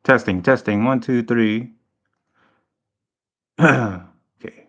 Testing, testing. One, two, three. Okay.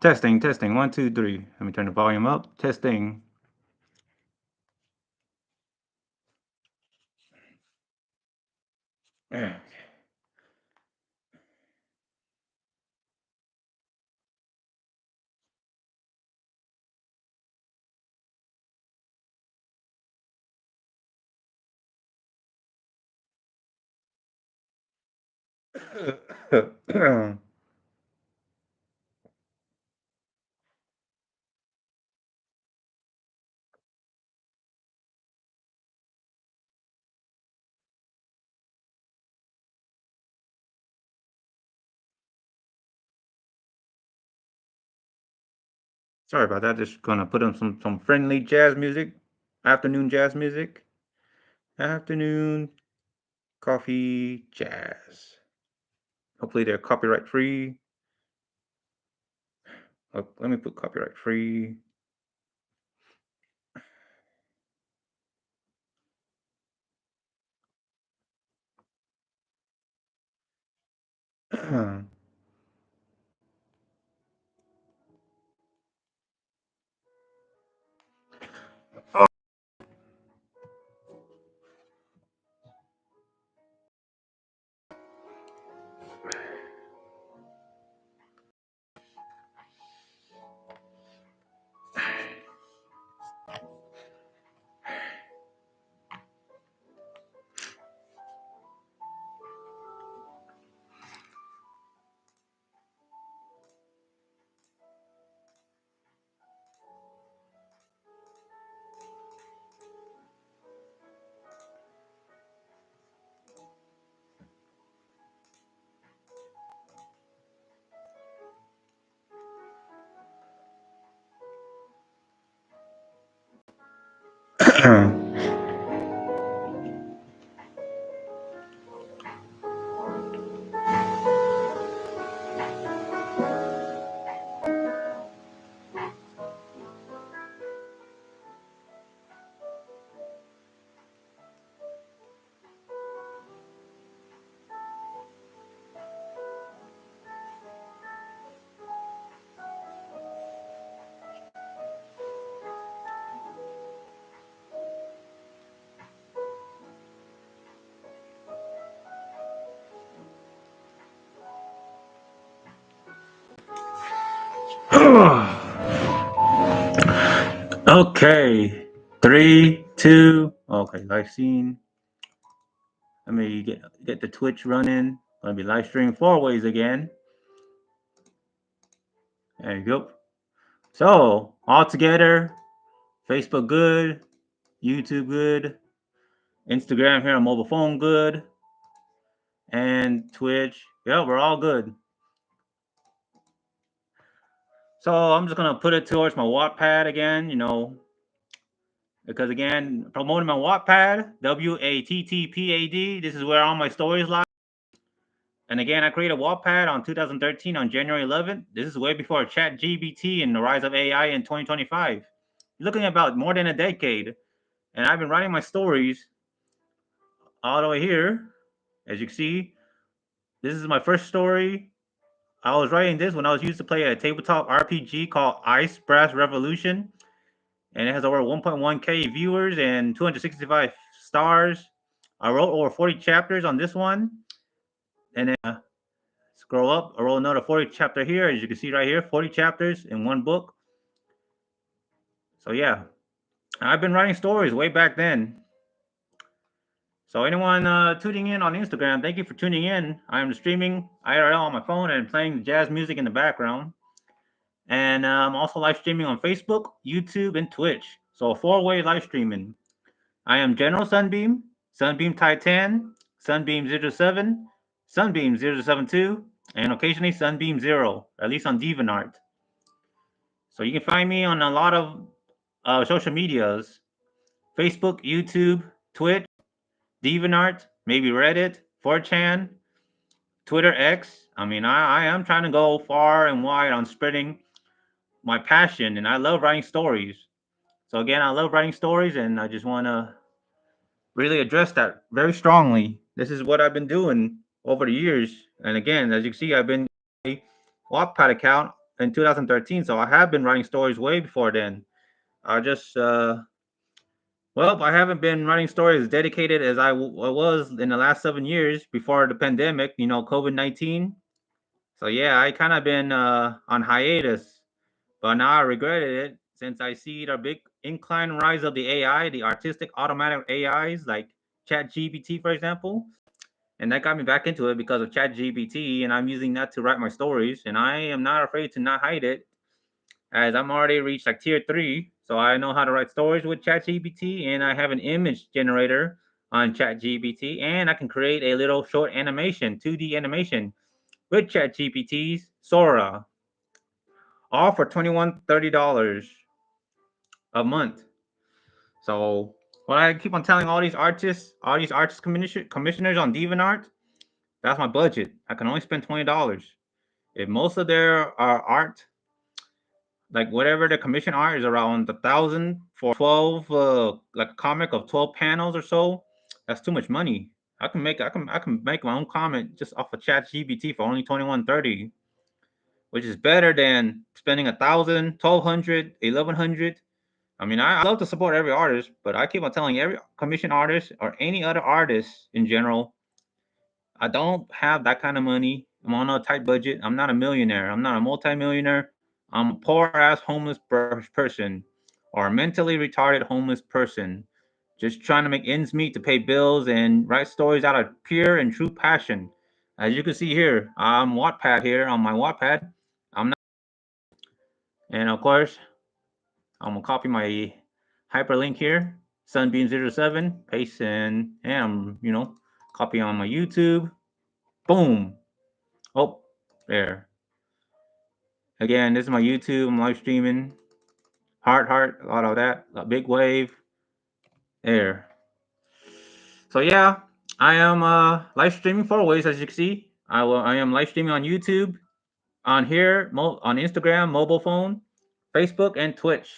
Testing, testing. 1, 2, 3. Let me turn the volume up. Testing. Sorry about that. Just gonna put on some friendly jazz music. Afternoon jazz music. Afternoon coffee jazz. Hopefully they're copyright free. Oh, let me put copyright free. Okay. 3, 2. Okay, live scene. Let me get the Twitch running. Gonna be live streaming 4 ways again. There you go. So all together, Facebook good, YouTube good, Instagram here on mobile phone good, and Twitch. Yeah, we're all good. So I'm just gonna put it towards my Wattpad again, because again, promoting my Wattpad, WATTPAD. This is where all my stories lie. And again, I created Wattpad on 2013 on January 11th. This is way before ChatGPT and the rise of AI in 2025. You're looking at about more than a decade, and I've been writing my stories all the way here. As you can see, this is my first story. I was writing this when I was used to play a tabletop RPG called Ice Brass Revolution, and it has over 1.1K viewers and 265 stars. I wrote over 40 chapters on this one, and then scroll up, I wrote another 40 chapter here. As you can see right here, 40 chapters in one book. So yeah, I've been writing stories way back then. So anyone tuning in on Instagram, thank you for tuning in. I am streaming IRL on my phone and playing jazz music in the background. And I'm also live streaming on Facebook, YouTube, and Twitch. So a four-way live streaming. I am General Sunbeam, Sunbeam Titan, Sunbeam 07, Sunbeam 072, and occasionally Sunbeam 0, at least on DeviantArt. So you can find me on a lot of social medias: Facebook, YouTube, Twitch, DeviantArt, maybe Reddit, 4chan, Twitter X. I mean, I am trying to go far and wide on spreading my passion, and I love writing stories. So again, I love writing stories, and I just want to really address that very strongly. This is what I've been doing over the years, and again, as you can see, I've been a Wattpad account in 2013, so I have been writing stories way before then. I just well, I haven't been writing stories as dedicated as I was in the last 7 years before the pandemic, COVID-19. So yeah, I kind of been on hiatus, but now I regretted it since I see the big incline rise of the AI, the artistic automatic AIs like ChatGPT, for example. And that got me back into it because of ChatGPT, and I'm using that to write my stories. And I am not afraid to not hide it, as I'm already reached like tier 3, so I know how to write stories with ChatGPT, and I have an image generator on ChatGPT, and I can create a little short animation, 2D animation with ChatGPT's Sora, all for $21.30 a month. So what I keep on telling all these artist commissioners on DeviantArt, that's my budget. I can only spend $20. If most of their art, like whatever the commission art is around 1,000 for 12, like a comic of 12 panels or so, that's too much money. I can make my own comment just off of ChatGPT for only 21.30, which is better than spending 1,000, 1,200, 1,100. I mean, I love to support every artist, but I keep on telling every commission artist or any other artist in general, I don't have that kind of money. I'm on a tight budget. I'm not a millionaire. I'm not a multimillionaire. I'm a poor ass homeless person or a mentally retarded homeless person just trying to make ends meet to pay bills and write stories out of pure and true passion. As you can see here, I'm Wattpad here on my Wattpad. I'm not, and of course, I'm gonna copy my hyperlink here, Sunbeam07, paste and I'm, copy on my YouTube. Boom. Oh, there. Again, this is my YouTube. I'm live streaming. Heart, a lot of that. A big wave. There. So yeah, I am live streaming 4 ways, as you can see. I am live streaming on YouTube, on here, on Instagram, mobile phone, Facebook, and Twitch.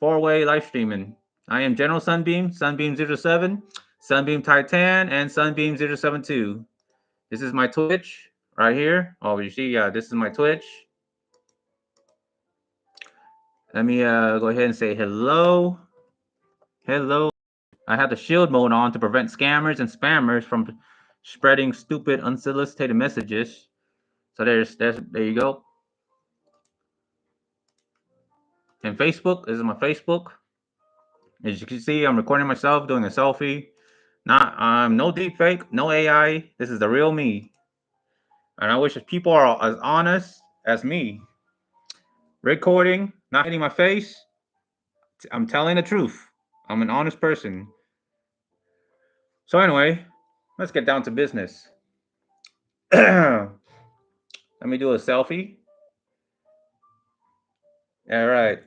4-way live streaming. I am General Sunbeam, Sunbeam 07, Sunbeam Titan, and Sunbeam 072. This is my Twitch right here. Oh, you see, this is my Twitch. Let me go ahead and say hello. Hello. I have the shield mode on to prevent scammers and spammers from spreading stupid, unsolicited messages. So there you go. And Facebook, this is my Facebook. As you can see, I'm recording myself doing a selfie. No deep fake, no AI. This is the real me. And I wish people are as honest as me. Recording, not hitting my face. I'm telling the truth. I'm an honest person. So anyway, let's get down to business. Let me do a selfie. All right.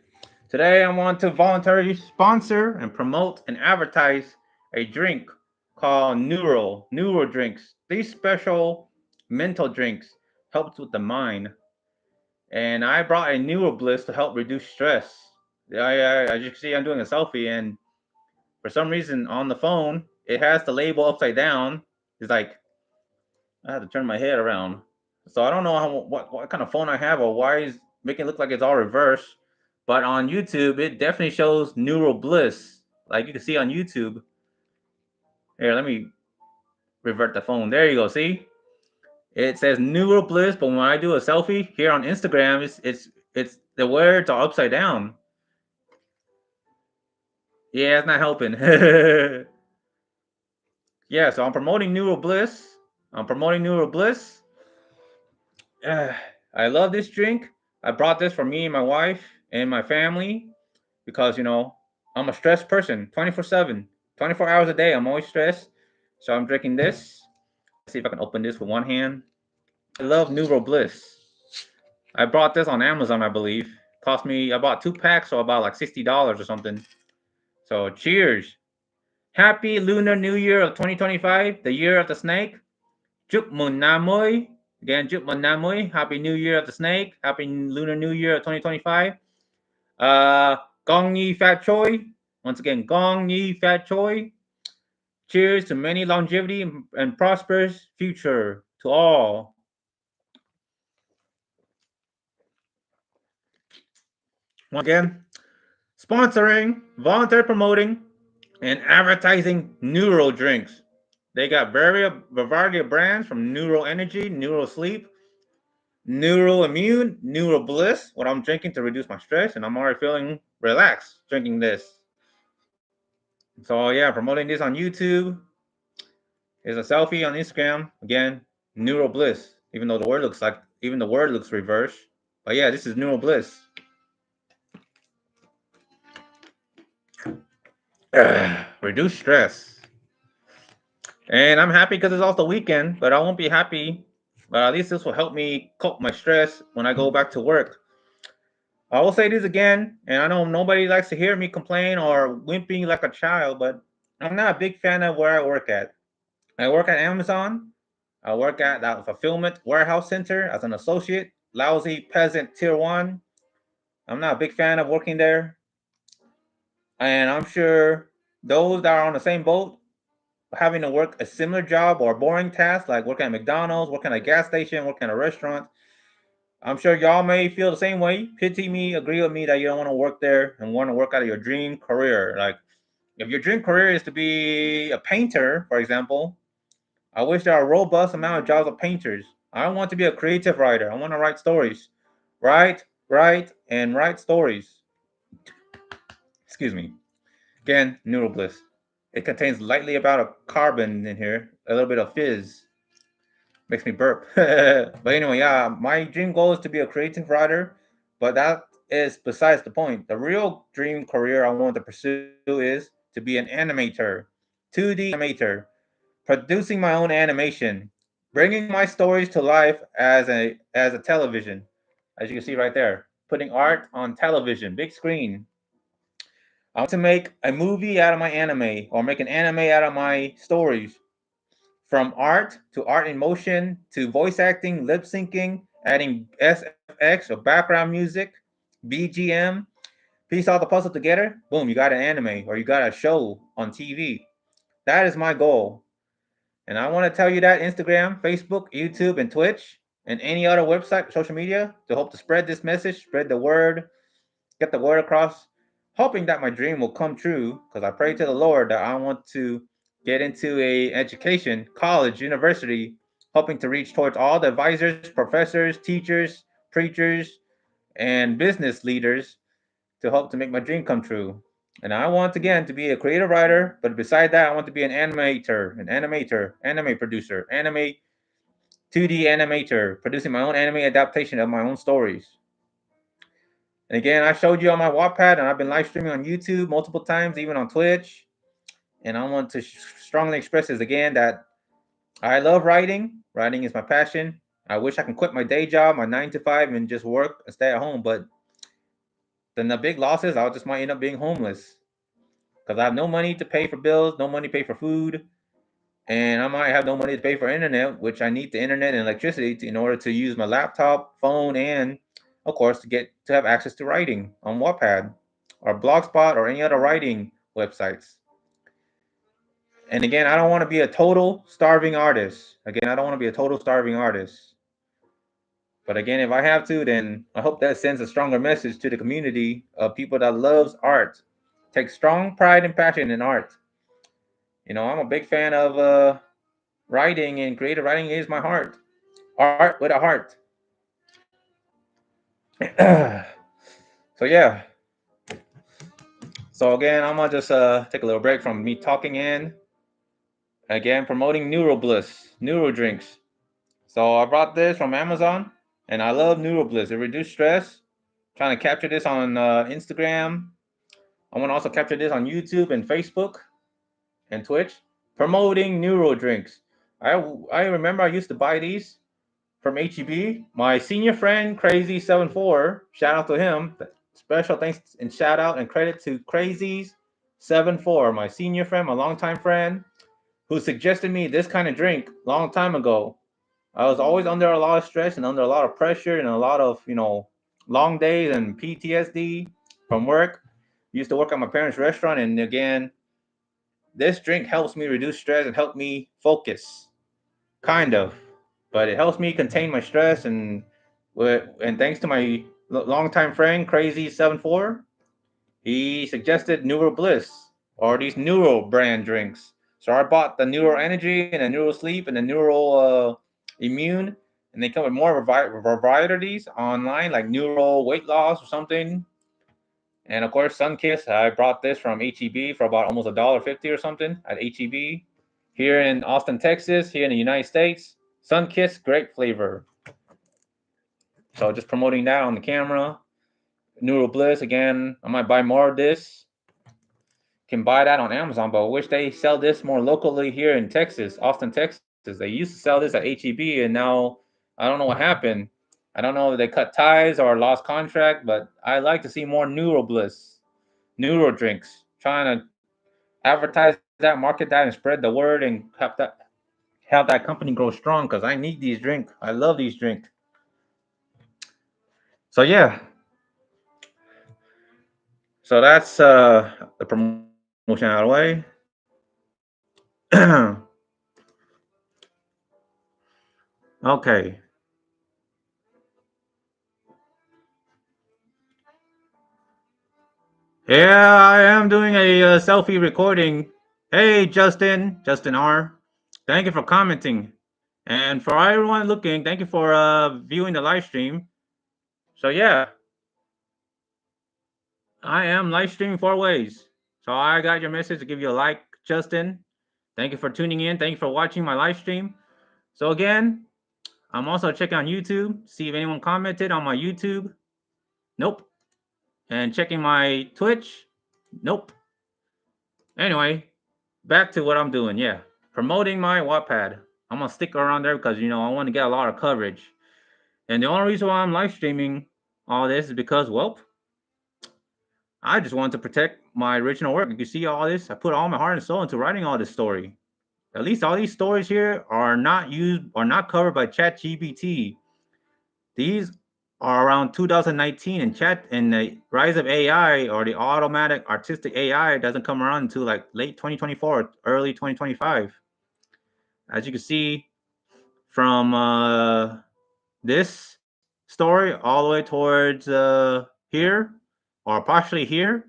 Today I want to voluntarily sponsor and promote and advertise a drink called Neuro drinks. These special mental drinks helps with the mind. And I brought a Neuro Bliss to help reduce stress. As you can see, I'm doing a selfie, and for some reason on the phone, it has the label upside down. It's like I have to turn my head around. So I don't know what kind of phone I have or why it's making it look like it's all reversed. But on YouTube, it definitely shows Neural Bliss. Like you can see on YouTube. Here, let me revert the phone. There you go. See? It says Neural Bliss, but when I do a selfie here on Instagram, it's the words are upside down. Yeah, it's not helping. yeah, so I'm promoting Neural Bliss. I love this drink. I brought this for me and my wife and my family because, I'm a stressed person 24/7, 24 hours a day. I'm always stressed. So I'm drinking this. Let's see if I can open this with one hand. I love Neural Bliss. I bought this on Amazon, I believe. Cost me, I bought 2 packs, so about like $60 or something. So cheers. Happy Lunar New Year of 2025, the year of the snake. Chúc mừng năm mới. Again, chúc mừng năm mới. Happy New Year of the snake. Happy Lunar New Year of 2025. Gong Yi Fat Choi. Once again, Gong Yi Fat Choi. Cheers to many longevity and prosperous future to all. Once again, sponsoring, volunteer promoting, and advertising Neural drinks. They got variety of brands from Neural Energy, Neural Sleep, Neural Immune, Neural Bliss, what I'm drinking to reduce my stress, and I'm already feeling relaxed drinking this. So yeah, promoting this on YouTube. Here's a selfie on Instagram. Again, Neural Bliss. Even though the word looks reversed. But yeah, this is Neural Bliss. Reduce stress. And I'm happy because it's also the weekend, but I won't be happy. But at least this will help me cope my stress when I go back to work. I will say this again, and I know nobody likes to hear me complain or whimpering like a child, but I'm not a big fan of where I work at. I work at Amazon. I work at that fulfillment warehouse center as an associate, lousy peasant tier one. I'm not a big fan of working there. And I'm sure those that are on the same boat, having to work a similar job or boring task like working at McDonald's, working at a gas station, working at a restaurant, I'm sure y'all may feel the same way. Pity me, agree with me that you don't want to work there and want to work out of your dream career. Like, if your dream career is to be a painter, for example, I wish there are a robust amount of jobs of painters. I want to be a creative writer. I want to write stories. Write stories. Excuse me. Again, Neural Bliss. It contains lightly about a carbon in here, a little bit of fizz. Makes me burp. But anyway, yeah, my dream goal is to be a creative writer, but that is besides the point. The real dream career I want to pursue is to be an animator, 2D animator, producing my own animation, bringing my stories to life as a television, as you can see right there, putting art on television, big screen. I want to make a movie out of my anime or make an anime out of my stories. From art to art in motion to voice acting, lip syncing, adding SFX or background music, BGM, piece all the puzzle together, boom, you got an anime or you got a show on TV. That is my goal. And I want to tell you that Instagram, Facebook, YouTube, and Twitch, and any other website, social media, to hope to spread this message, spread the word, get the word across, hoping that my dream will come true. Because I pray to the Lord that I want to get into a education, college, university, hoping to reach towards all the advisors, professors, teachers, preachers, and business leaders to hope to make my dream come true. And I want again to be a creative writer, but beside that, I want to be an animator, anime producer, anime 2D animator, producing my own anime adaptation of my own stories. And again, I showed you on my Wattpad, and I've been live streaming on YouTube multiple times, even on Twitch. And I want to strongly express this again that I love writing. Writing is my passion. I wish I can quit my day job, my 9 to 5, and just work and stay at home. But then the big loss is I just might end up being homeless because I have no money to pay for bills, no money to pay for food, and I might have no money to pay for internet, which I need the internet and electricity in order to use my laptop, phone, and of course to have access to writing on Wattpad or Blogspot or any other writing websites. And again, I don't want to be a total starving artist. Again, I don't want to be a total starving artist. But again, if I have to, then I hope that sends a stronger message to the community of people that loves art, take strong pride and passion in art. I'm a big fan of writing, and creative writing is my heart. Art with a heart. So yeah. So again, I'm gonna just take a little break from me talking in. Again, promoting Neuro Bliss, Neuro drinks. So I brought this from Amazon, and I love Neuro Bliss. It reduces stress. Trying to capture this on Instagram. I want to also capture this on YouTube and Facebook and Twitch. Promoting Neuro drinks. I remember I used to buy these from HEB. My senior friend Crazy74, shout out to him. Special thanks and shout out and credit to Crazy74, my senior friend, my longtime friend, who suggested me this kind of drink long time ago. I was always under a lot of stress and under a lot of pressure and a lot of, long days and PTSD from work. Used to work at my parents' restaurant, and again, this drink helps me reduce stress and help me focus, kind of. But it helps me contain my stress, and thanks to my longtime friend Crazy74, he suggested Neuro Bliss or these Neuro brand drinks. So I bought the Neuro Energy and the Neuro Sleep and the Neuro Immune, and they come with more varieties online, like Neuro Weight Loss or something. And of course, Sunkiss. I brought this from HEB for about almost $1.50 or something at HEB here in Austin, Texas, here in the United States. Sunkiss, great flavor. So just promoting that on the camera. Neuro Bliss again. I might buy more of this. Can buy that on Amazon, but I wish they sell this more locally here in Texas, Austin, Texas. They used to sell this at HEB, and now I don't know what happened. I don't know if they cut ties or lost contract, but I like to see more Neuro Bliss, Neuro drinks. Trying to advertise that, market that, and spread the word, and have that company grow strong. Because I need these drinks. I love these drinks. So yeah. So that's the promotion out of the way. Okay. Yeah, I am doing a selfie recording. Hey, Justin R. Thank you for commenting. And for everyone looking, thank you for viewing the live stream. So, yeah, I am live streaming 4 ways. So, I got your message to give you a like, Justin. Thank you for tuning in. Thank you for watching my live stream. So, again, I'm also checking on YouTube, see if anyone commented on my YouTube. Nope. And checking my Twitch. Nope. Anyway, back to what I'm doing. Yeah, promoting my Wattpad. I'm gonna stick around there because I want to get a lot of coverage. And the only reason why I'm live streaming all this is because, well, I just want to protect my original work. You see all this? I put all my heart and soul into writing all this story. At least all these stories here are not used or not covered by ChatGPT. These are around 2019, and the rise of AI or the automatic artistic AI doesn't come around until like late 2024, early 2025. As you can see from this story all the way towards here or partially here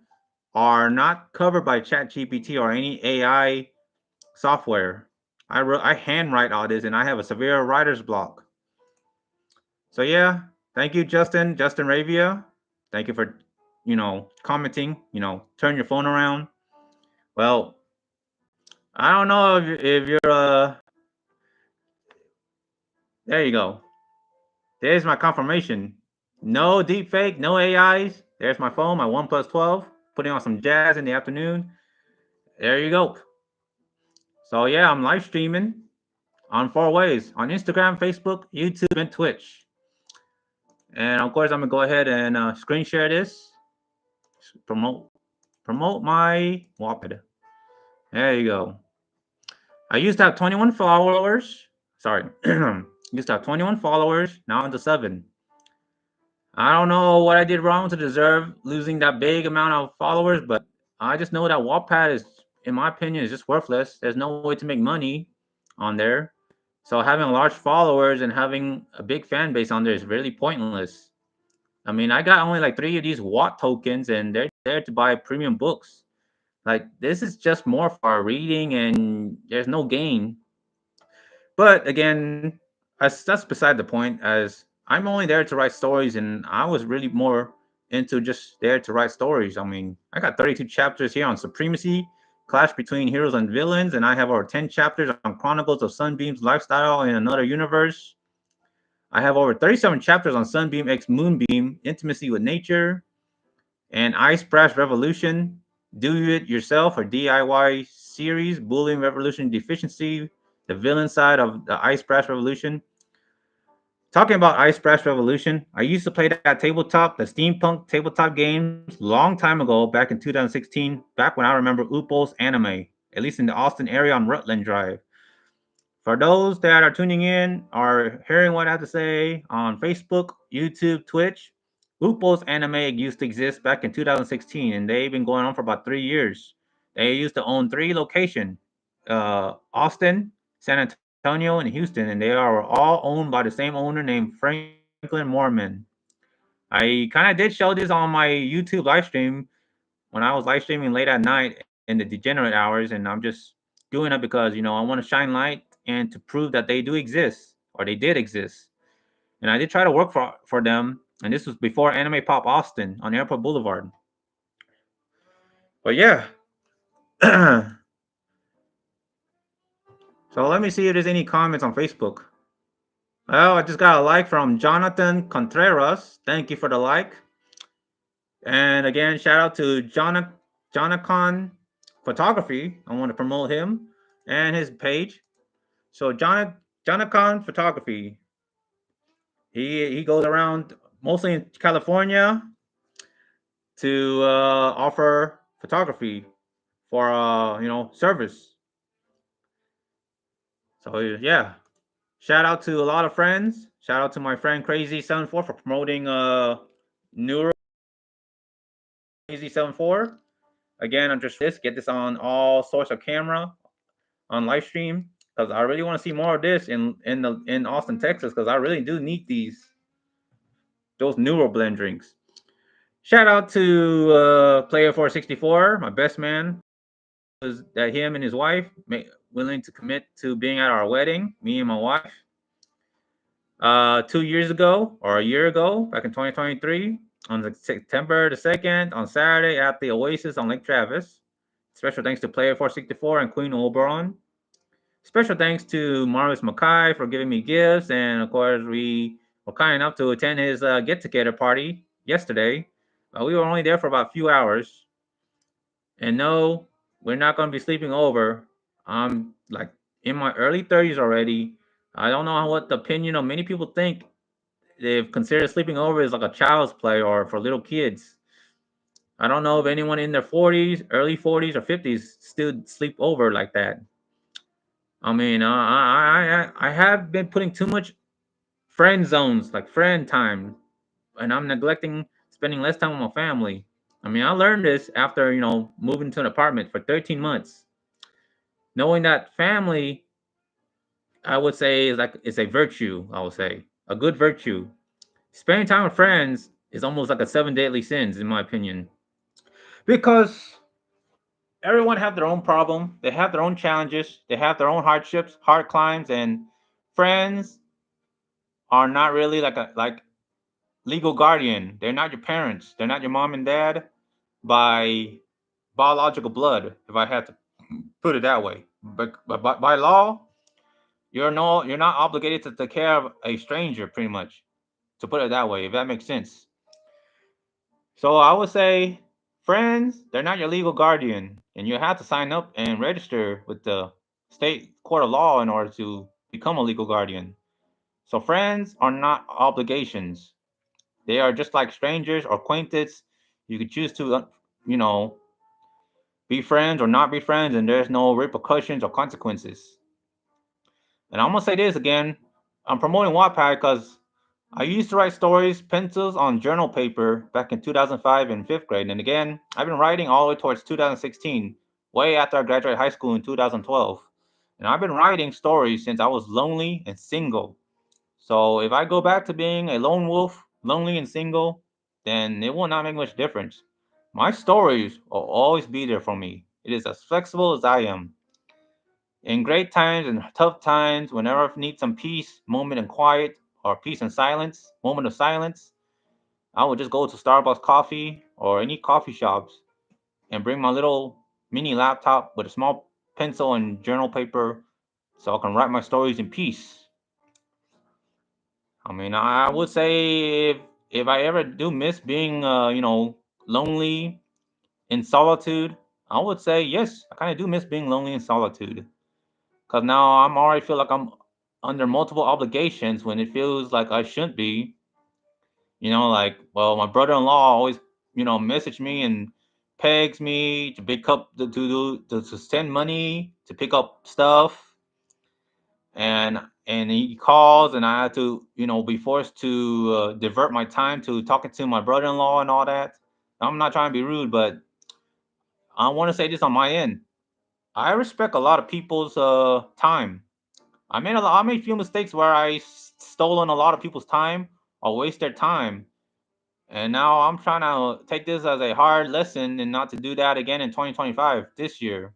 are not covered by ChatGPT or any AI software. I handwrite all this, and I have a severe writer's block. So yeah, thank you, Justin Ravia. Thank you for commenting. Turn your phone around. Well, I don't know if you're there you go. There's my confirmation. No deep fake, no AIs. There's my phone, my OnePlus 12. Putting on some jazz in the afternoon. There you go. So yeah, I'm live streaming on 4 ways: on Instagram, Facebook, YouTube, and Twitch. And of course, I'm gonna go ahead and screen share this. Promote my Wattpad. There you go. I used to have 21 followers. Sorry, used to have 21 followers. Now into 7. I don't know what I did wrong to deserve losing that big amount of followers, but I just know that Wattpad is, in my opinion, is just worthless. There's no way to make money on there. So having large followers and having a big fan base on there is really pointless. I mean, I got only like 3 of these Watt tokens, and they're there to buy premium books. Like, this is just more for reading, and there's no gain. But again, that's beside the point, as I'm only there to write stories, and I was really more into just there to write stories. I mean, I got 32 chapters here on supremacy, clash between heroes and villains, and I have over 10 chapters on Chronicles of Sunbeam's lifestyle in another universe. I have over 37 chapters on Sunbeam X Moonbeam, Intimacy with Nature, and Ice Splash Revolution, Do It Yourself or DIY series, Bullying Revolution Deficiency, the villain side of the Ice Splash Revolution. Talking about Ice Splash Revolution, I used to play that tabletop, the steampunk tabletop games, long time ago, back in 2016, back when I remember Upos anime, at least in the Austin area on Rutland Drive. For those that are tuning in or hearing what I have to say on Facebook, YouTube, Twitch, Upos anime used to exist back in 2016, and they've been going on for about 3 years. They used to own three locations: Austin, San Antonio, and Houston, and they are all owned by the same owner named Franklin Mormon. I kind of did show this on my YouTube live stream when I was live streaming late at night in the degenerate hours, and I'm just doing it because I want to shine light and to prove that they do exist or they did exist. And I did try to work for them, and this was before Anime Pop Austin on Airport Boulevard. But yeah, so let me see if there's any comments on Facebook. Well, I just got a like from Jonathan Contreras. Thank you for the like. And again, shout out to Jonathan Photography. I want to promote him and his page. So Jonathan Photography. He goes around mostly in California to offer photography for service. So yeah, shout out to a lot of friends. Shout out to my friend Crazy74 for promoting Neuro Crazy74. Again, I'm just get this on all sorts of camera on live stream because I really want to see more of this in Austin, Texas, because I really do need those Neuro blend drinks. Shout out to Player 464, my best man. Was that him and his wife willing to commit to being at our wedding, me and my wife. 2 years ago or a year ago, back in 2023, on September the 2nd, on Saturday at the Oasis on Lake Travis. Special thanks to Player 464 and Queen Oberon. Special thanks to Marvis Mackay for giving me gifts, and of course, we were kind enough to attend his get-together party yesterday. We were only there for about a few hours, and no, we're not going to be sleeping over. I'm like in my early 30s already. I don't know what the opinion of many people think. They've considered sleeping over as like a child's play or for little kids. I don't know if anyone in their 40s, early 40s or 50s still sleep over like that. I mean, I have been putting too much friend zones, like friend time, and I'm neglecting spending less time with my family. I mean, I learned this after moving to an apartment for 13 months, knowing that family, I would say, is like it's a virtue. I would say a good virtue. Spending time with friends is almost like a seven deadly sins, in my opinion, because everyone have their own problem. They have their own challenges. They have their own hardships, hard climbs, and friends are not really like legal guardian. They're not your parents. They're not your mom and dad by biological blood, if I had to put it that way. But by law, you're not obligated to take care of a stranger, pretty much, to put it that way, if that makes sense. So I would say friends, they're not your legal guardian, and you have to sign up and register with the state court of law in order to become a legal guardian. So friends are not obligations. They are just like strangers or acquaintances. You could choose to, you know, be friends or not be friends, and there's no repercussions or consequences. And I'm gonna say this again: I'm promoting Wattpad because I used to write stories, pencils on journal paper back in 2005 in fifth grade, and again, I've been writing all the way towards 2016, way after I graduated high school in 2012. And I've been writing stories since I was lonely and single. So if I go back to being a lone wolf, lonely and single, then it will not make much difference. My stories will always be there for me. It is as flexible as I am. In great times and tough times, whenever I need some peace, moment and quiet, or peace and silence, moment of silence, I will just go to Starbucks coffee or any coffee shops and bring my little mini laptop with a small pencil and journal paper so I can write my stories in peace. I mean, I would say if I ever do miss being, lonely in solitude, I would say yes, I kind of do miss being lonely in solitude. Because now I'm already feel like I'm under multiple obligations when it feels like I shouldn't be. Like, well, my brother-in-law always, message me and pegs me to pick up to send money to pick up stuff, and he calls, and I had to, be forced to divert my time to talking to my brother-in-law and all that. I'm not trying to be rude, but I want to say this on my end. I respect a lot of people's time. I made a few mistakes where I stolen a lot of people's time or waste their time. And now I'm trying to take this as a hard lesson and not to do that again in 2025 this year.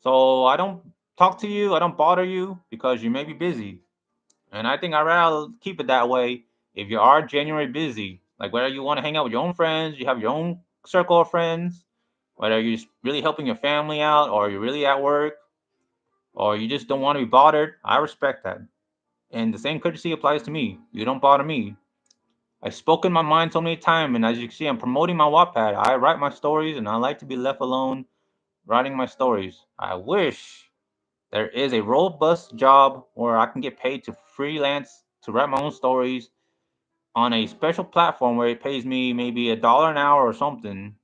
So I don't talk to you, I don't bother you because you may be busy. And I think I'd rather keep it that way if you are genuinely busy. Like whether you want to hang out with your own friends, you have your own circle of friends, whether you're really helping your family out or you're really at work or you just don't want to be bothered, I respect that. And the same courtesy applies to me. You don't bother me. I've spoken my mind so many times, and as you can see, I'm promoting my Wattpad. I write my stories, and I like to be left alone writing my stories. I wish there is a robust job where I can get paid to freelance to write my own stories on a special platform where it pays me maybe $1 an hour or something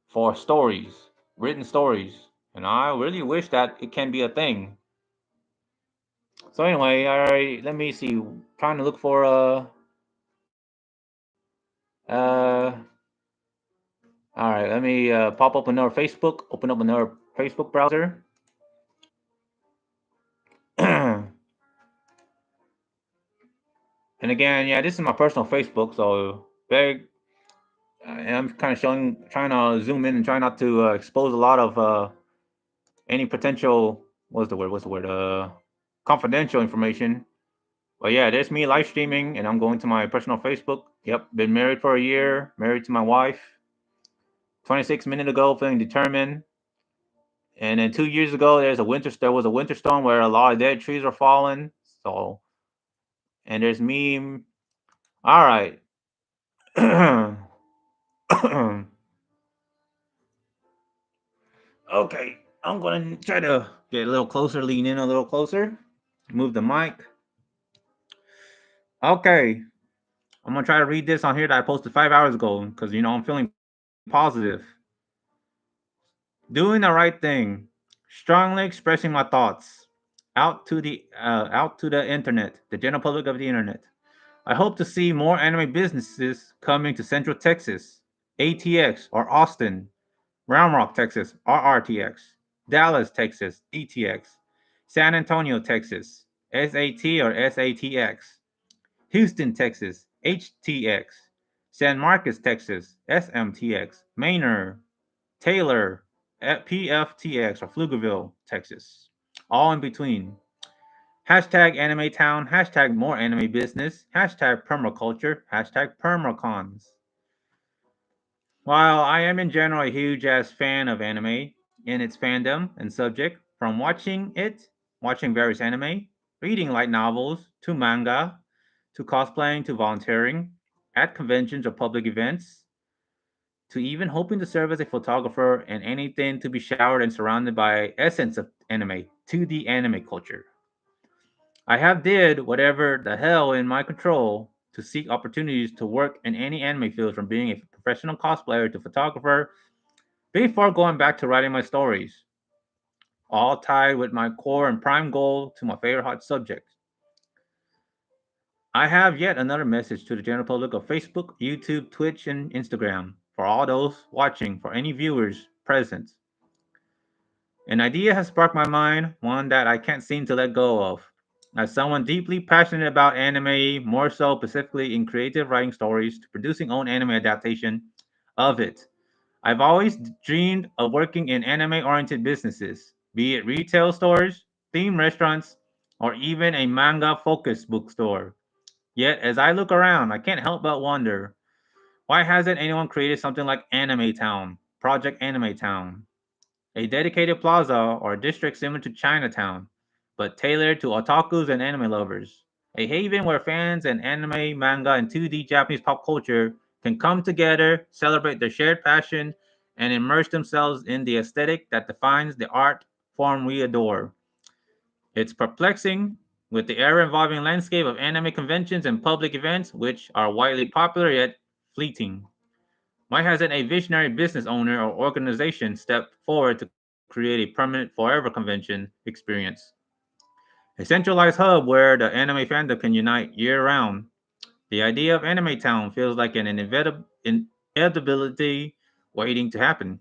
for stories, written stories. And I really wish that it can be a thing. So anyway, all right, let me see. Trying to look for uh all right, let me pop up another Facebook, open up another Facebook browser. And again, yeah, this is my personal Facebook, so very. I'm kind of trying to zoom in and try not to expose a lot of any potential. What's the word? What's the word? Confidential information. But yeah, there's me live streaming, and I'm going to my personal Facebook. Yep, been married for a year, married to my wife. 26 minutes ago, feeling determined. And then 2 years ago, there was a winter storm where a lot of dead trees were falling. So, and there's me. All right. Okay, I'm gonna try to get a little closer, lean in a little closer, move the mic. Okay, I'm gonna try to read this on here that I posted 5 hours ago because I'm feeling positive. Doing the right thing, strongly expressing my thoughts out to the internet, the general public of the internet. I hope to see more anime businesses coming to Central Texas, ATX or Austin, Round Rock, Texas, RRTX, Dallas, Texas, DTX, San Antonio, Texas, SAT or SATX, Houston, Texas, HTX, San Marcos, Texas, SMTX, Manor, Taylor, PFTX, or Pflugerville, Texas. All in between. Hashtag Anime Town, hashtag more anime business, hashtag permaculture, hashtag permacons. While I am in general a huge ass fan of anime in its fandom and subject, from watching various anime, reading light novels, to manga, to cosplaying, to volunteering at conventions or public events, to even hoping to serve as a photographer and anything to be showered and surrounded by essence of anime to the anime culture. I have did whatever the hell in my control to seek opportunities to work in any anime field from being a professional cosplayer to photographer before going back to writing my stories, all tied with my core and prime goal to my favorite hot subject. I have yet another message to the general public of Facebook, YouTube, Twitch, and Instagram for all those watching, for any viewers present. An idea has sparked my mind, one that I can't seem to let go of. As someone deeply passionate about anime, more so specifically in creative writing stories to producing own anime adaptation of it, I've always dreamed of working in anime oriented businesses, be it retail stores, themed restaurants, or even a manga focused bookstore. Yet, as I look around, I can't help but wonder, why hasn't anyone created something like Anime Town? Project Anime Town, a dedicated plaza or district similar to Chinatown, but tailored to otakus and anime lovers. A haven where fans and anime, manga, and 2D Japanese pop culture can come together, celebrate their shared passion, and immerse themselves in the aesthetic that defines the art form we adore. It's perplexing, with the ever evolving landscape of anime conventions and public events, which are widely popular yet fleeting. Why hasn't a visionary business owner or organization stepped forward to create a permanent forever convention experience? A centralized hub where the anime fandom can unite year round. The idea of Anime Town feels like an inevitability waiting to happen.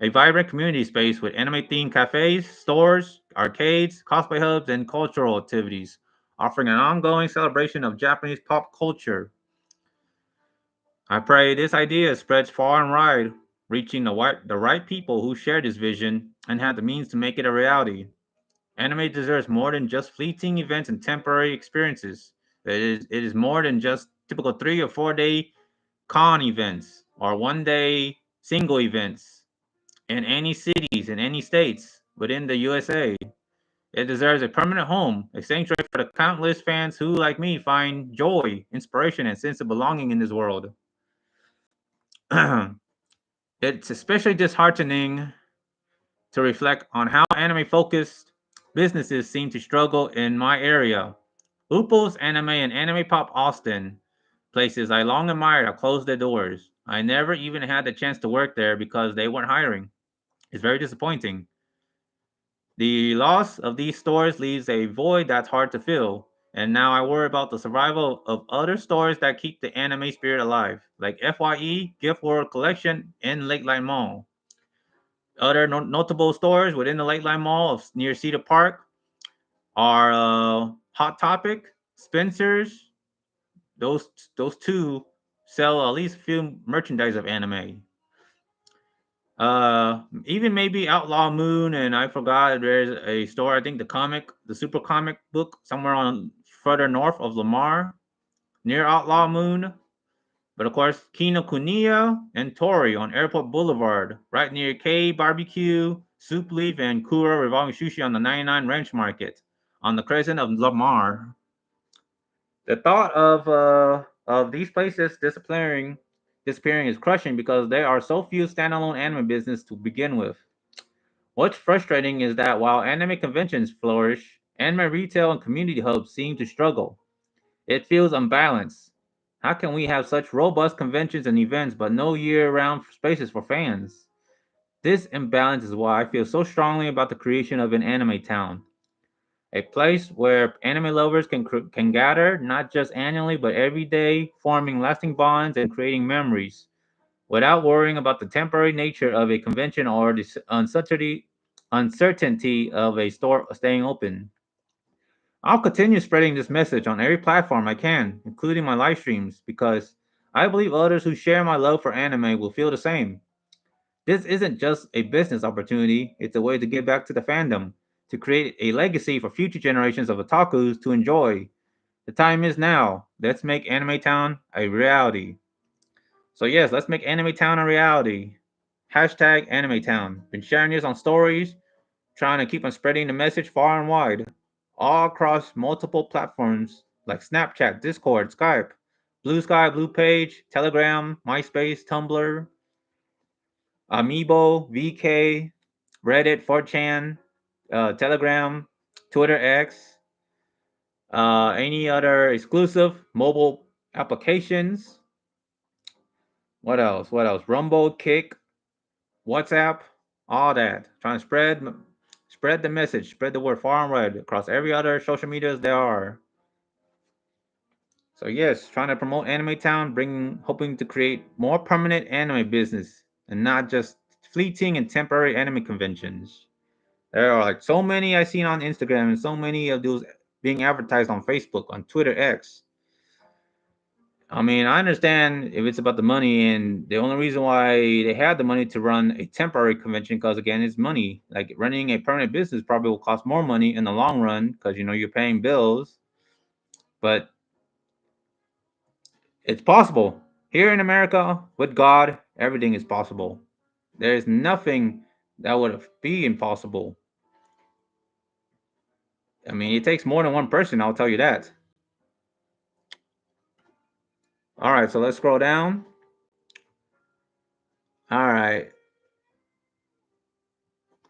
A vibrant community space with anime themed cafes, stores, arcades, cosplay hubs, and cultural activities, offering an ongoing celebration of Japanese pop culture. I pray this idea spreads far and wide, reaching the right people who share this vision and have the means to make it a reality. Anime deserves more than just fleeting events and temporary experiences. It is more than just typical 3 or 4 day con events or 1 day single events in any cities, in any states within the USA. It deserves a permanent home, a sanctuary for the countless fans who, like me, find joy, inspiration, and sense of belonging in this world. It's especially disheartening to reflect on how anime focused businesses seem to struggle in my area. Upos Anime and Anime Pop Austin, places I long admired, have closed their doors. I never even had the chance to work there because they weren't hiring. It's very disappointing. The loss of these stores leaves a void that's hard to fill. And now I worry about the survival of other stores that keep the anime spirit alive, like FYE, Gift World Collection, and Lake Line Mall. Other notable stores within the Lake Line Mall near Cedar Park are Hot Topic, Spencer's. Those those two sell at least a few merchandise of anime. Even maybe Outlaw Moon, and I forgot there's a store. I think the Super Comic Book, somewhere on further north of Lamar, near Outlaw Moon. But of course, Kinokuniya and Tori on Airport Boulevard, right near K Barbecue, Soup Leaf, and Kura Revolving Sushi on the 99 Ranch Market, on the crescent of Lamar. The thought of these places disappearing is crushing because there are so few standalone anime business to begin with. What's frustrating is that while anime conventions flourish, anime retail and community hubs seem to struggle. It feels unbalanced. How can we have such robust conventions and events but no year-round spaces for fans? This imbalance is why I feel so strongly about the creation of an anime town, a place where anime lovers can gather not just annually but every day, forming lasting bonds and creating memories without worrying about the temporary nature of a convention or the uncertainty of a store staying open. I'll continue spreading this message on every platform I can, including my live streams, because I believe others who share my love for anime will feel the same. This isn't just a business opportunity, it's a way to give back to the fandom, to create a legacy for future generations of otakus to enjoy. The time is now. Let's make Anime Town a reality. So, yes, let's make Anime Town a reality. Hashtag Anime Town. Been sharing this on stories, trying to keep on spreading the message far and wide, all across multiple platforms like Snapchat, Discord, Skype, Blue Sky, Blue Page, Telegram, MySpace, Tumblr, Amiibo, VK, Reddit, 4chan, Telegram, Twitter X, any other exclusive mobile applications. What else? What else? Rumble, Kick, WhatsApp, all that. Trying to spread the message, spread the word far and wide across every other social medias there are. So yes, trying to promote Anime Town, hoping to create more permanent anime business and not just fleeting and temporary anime conventions. There are like so many I've seen on Instagram and so many of those being advertised on Facebook, on Twitter X. I mean, I understand if it's about the money, and the only reason why they have the money to run a temporary convention, because again, it's money. Like running a permanent business probably will cost more money in the long run, because you're paying bills. But it's possible. Here in America, with God, everything is possible. There is nothing that would be impossible. I mean, it takes more than one person, I'll tell you that. All right, so let's scroll down. All right.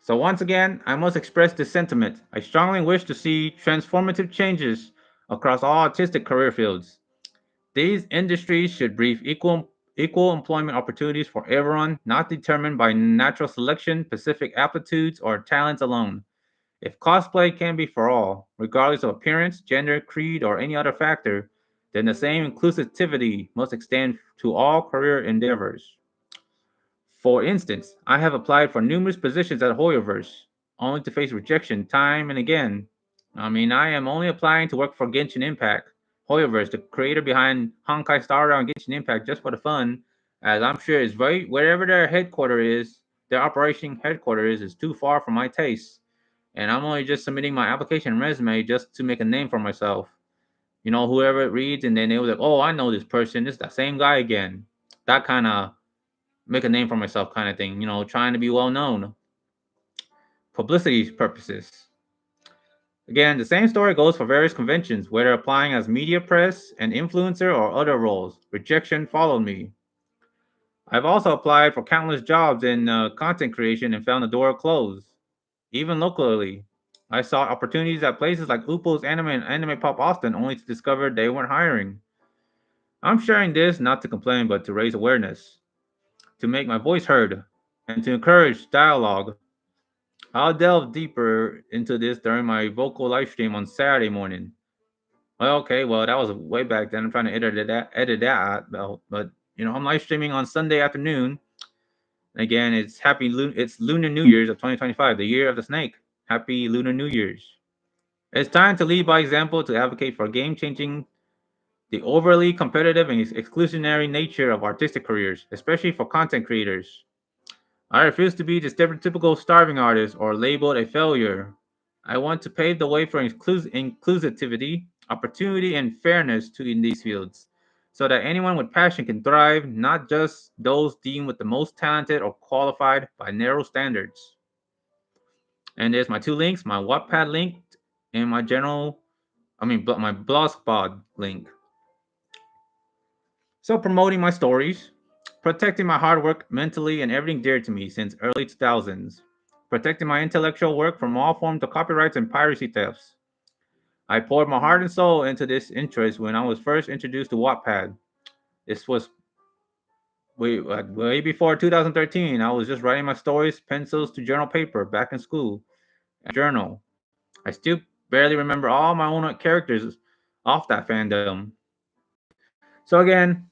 So once again, I must express this sentiment. I strongly wish to see transformative changes across all artistic career fields. These industries should breed equal employment opportunities for everyone, not determined by natural selection, specific aptitudes, or talents alone. If cosplay can be for all, regardless of appearance, gender, creed, or any other factor, then the same inclusivity must extend to all career endeavors. For instance, I have applied for numerous positions at Hoyoverse, only to face rejection time and again. I mean, I am only applying to work for Genshin Impact. Hoyoverse, the creator behind Honkai Star Rail and Genshin Impact, just for the fun, as I'm sure is right wherever their headquarters is, their operation headquarters is too far for my taste. And I'm only just submitting my application and resume just to make a name for myself. You know, whoever it reads, and then they was like, "Oh, I know this person. It's the same guy again." That kind of make a name for myself kind of thing, you know, trying to be well known. Publicity purposes. Again, the same story goes for various conventions, whether applying as media press, an influencer, or other roles. Rejection followed me. I've also applied for countless jobs in content creation and found the door closed. Even locally, I sought opportunities at places like Upo's Anime and Anime Pop Austin only to discover they weren't hiring. I'm sharing this not to complain but to raise awareness, to make my voice heard, and to encourage dialogue. I'll delve deeper into this during my vocal live stream on Saturday morning. Well, okay, well that was way back then. I'm trying to edit that out, but you know I'm live streaming on Sunday afternoon. Again, it's Lunar New Year's of 2025, the year of the snake. Happy Lunar New Year's. It's time to lead by example to advocate for game changing the overly competitive and exclusionary nature of artistic careers, especially for content creators. I refuse to be the stereotypical starving artist or labeled a failure. I want to pave the way for inclusivity, opportunity, and fairness in these fields, so that anyone with passion can thrive, not just those deemed with the most talented or qualified by narrow standards. And there's my two links: my Wattpad link and my Blogspot link. So promoting my stories, protecting my hard work mentally and everything dear to me since early 2000s, protecting my intellectual work from all forms of copyrights and piracy thefts. I poured my heart and soul into this interest when I was first introduced to Wattpad. This was way before 2013. I was just writing my stories, pencils to journal paper back in school, journal. I still barely remember all my own characters off that fandom. So again,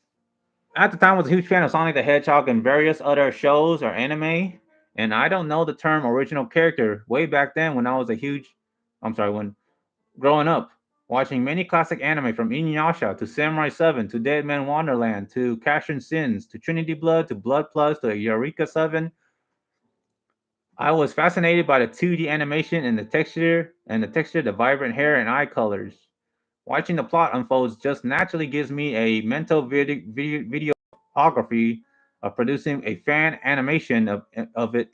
at the time, I was a huge fan of Sonic the Hedgehog and various other shows or anime. And I don't know the term original character way back then when I was a huge, I'm sorry, when growing up, watching many classic anime from Inuyasha to Samurai 7 to Dead Man Wonderland to Cashin Sins to Trinity Blood to Blood Plus to Eureka 7. I was fascinated by the 2D animation and the texture, the vibrant hair and eye colors. Watching the plot unfolds just naturally gives me a mental videography of producing a fan animation of it,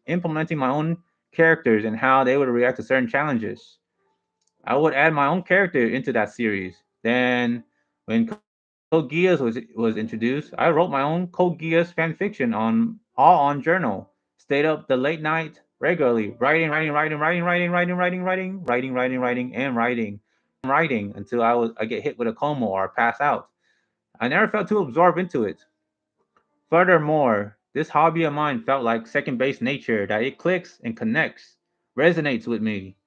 implementing my own characters and how they would react to certain challenges. I would add my own character into that series. Then, when Code Geass was introduced, I wrote my own Code Geass fan fiction on Journal. Stayed up the late night regularly, writing until I get hit with a coma or pass out. I never felt too absorbed into it. Furthermore, this hobby of mine felt like second base nature that it clicks and connects, resonates with me.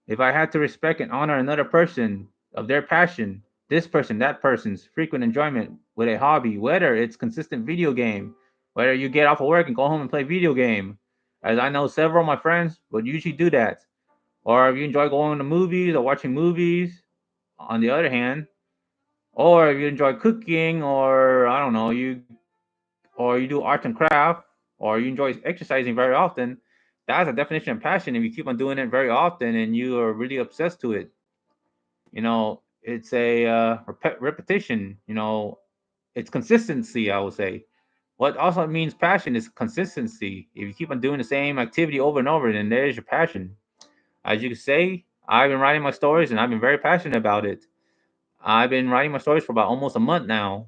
If I had to respect and honor another person of their passion, this person, that person's frequent enjoyment with a hobby, whether it's consistent video game, whether you get off of work and go home and play video game, as I know several of my friends would usually do that, or if you enjoy going to movies or watching movies, on the other hand, or if you enjoy cooking, or I don't know, you do art and craft, or you enjoy exercising very often, that's a definition of passion. If you keep on doing it very often and you are really obsessed to it, you know, it's a repetition. You know, it's consistency. I would say What also means passion is consistency. If you keep on doing the same activity over and over, then there's your passion. As you can say, I've been writing my stories and I've been very passionate about it. I've been writing my stories for about almost a month now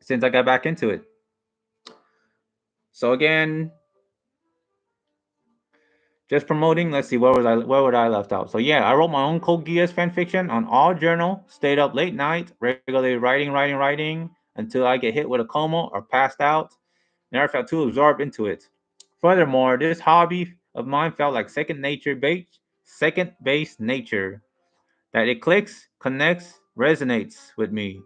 since I got back into it. So again, just promoting. Let's see, where would I left out? So yeah, I wrote my own Code Geass fan fiction on all journal. Stayed up late night, regularly writing until I get hit with a coma or passed out. Never felt too absorbed into it. Furthermore, this hobby of mine felt like second base nature. That it clicks, connects, resonates with me.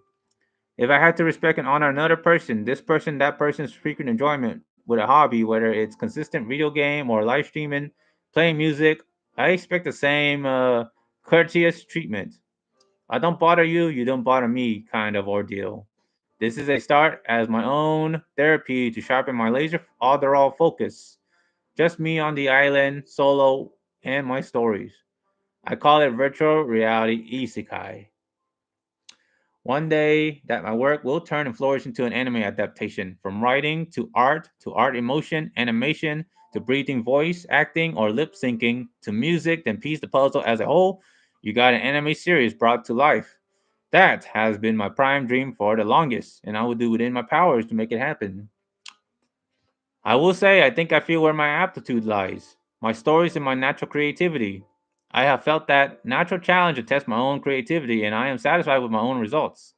If I had to respect and honor another person, this person, that person's frequent enjoyment with a hobby, whether it's consistent video game or live streaming, playing music, I expect the same courteous treatment. I don't bother you, you don't bother me kind of ordeal. This is a start as my own therapy to sharpen my laser overall focus. Just me on the island, solo, and my stories. I call it virtual reality isekai. One day that my work will turn and flourish into an anime adaptation, from writing to art emotion, animation, to breathing voice, acting, or lip syncing, to music, then piece the puzzle as a whole. You got an anime series brought to life. That has been my prime dream for the longest, and I will do within my powers to make it happen. I will say, I think I feel where my aptitude lies, my stories and my natural creativity. I have felt that natural challenge to test my own creativity, and I am satisfied with my own results.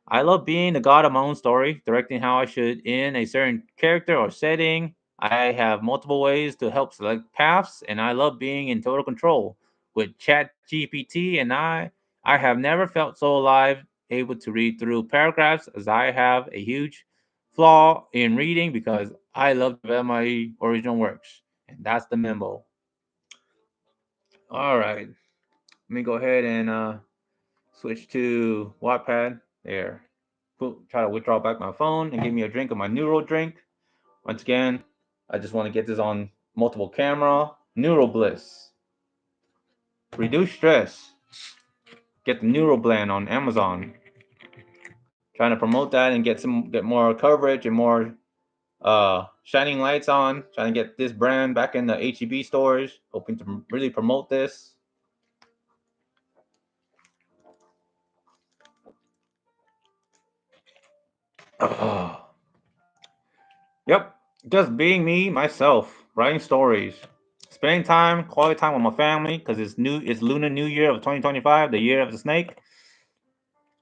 I love being the god of my own story, directing how I should in a certain character or setting. I have multiple ways to help select paths, and I love being in total control. With ChatGPT and I have never felt so alive, able to read through paragraphs as I have a huge flaw in reading because I love to develop my original works. And that's the memo. All right. Let me go ahead and switch to Wattpad. There. Try to withdraw back my phone and give me a drink of my Neuro drink. Once again, I just want to get this on multiple camera. Neuro Bliss. Reduce stress. Get the Neuro Blend on Amazon. Trying to promote that and get more coverage and more shining lights on. Trying to get this brand back in the HEB stores. Hoping to really promote this. Oh. Yep, just being me, myself, writing stories, spending quality time with my family because it's Lunar New Year of 2025, the year of the snake.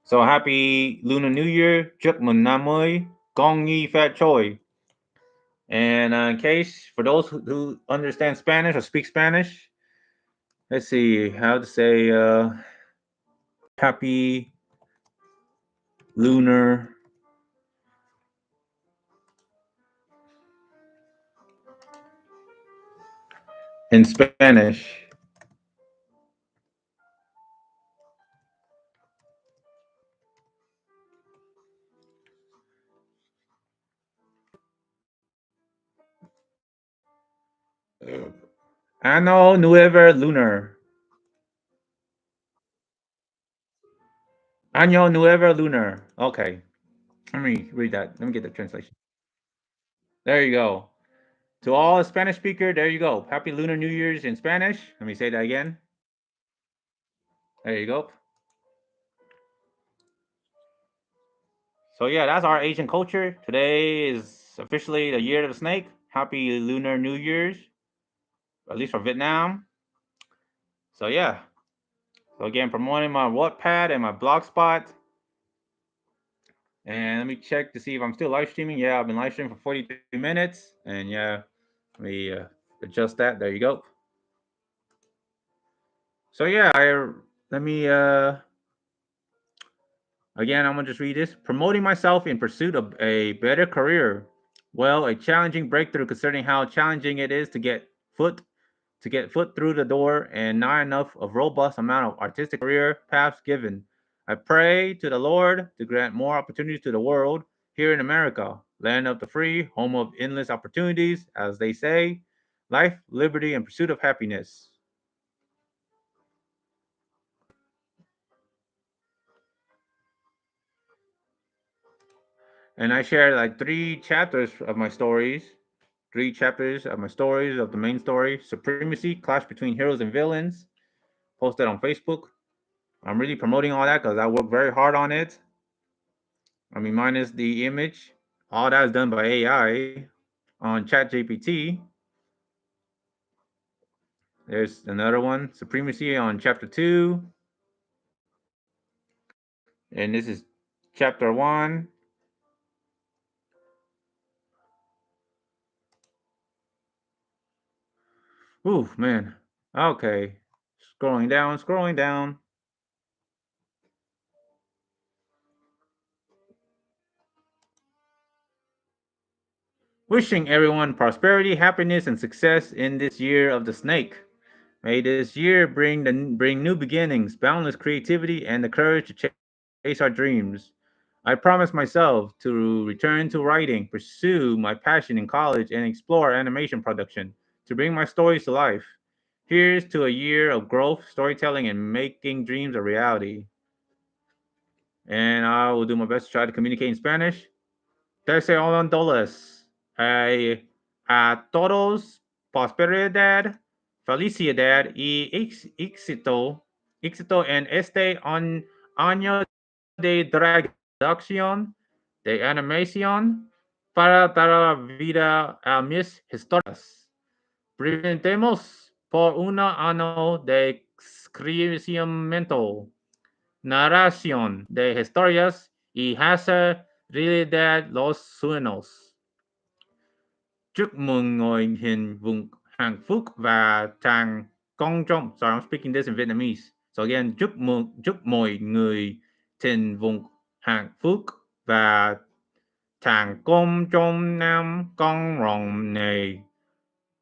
So happy Lunar New Year, Chúc mừng năm mới, Gong Yi Fat Choi. And in case for those who understand Spanish or speak Spanish, let's see how to say happy Lunar in Spanish. Ano Nuevo Lunar. Año Nuevo Lunar. Okay. Let me read that. Let me get the translation. There you go. To all Spanish speaker, there you go. Happy Lunar New Year's in Spanish. Let me say that again. There you go. So yeah, that's our Asian culture. Today is officially the year of the snake. Happy Lunar New Year's, at least for Vietnam. So yeah. So again, promoting my Wattpad and my Blogspot. And let me check to see if I'm still live streaming. Yeah, I've been live streaming for 43 minutes. And yeah, let me adjust that. There you go. So yeah, let me again, I'm gonna just read this. Promoting myself in pursuit of a better career. Well, a challenging breakthrough concerning how challenging it is foot to get foot through the door and not enough of robust amount of artistic career paths given. I pray to the Lord to grant more opportunities to the world here in America, land of the free, home of endless opportunities, as they say, life, liberty, and pursuit of happiness. And I share like 3 chapters of my stories. 3 chapters of my stories of the main story: Supremacy, Clash Between Heroes and Villains. Posted on Facebook. I'm really promoting all that because I work very hard on it. I mean, minus the image. All that is done by AI on ChatGPT. There's another one, Supremacy on chapter 2. And this is chapter 1. Ooh, man. Okay. Scrolling down, scrolling down. Wishing everyone prosperity, happiness, and success in this year of the snake. May this year bring new beginnings, boundless creativity, and the courage to chase our dreams. I promise myself to return to writing, pursue my passion in college, and explore animation production to bring my stories to life. Here's to a year of growth, storytelling, and making dreams a reality. And I will do my best to try to communicate in Spanish. Deseándoles a todos prosperidad, felicidad y éxito en este año de producción de animación para dar vida a mis historias. Brindemos por un año de crecimiento, narración de historias y hacer realidad los sueños. Chúc mừng người hiền vùng hạnh phúc và tràn công trong. Sorry, I'm speaking this in Vietnamese. So again, chúc mọi người trên vùng hạnh phúc và tràn công trong năm con rồng này.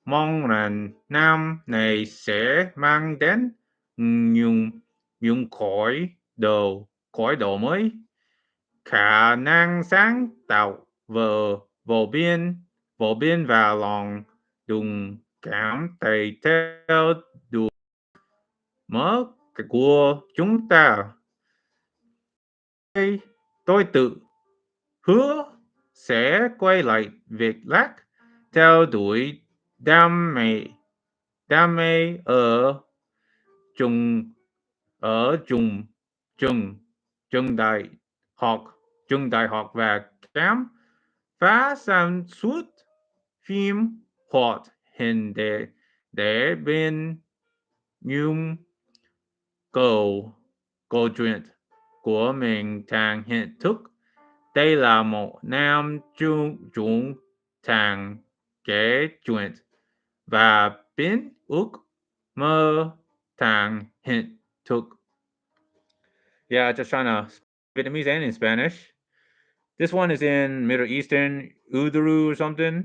Mong rằng năm này sẽ mang đến những những khói đồ mới, khả năng sáng tạo vô biên và lòng đồng cảm tùy theo đuổi mở của chúng ta. Tôi tự hứa sẽ quay lại việc lắc theo đuổi đam mê đam mê trung ở trung trung trung đại học đại học và khám phá sản xuất phim hoạt hình để bên những câu câu chuyện của mình thành hiện thực. Đây là một năm chúng thằng kể chuyện và biến ước mơ thành hiện thực. Yeah, just trying to Vietnamese and in Spanish. This one is in Middle Eastern, Uduru or something.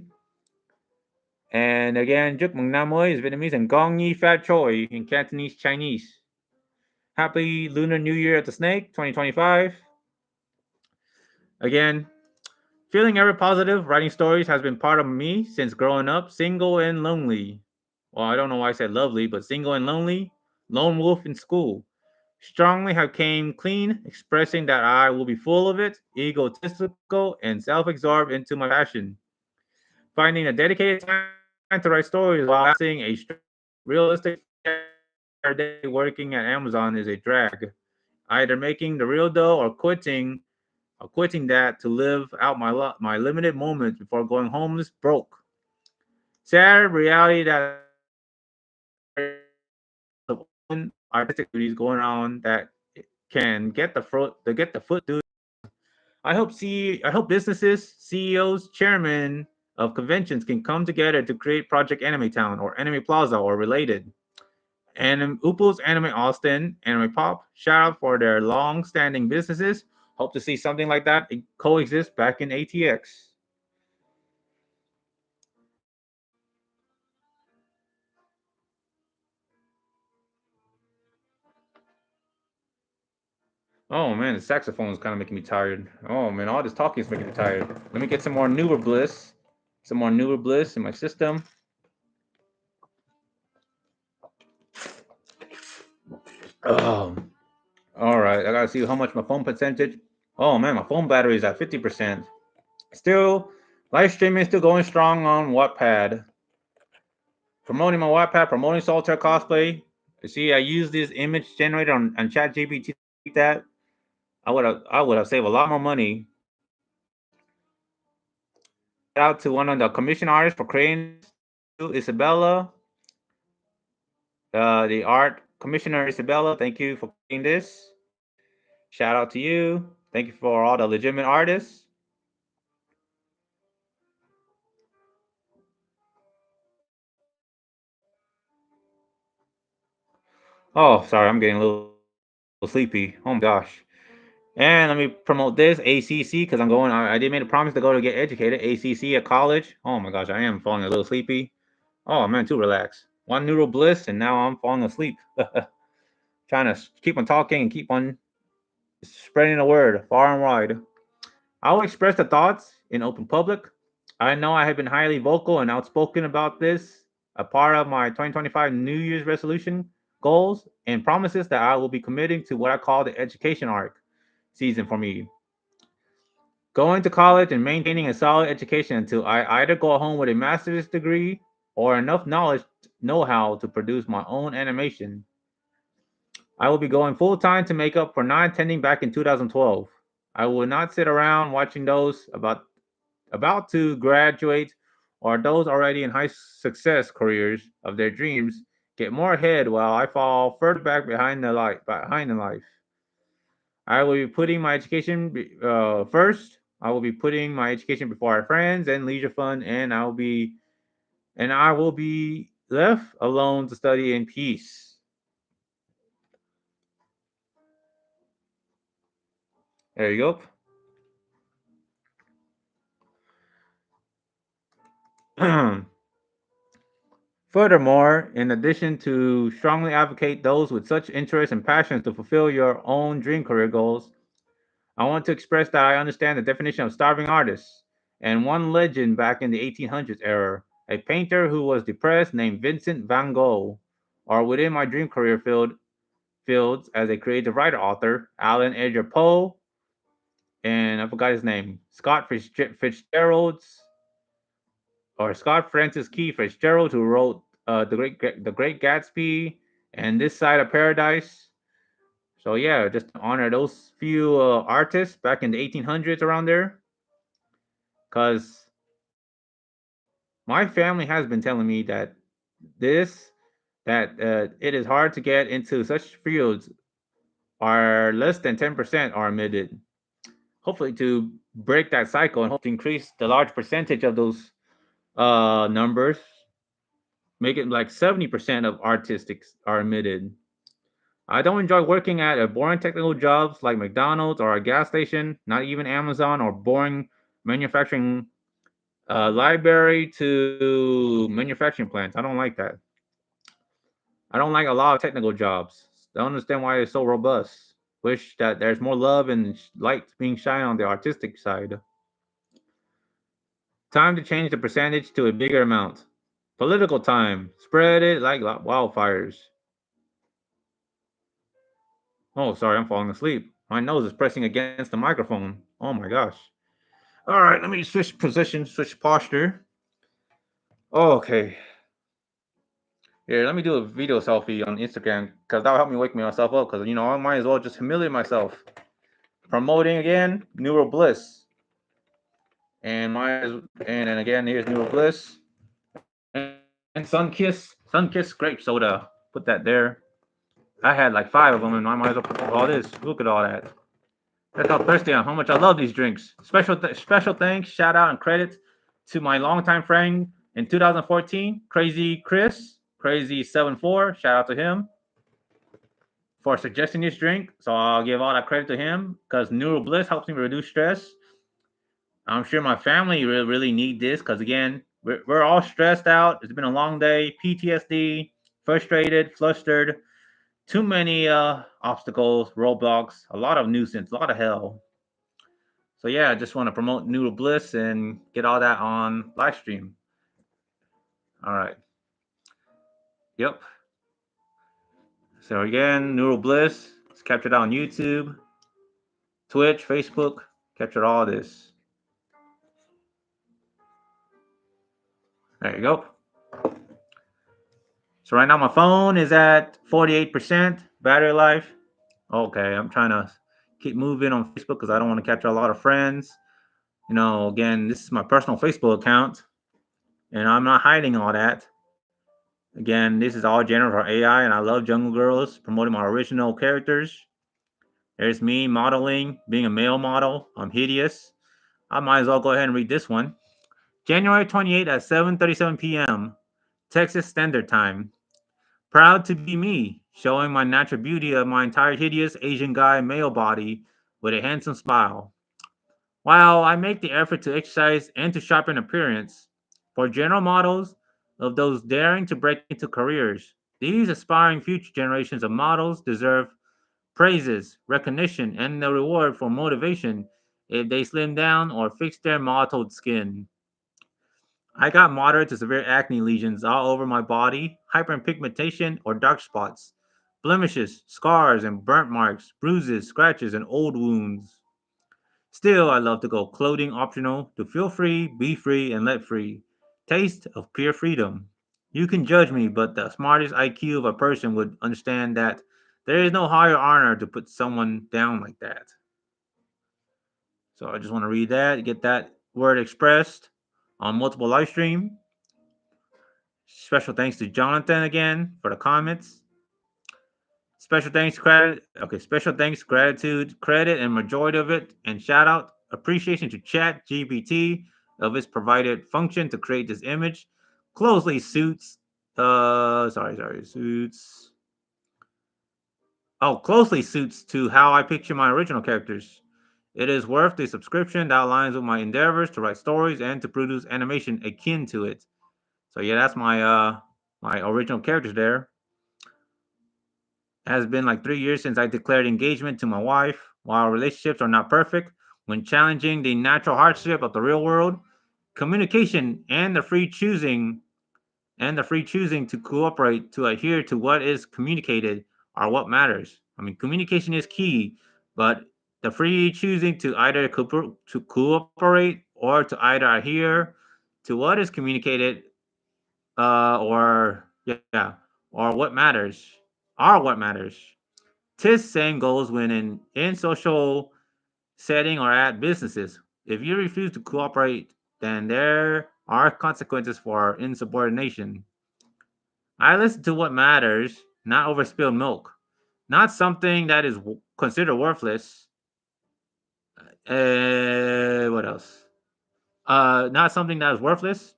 And again, Chúc mừng năm mới is Vietnamese and Gong Nhi Fat Choi in Cantonese Chinese. Happy Lunar New Year at the Snake 2025. Again, feeling ever positive, writing stories has been part of me since growing up, single and lonely. Well, I don't know why I said lovely, but single and lonely, lone wolf in school. Strongly have came clean, expressing that I will be full of it, egotistical, and self-absorbed into my passion. Finding a dedicated time to write stories while balancing a realistic day working at Amazon is a drag. Either making the real dough or quitting that to live out my limited moments before going homeless broke. Sad reality that of own artistic duties going on that can get the foot through. I hope businesses, CEOs, chairmen of conventions can come together to create Project Anime Town or Anime Plaza or related. And Upul's Anime Austin, Anime Pop, shout out for their long-standing businesses. Hope to see something like that coexist back in ATX. Oh man, the saxophone is kind of making me tired. Oh man, all this talking is making me tired. Let me get some more newer bliss. Some more newer bliss in my system. Oh, all right. I gotta see how much my phone percentage. Oh man, my phone battery is at 50%. Still, live streaming still going strong on Wattpad. Promoting my Wattpad, promoting Soltaire Cosplay. You see, I use this image generator on ChatGPT to create that. I would have saved a lot more money. Shout out to one of the commission artists for creating this. Thank you, Isabella. The art commissioner Isabella. Thank you for creating this. Shout out to you. Thank you for all the legitimate artists. Oh, sorry, I'm getting a little sleepy. Oh my gosh. And let me promote this ACC because I did make a promise to go to get educated. ACC at college. Oh my gosh, I am falling a little sleepy. Oh man, too relaxed. One neural bliss, and now I'm falling asleep. Trying to keep on talking and keep on spreading the word far and wide. I will express the thoughts in open public. I know I have been highly vocal and outspoken about this, a part of my 2025 New Year's resolution goals and promises that I will be committing to what I call the education arc season for me. Going to college and maintaining a solid education until I either go home with a master's degree or enough knowledge know how to produce my own animation. I will be going full time to make up for not attending back in 2012. I will not sit around watching those about to graduate or those already in high success careers of their dreams get more ahead while I fall further back behind in life. I will be putting my education first. I will be putting my education before our friends and leisure fun, and I will be left alone to study in peace. There you go. Furthermore, in addition to strongly advocate those with such interests and passions to fulfill your own dream career goals, I want to express that I understand the definition of starving artist and one legend back in the 1800s era, a painter who was depressed named Vincent van Gogh, or within my dream career fields as a creative writer author, Alan Edgar Poe, and I forgot his name, Fitzgerald's or Scott Francis Key Fitzgerald, who wrote the Great Gatsby and This Side of Paradise. So yeah, just to honor those few artists back in the 1800s around there, because my family has been telling me that this it is hard to get into such fields are less than 10% are admitted. Hopefully to break that cycle and hope to increase the large percentage of those numbers, make it like 70% of artistics are admitted. I don't enjoy working at a boring technical jobs like McDonald's or a gas station, not even Amazon or boring manufacturing library to manufacturing plants. I don't like that. I don't like a lot of technical jobs. Don't understand why it's so robust. Wish that there's more love and light being shined on the artistic side. Time to change the percentage to a bigger amount. Political time. Spread it like wildfires. Oh, sorry, I'm falling asleep. My nose is pressing against the microphone. Oh my gosh. All right, let me switch position, switch posture. Okay. Here, let me do a video selfie on Instagram because that'll help me wake myself up. Because I might as well just humiliate myself. Promoting again, Neural Bliss, and and then again here's Neural Bliss and Sun Kiss Grape Soda. Put that there. I had like 5 of them, and I might as well put all this. Look at all that. That's how thirsty I am. How much I love these drinks. Special thanks, shout out, and credit to my longtime friend in 2014, Crazy Chris, Crazy74. Shout out to him for suggesting this drink. So I'll give all that credit to him because Neural Bliss helps me reduce stress. I'm sure my family really need this because again, we're all stressed out. It's been a long day, PTSD, frustrated, flustered, too many obstacles, roadblocks, a lot of nuisance, a lot of hell. So yeah, I just want to promote Noodle Bliss and get all that on live stream. All right. Yep. So again, Noodle Bliss. It's captured on YouTube, Twitch, Facebook. Captured all this. There you go. So right now my phone is at 48% battery life. Okay, I'm trying to keep moving on Facebook because I don't want to capture a lot of friends. Again, this is my personal Facebook account, and I'm not hiding all that. Again, this is all generated for AI, and I love Jungle Girls, promoting my original characters. There's me modeling, being a male model. I'm hideous. I might as well go ahead and read this one. January 28th at 7:37 p.m. Texas Standard Time. Proud to be me, showing my natural beauty of my entire hideous Asian guy male body with a handsome smile. While I make the effort to exercise and to sharpen appearance, for general models of those daring to break into careers, these aspiring future generations of models deserve praises, recognition, and the reward for motivation if they slim down or fix their mottled skin. I got moderate to severe acne lesions all over my body, hyperpigmentation or dark spots, blemishes, scars, and burnt marks, bruises, scratches, and old wounds. Still, I love to go clothing optional to feel free, be free, and let free. Taste of pure freedom. You can judge me, but the smartest IQ of a person would understand that there is no higher honor to put someone down like that. So I just want to read that, get that word expressed on multiple live stream. Special thanks to Jonathan again for the comments. Special thanks, credit. Okay, special thanks, gratitude, credit, and majority of it, and shout out appreciation to Chat GPT of its provided function to create this image. Closely suits. Suits. Oh, closely suits to how I picture my original characters. It is worth the subscription that aligns with my endeavors to write stories and to produce animation akin to it. So yeah, that's my original characters there. It has been like 3 years since I declared engagement to my wife. While relationships are not perfect, when challenging the natural hardship of the real world, communication and the free choosing to cooperate to adhere to what is communicated are what matters. I mean, communication is key, but the free choosing to either to cooperate or to either adhere to what is communicated, or yeah, or what matters, are what matters. Tis same goes when in social setting or at businesses. If you refuse to cooperate, then there are consequences for insubordination. I listen to what matters, not over spilled milk, not something that is considered worthless. What else? Not something that is worthless.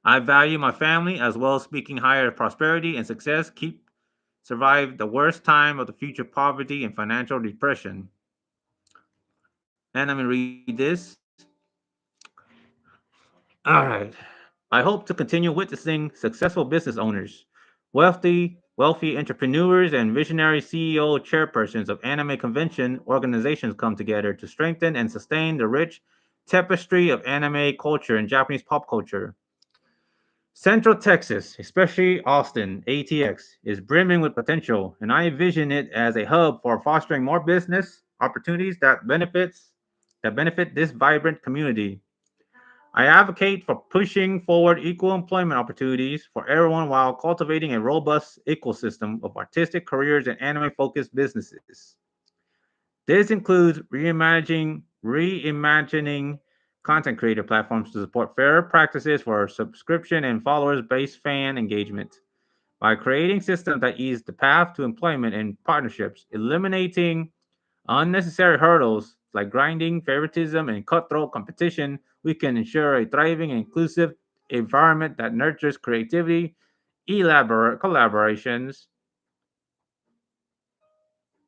I value my family as well as speaking higher prosperity and success. Keep survive the worst time of the future poverty and financial depression. And I'm gonna read this. All right. I hope to continue witnessing successful business owners, wealthy entrepreneurs, and visionary CEO chairpersons of anime convention organizations come together to strengthen and sustain the rich tapestry of anime culture and Japanese pop culture. Central Texas, especially Austin, ATX, is brimming with potential, and I envision it as a hub for fostering more business opportunities that benefit this vibrant community. I advocate for pushing forward equal employment opportunities for everyone while cultivating a robust ecosystem of artistic careers and anime focused businesses. This includes reimagining content creator platforms to support fairer practices for subscription and followers based fan engagement by creating systems that ease the path to employment and partnerships, eliminating unnecessary hurdles like grinding, favoritism, and cutthroat competition. We can ensure a thriving and inclusive environment that nurtures creativity, collaborations.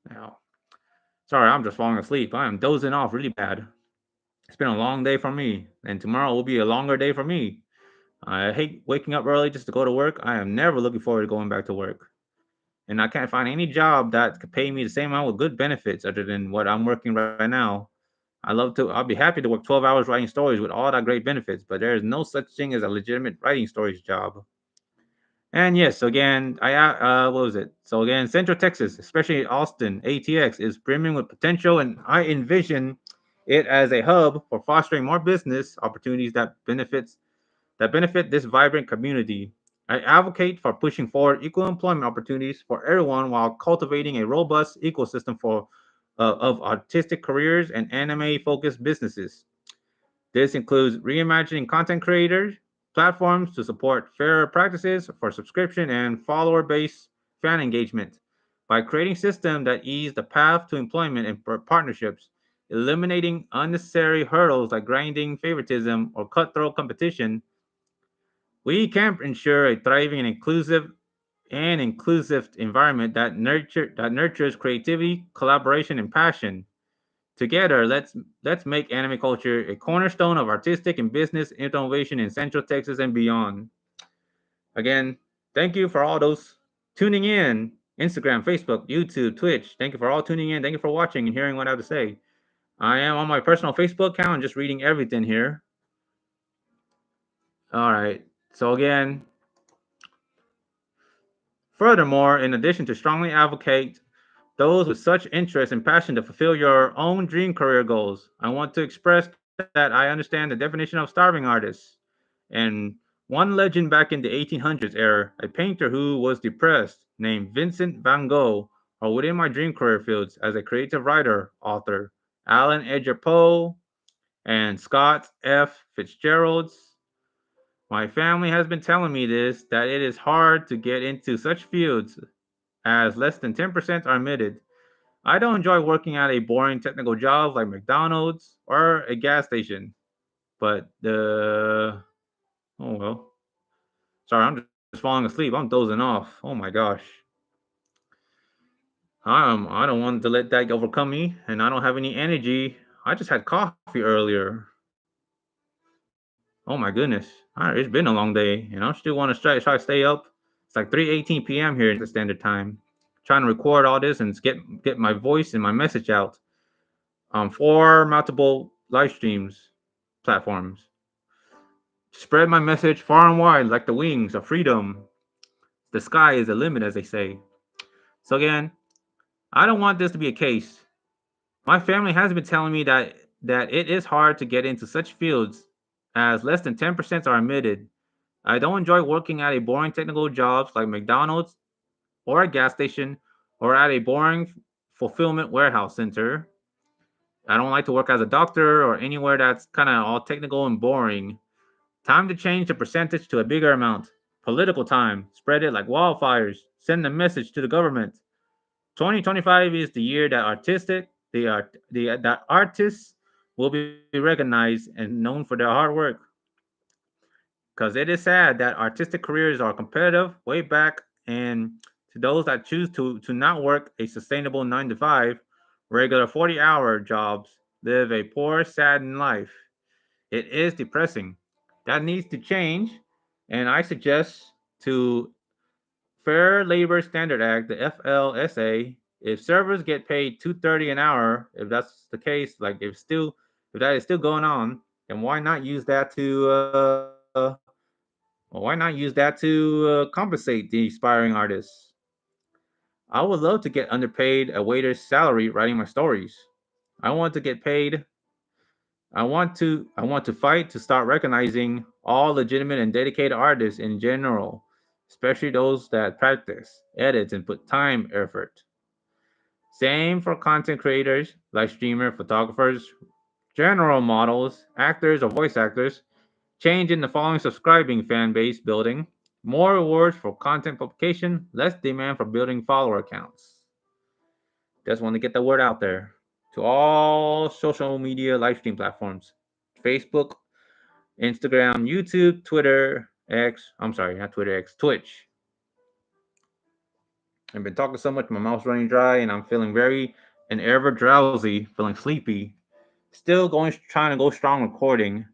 Now, sorry, I'm just falling asleep. I am dozing off really bad. It's been a long day for me, and tomorrow will be a longer day for me. I hate waking up early just to go to work. I am never looking forward to going back to work. And I can't find any job that could pay me the same amount with good benefits other than what I'm working right now. I'll be happy to work 12 hours writing stories with all that great benefits, but there is no such thing as a legitimate writing stories job. And yes, again, what was it? So again, Central Texas, especially Austin, ATX is brimming with potential, and I envision it as a hub for fostering more business opportunities that benefit this vibrant community. I advocate for pushing forward equal employment opportunities for everyone while cultivating a robust ecosystem of artistic careers and anime-focused businesses. This includes reimagining content creators, platforms to support fairer practices for subscription and follower-based fan engagement by creating systems that ease the path to employment and partnerships, eliminating unnecessary hurdles like grinding favoritism or cutthroat competition. We can ensure a thriving and inclusive environment that nurtures creativity, collaboration, and passion. Together, let's make anime culture a cornerstone of artistic and business innovation in Central Texas and beyond. Again, thank you for all those tuning in. Instagram, Facebook, YouTube, Twitch. Thank you for all tuning in. Thank you for watching and hearing what I have to say. I am on my personal Facebook account, just reading everything here. All right. So again, furthermore, in addition to strongly advocate those with such interest and passion to fulfill your own dream career goals, I want to express that I understand the definition of starving artist. And one legend back in the 1800s era, a painter who was depressed, named Vincent van Gogh, or within my dream career fields as a creative writer, author, Alan Edgar Poe, and Scott F. Fitzgerald's. My family has been telling me this that it is hard to get into such fields as less than 10% are admitted. I don't enjoy working at a boring technical job like McDonald's or a gas station, but oh well. Sorry, I'm just falling asleep. I'm dozing off. Oh my gosh. I don't want to let that overcome me, and I don't have any energy. I just had coffee earlier. Oh my goodness. All right, it's been a long day, and I still want to try to stay up. It's like 3:18 p.m. here in the standard time. Trying to record all this and get my voice and my message out for multiple live streams platforms. Spread my message far and wide like the wings of freedom. The sky is the limit, as they say. So again, I don't want this to be a case. My family has been telling me that it is hard to get into such fields as less than 10% are admitted. I don't enjoy working at a boring technical jobs like McDonald's or a gas station or at a boring fulfillment warehouse center. I don't like to work as a doctor or anywhere that's kind of all technical and boring. Time to change the percentage to a bigger amount. Political time. Spread it like wildfires. Send a message to the government. 2025 is the year that that artists will be recognized and known for their hard work. Because it is sad that artistic careers are competitive way back, and to those that choose to not work a sustainable 9 to 5, regular 40-hour jobs, live a poor, saddened life. It is depressing. That needs to change, and I suggest to Fair Labor Standard Act, the FLSA, if servers get paid 230 an hour, if that's the case, like if that is still going on, then why not use that to compensate the aspiring artists? I would love to get underpaid a waiter's salary writing my stories. I want to get paid. I want to fight to start recognizing all legitimate and dedicated artists in general, especially those that practice, edit, and put time effort. Same for content creators, live streamer, photographers, general models, actors or voice actors. Change in the following subscribing fan base building. More rewards for content publication, less demand for building follower accounts. Just want to get the word out there to all social media live stream platforms: Facebook, Instagram, YouTube, Twitter, X. I'm sorry, not Twitter, X, Twitch. I've been talking so much, my mouth's running dry, and I'm feeling very and ever drowsy, feeling sleepy. Still trying to go strong recording.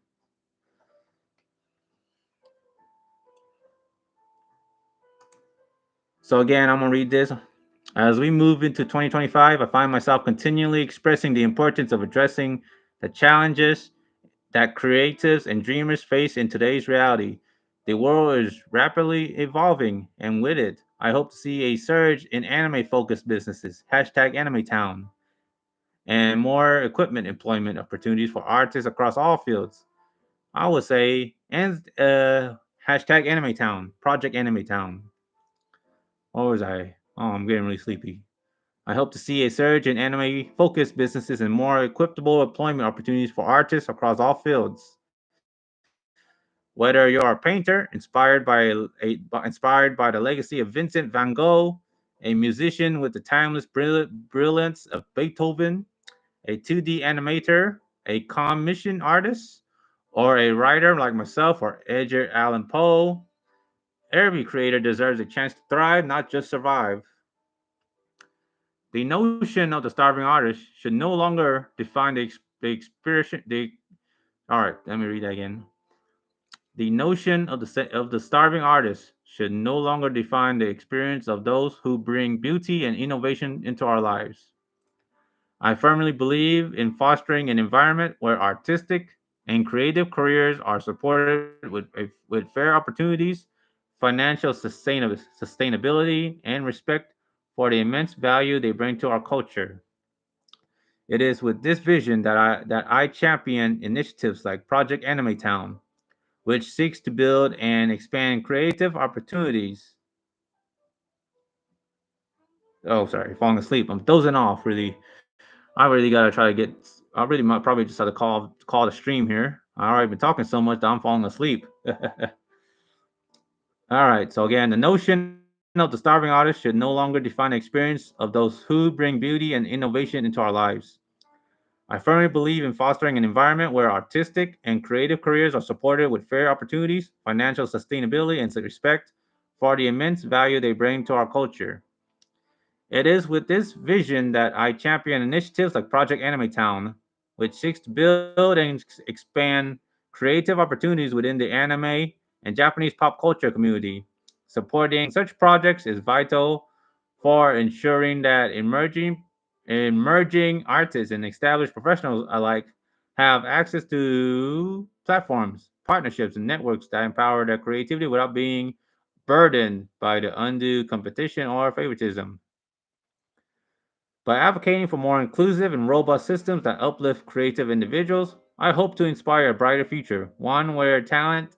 So again, I'm gonna read this. As we move into 2025, I find myself continually expressing the importance of addressing the challenges that creatives and dreamers face in today's reality. The world is rapidly evolving, and with it, I hope to see a surge in anime focused businesses, hashtag AnimeTown, and more equipment employment opportunities for artists across all fields. I would say And hashtag Anime Town, Project Anime Town. What was I? Oh, I'm getting really sleepy. I hope to see a surge in anime focused businesses and more equitable employment opportunities for artists across all fields. Whether you're a painter inspired by the legacy of Vincent van Gogh, a musician with the timeless brilliance of Beethoven, a 2D animator, a commission artist, or a writer like myself or Edgar Allan Poe, every creator deserves a chance to thrive, not just survive. The notion of the starving artist should no longer define the expression. All right, let me read that again. The notion of the starving artist should no longer define the experience of those who bring beauty and innovation into our lives. I firmly believe in fostering an environment where artistic and creative careers are supported with fair opportunities, financial sustainability, and respect for the immense value they bring to our culture. It is with this vision that I champion initiatives like Project Anime Town, which seeks to build and expand creative opportunities. Oh, sorry, falling asleep. I'm dozing off. Really, I really gotta try to get. I really might probably just have to call the stream here. I already been talking so much that I'm falling asleep. All right. So again, the notion of the starving artist should no longer define the experience of those who bring beauty and innovation into our lives. I firmly believe in fostering an environment where artistic and creative careers are supported with fair opportunities, financial sustainability, and respect for the immense value they bring to our culture. It is with this vision that I champion initiatives like Project Anime Town, which seeks to build and expand creative opportunities within the anime and Japanese pop culture community. Supporting such projects is vital for ensuring that emerging artists and established professionals alike have access to platforms, partnerships, and networks that empower their creativity without being burdened by the undue competition or favoritism. By advocating for more inclusive and robust systems that uplift creative individuals, I hope to inspire a brighter future, one where talent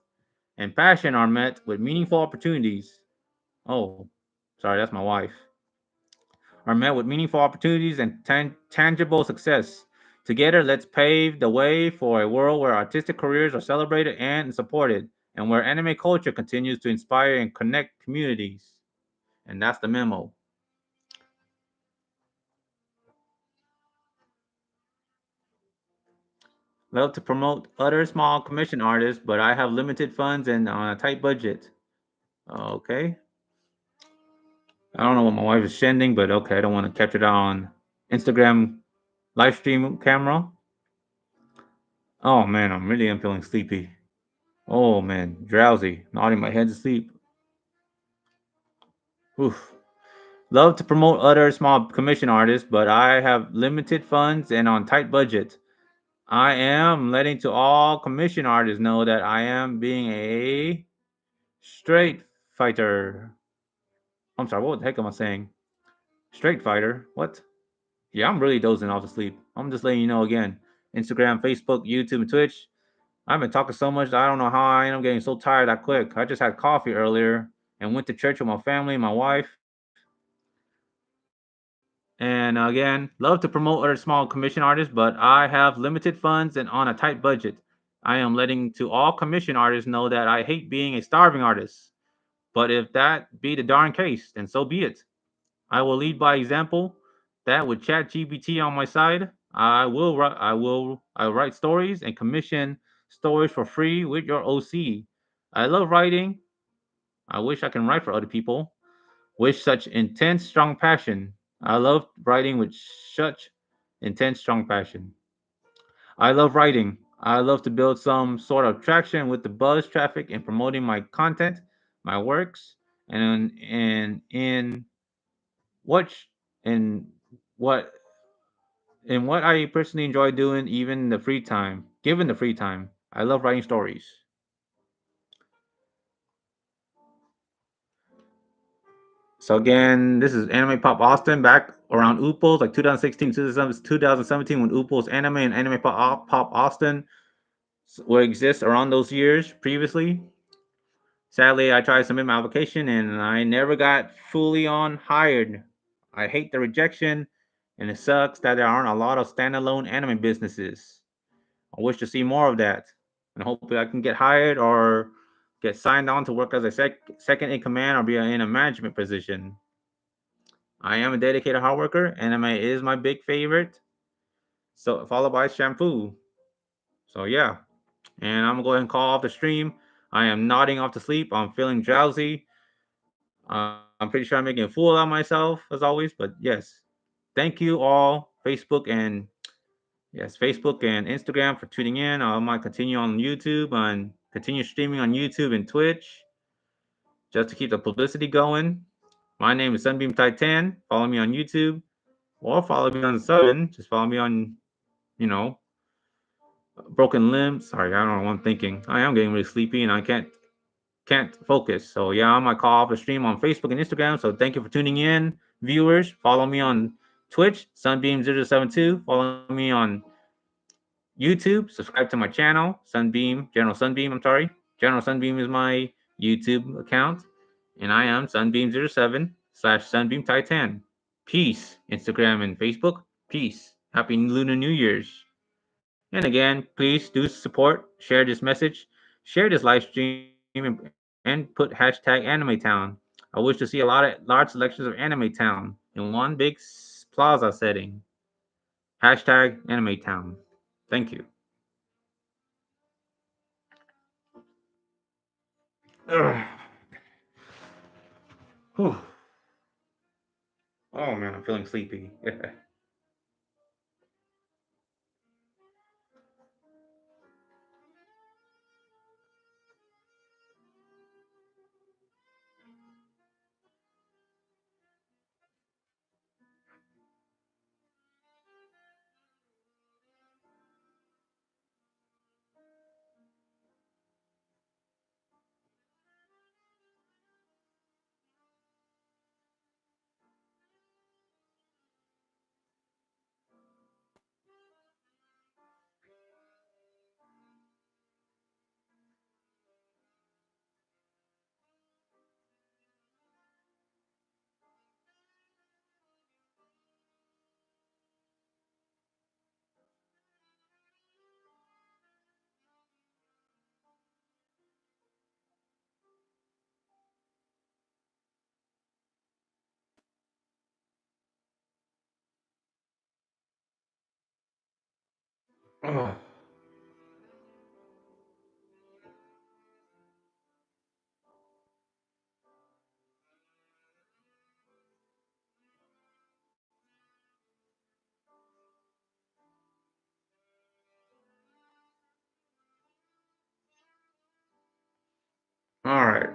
and passion are met with meaningful opportunities. Oh, sorry, that's my wife. Are met with meaningful opportunities and tangible success. Together, let's pave the way for a world where artistic careers are celebrated and supported, and where anime culture continues to inspire and connect communities. And that's the memo. Love to promote other small commission artists, but I have limited funds and on a tight budget. Okay. I don't know what my wife is sending, but okay, I don't want to capture that on Instagram live stream camera. Oh man, I'm really am feeling sleepy. Oh man, drowsy, nodding my head to sleep. Oof. Love to promote other small commission artists, but I have limited funds and on tight budget. I am letting to all commission artists know that I am being a straight fighter. I'm sorry, what the heck am I saying? Straight fighter? What? Yeah, I'm really dozing off to sleep. I'm just letting you know again. Instagram, Facebook, YouTube, and Twitch. I've been talking so much that I don't know how I am getting so tired that quick. I just had coffee earlier and went to church with my family and my wife. And again, love to promote other small commission artists, but I have limited funds and on a tight budget. I am letting to all commission artists know that I hate being a starving artist. But if that be the darn case, then so be it. I will lead by example. That with ChatGPT on my side, I write stories and commission stories for free with your OC. I love writing. I wish I can write for other people with such intense, strong passion. I love writing with such intense, strong passion. I love writing. I love to build some sort of traction with the buzz traffic and promoting my content, my works, and in what in what in what I personally enjoy doing, even the free time. Given the free time, I love writing stories. So again, this is Anime Pop Austin back around Oopos like 2016, 2017 when Oopos Anime and Anime Pop Austin will exist around those years previously. Sadly, I tried to submit my application and I never got fully on hired. I hate the rejection, and it sucks that there aren't a lot of standalone anime businesses. I wish to see more of that, and hopefully I can get hired or get signed on to work as a second in command or be in a management position. I am a dedicated hard worker. Anime is my big favorite, so followed by shampoo. So yeah, and I'm gonna go ahead and call off the stream. I am nodding off to sleep. I'm feeling drowsy. I'm pretty sure I'm making a fool out of myself as always, but yes, thank you all, Facebook and Instagram for tuning in. I might continue on YouTube and continue streaming on YouTube and Twitch just to keep the publicity going. My name is Sunbeam Titan. Follow me on YouTube or follow me on Sudden. Just follow me on, you know, Broken Limbs. Sorry, I don't know what I'm thinking. I am getting really sleepy and I can't focus. So yeah, I might call off a stream on Facebook and Instagram. So thank you for tuning in, viewers. Follow me on Twitch, Sunbeam072. Follow me on YouTube. Subscribe to my channel, Sunbeam, General Sunbeam. I'm sorry. General Sunbeam is my YouTube account. And I am Sunbeam07/Sunbeam Titan. Peace. Instagram and Facebook. Peace. Happy Lunar New Year's. And again, please do support, share this message, share this live stream, and put hashtag Anime Town. I wish to see large selections of Anime Town in one big plaza setting. Hashtag Anime Town. Thank you. Ugh. Whew. Oh man, I'm feeling sleepy. Oh. All right.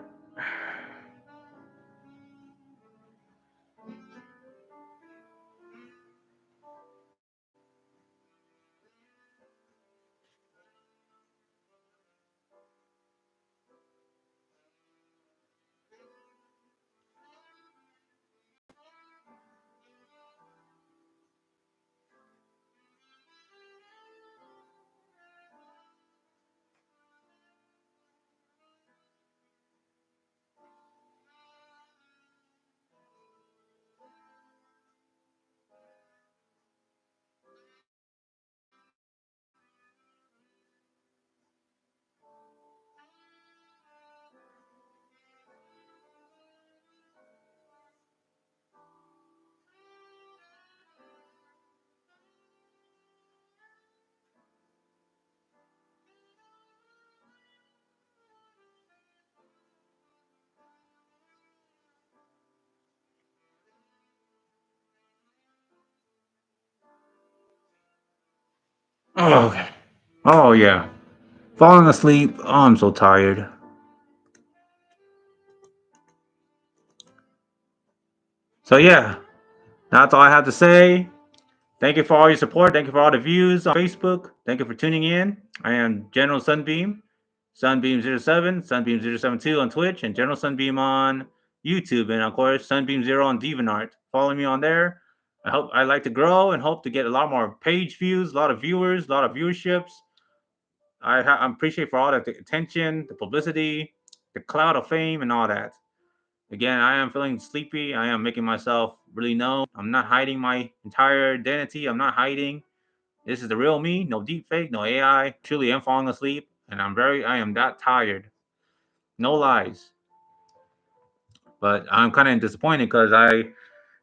Oh, okay. Oh yeah. Falling asleep. Oh, I'm so tired. So yeah, that's all I have to say. Thank you for all your support. Thank you for all the views on Facebook. Thank you for tuning in. I am General Sunbeam, Sunbeam07, Sunbeam072 on Twitch, and General Sunbeam on YouTube, and of course Sunbeam0 on DeviantArt. Follow me on there. I like to grow and hope to get a lot more page views, a lot of viewers, a lot of viewerships. I appreciate for all the attention, the publicity, the cloud of fame, and all that. Again, I am feeling sleepy. I am making myself really known. I'm not hiding my entire identity. I'm not hiding. This is the real me. No deep fake, no AI. Truly am falling asleep, and I am that tired. No lies. But I'm kind of disappointed because I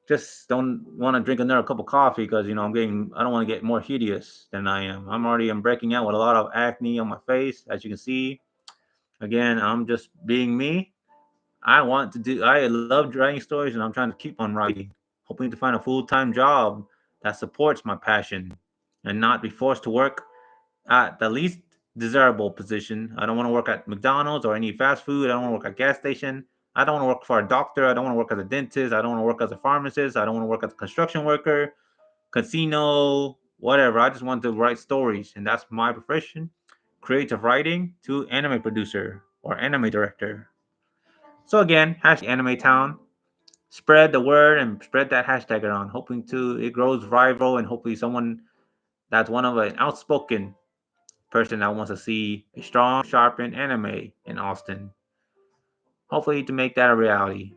just don't want to drink another cup of coffee because I don't want to get more hideous than I am. I'm breaking out with a lot of acne on my face, as you can see. Again, I'm just being me. I love writing stories, and I'm trying to keep on writing, hoping to find a full-time job that supports my passion and not be forced to work at the least desirable position. I don't want to work at McDonald's or any fast food. I don't want to work at a gas station. I don't want to work for a doctor. I don't want to work as a dentist. I don't want to work as a pharmacist. I don't want to work as a construction worker, casino, whatever. I just want to write stories, and that's my profession. Creative writing to anime producer or anime director. So again, hashtag Anime Town. Spread the word and spread that hashtag around, hoping to it grows viral and hopefully someone that's one of an outspoken person that wants to see a strong, sharpened anime in Austin. Hopefully to make that a reality.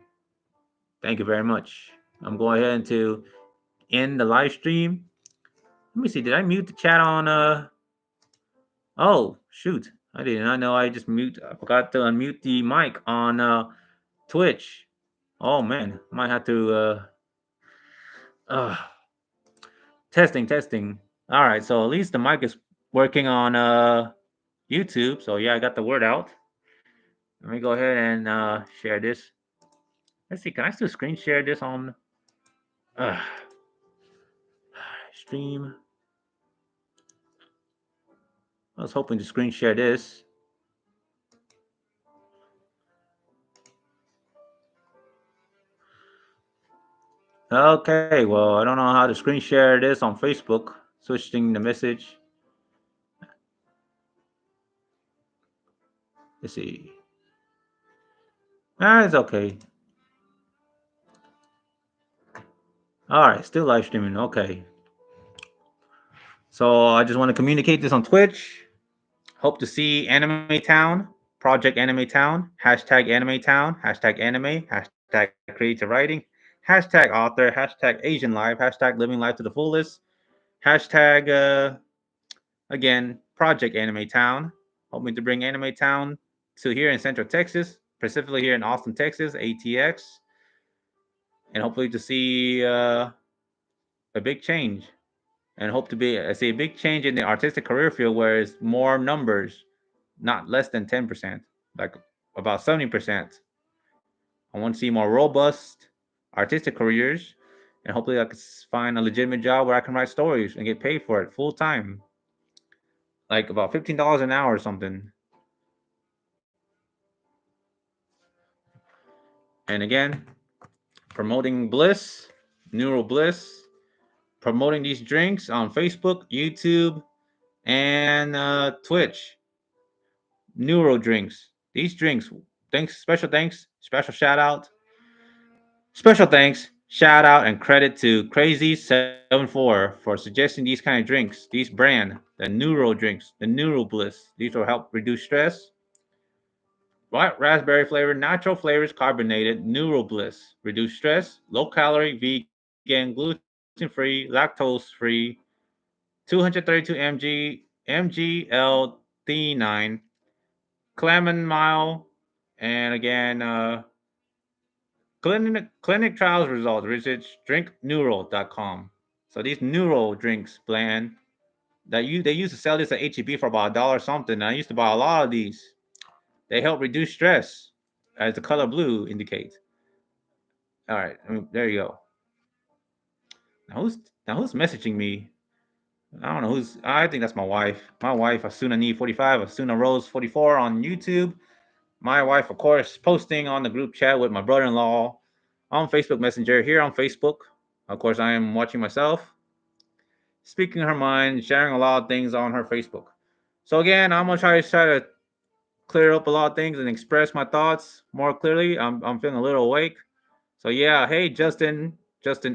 Thank you very much. I'm going ahead and to end the live stream. Let me see. Did I mute the chat on Oh shoot. I did not know I forgot to unmute the mic on Twitch. Oh man. Might have to uh testing. All right, so at least the mic is working on YouTube. So yeah, I got the word out. Let me go ahead and share this. Let's see, can I still screen share this on uh, stream? I was hoping to screen share this. Okay, well, I don't know how to screen share this on Facebook. Switching the message. Let's see. It's okay. All right, still live streaming. Okay. So I just want to communicate this on Twitch. Hope to see Anime Town, Project Anime Town, Anime Town, anime, creative writing, author, Asian life, living life to the fullest, hashtag, again, Project Anime Town. Hoping to bring Anime Town to here in Central Texas, specifically here in Austin, Texas, ATX, and hopefully to see a big change. And hope to see a big change in the artistic career field where it's more numbers, not less than 10%, like about 70%. I want to see more robust artistic careers, and hopefully I can find a legitimate job where I can write stories and get paid for it full time, like about $15 an hour or something. And again, promoting Bliss, Neural Bliss, promoting these drinks on Facebook, YouTube, and Twitch. Neuro drinks. These drinks. Thanks, special shout out. Special thanks, shout out, and credit to Crazy74 for suggesting these kind of drinks, these brand, the Neuro drinks, the Neuro Bliss. These will help reduce stress. White raspberry flavor, natural flavors, carbonated, Neuro Bliss. Reduce stress, low calorie, vegan, gluten free, lactose free, 232 mgl-T9, chamomile, and again, clinic trials results. Research drinkneural.com. So these neural drinks plan they used to sell this at HEB for about $1 something. And I used to buy a lot of these. They help reduce stress, as the color blue indicates. All right, there you go. Now who's messaging me? I don't know who's. I think that's my wife. My wife, Asuna Need 45, Asuna Rose 44 on YouTube. My wife, of course, posting on the group chat with my brother-in-law on Facebook Messenger here on Facebook. Of course, I am watching myself, speaking her mind, sharing a lot of things on her Facebook. So again, I'm gonna try to clear up a lot of things and express my thoughts more clearly. I'm feeling a little awake. So yeah, hey Justin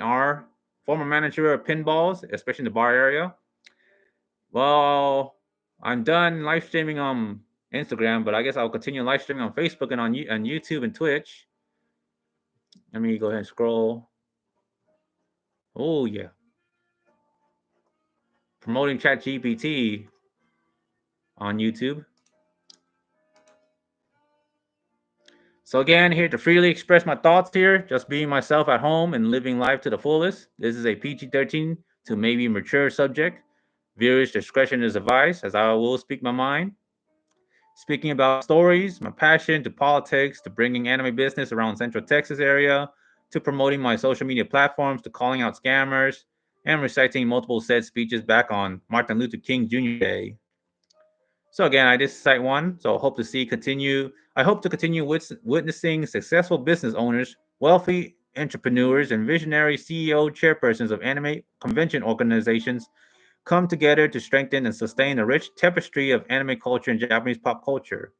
R, former manager of pinballs, especially in the bar area. Well, I'm done live streaming on Instagram, but I guess I'll continue live streaming on Facebook and on YouTube and Twitch. Let me go ahead and scroll. Oh yeah, promoting ChatGPT on YouTube. So again, here to freely express my thoughts here, just being myself at home and living life to the fullest. This is a PG-13 to maybe mature subject. Viewers' discretion is advised, as I will speak my mind. Speaking about stories, my passion to politics, to bringing anime business around Central Texas area, to promoting my social media platforms, to calling out scammers, and reciting multiple said speeches back on Martin Luther King Jr. Day. So again, I just cite one. So hope to see continue. I hope to continue witnessing successful business owners, wealthy entrepreneurs, and visionary CEO chairpersons of anime convention organizations come together to strengthen and sustain a rich tapestry of anime culture and Japanese pop culture.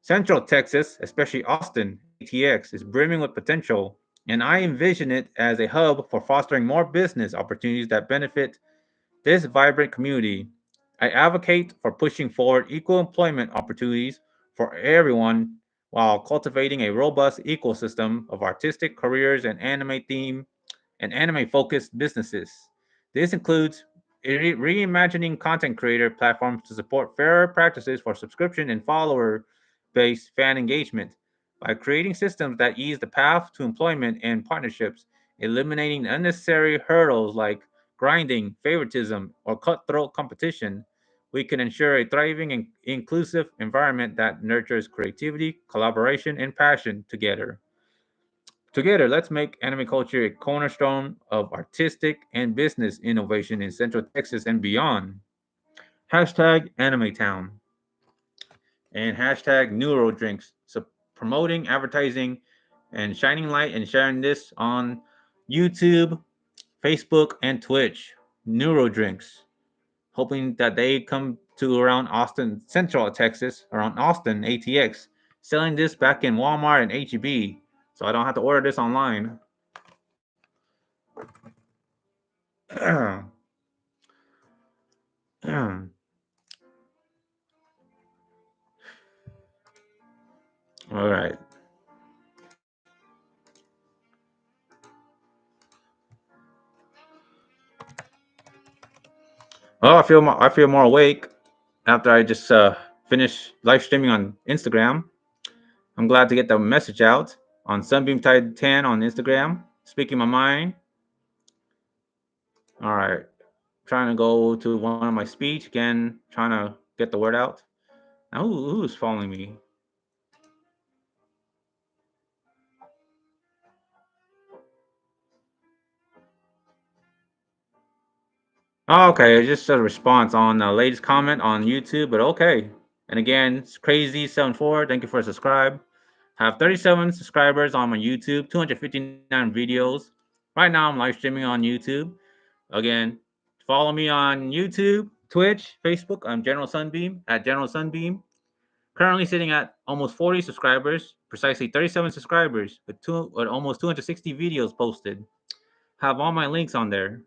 Central Texas, especially Austin, ATX, is brimming with potential, and I envision it as a hub for fostering more business opportunities that benefit this vibrant community. I advocate for pushing forward equal employment opportunities for everyone while cultivating a robust ecosystem of artistic careers and anime focused businesses. This includes reimagining content creator platforms to support fairer practices for subscription and follower based fan engagement by creating systems that ease the path to employment and partnerships, eliminating unnecessary hurdles like grinding, favoritism, or cutthroat competition. We can ensure a thriving and inclusive environment that nurtures creativity, collaboration, and passion together. Together, let's make anime culture a cornerstone of artistic and business innovation in Central Texas and beyond. Hashtag AnimeTown and hashtag NeuroDrinks. So promoting, advertising, and shining light and sharing this on YouTube, Facebook, and Twitch. NeuroDrinks. Hoping that they come to around Austin, Central Texas, around Austin, ATX, selling this back in Walmart and HEB. So I don't have to order this online. All right. Well, I feel more awake after I just finished live streaming on Instagram. I'm glad to get the message out on Sunbeam Tide 10 on Instagram, speaking my mind. All right. Trying to go to one of my speech again, trying to get the word out. Now, who's following me? Oh, okay, it's just a response on the latest comment on YouTube, but okay. And again, it's crazy74. Thank you for subscribe. Have 37 subscribers on my YouTube, 259 videos. Right now, I'm live streaming on YouTube. Again, follow me on YouTube, Twitch, Facebook. I'm General Sunbeam at General Sunbeam. Currently sitting at almost 40 subscribers, precisely 37 subscribers, with almost 260 videos posted. Have all my links on there.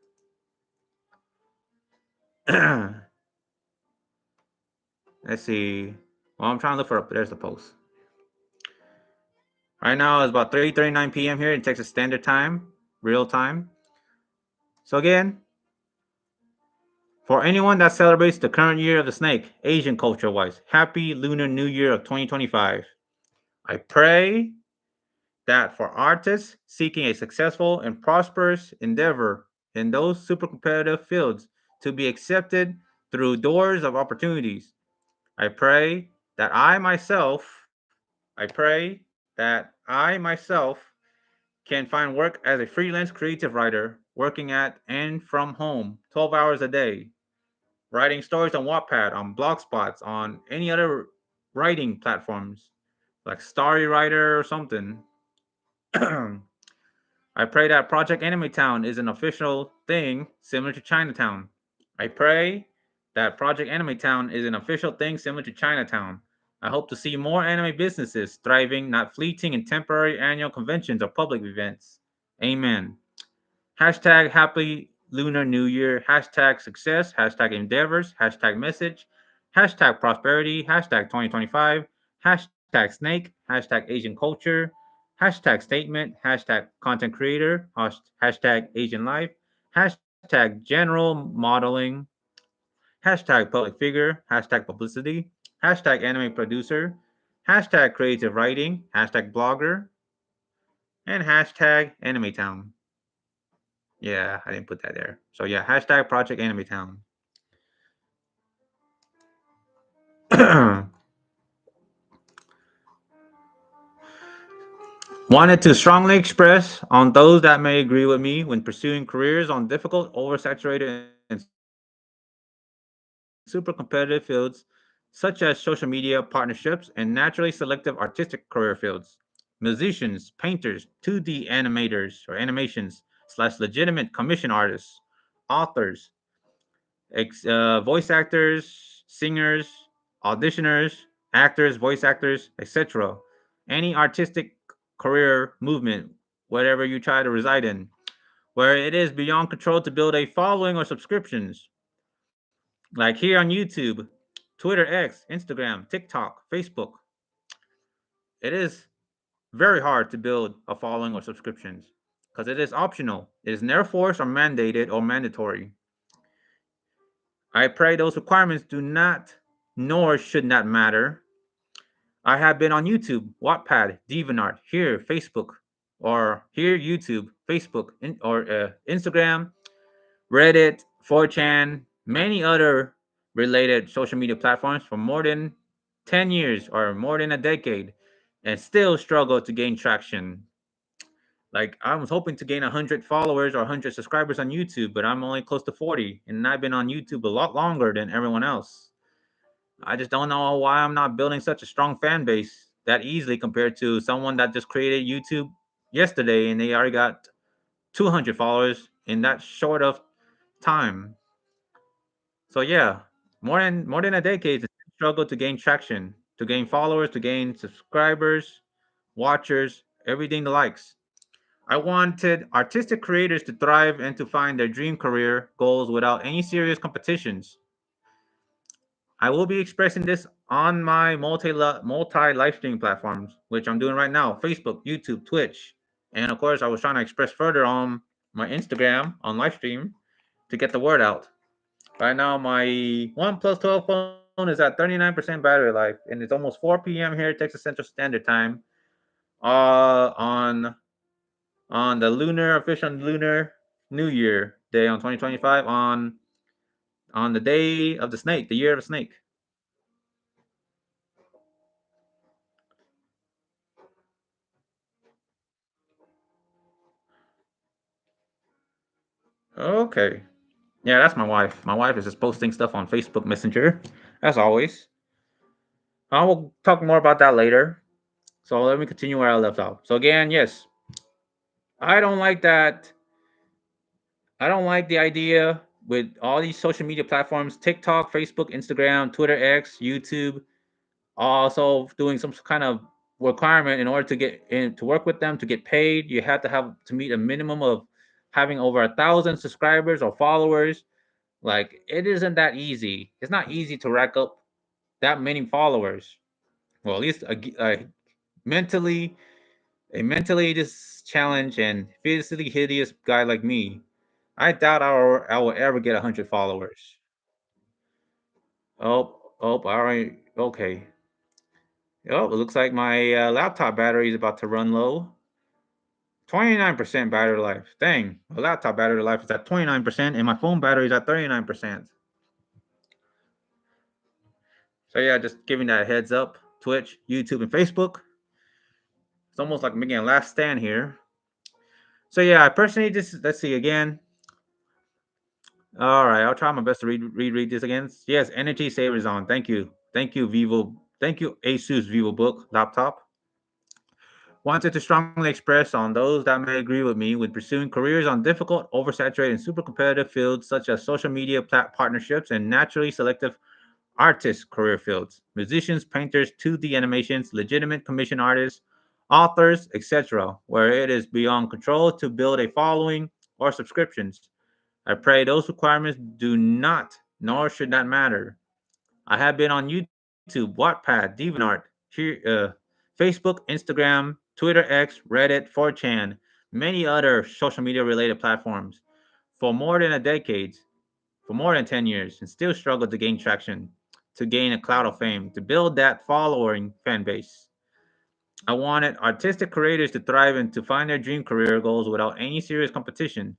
Let's see. Well, I'm trying to look for. There's the post. Right now it's about 3:39 p.m. here in Texas Standard Time, real time. So again, for anyone that celebrates the current year of the snake, Asian culture-wise, Happy Lunar New Year of 2025. I pray that for artists seeking a successful and prosperous endeavor in those super competitive fields to be accepted through doors of opportunities. I pray that I pray that I myself can find work as a freelance creative writer, working at and from home 12 hours a day, writing stories on Wattpad, on Blogspots, on any other writing platforms like Starry Writer or something. I pray that Project Anime Town is an official thing similar to Chinatown. I pray that Project Anime Town is an official thing similar to Chinatown. I hope to see more anime businesses thriving, not fleeting in temporary annual conventions or public events. Amen. Hashtag Happy Lunar New Year. Hashtag success. Hashtag endeavors. Hashtag message. hashtag prosperity, hashtag 2025, hashtag snake, hashtag Asian culture, hashtag statement, hashtag content creator, hashtag Asian life, hashtag general modeling, hashtag public figure, hashtag publicity, hashtag anime producer, hashtag creative writing, hashtag blogger, and hashtag anime town. Yeah, I didn't put that there. So yeah, hashtag project anime town. Wanted to strongly express on those that may agree with me when pursuing careers on difficult, oversaturated, and super competitive fields such as social media, partnerships, and naturally selective artistic career fields. Musicians, painters, 2D animators or animations slash legitimate commission artists, authors, voice actors, singers, auditioners, actors, voice actors, etc. Any artistic career movement, whatever you try to reside in, where it is beyond control to build a following or subscriptions, like here on YouTube, Twitter, X, Instagram, TikTok, Facebook. It is very hard to build a following or subscriptions because it is optional. It is never forced or mandated or mandatory. I pray those requirements do not nor should not matter. I have been on YouTube, Wattpad, DeviantArt, here, Facebook, or here, YouTube, Facebook, or Instagram, Reddit, 4chan, many other related social media platforms for more than 10 years or more than a decade and still struggle to gain traction. Like, I was hoping to gain 100 followers or 100 subscribers on YouTube, but I'm only close to 40, and I've been on YouTube a lot longer than everyone else. I just don't know why I'm not building such a strong fan base that easily compared to someone that just created YouTube yesterday and they already got 200 followers in that short of time. So yeah, more than a decade to struggle to gain traction, to gain followers, to gain subscribers, watchers, everything the likes. I wanted artistic creators to thrive and to find their dream career goals without any serious competitions. I will be expressing this on my multi live stream platforms, which I'm doing right now: Facebook, YouTube, Twitch, and of course, I was trying to express further on my Instagram on live stream to get the word out. Right now, my OnePlus 12 phone is at 39% battery life, and it's almost 4 p.m. here, Texas Central Standard Time, on the official lunar New Year day on 2025 on the day of the snake, the year of the snake. Okay. Yeah, that's my wife. My wife is just posting stuff on Facebook Messenger, as always. I will talk more about that later. So let me continue where I left off. So again, yes, I don't like that. I don't like the idea with all these social media platforms: TikTok, Facebook, Instagram, Twitter, X, YouTube, also doing some kind of requirement in order to get in to work with them to get paid. You have to have to meet a minimum of having over 1,000 subscribers or followers. Like, it isn't that easy. It's not easy to rack up that many followers. Well, at least mentally mentally this challenge and physically hideous guy like me. I doubt I will ever get 100 followers. All right, okay. Oh, it looks like my laptop battery is about to run low. 29% battery life. Dang, my laptop battery life is at 29%, and my phone battery is at 39%. So yeah, just giving that a heads up. Twitch, YouTube, and Facebook. It's almost like making a last stand here. So yeah, I personally just let's see again. All right, I'll try my best to read this again. Yes, energy savers on. Thank you, Vivo. Thank you, Asus VivoBook laptop. Wanted to strongly express on those that may agree with me with pursuing careers on difficult, oversaturated, and super competitive fields such as social media partnerships and naturally selective artist career fields: musicians, painters, 2D animations, legitimate commission artists, authors, etc., where it is beyond control to build a following or subscriptions. I pray those requirements do not nor should not matter. I have been on YouTube, Wattpad, DeviantArt, Facebook, Instagram, Twitter X, Reddit, 4chan, many other social media related platforms for more than a decade, for more than 10 years, and still struggle to gain traction, to gain a cloud of fame, to build that following fan base. I wanted artistic creators to thrive and to find their dream career goals without any serious competition.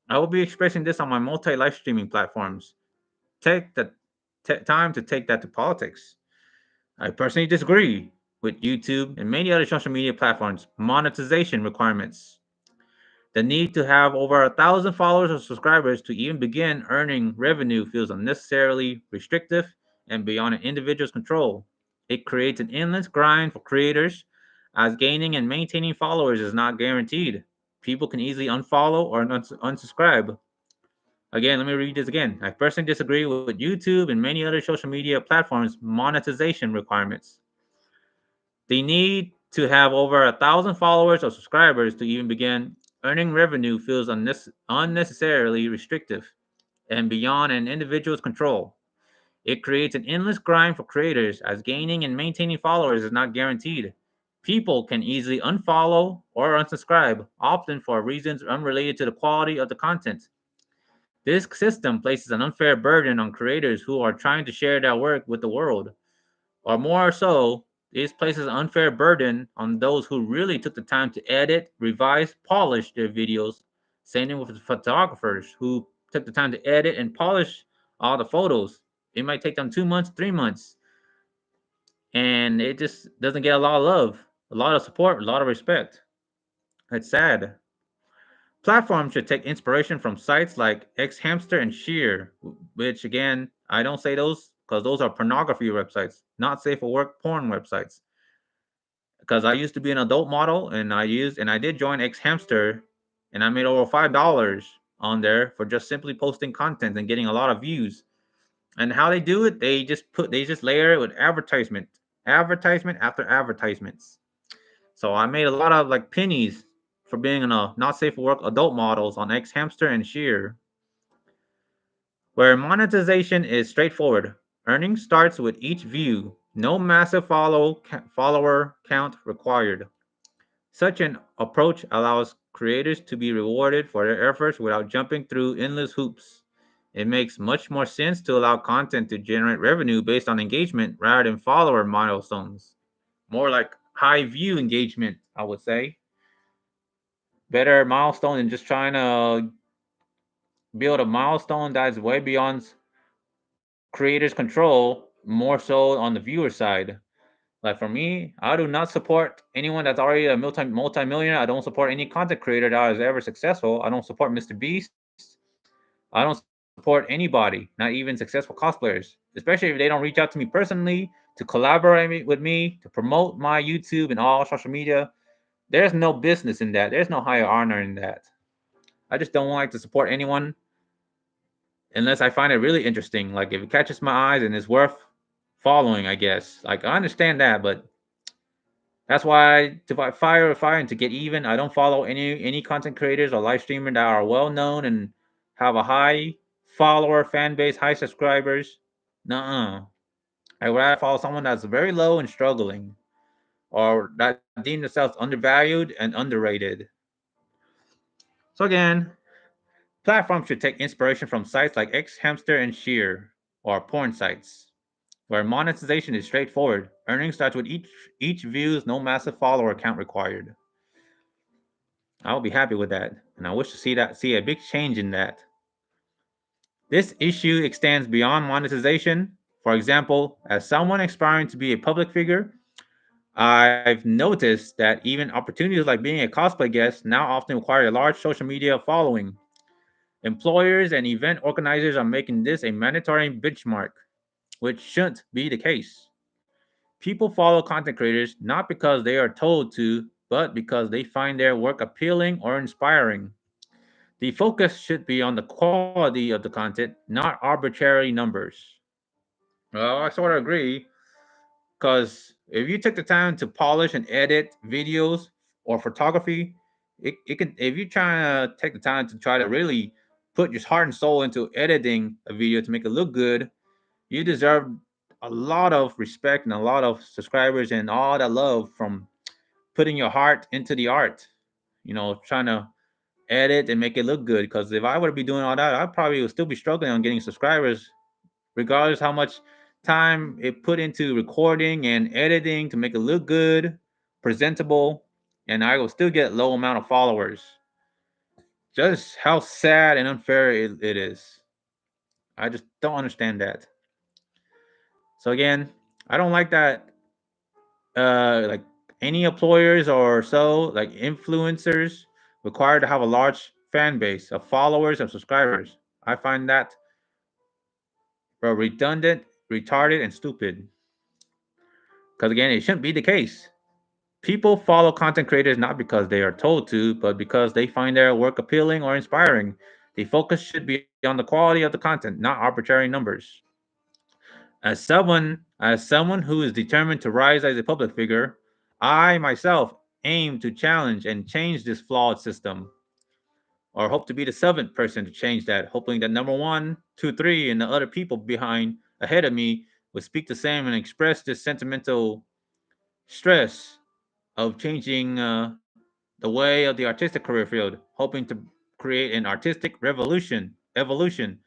I will be expressing this on my multi live streaming platforms. Take the time to take that to politics. I personally disagree with YouTube and many other social media platforms' monetization requirements. The need to have over 1,000 followers or subscribers to even begin earning revenue feels unnecessarily restrictive and beyond an individual's control. It creates an endless grind for creators, as gaining and maintaining followers is not guaranteed. People can easily unfollow or unsubscribe. Again, let me read this again. I personally disagree with YouTube and many other social media platforms' monetization requirements. They need to have over 1,000 followers or subscribers to even begin earning revenue feels unnecessarily restrictive and beyond an individual's control. It creates an endless grind for creators as gaining and maintaining followers is not guaranteed. People can easily unfollow or unsubscribe, often for reasons unrelated to the quality of the content. This system places an unfair burden on creators who are trying to share their work with the world. Or more so, this places an unfair burden on those who really took the time to edit, revise, polish their videos. Same with photographers who took the time to edit and polish all the photos. It might take them 2 months, 3 months, and it just doesn't get a lot of love, a lot of support, a lot of respect. It's sad. Platforms should take inspiration from sites like Xhamster and Sheer, which again, I don't say those because those are pornography websites, not safe for work porn websites. Because I used to be an adult model and I did join Xhamster and I made over $5 on there for just simply posting content and getting a lot of views. And how they do it, they just layer it with advertisement after advertisements. So I made a lot of like pennies for being in a not safe for work adult models on Xhamster and Sheer, where monetization is straightforward. Earning starts with each view, no massive follower count required. Such an approach allows creators to be rewarded for their efforts without jumping through endless hoops. It makes much more sense to allow content to generate revenue based on engagement rather than follower milestones. More like high view engagement, I would say. Better milestone than just trying to build a milestone that's way beyond creators' control, more so on the viewer side. Like for me, I do not support anyone that's already a multi-millionaire. I don't support any content creator that is ever successful. I don't support Mr. Beast. I don't support anybody, not even successful cosplayers, especially if they don't reach out to me personally to collaborate with me, to promote my YouTube and all social media. There's no business in that. There's no higher honor in that. I just don't like to support anyone unless I find it really interesting. Like if it catches my eyes and it's worth following, I guess. Like I understand that, but that's why to fight fire with fire and to get even, I don't follow any content creators or live streamers that are well known and have a high follower fan base, high subscribers. Nuh-uh. I would rather follow someone that's very low and struggling, or that deem themselves undervalued and underrated. So again, platforms should take inspiration from sites like Xhamster and Sheer, or porn sites, where monetization is straightforward. Earnings starts with each views, no massive follower count required. I'll be happy with that, and I wish to see a big change in that. This issue extends beyond monetization. For example, as someone aspiring to be a public figure, I've noticed that even opportunities like being a cosplay guest now often require a large social media following. Employers and event organizers are making this a mandatory benchmark, which shouldn't be the case. People follow content creators not because they are told to, but because they find their work appealing or inspiring. The focus should be on the quality of the content, not arbitrary numbers. Well, I sort of agree because if you took the time to polish and edit videos or photography, it can if you're trying to take the time to try to really put your heart and soul into editing a video to make it look good, you deserve a lot of respect and a lot of subscribers and all that love from putting your heart into the art. Trying to edit and make it look good. Because if I were to be doing all that, I probably would still be struggling on getting subscribers, regardless how much time it put into recording and editing to make it look good, presentable, and I will still get low amount of followers. Just how sad and unfair it is. I just don't understand that. So again, I don't like that. Like any employers or so, like influencers, required to have a large fan base of followers and subscribers. I find that redundant, retarded, and stupid. Because again, it shouldn't be the case. People follow content creators not because they are told to, but because they find their work appealing or inspiring. The focus should be on the quality of the content, not arbitrary numbers. As someone who is determined to rise as a public figure, I myself aim to challenge and change this flawed system, or hope to be the seventh person to change that, hoping that number one, two, three, and the other people behind ahead of me would speak the same and express this sentimental stress of changing the way of the artistic career field, hoping to create an artistic evolution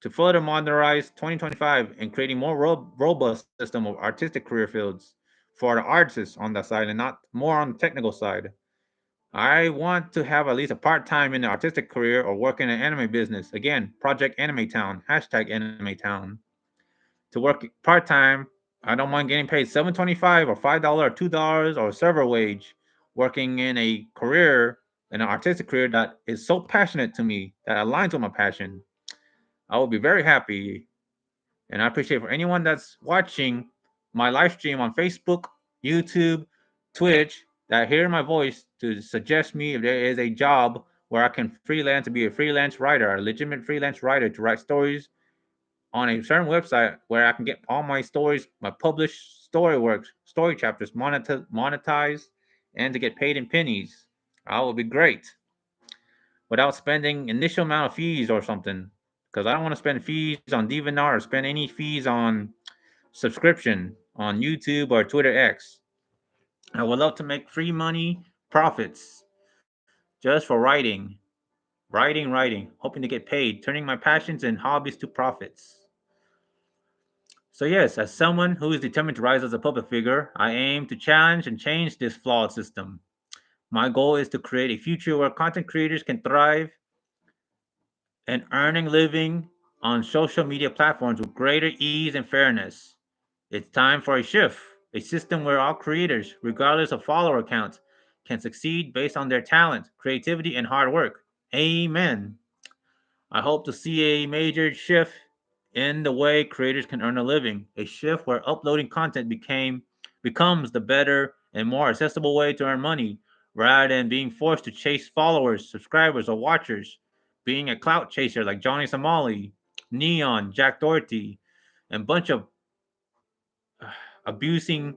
to further modernize 2025 and creating more robust system of artistic career fields for the artists on that side and not more on the technical side. I want to have at least a part time in the artistic career or work in an anime business. Again, Project Anime Town, hashtag Anime Town. To work part time, I don't mind getting paid $7.25 or $5 or $2 or server wage, working in a career, in an artistic career that is so passionate to me, that aligns with my passion. I will be very happy, and I appreciate for anyone that's watching my live stream on Facebook, YouTube, Twitch, that hear my voice to suggest me if there is a job where I can freelance to be a freelance writer, a legitimate freelance writer to write stories on a certain website where I can get all my stories, my published story works, story chapters monetized, and to get paid in pennies. That would be great without spending initial amount of fees or something. Because I don't want to spend fees on DeviantArt or spend any fees on subscription on YouTube or Twitter X. I would love to make free money profits just for writing, hoping to get paid, turning my passions and hobbies to profits. So, yes, as someone who is determined to rise as a public figure, I aim to challenge and change this flawed system. My goal is to create a future where content creators can thrive and earning living on social media platforms with greater ease and fairness. It's time for a shift, a system where all creators, regardless of follower count, can succeed based on their talent, creativity, and hard work. Amen. I hope to see a major shift in the way creators can earn a living, a shift where uploading content becomes the better and more accessible way to earn money, rather than being forced to chase followers, subscribers, or watchers, being a clout chaser like Johnny Somali, Neon, Jack Doherty, and bunch of abusing,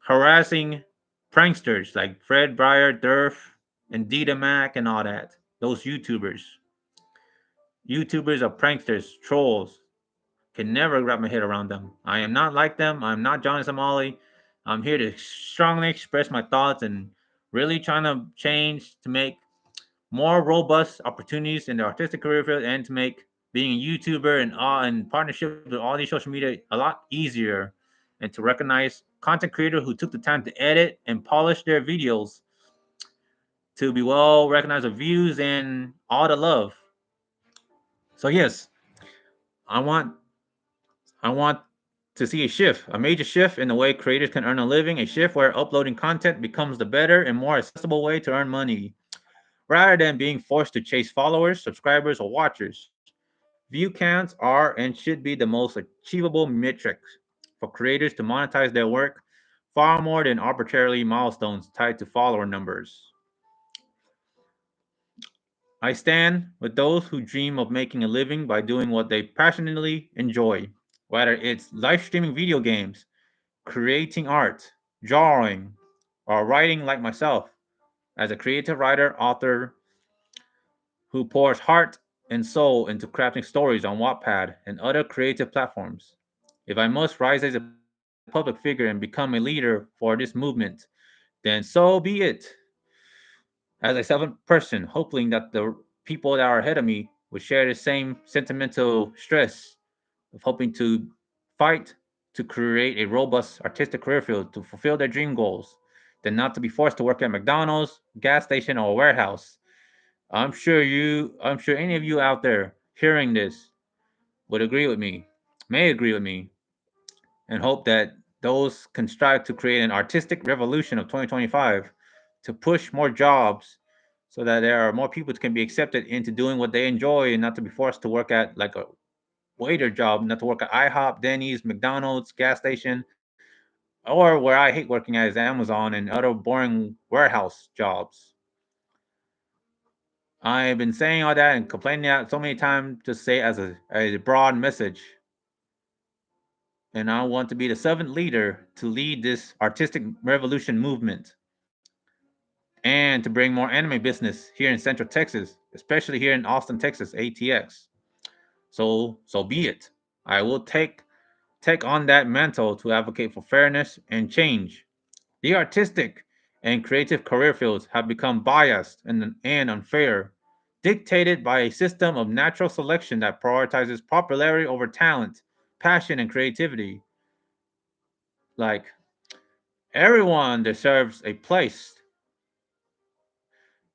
harassing pranksters like Fred Breyer, Durf, and Dita Mac, and all that. Those YouTubers. YouTubers are pranksters, trolls. Can never wrap my head around them. I am not like them. I'm not Johnny Somali. I'm here to strongly express my thoughts and really trying to change to make more robust opportunities in the artistic career field and to make being a YouTuber and all in partnership with all these social media a lot easier, and to recognize content creators who took the time to edit and polish their videos to be well recognized with views and all the love. So yes, I want I want to see a shift, a major shift in the way creators can earn a living, a shift where uploading content becomes the better and more accessible way to earn money, rather than being forced to chase followers, subscribers, or watchers. View counts are and should be the most achievable metrics for creators to monetize their work, far more than arbitrarily milestones tied to follower numbers. I stand with those who dream of making a living by doing what they passionately enjoy, whether it's live streaming video games, creating art, drawing, or writing like myself as a creative writer, author who pours heart and soul into crafting stories on Wattpad and other creative platforms. If I must rise as a public figure and become a leader for this movement, then so be it. As a seventh person, hoping that the people that are ahead of me would share the same sentimental stress of hoping to fight to create a robust artistic career field to fulfill their dream goals, than not to be forced to work at McDonald's, gas station, or a warehouse. I'm sure any of you out there hearing this would agree with me, may agree with me, and hope that those can strive to create an artistic revolution of 2025 to push more jobs so that there are more people that can be accepted into doing what they enjoy and not to be forced to work at like a waiter job, not to work at IHOP, Denny's, McDonald's, gas station, or where I hate working at is Amazon and other boring warehouse jobs. I've been saying all that and complaining that so many times to say as a broad message. And I want to be the seventh leader to lead this artistic revolution movement and to bring more anime business here in Central Texas, especially here in Austin, Texas, ATX. So be it. I will take on that mantle to advocate for fairness and change. The artistic and creative career fields have become biased and unfair, dictated by a system of natural selection that prioritizes popularity over talent, passion, and creativity. Like, everyone deserves a place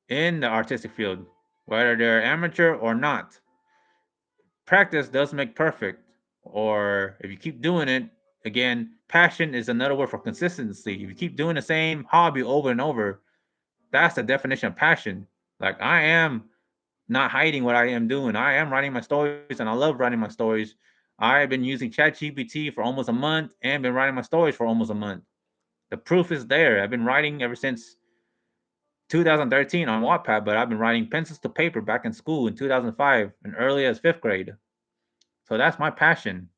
in the artistic field, whether they're amateur or not. Practice does make perfect, or if you keep doing it, again, passion is another word for consistency. If you keep doing the same hobby over and over, that's the definition of passion. Like, I am not hiding what I am doing. I am writing my stories and I love writing my stories. I've been using ChatGPT for almost a month and been writing my stories for almost a month. The proof is there. I've been writing ever since 2013 on Wattpad, but I've been writing pencils to paper back in school in 2005 and early as fifth grade. So that's my passion.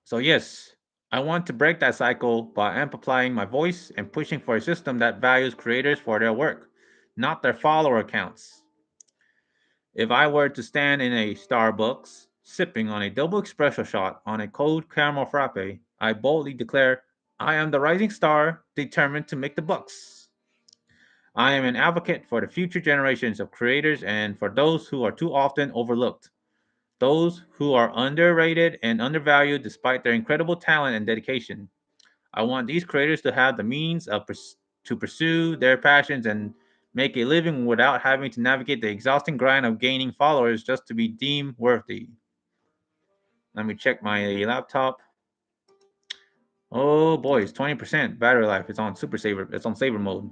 So, yes, I want to break that cycle by amplifying my voice and pushing for a system that values creators for their work, not their follower accounts. If I were to stand in a Starbucks, sipping on a double espresso shot on a cold caramel frappe, I boldly declare, I am the rising star determined to make the bucks. I am an advocate for the future generations of creators and for those who are too often overlooked, those who are underrated and undervalued despite their incredible talent and dedication. I want these creators to have the means to pursue their passions and make a living without having to navigate the exhausting grind of gaining followers just to be deemed worthy. Let me check my laptop. Oh boy, it's 20% battery life. It's on super saver. It's on saver mode.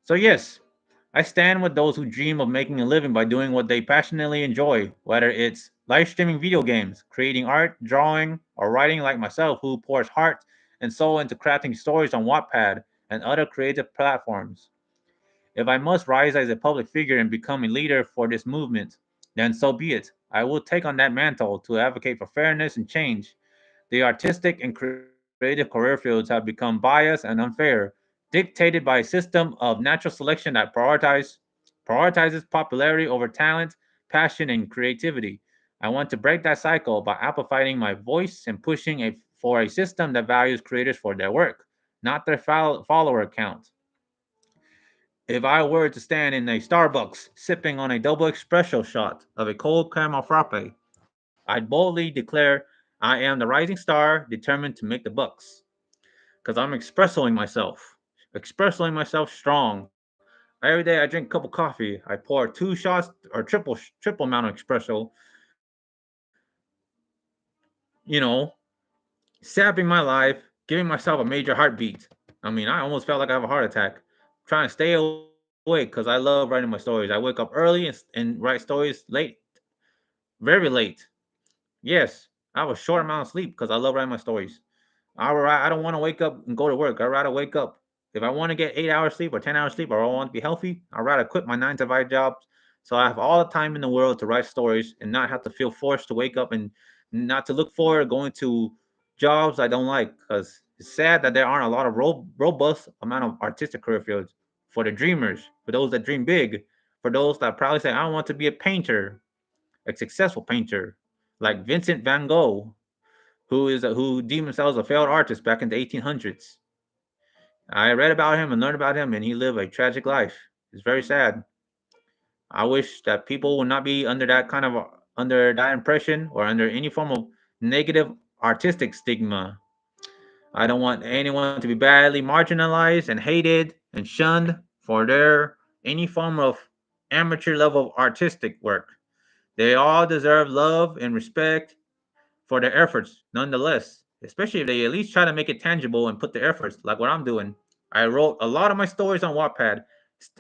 So yes, I stand with those who dream of making a living by doing what they passionately enjoy, whether it's live streaming video games, creating art, drawing, or writing like myself, who pours heart and soul into crafting stories on Wattpad and other creative platforms. If I must rise as a public figure and become a leader for this movement, then so be it. I will take on that mantle to advocate for fairness and change. The artistic and creative career fields have become biased and unfair, dictated by a system of natural selection that prioritizes popularity over talent, passion, and creativity. I want to break that cycle by amplifying my voice and pushing for a system that values creators for their work, not their follower count. If I were to stand in a Starbucks sipping on a double espresso shot of a cold caramel frappe, I'd boldly declare I am the rising star determined to make the bucks. Because I'm expressoing myself strong. Every day I drink a cup of coffee. I pour two shots or triple amount of espresso. You know, sapping my life, giving myself a major heartbeat. I mean, I almost felt like I have a heart attack. Trying to stay awake because I love writing my stories. I wake up early and write stories late, very late. Yes, I have a short amount of sleep because I love writing my stories. I don't want to wake up and go to work. I'd rather wake up. If I want to get 8 hours sleep or 10 hours sleep, or I want to be healthy, I'd rather quit my 9 to 5 job so I have all the time in the world to write stories and not have to feel forced to wake up and not to look forward to going to jobs I don't like. Because it's sad that there aren't a lot of robust amount of artistic career fields for the dreamers, for those that dream big, for those that probably say I want to be a painter, a successful painter. like Vincent Van Gogh, who deemed himself a failed artist back in the 1800s. I read about him and learned about him, and he lived a tragic life. It's very sad. I wish that people would not be under that impression or under any form of negative artistic stigma. I don't want anyone to be badly marginalized and hated and shunned for their any form of amateur level artistic work. They all deserve love and respect for their efforts, nonetheless, especially if they at least try to make it tangible and put the efforts, like what I'm doing. I wrote a lot of my stories on Wattpad,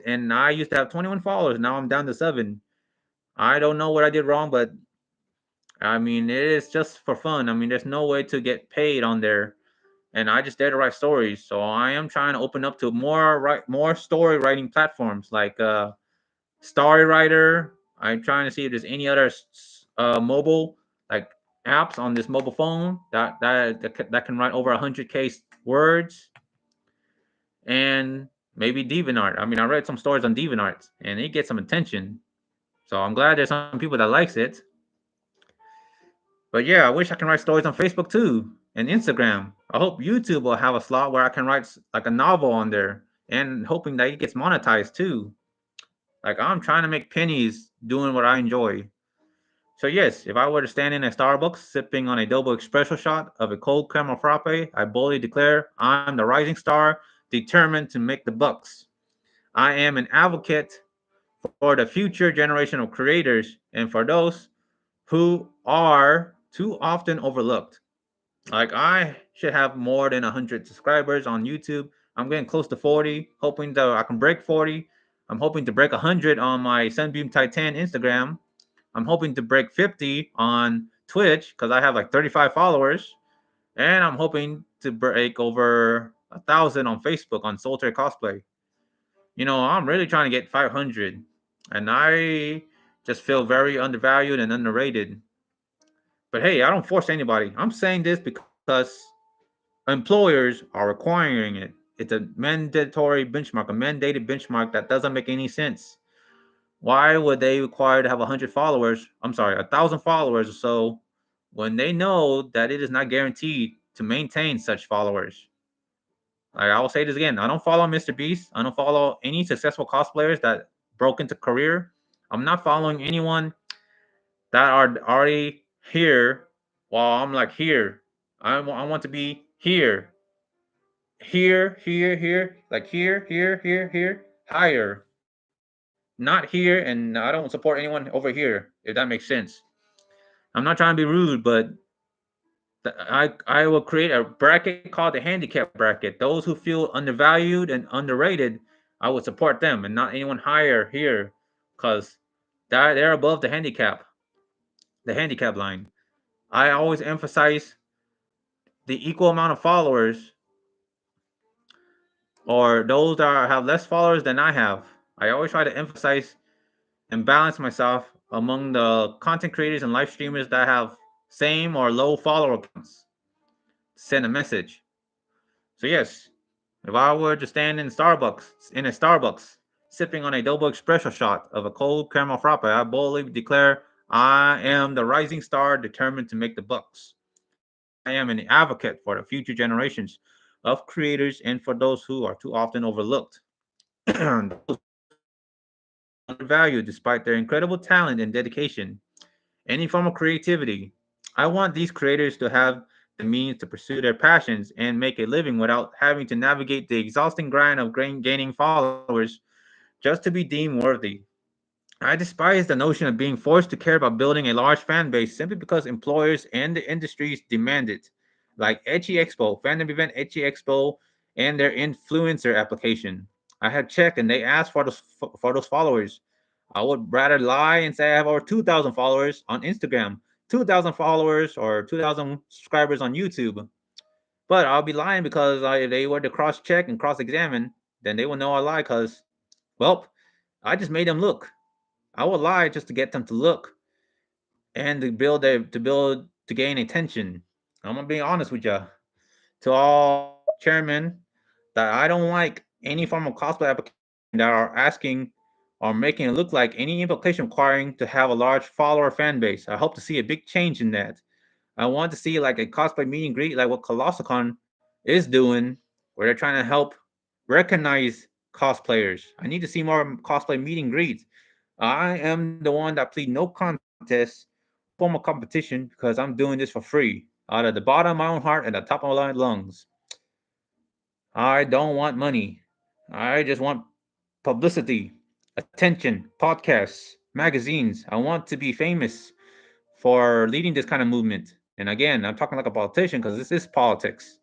and I used to have 21 followers. Now I'm down to 7. I don't know what I did wrong, but I mean, it is just for fun. I mean, there's no way to get paid on there, and I just dare to write stories. So I am trying to open up to more story writing platforms like Story Writer. I'm trying to see if there's any other mobile like apps on this mobile phone that can write over 100K words, and maybe DeviantArt. I mean, I read some stories on DeviantArt, and it gets some attention. So I'm glad there's some people that likes it. But yeah, I wish I can write stories on Facebook too and Instagram. I hope YouTube will have a slot where I can write like a novel on there, and hoping that it gets monetized too. Like I'm trying to make pennies doing what I enjoy. So yes, if I were to stand in a Starbucks sipping on a double espresso shot of a cold caramel frappe, I boldly declare I'm the rising star determined to make the bucks. I am an advocate for the future generation of creators and for those who are too often overlooked. Like I should have more than 100 subscribers on YouTube. I'm getting close to 40, hoping that I can break 40. I'm hoping to break 100 on my Sunbeam Titan Instagram. I'm hoping to break 50 on Twitch because I have like 35 followers, and I'm hoping to break over 1,000 on Facebook on Soltaire Cosplay. I'm really trying to get 500, and I just feel very undervalued and underrated. But hey, I don't force anybody. I'm saying this because employers are requiring it. It's a mandatory benchmark, a mandated benchmark that doesn't make any sense. Why would they require to have 100 followers? I'm sorry, 1,000 followers or so, when they know that it is not guaranteed to maintain such followers. Like I will say this again, I don't follow Mr. Beast. I don't follow any successful cosplayers that broke into career. I'm not following anyone that are already here while I'm like here. I want to be here, like here, higher. Not here, and I don't support anyone over here, if that makes sense. I'm not trying to be rude, but I will create a bracket called the handicap bracket. Those who feel undervalued and underrated, I would support them, and not anyone higher here, because they're above the handicap line. I always emphasize the equal amount of followers, or those that have less followers than I have. I always try to emphasize and balance myself among the content creators and live streamers that have same or low follower counts. Send a message. So yes, if I were to stand in a Starbucks, sipping on a double espresso shot of a cold caramel frappe, I boldly declare I am the rising star determined to make the bucks. I am an advocate for the future generations of creators and for those who are too often overlooked. Those who are undervalued despite their incredible talent and dedication. Any form of creativity. I want these creators to have the means to pursue their passions and make a living without having to navigate the exhausting grind of gaining followers just to be deemed worthy. I despise the notion of being forced to care about building a large fan base simply because employers and the industries demand it, like Etchy Expo, fandom event Etchy Expo, and their influencer application. I have checked and they asked for those followers. I would rather lie and say I have over 2,000 followers on Instagram, 2,000 followers or 2,000 subscribers on YouTube. But I'll be lying because if they were to cross check and cross examine, then they will know I lie because, well, I just made them look. I would lie just to get them to look and to gain attention. I'm gonna be honest with you. To all chairmen, that I don't like any form of cosplay application that are asking or making it look like any implication requiring to have a large follower fan base. I hope to see a big change in that. I want to see like a cosplay meet and greet, like what ColossalCon is doing, where they're trying to help recognize cosplayers. I need to see more cosplay meet and greets. I am the one that plead no contest, no form of competition, because I'm doing this for free, out of the bottom of my own heart and the top of my lungs. I don't want money. I just want publicity, attention, podcasts, magazines. I want to be famous for leading this kind of movement. And again, I'm talking like a politician because this is politics.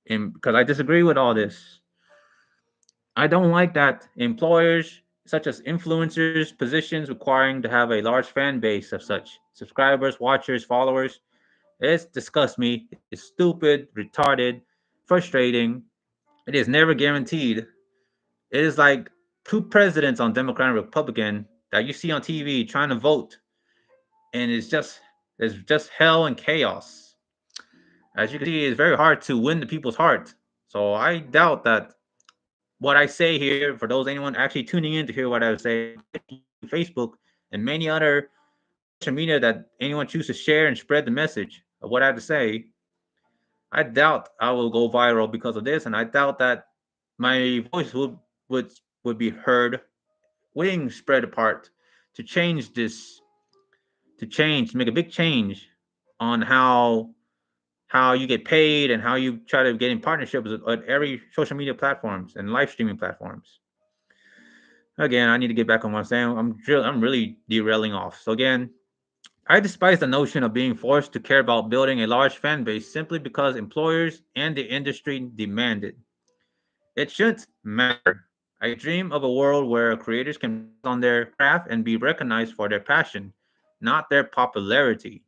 And because I disagree with all this. I don't like that employers, such as influencers, positions requiring to have a large fan base of such subscribers, watchers, followers. It disgusts me. It's stupid, retarded, frustrating. It is never guaranteed. It is like two presidents on Democrat and Republican that you see on TV trying to vote, and it's just hell and chaos. As you can see, it's very hard to win the people's heart. So I doubt that what I say here, for those anyone actually tuning in to hear what I say on Twitch, YouTube, Facebook, and many other social media that anyone chooses to share and spread the message of what I have to say, I doubt I will go viral because of this, and I doubt that my voice would would be heard, wings spread apart to change this, to make a big change on how you get paid and how you try to get in partnerships with every social media platforms and live streaming platforms. Again, I need to get back on what I'm saying. I'm really derailing off. So again, I despise the notion of being forced to care about building a large fan base simply because employers and the industry demand it. It shouldn't matter. I dream of a world where creators can focus on their craft and be recognized for their passion, not their popularity.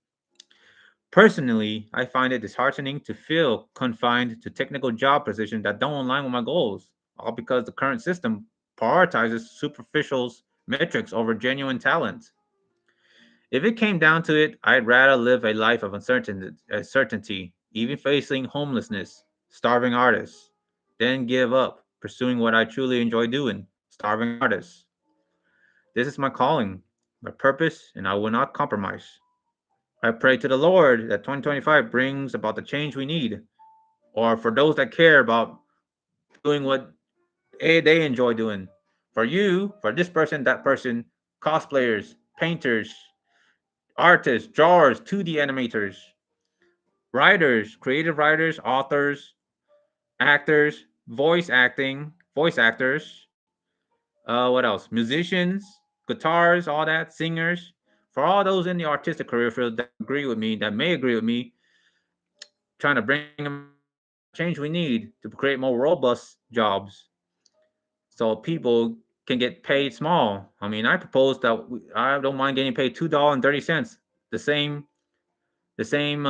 Personally, I find it disheartening to feel confined to technical job positions that don't align with my goals, all because the current system prioritizes superficial metrics over genuine talent. If it came down to it, I'd rather live a life of uncertainty, even facing homelessness, starving artists, than give up pursuing what I truly enjoy doing, starving artists. This is my calling, my purpose, and I will not compromise. I pray to the Lord that 2025 brings about the change we need, or for those that care about doing what they enjoy doing. For you, for this person, that person, cosplayers, painters, artists, drawers, 2D animators, writers, creative writers, authors, actors, voice actors, what else? Musicians, guitars, all that, singers. For all those in the artistic career field that agree with me, that may agree with me, trying to bring about the change we need to create more robust jobs so people can get paid small. I mean, I propose that I don't mind getting paid $2.30, the same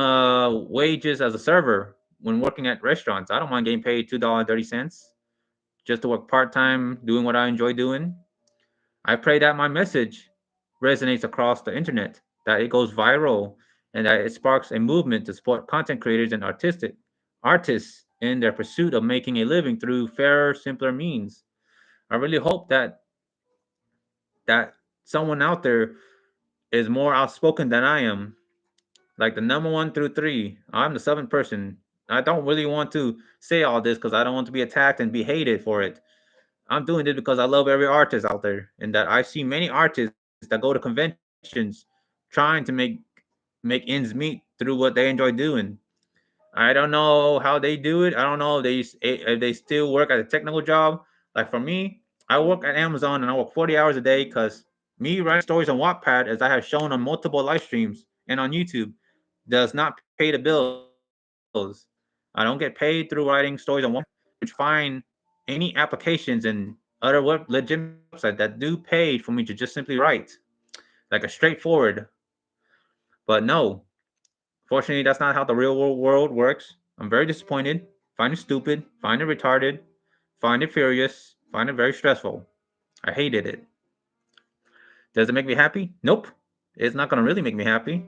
wages as a server when working at restaurants. I don't mind getting paid $2.30 just to work part time doing what I enjoy doing. I pray that my message resonates across the internet, that it goes viral, and that it sparks a movement to support content creators and artists in their pursuit of making a living through fairer, simpler means. I really hope that someone out there is more outspoken than I am. Like the number one through three, I'm the seventh person. I don't really want to say all this because I don't want to be attacked and be hated for it. I'm doing this because I love every artist out there, and that I see many artists that go to conventions trying to make ends meet through what they enjoy doing. I don't know how they do it. I don't know if they still work at a technical job. Like for me, I work at Amazon and I work 40 hours a day because me writing stories on Wattpad, as I have shown on multiple live streams and on YouTube, does not pay the bills. I don't get paid through writing stories on Wattpad, which find any applications and other legitimate websites that do pay for me to just simply write, like a straightforward. But no, fortunately, that's not how the real world works. I'm very disappointed, find it stupid, find it retarded, find it furious, find it very stressful. I hated it. Does it make me happy? Nope. It's not going to really make me happy.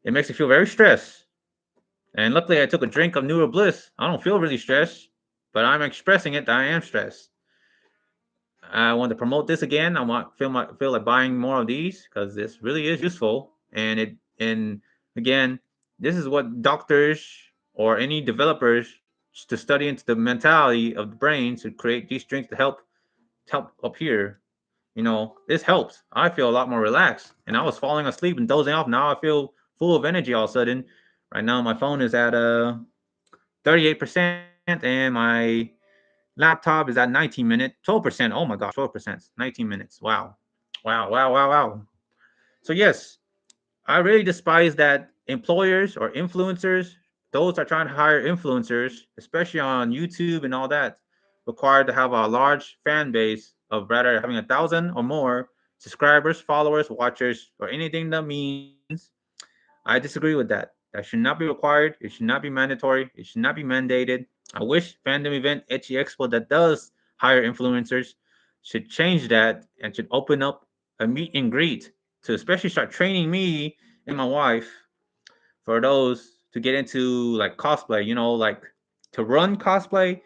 It makes me feel very stressed. And luckily, I took a drink of Neuro Bliss. I don't feel really stressed, but I'm expressing it that I am stressed. I want to promote this again. I want feel like buying more of these because this really is useful. And again, this is what doctors or any developers to study into the mentality of the brain to create these drinks to help up here. This helps. I feel a lot more relaxed. And I was falling asleep and dozing off. Now I feel full of energy all of a sudden. Right now my phone is at 38% and my laptop is at 19 minutes, 12%. Oh my gosh, 12%, 19 minutes. Wow. Wow, wow, wow, wow. So yes, I really despise that employers or influencers, those are trying to hire influencers, especially on YouTube and all that, required to have a large fan base of rather having 1,000 or more subscribers, followers, watchers, or anything that means. I disagree with that. That should not be required. It should not be mandatory. It should not be mandated. I wish fandom event Etchy Expo that does hire influencers should change that and should open up a meet and greet to especially start training me and my wife for those to get into like cosplay, like to run cosplay,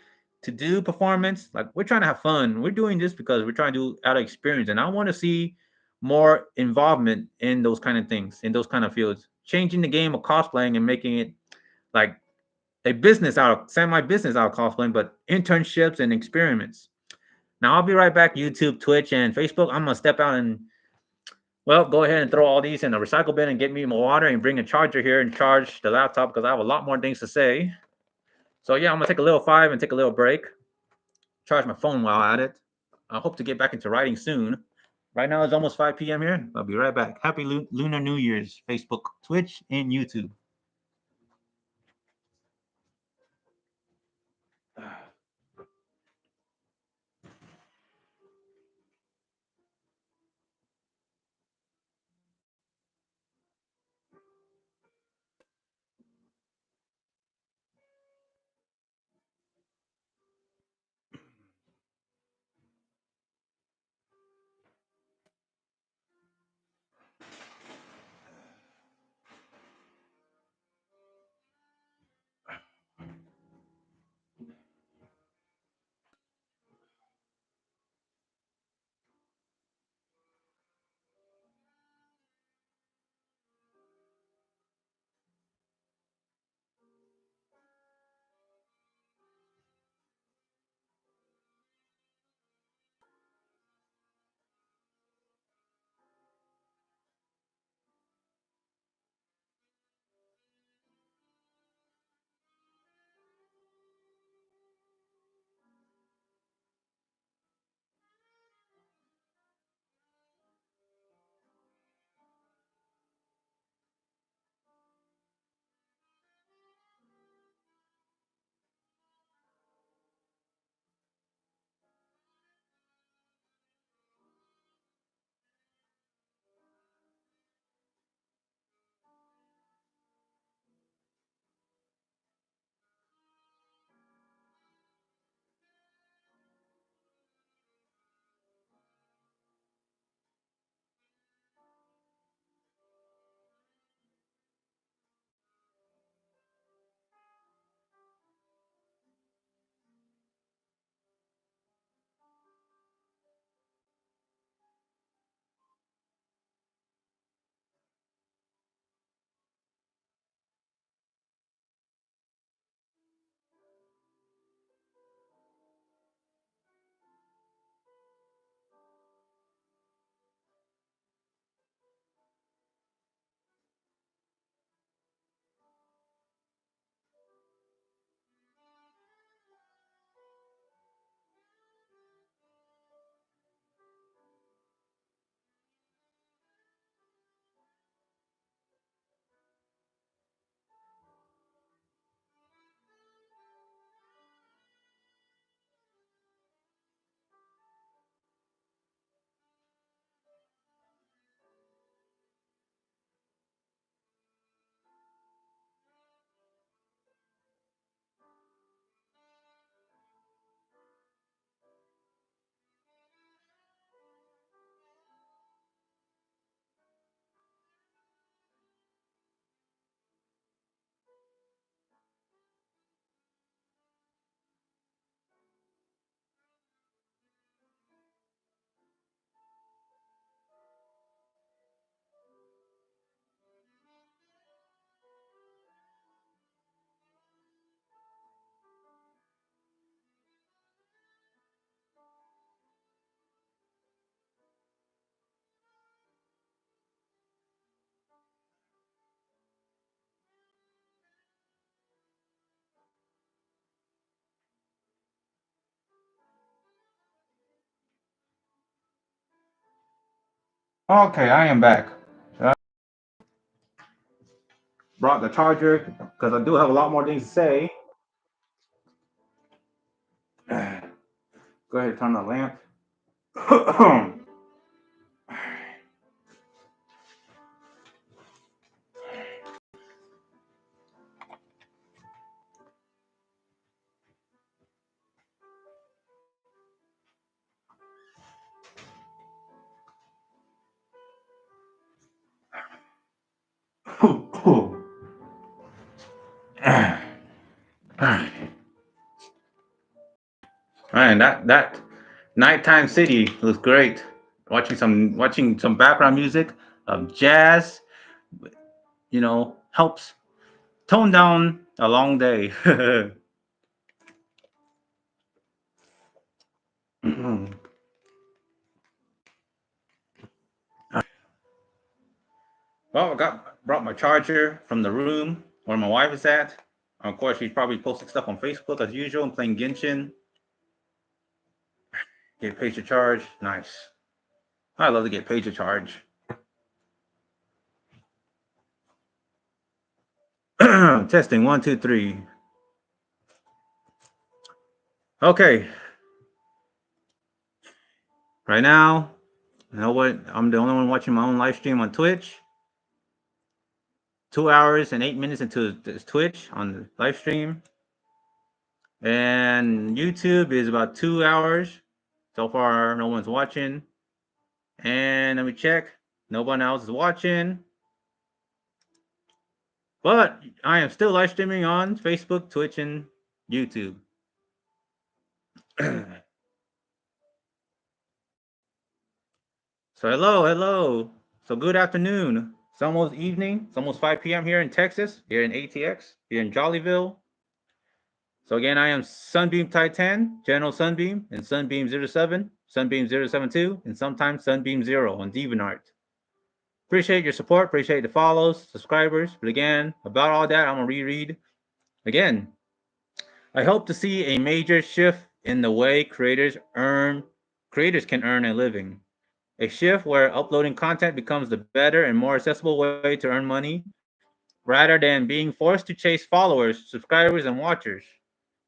to do performance. Like we're trying to have fun. We're doing this because we're trying to do out of experience. And I want to see more involvement in those kind of things, in those kind of fields. Changing the game of cosplaying and making it like a business out of semi-business out of cosplaying, but internships and experiments. Now I'll be right back. YouTube, Twitch, and Facebook. I'm gonna step out and go ahead and throw all these in the recycle bin and get me my water and bring a charger here and charge the laptop because I have a lot more things to say. So yeah, I'm gonna take a little five and take a little break. Charge my phone while at it. I hope to get back into writing soon. Right now it's almost 5 p.m. here. I'll be right back. Happy Lunar New Year's, Facebook, Twitch, and YouTube. Okay, I am back. I brought the charger because I do have a lot more things to say. Go ahead and turn the lamp. Man, that nighttime city was great. Watching some background music of jazz, helps tone down a long day. Well, brought my charger from the room where my wife is at. Of course, she's probably posting stuff on Facebook as usual and playing Genshin. Get paid to charge. Nice. I love to get paid to charge. Testing 1, 2, 3. Okay. Right now, you know what? I'm the only one watching my own live stream on Twitch. 2 hours and 8 minutes into this Twitch on the live stream. And YouTube is about 2 hours. So far, no one's watching. And let me check. No one else is watching. But I am still live streaming on Facebook, Twitch, and YouTube. So hello. So good afternoon. It's almost evening. It's almost 5 p.m. here in Texas, here in ATX, here in Jollyville. So again, I am Sunbeam Titan, General Sunbeam, and Sunbeam 07, Sunbeam 072, and sometimes Sunbeam 0 on DeviantArt. Appreciate your support, appreciate the follows, subscribers. But again, about all that, I'm gonna reread again. I hope to see a major shift in the way creators can earn a living. A shift where uploading content becomes the better and more accessible way to earn money, rather than being forced to chase followers, subscribers, and watchers.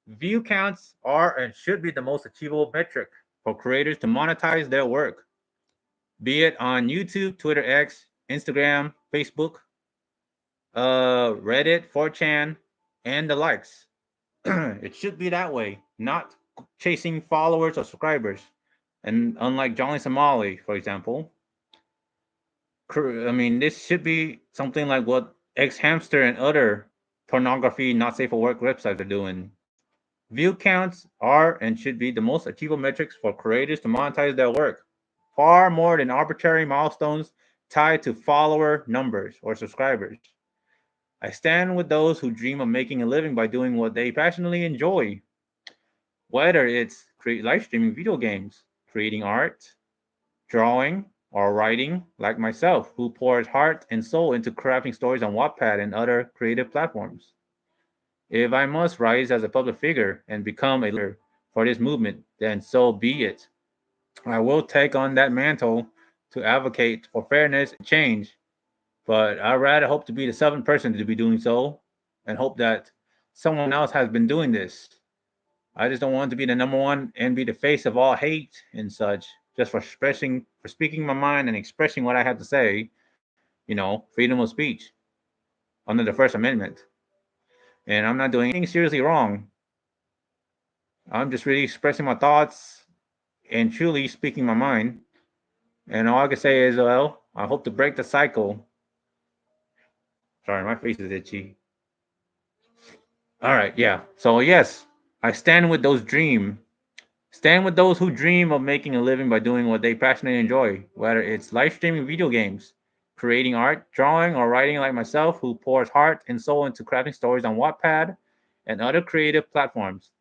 View counts are and should be the most achievable metric for creators to monetize their work, be it on YouTube, Twitter X, Instagram, Facebook, Reddit, 4chan, and the likes. It should be that way, not chasing followers or subscribers. And unlike Johnny Somali, for example, I mean, this should be something like what X Hamster and other pornography not safe for work websites are doing. View counts are and should be the most achievable metrics for creators to monetize their work, far more than arbitrary milestones tied to follower numbers or subscribers. I stand with those who dream of making a living by doing what they passionately enjoy, whether it's live streaming video games, creating art, drawing, or writing, like myself, who pours heart and soul into crafting stories on Wattpad and other creative platforms. If I must rise as a public figure and become a leader for this movement, then so be it. I will take on that mantle to advocate for fairness and change, but I rather hope to be the seventh person to be doing so and hope that someone else has been doing this. I just don't want to be the number one and be the face of all hate and such, just for speaking my mind and expressing what I have to say, freedom of speech under the First Amendment. And I'm not doing anything seriously wrong. I'm just really expressing my thoughts and truly speaking my mind. And all I can say is, well, I hope to break the cycle. Sorry, my face is itchy. All right, yeah. So yes, I stand with those dream. Stand with those who dream of making a living by doing what they passionately enjoy, whether it's live streaming video games, creating art, drawing, or writing like myself, who pours heart and soul into crafting stories on Wattpad and other creative platforms.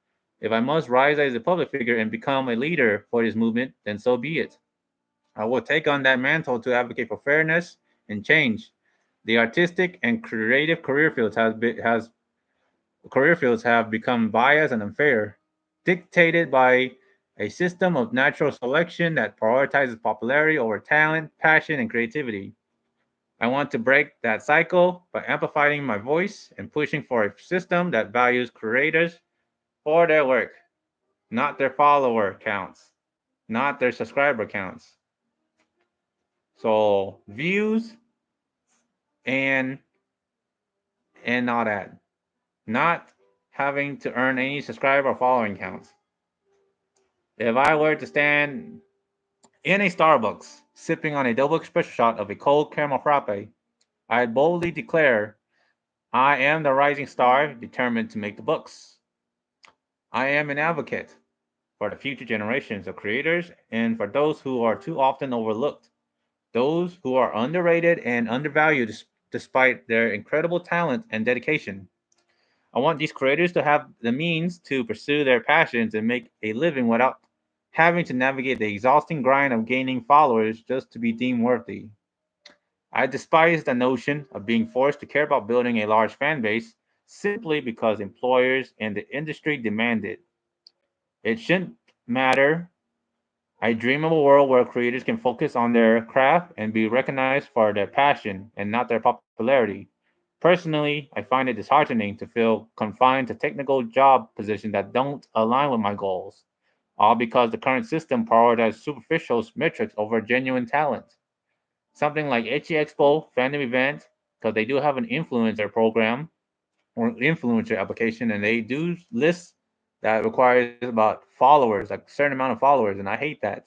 If I must rise as a public figure and become a leader for this movement, then so be it. I will take on that mantle to advocate for fairness and change. The artistic and creative career fields have become biased and unfair, dictated by a system of natural selection that prioritizes popularity over talent, passion, and creativity. I want to break that cycle by amplifying my voice and pushing for a system that values creators for their work, not their follower counts, not their subscriber counts. So views and all that, not having to earn any subscriber or following counts. If I were to stand in a Starbucks, sipping on a double espresso shot of a cold caramel frappe, I'd boldly declare, I am the rising star determined to make the books. I am an advocate for the future generations of creators and for those who are too often overlooked, those who are underrated and undervalued despite their incredible talent and dedication. I want these creators to have the means to pursue their passions and make a living without having to navigate the exhausting grind of gaining followers just to be deemed worthy. I despise the notion of being forced to care about building a large fan base simply because employers and the industry demand it. It shouldn't matter. I dream of a world where creators can focus on their craft and be recognized for their passion and not their popularity. Personally, I find it disheartening to feel confined to technical job positions that don't align with my goals, all because the current system prioritizes superficial metrics over genuine talent. Something like Itchy Expo, Fandom Event, because they do have an influencer program or influencer application, and they do list that requires about followers, like a certain amount of followers, and I hate that.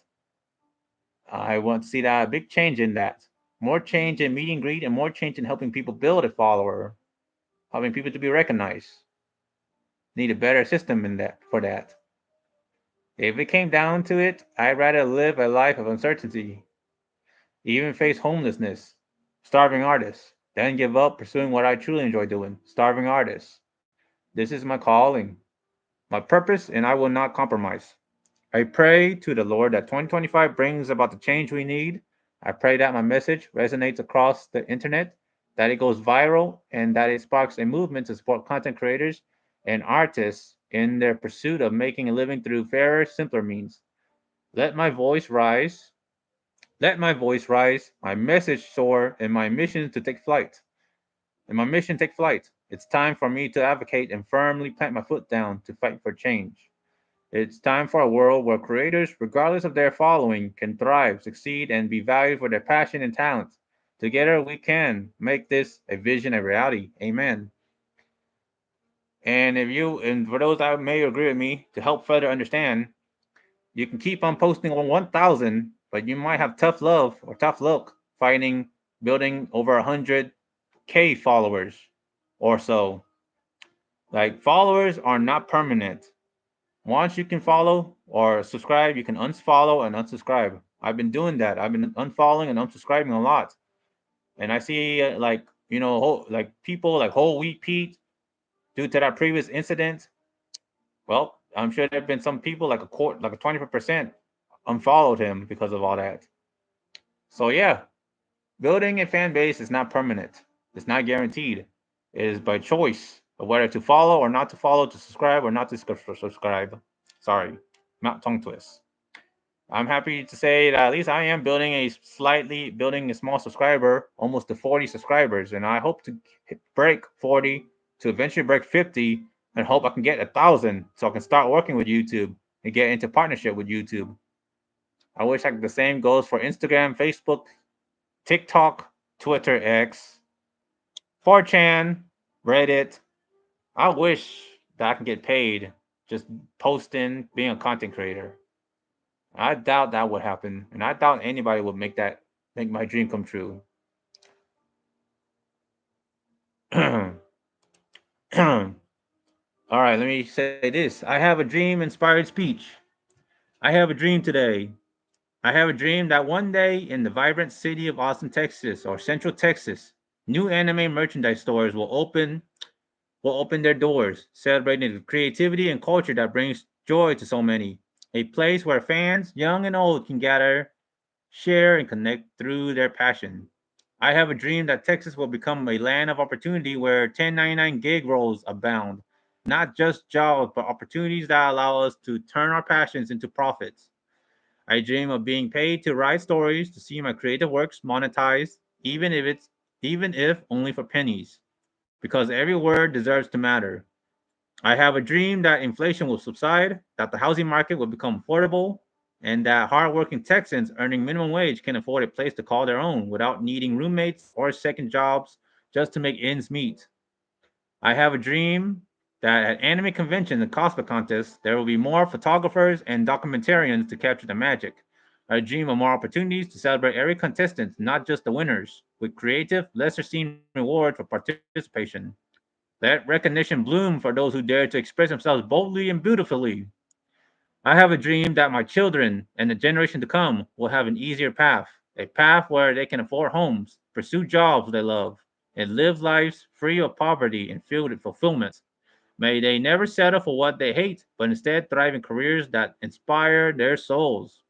I want to see that a big change in that. More change in meet and greet and more change in helping people build a follower, helping people to be recognized. Need a better system in that for that. If it came down to it, I'd rather live a life of uncertainty, even face homelessness, starving artists, than give up pursuing what I truly enjoy doing, starving artists. This is my calling, my purpose, and I will not compromise. I pray to the Lord that 2025 brings about the change we need. I pray that my message resonates across the internet, that it goes viral, and that it sparks a movement to support content creators and artists in their pursuit of making a living through fairer, simpler means. Let my voice rise. Let my voice rise, my message soar, and my mission to take flight. And my mission take flight. It's time for me to advocate and firmly plant my foot down to fight for change. It's time for a world where creators, regardless of their following, can thrive, succeed, and be valued for their passion and talent. Together, we can make this a vision a reality. Amen. And for those that may agree with me, to help further understand, you can keep on posting on 1,000, but you might have tough love or tough luck finding building over 100K followers or so. Like followers are not permanent. Once you can follow or subscribe, you can unfollow and unsubscribe. I've been doing that. I've been unfollowing and unsubscribing a lot, and I see like people like Whole Wheat Pete due to that previous incident. Well, I'm sure there've been some people like a court like a 20% unfollowed him because of all that. So yeah, building a fan base is not permanent. It's not guaranteed. It is by choice of whether to follow or not to follow, to subscribe or not to subscribe. Sorry, not tongue twist. I'm happy to say that at least I am building a small subscriber, almost to 40 subscribers, and I hope to break 40 to eventually break 50, and hope I can get 1,000 so I can start working with YouTube and get into partnership with YouTube. I wish the same goes for Instagram, Facebook, TikTok, Twitter, X, 4chan, Reddit. I wish that I can get paid just posting, being a content creator. I doubt that would happen, and I doubt anybody would make my dream come true. All right, let me say this. I have a dream inspired speech. I have a dream today. I have a dream that one day in the vibrant city of Austin, Texas, or Central Texas, new anime merchandise stores will open their doors, celebrating the creativity and culture that brings joy to so many. A place where fans, young and old, can gather, share, and connect through their passion. I have a dream that Texas will become a land of opportunity where 1099 gig roles abound, not just jobs, but opportunities that allow us to turn our passions into profits. I dream of being paid to write stories, to see my creative works monetized, even if only for pennies, because every word deserves to matter. I have a dream that inflation will subside, that the housing market will become affordable, and that hardworking Texans earning minimum wage can afford a place to call their own without needing roommates or second jobs just to make ends meet. I have a dream that at anime conventions and cosplay contests, there will be more photographers and documentarians to capture the magic. I dream of more opportunities to celebrate every contestant, not just the winners, with creative, lesser seen rewards for participation. Let recognition bloom for those who dare to express themselves boldly and beautifully. I have a dream that my children and the generation to come will have an easier path, a path where they can afford homes, pursue jobs they love, and live lives free of poverty and filled with fulfillment. May they never settle for what they hate, but instead thrive in careers that inspire their souls.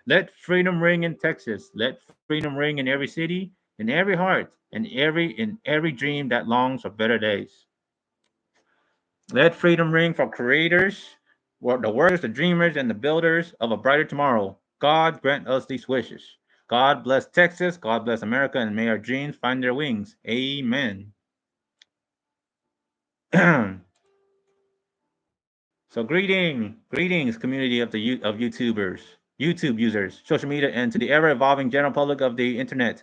Let freedom ring in Texas. Let freedom ring in every city, in every heart, and every dream that longs for better days. Let freedom ring for creators, the workers, the dreamers, and the builders of a brighter tomorrow. God grant us these wishes. God bless Texas. God bless America, and may our dreams find their wings. Amen. So greetings, community of of YouTubers, YouTube users, social media, and to the ever-evolving general public of the internet.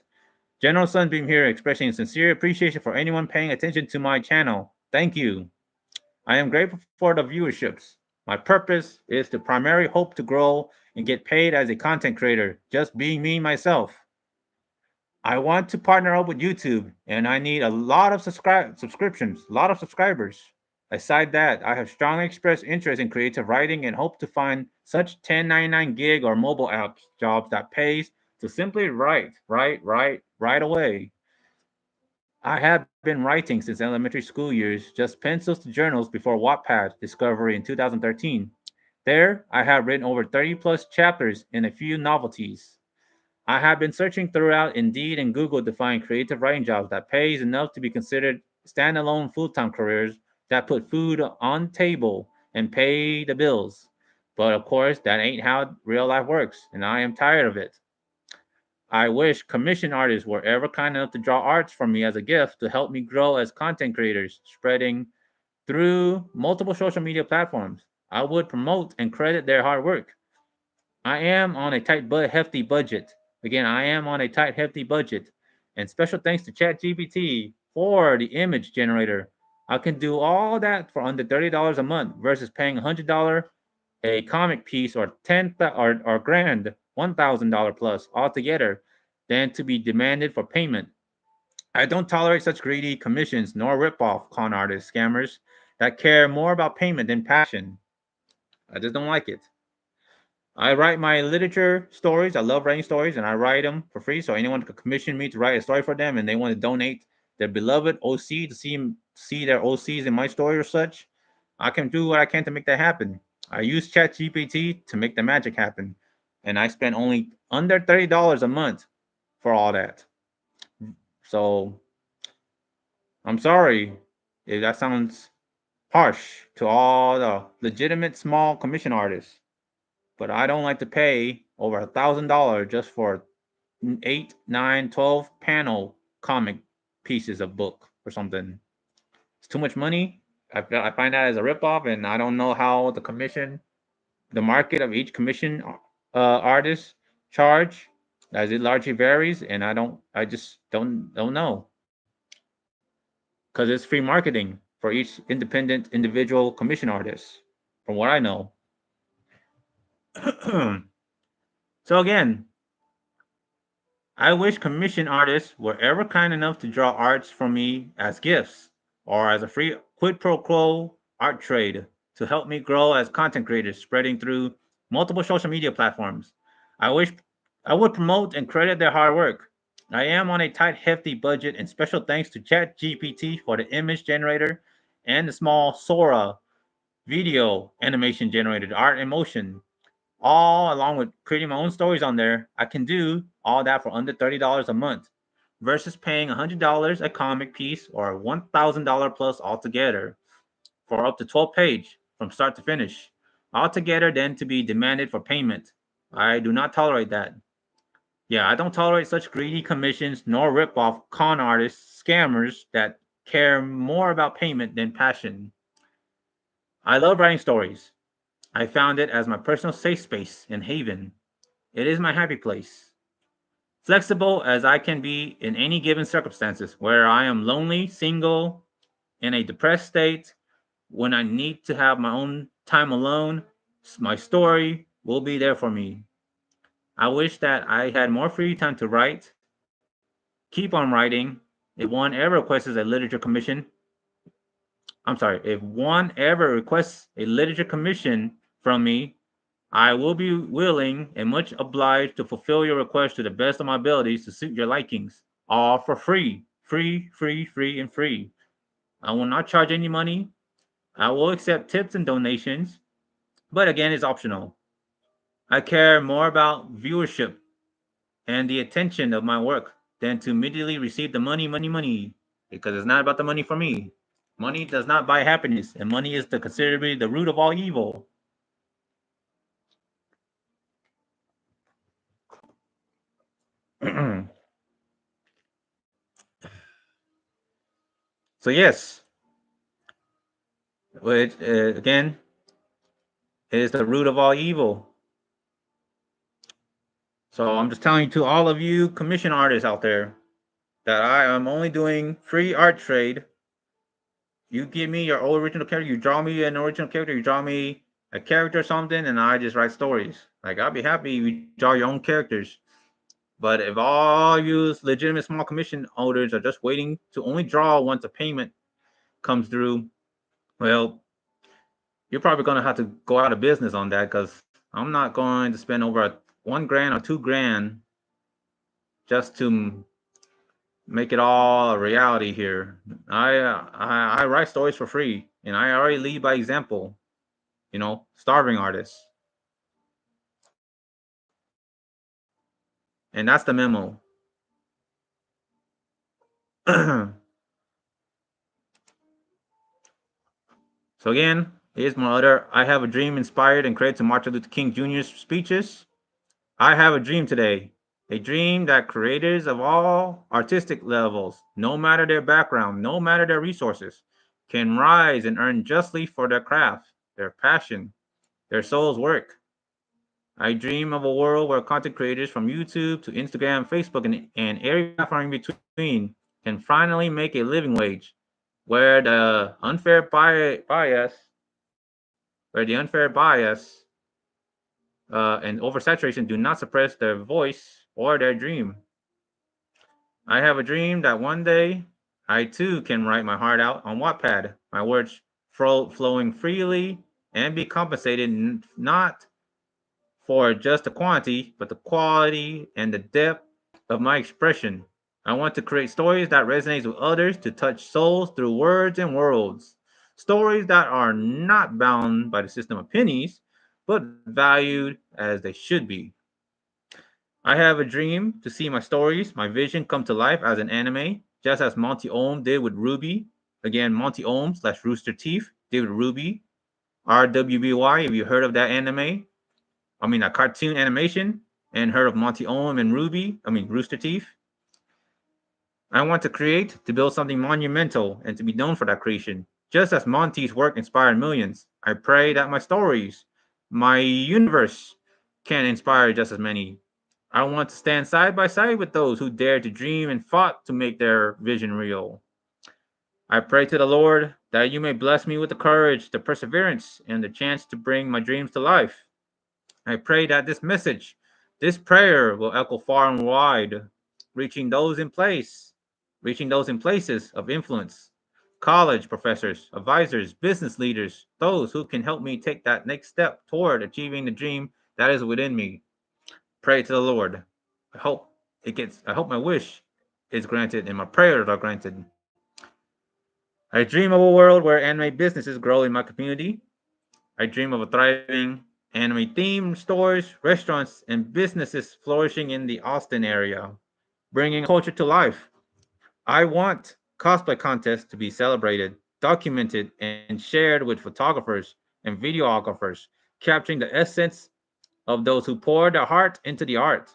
General Sunbeam here, expressing sincere appreciation for anyone paying attention to my channel. Thank you. I am grateful for the viewerships. My purpose is to primarily hope to grow and get paid as a content creator, just being me myself. I want to partner up with YouTube, and I need a lot of subscriptions, a lot of subscribers. Aside that, I have strongly expressed interest in creative writing and hope to find such 1099 gig or mobile apps jobs that pays to simply write away. I have been writing since elementary school years, just pencils to journals before Wattpad discovery in 2013. There, I have written over 30 plus chapters and a few novelties. I have been searching throughout Indeed and Google to find creative writing jobs that pays enough to be considered standalone full-time careers that put food on table and pay the bills. But of course, that ain't how real life works, and I am tired of it. I wish commission artists were ever kind enough to draw arts from me as a gift to help me grow as content creators, spreading through multiple social media platforms. I would promote and credit their hard work. I am on a tight but hefty budget. Again, I am on a tight hefty budget. And special thanks to ChatGPT for the image generator. I can do all that for under $30 a month versus paying $100 a comic piece or or grand $1,000 plus altogether than to be demanded for payment. I don't tolerate such greedy commissions nor rip-off con artists, scammers that care more about payment than passion. I just don't like it. I write my literature stories. I love writing stories, and I write them for free. So anyone could commission me to write a story for them, and they want to donate their beloved OC to see their OCs in my story or such. I can do what I can to make that happen. I use ChatGPT to make the magic happen, and I spend only under $30 a month for all that. So I'm sorry if that sounds harsh to all the legitimate small commission artists, but I don't like to pay over $1,000 just for 8, 9, 12 panel comic pieces of book or something. It's too much money. I find that as a ripoff, and I don't know how the market of each commission artist charge, as it largely varies, and I just don't know because it's free marketing for each independent individual commission artist, from what I know. So again, I wish commission artists were ever kind enough to draw arts from me as gifts or as a free quid pro quo art trade to help me grow as content creators spreading through multiple social media platforms. I wish I would promote and credit their hard work. I am on a tight, hefty budget, and special thanks to ChatGPT for the image generator and the small Sora video animation generated art in motion all along with creating my own stories on there. I can do all that for under $30 a month versus paying $100 a comic piece or $1,000 plus altogether for up to 12 pages from start to finish, altogether then to be demanded for payment. I do not tolerate that. Yeah, I don't tolerate such greedy commissions nor rip-off con artists, scammers that care more about payment than passion. I love writing stories. I found it as my personal safe space and haven. It is my happy place. Flexible as I can be in any given circumstances, where I am lonely, single, in a depressed state, when I need to have my own time alone, my story will be there for me. I wish that I had more free time to write, keep on writing. If one ever requests a literature commission, if one ever requests a literature commission from me, I will be willing and much obliged to fulfill your request to the best of my abilities to suit your likings. All for free. Free, free, free, and free. I will not charge any money. I will accept tips and donations, but again, it's optional. I care more about viewership and the attention of my work than to immediately receive the money, money, money, because it's not about the money for me. Money does not buy happiness, and money is considerably the root of all evil. So yes, which again is the root of all evil. So I'm just telling to all of you commission artists out there that I am only doing free art trade. You give me your original character, you draw me an original character, you draw me a character or something, and I just write stories. Like I'll be happy if you draw your own characters. But if all you legitimate small commission holders are just waiting to only draw once a payment comes through, well, you're probably going to have to go out of business on that because I'm not going to spend over 1 grand or 2 grand just to make it all a reality here. I write stories for free, and I already lead by example. You know, starving artists, and that's the memo. So again, here's my other I have a dream inspired and credited to Martin Luther King Jr.'s speeches. I have a dream today. A dream that creators of all artistic levels, no matter their background, no matter their resources, can rise and earn justly for their craft, their passion, their soul's work. I dream of a world where content creators from YouTube to Instagram, Facebook, and every platform in between can finally make a living wage, where the unfair bias and oversaturation do not suppress their voice or their dream. I have a dream that one day I too can write my heart out on Wattpad, my words flowing freely and be compensated not for just the quantity, but the quality and the depth of my expression. I want to create stories that resonate with others to touch souls through words and worlds. Stories that are not bound by the system of pennies, but valued as they should be. I have a dream to see my stories, my vision come to life as an anime, just as Monty Ohm did with RWBY. Again, Monty Ohm slash Rooster Teeth did with RWBY. RWBY, if you heard of that anime, I mean, a cartoon animation, and heard of Monty Ohm and Rooster Teeth. I want to create, to build something monumental, and to be known for that creation. Just as Monty's work inspired millions, I pray that my stories, my universe, can inspire just as many. I want to stand side by side with those who dared to dream and fought to make their vision real. I pray to the Lord that you may bless me with the courage, the perseverance, and the chance to bring my dreams to life. I pray that this message, this prayer will echo far and wide, reaching those in place, reaching those in places of influence, college professors, advisors, business leaders, those who can help me take that next step toward achieving the dream that is within me. Pray to the Lord. I hope my wish is granted and my prayers are granted. I dream of a world where anime businesses grow in my community. I dream of a thriving anime themed stores, restaurants, and businesses flourishing in the Austin area, bringing culture to life. I want cosplay contests to be celebrated, documented and shared with photographers and videographers, capturing the essence of those who pour their heart into the art.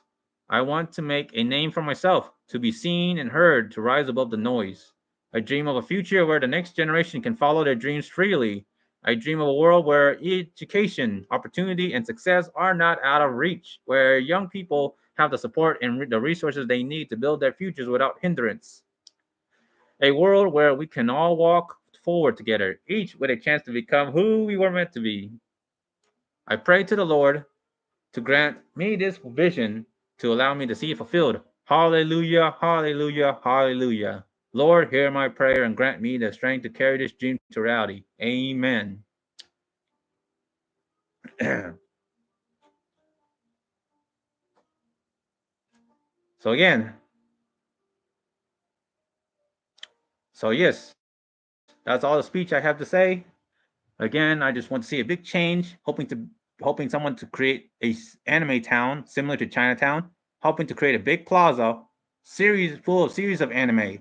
I want to make a name for myself, to be seen and heard, to rise above the noise. I dream of a future where the next generation can follow their dreams freely. I dream of a world where education, opportunity, and success are not out of reach, where young people have the support and the resources they need to build their futures without hindrance. A world where we can all walk forward together, each with a chance to become who we were meant to be. I pray to the Lord to grant me this vision to allow me to see it fulfilled. Hallelujah, hallelujah, hallelujah. Lord, hear my prayer and grant me the strength to carry this dream to reality. Amen. So again, so yes, that's all the speech I have to say. Again, I just want to see a big change, hoping someone to create a anime town similar to Chinatown, hoping to create a big plaza series full of series of anime.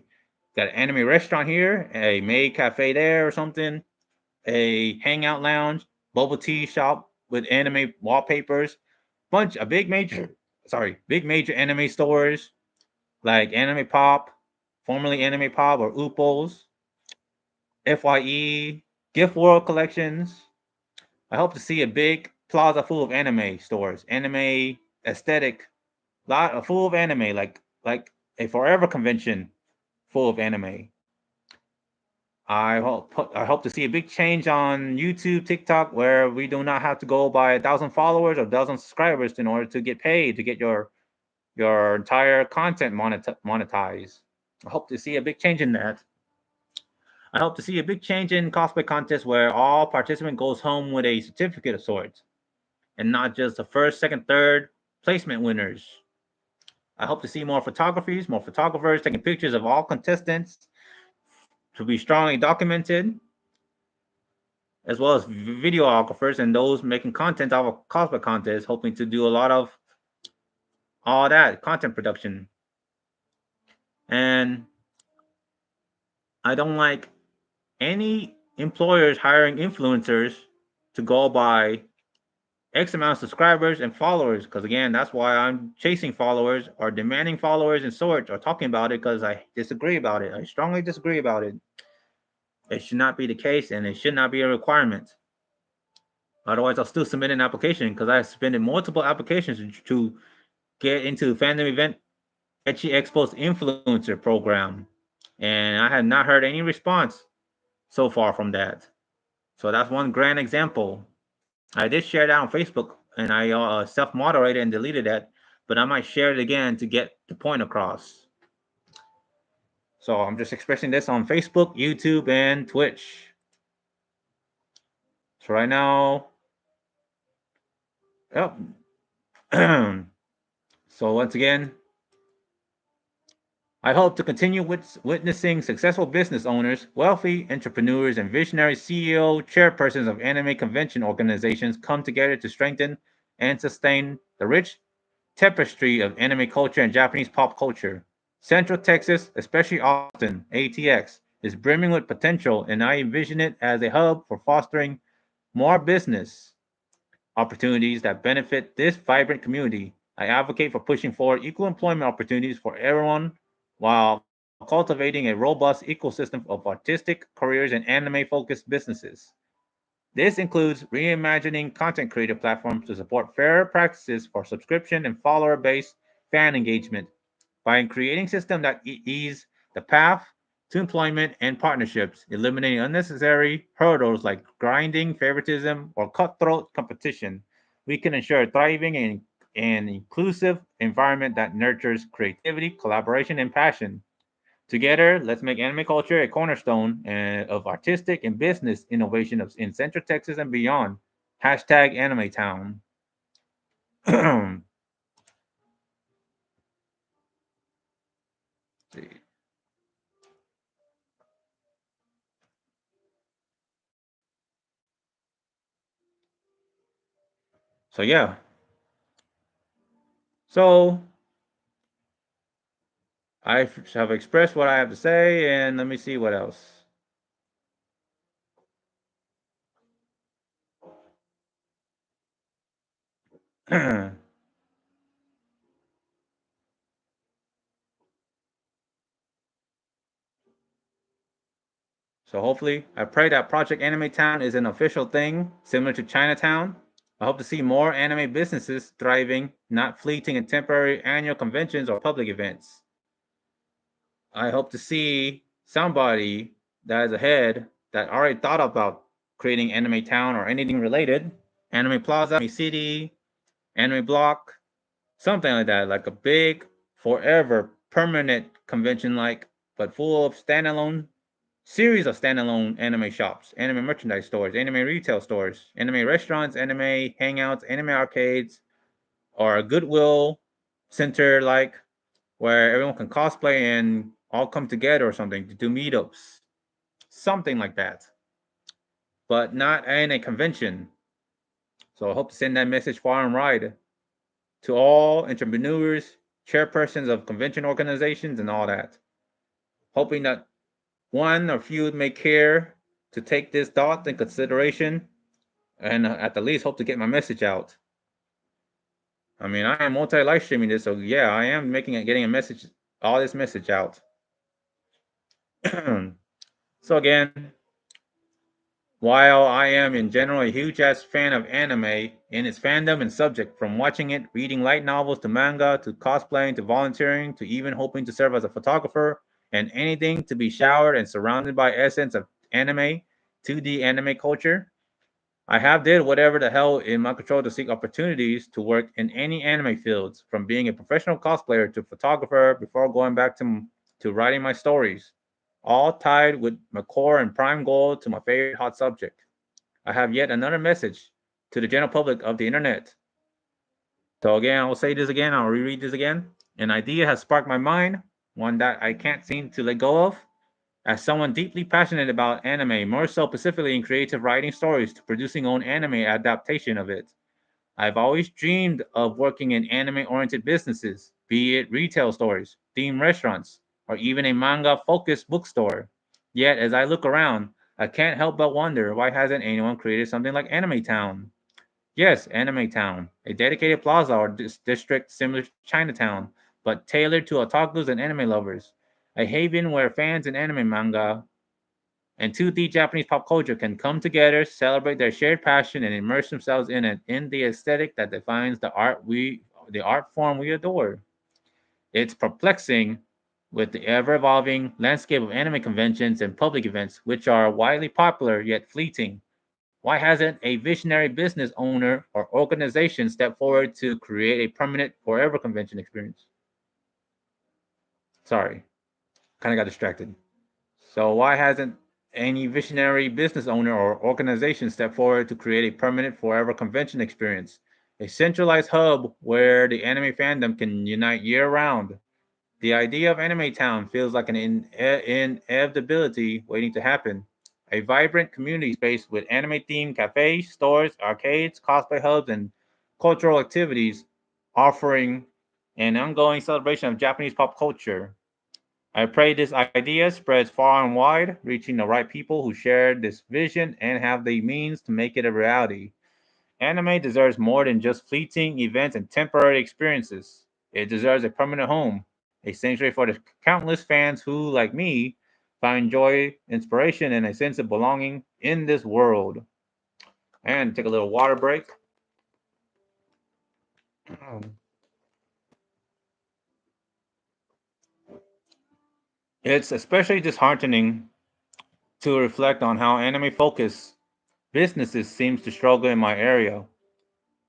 Got an anime restaurant here, a maid cafe there or something, a hangout lounge, bubble tea shop with anime wallpapers, a big major anime stores like Anime Pop, formerly Anime Pop or Oopos, FYE, Gift World Collections. I hope to see a big plaza full of anime stores, anime aesthetic, full of anime, like a forever convention full of anime. I hope to see a big change on YouTube, TikTok, where we do not have to go by 1,000 followers or 1,000 subscribers in order to get paid to get your entire content monetized. I hope to see a big change in that. I hope to see a big change in cosplay contests where all participant goes home with a certificate of sorts, and not just the first, second, third placement winners. I hope to see more photographers taking pictures of all contestants to be strongly documented, as well as videographers and those making content out of cosplay contests, hoping to do a lot of all that content production. And I don't like any employers hiring influencers to go by X amount of subscribers and followers. Because again, that's why I'm chasing followers or demanding followers and sorts or talking about it because I disagree about it. I strongly disagree about it. It should not be the case and it should not be a requirement. Otherwise, I'll still submit an application because I submitted multiple applications to get into Fandom Event Etchy Expo's influencer program. And I have not heard any response so far from that. So that's one grand example. I did share that on Facebook and I self moderated and deleted that, but I might share it again to get the point across. So I'm just expressing this on Facebook, YouTube, and Twitch. So right now, yep. So once again, I hope to continue witnessing successful business owners, wealthy entrepreneurs, and visionary CEO chairpersons of anime convention organizations come together to strengthen and sustain the rich tapestry of anime culture and Japanese pop culture. Central Texas, especially Austin, ATX, is brimming with potential, and I envision it as a hub for fostering more business opportunities that benefit this vibrant community. I advocate for pushing forward equal employment opportunities for everyone while cultivating a robust ecosystem of artistic careers and anime focused businesses. This includes reimagining content creator platforms to support fairer practices for subscription and follower based fan engagement by creating systems that ease the path to employment and partnerships, eliminating unnecessary hurdles like grinding, favoritism, or cutthroat competition. We can ensure a thriving and inclusive environment that nurtures creativity, collaboration, and passion. Together, let's make anime culture a cornerstone of artistic and business innovation in Central Texas and beyond. Hashtag Anime Town. So yeah. So I have expressed what I have to say, and let me see what else. So hopefully, I pray that Project Anime Town is an official thing, similar to Chinatown. I hope to see more anime businesses thriving, not fleeting in temporary annual conventions or public events. I hope to see somebody that is ahead that already thought about creating Anime Town or anything related, Anime Plaza, Anime City, Anime Block, something like that, like a big, forever, permanent convention like, but full of standalone series of standalone anime shops, anime merchandise stores, anime retail stores, anime restaurants, anime hangouts, anime arcades, or a Goodwill center like where everyone can cosplay and all come together or something to do meetups. Something like that. But not in a convention. So I hope to send that message far and wide to all entrepreneurs, chairpersons of convention organizations, and all that. Hoping that one or few may care to take this thought in consideration and at the least hope to get my message out. I mean, I am multi live streaming this, so yeah, I am getting a message, all this message out. So again, while I am in general a huge ass fan of anime in its fandom and subject, from watching it, reading light novels to manga to cosplaying to volunteering to even hoping to serve as a photographer and anything to be showered and surrounded by essence of anime, 2D anime culture, I have did whatever the hell in my control to seek opportunities to work in any anime fields, from being a professional cosplayer to photographer before going back to writing my stories, all tied with my core and prime goal to my favorite hot subject. I have yet another message to the general public of the internet. So again, I will say this again, I'll reread this again. An idea has sparked my mind, one that I can't seem to let go of. As someone deeply passionate about anime, more so specifically in creative writing stories to producing own anime adaptation of it, I've always dreamed of working in anime-oriented businesses, be it retail stores, themed restaurants, or even a manga-focused bookstore. Yet, as I look around, I can't help but wonder why hasn't anyone created something like Anime Town? Yes, Anime Town, a dedicated plaza or district similar to Chinatown, but tailored to otakus and anime lovers. A haven where fans in anime manga and 2D Japanese pop culture can come together, celebrate their shared passion, and immerse themselves in it in the aesthetic that defines the art form we adore. It's perplexing with the ever-evolving landscape of anime conventions and public events, which are widely popular yet fleeting. Why hasn't a visionary business owner or organization stepped forward to create a permanent forever convention experience? Sorry, kind of got distracted. So why hasn't any visionary business owner or organization stepped forward to create a permanent forever convention experience? A centralized hub where the anime fandom can unite year round. The idea of Anime Town feels like an inevitability waiting to happen. A vibrant community space with anime themed cafes, stores, arcades, cosplay hubs, and cultural activities offering an ongoing celebration of Japanese pop culture. I pray this idea spreads far and wide, reaching the right people who share this vision and have the means to make it a reality. Anime deserves more than just fleeting events and temporary experiences. It deserves a permanent home, a sanctuary for the countless fans who, like me, find joy, inspiration, and a sense of belonging in this world. And take a little water break. It's especially disheartening to reflect on how anime focused businesses seems to struggle in my area.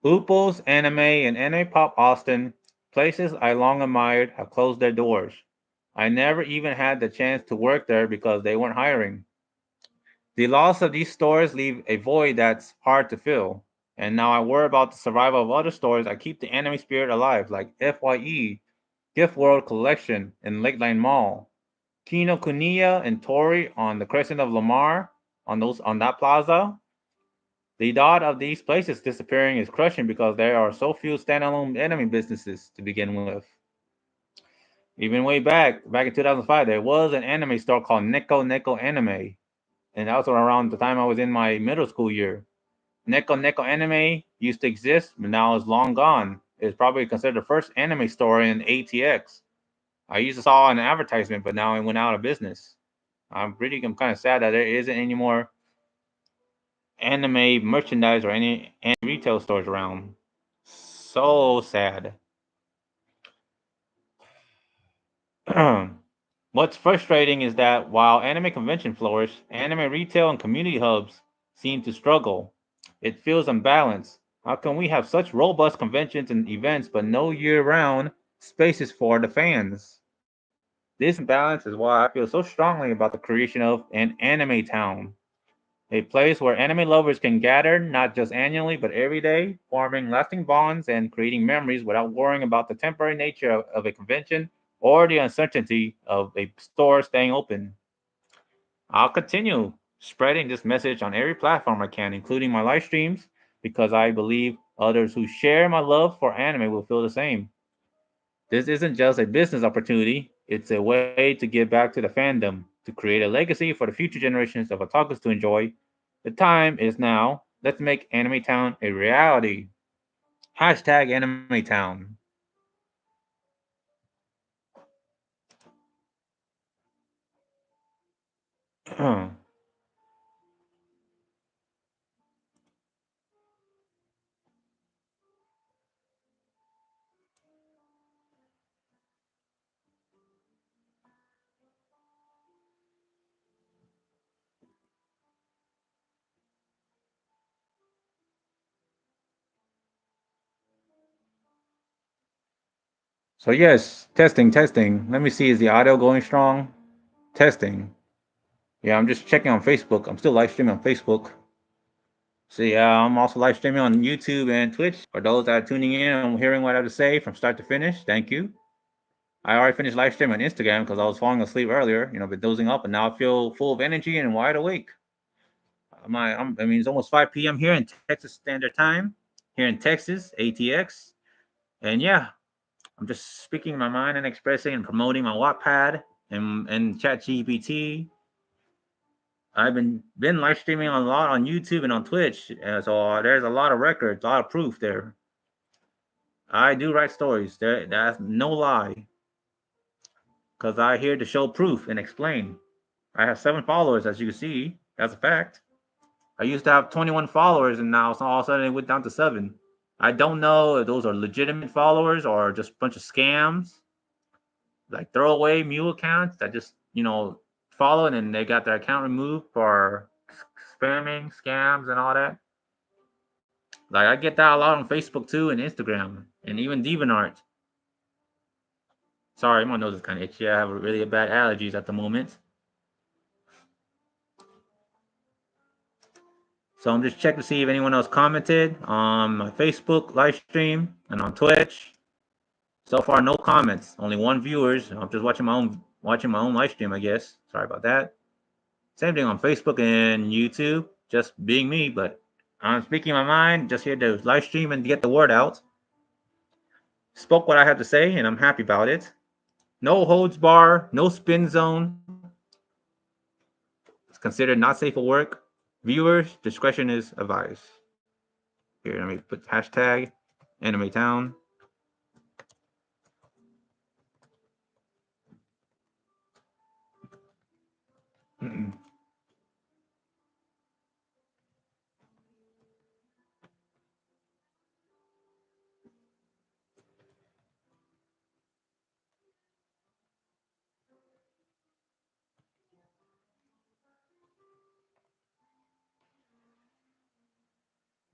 Ooples Anime and Anime Pop Austin, places I long admired, have closed their doors. I never even had the chance to work there because they weren't hiring. The loss of these stores leave a void that's hard to fill. And now I worry about the survival of other stores that keep the anime spirit alive, like FYE, Gift World Collection, and Lakeline Mall. Kinokuniya and Tori on the crescent of Lamar, on that plaza. The thought of these places disappearing is crushing because there are so few standalone anime businesses to begin with. Even way back in 2005, there was an anime store called Neko Neko Anime, and that was around the time I was in my middle school year. Neko Neko anime used to exist, but now is long gone. It's probably considered the first anime store in ATX. I used to saw an advertisement, but now it went out of business. I'm kind of sad that there isn't any more anime merchandise or any retail stores around. So sad. What's frustrating is that while anime convention flourish, anime retail and community hubs seem to struggle. It feels unbalanced. How can we have such robust conventions and events but no year-round spaces for the fans? This imbalance is why I feel so strongly about the creation of an anime town, a place where anime lovers can gather not just annually but every day, forming lasting bonds and creating memories without worrying about the temporary nature of a convention or the uncertainty of a store staying open. I'll continue spreading this message on every platform I can, including my live streams, because I believe others who share my love for anime will feel the same. This isn't just a business opportunity, it's a way to give back to the fandom, to create a legacy for the future generations of otakus to enjoy. The time is now. Let's make Anime Town a reality. Hashtag Anime Town. So, yes, testing. Let me see, is the audio going strong? Testing. Yeah, I'm just checking on Facebook. I'm still live streaming on Facebook. So yeah, I'm also live streaming on YouTube and Twitch. For those that are tuning in and hearing what I have to say from start to finish, thank you. I already finished live streaming on Instagram because I was falling asleep earlier, been dozing up, and now I feel full of energy and wide awake. It's almost 5 p.m. here in Texas Standard Time, here in Texas, ATX. And yeah, I'm just speaking my mind and expressing and promoting my Wattpad and ChatGPT. I've been live streaming a lot on YouTube and on Twitch, so there's a lot of records, a lot of proof there. I do write stories. That's no lie, because I here to show proof and explain. I have 7 followers, as you can see. That's a fact. I used to have 21 followers, and now all of a sudden it went down to 7. I don't know if those are legitimate followers or just a bunch of scams, like throwaway mule accounts that just follow and then they got their account removed for spamming, scams, and all that. Like I get that a lot on Facebook too and Instagram and even DeviantArt. Sorry, my nose is kind of itchy. I have really bad allergies at the moment. So I'm just checking to see if anyone else commented on my Facebook live stream and on Twitch. So far, no comments. Only 1 viewers. I'm just watching my own live stream, I guess. Sorry about that. Same thing on Facebook and YouTube. Just being me, but I'm speaking my mind. Just here to live stream and get the word out. Spoke what I had to say, and I'm happy about it. No holds bar, no spin zone. It's considered not safe for work. Viewers, discretion is advised. Here, let me put hashtag Anime Town.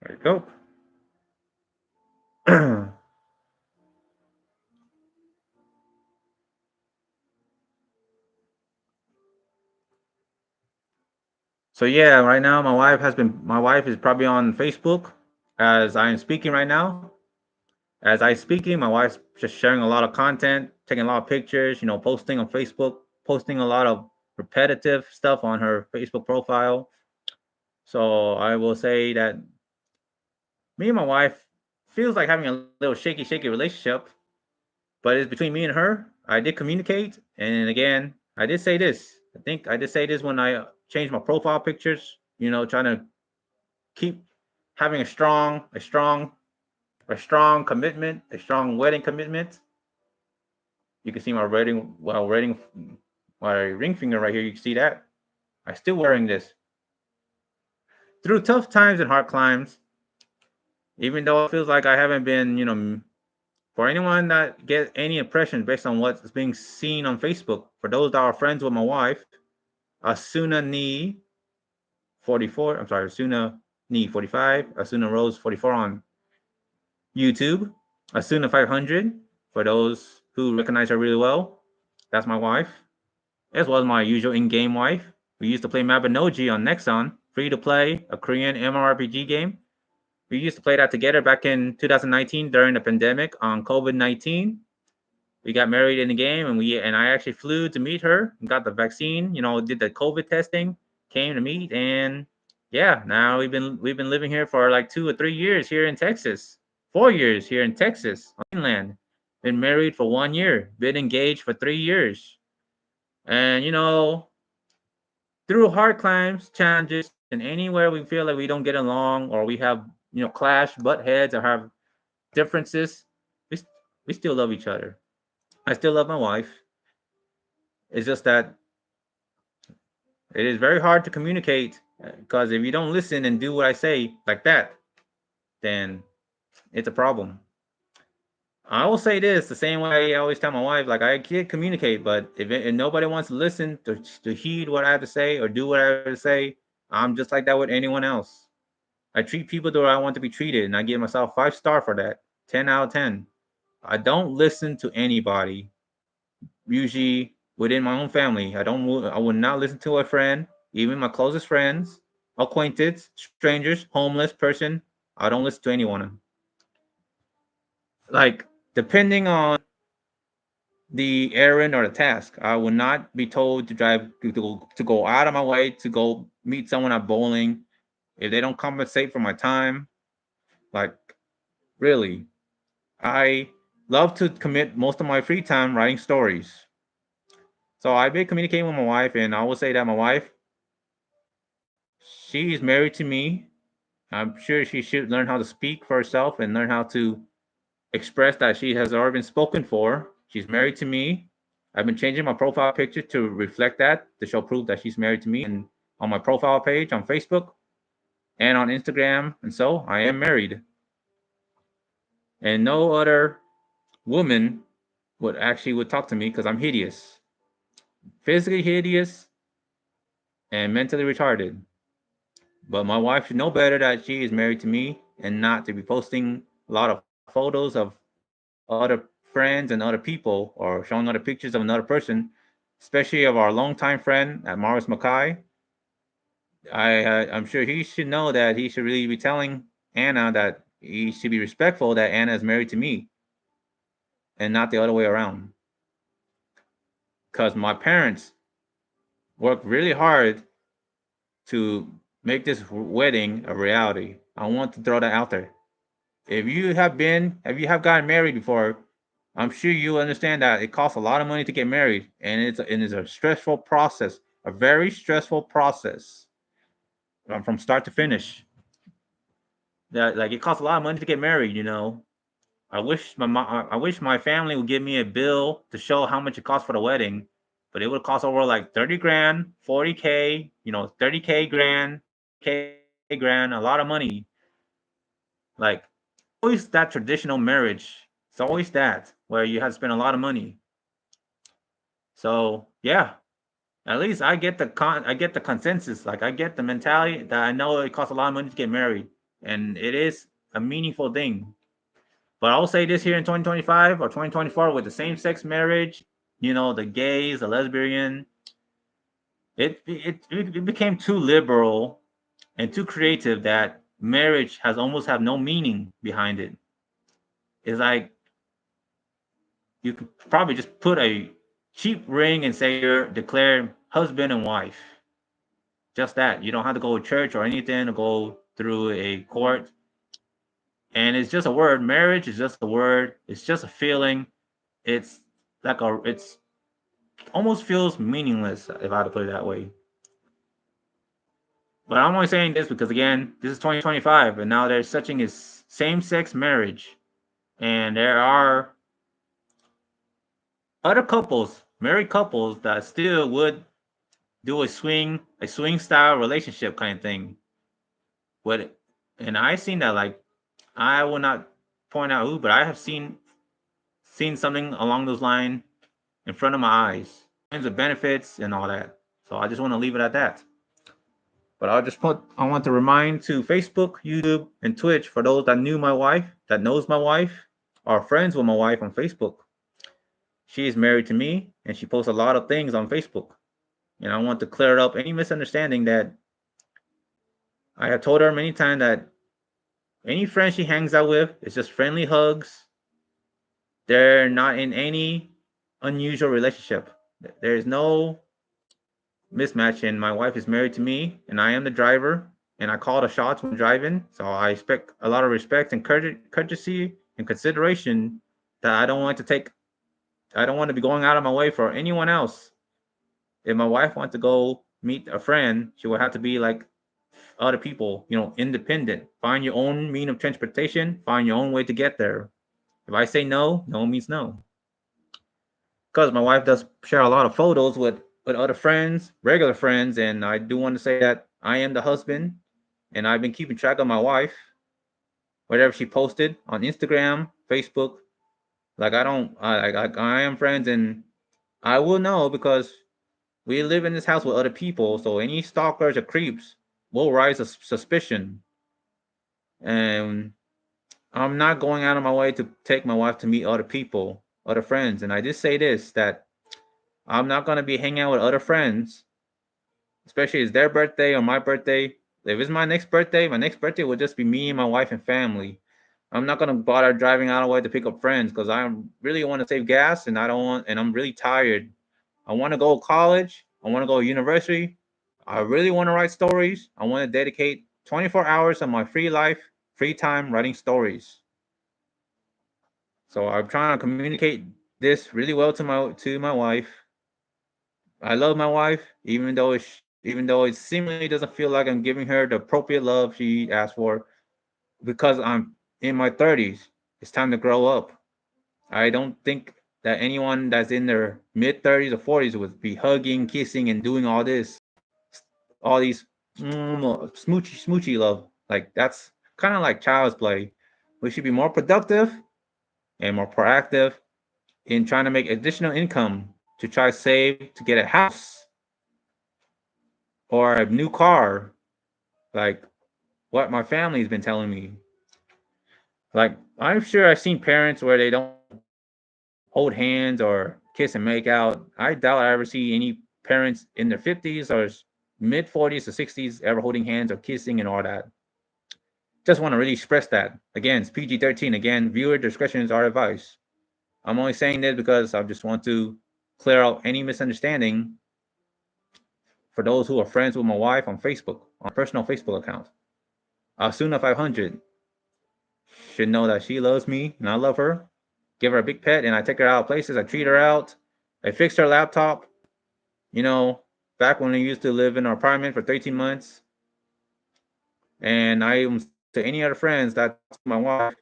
There you go. So yeah, right now my wife is probably on Facebook as I am speaking right now. As I speaking, my wife's just sharing a lot of content, taking a lot of pictures, posting on Facebook, posting a lot of repetitive stuff on her Facebook profile. So I will say that me and my wife feels like having a little shaky relationship, but it's between me and her. I did communicate, and again, I did say this. I think I did say this when I changed my profile pictures. Trying to keep having a strong commitment, a strong wedding commitment. You can see my my ring finger right here. You can see that. I'm still wearing this. Through tough times and hard climbs, even though it feels like I haven't been, for anyone that get any impressions based on what's being seen on Facebook, for those that are friends with my wife, Asuna Ni 44, I'm sorry, Asuna Ni 45, Asuna Rose 44 on YouTube, Asuna 500, for those who recognize her really well. That's my wife, as well as my usual in-game wife. We used to play Mabinogi on Nexon, free to play, a Korean MMORPG game. We used to play that together back in 2019 during the pandemic on COVID-19. We got married in the game, and I actually flew to meet her and got the vaccine. Did the COVID testing, came to meet, and yeah, now we've been living here for like 2 or 3 years here in Texas. 4 years here in Texas, on mainland. Been married for 1 year. Been engaged for 3 years. And through hard climbs, challenges, and anywhere we feel like we don't get along or we have clash, butt heads, or have differences, we we still love each other. I still love my wife. It's just that it is very hard to communicate because if you don't listen and do what I say like that, then it's a problem. I will say this the same way I always tell my wife, like I can't communicate, but if nobody wants to listen to heed what I have to say or do what I have to say, I'm just like that with anyone else. I treat people the way I want to be treated, and I give myself 5 star for that, 10 out of 10. I don't listen to anybody. Usually within my own family, I would not listen to a friend, even my closest friends, acquaintance, strangers, homeless person. I don't listen to anyone. Like depending on the errand or the task, I will not be told to go out of my way to go meet someone at bowling if they don't compensate for my time. Like really, I love to commit most of my free time writing stories. So I've been communicating with my wife, and I will say that my wife, she is married to me. I'm sure she should learn how to speak for herself and learn how to express that she has already been spoken for. She's married to me. I've been changing my profile picture to reflect that, to show proof that she's married to me. And on my profile page on Facebook and on Instagram, and so I am married. And no other woman would talk to me because I'm hideous, physically hideous, and mentally retarded. But my wife should know better that she is married to me and not to be posting a lot of photos of other friends and other people or showing other pictures of another person, especially of our longtime friend at Morris Mackay. I'm sure he should know that he should really be telling Anna that he should be respectful that Anna is married to me and not the other way around. Because my parents worked really hard to make this wedding a reality. I want to throw that out there. If you have gotten married before, I'm sure you understand that it costs a lot of money to get married, and it's a stressful process, a very stressful process from start to finish. That like it costs a lot of money to get married. I wish my family would give me a bill to show how much it costs for the wedding, but it would cost over like 30 grand, 40K, 30K grand, 40K grand, a lot of money. Like always that traditional marriage. It's always that where you have to spend a lot of money. So yeah, at least I get the consensus. Like I get the mentality that I know it costs a lot of money to get married, and it is a meaningful thing. But I'll say this here in 2025 or 2024 with the same sex marriage, the gays, the lesbian, it became too liberal and too creative that marriage has almost have no meaning behind it. It's like you could probably just put a cheap ring and say you're declared husband and wife. Just that. You don't have to go to church or anything to go through a court. And it's just a word. Marriage is just a word. It's just a feeling. It's it's almost feels meaningless if I had to put it that way. But I'm only saying this because again, this is 2025, and now they're such as same-sex marriage, and there are other couples, married couples, that still would do a swing style relationship kind of thing. But and I seen that, like, I will not point out who, but I have seen something along those lines in front of my eyes, kinds of benefits and all that. So I just want to leave it at that. But I want to remind to Facebook, YouTube, and Twitch for those that knew my wife, that knows my wife, are friends with my wife on Facebook. She is married to me, and she posts a lot of things on Facebook. And I want to clear up any misunderstanding that I have told her many times that any friend she hangs out with is just friendly hugs. They're not in any unusual relationship. There is no mismatch, and my wife is married to me, and I am the driver, and I call the shots when driving. So I expect a lot of respect and courtesy and consideration that I don't want to take. I don't want to be going out of my way for anyone else. If my wife wants to go meet a friend, she will have to be like other people, independent. Find your own mean of transportation. Find your own way to get there. If I say no, no means no. Because my wife does share a lot of photos with other friends, regular friends, and I do want to say that I am the husband, and I've been keeping track of my wife, whatever she posted on Instagram, Facebook. Like I am friends, and I will know because we live in this house with other people. So any stalkers or creeps will rise a suspicion, and I'm not going out of my way to take my wife to meet other people, other friends. And I just say this, that I'm not going to be hanging out with other friends, especially it's their birthday or my birthday. If it's my next birthday will just be me and my wife and family. I'm not gonna bother driving out of the way to pick up friends because I really want to save gas, and I don't want, and I'm really tired. I want to go to college. I want to go to university. I really want to write stories. I want to dedicate 24 hours of my free time writing stories. So I'm trying to communicate this really well to my wife. I love my wife, even though it seemingly doesn't feel like I'm giving her the appropriate love she asked for, because I'm in my 30s. It's time to grow up. I don't think that anyone that's in their mid 30s or 40s would be hugging, kissing, and doing all these smoochy love. Like, that's kind of like child's play. We should be more productive and more proactive in trying to make additional income to try to save to get a house or a new car, like what my family's been telling me. Like, I'm sure I've seen parents where they don't hold hands or kiss and make out. I doubt I ever see any parents in their 50s or mid 40s or 60s ever holding hands or kissing and all that. Just want to really express that. Again, it's PG-13. Again, viewer discretion is our advice. I'm only saying this because I just want to clear out any misunderstanding for those who are friends with my wife on Facebook, on personal Facebook account. Asuna 500 should know that she loves me and I love her. Give her a big pet, and I take her out places. I treat her out. I fixed her laptop. You know, back when we used to live in our apartment for 13 months. And I to any other friends that talk to my wife,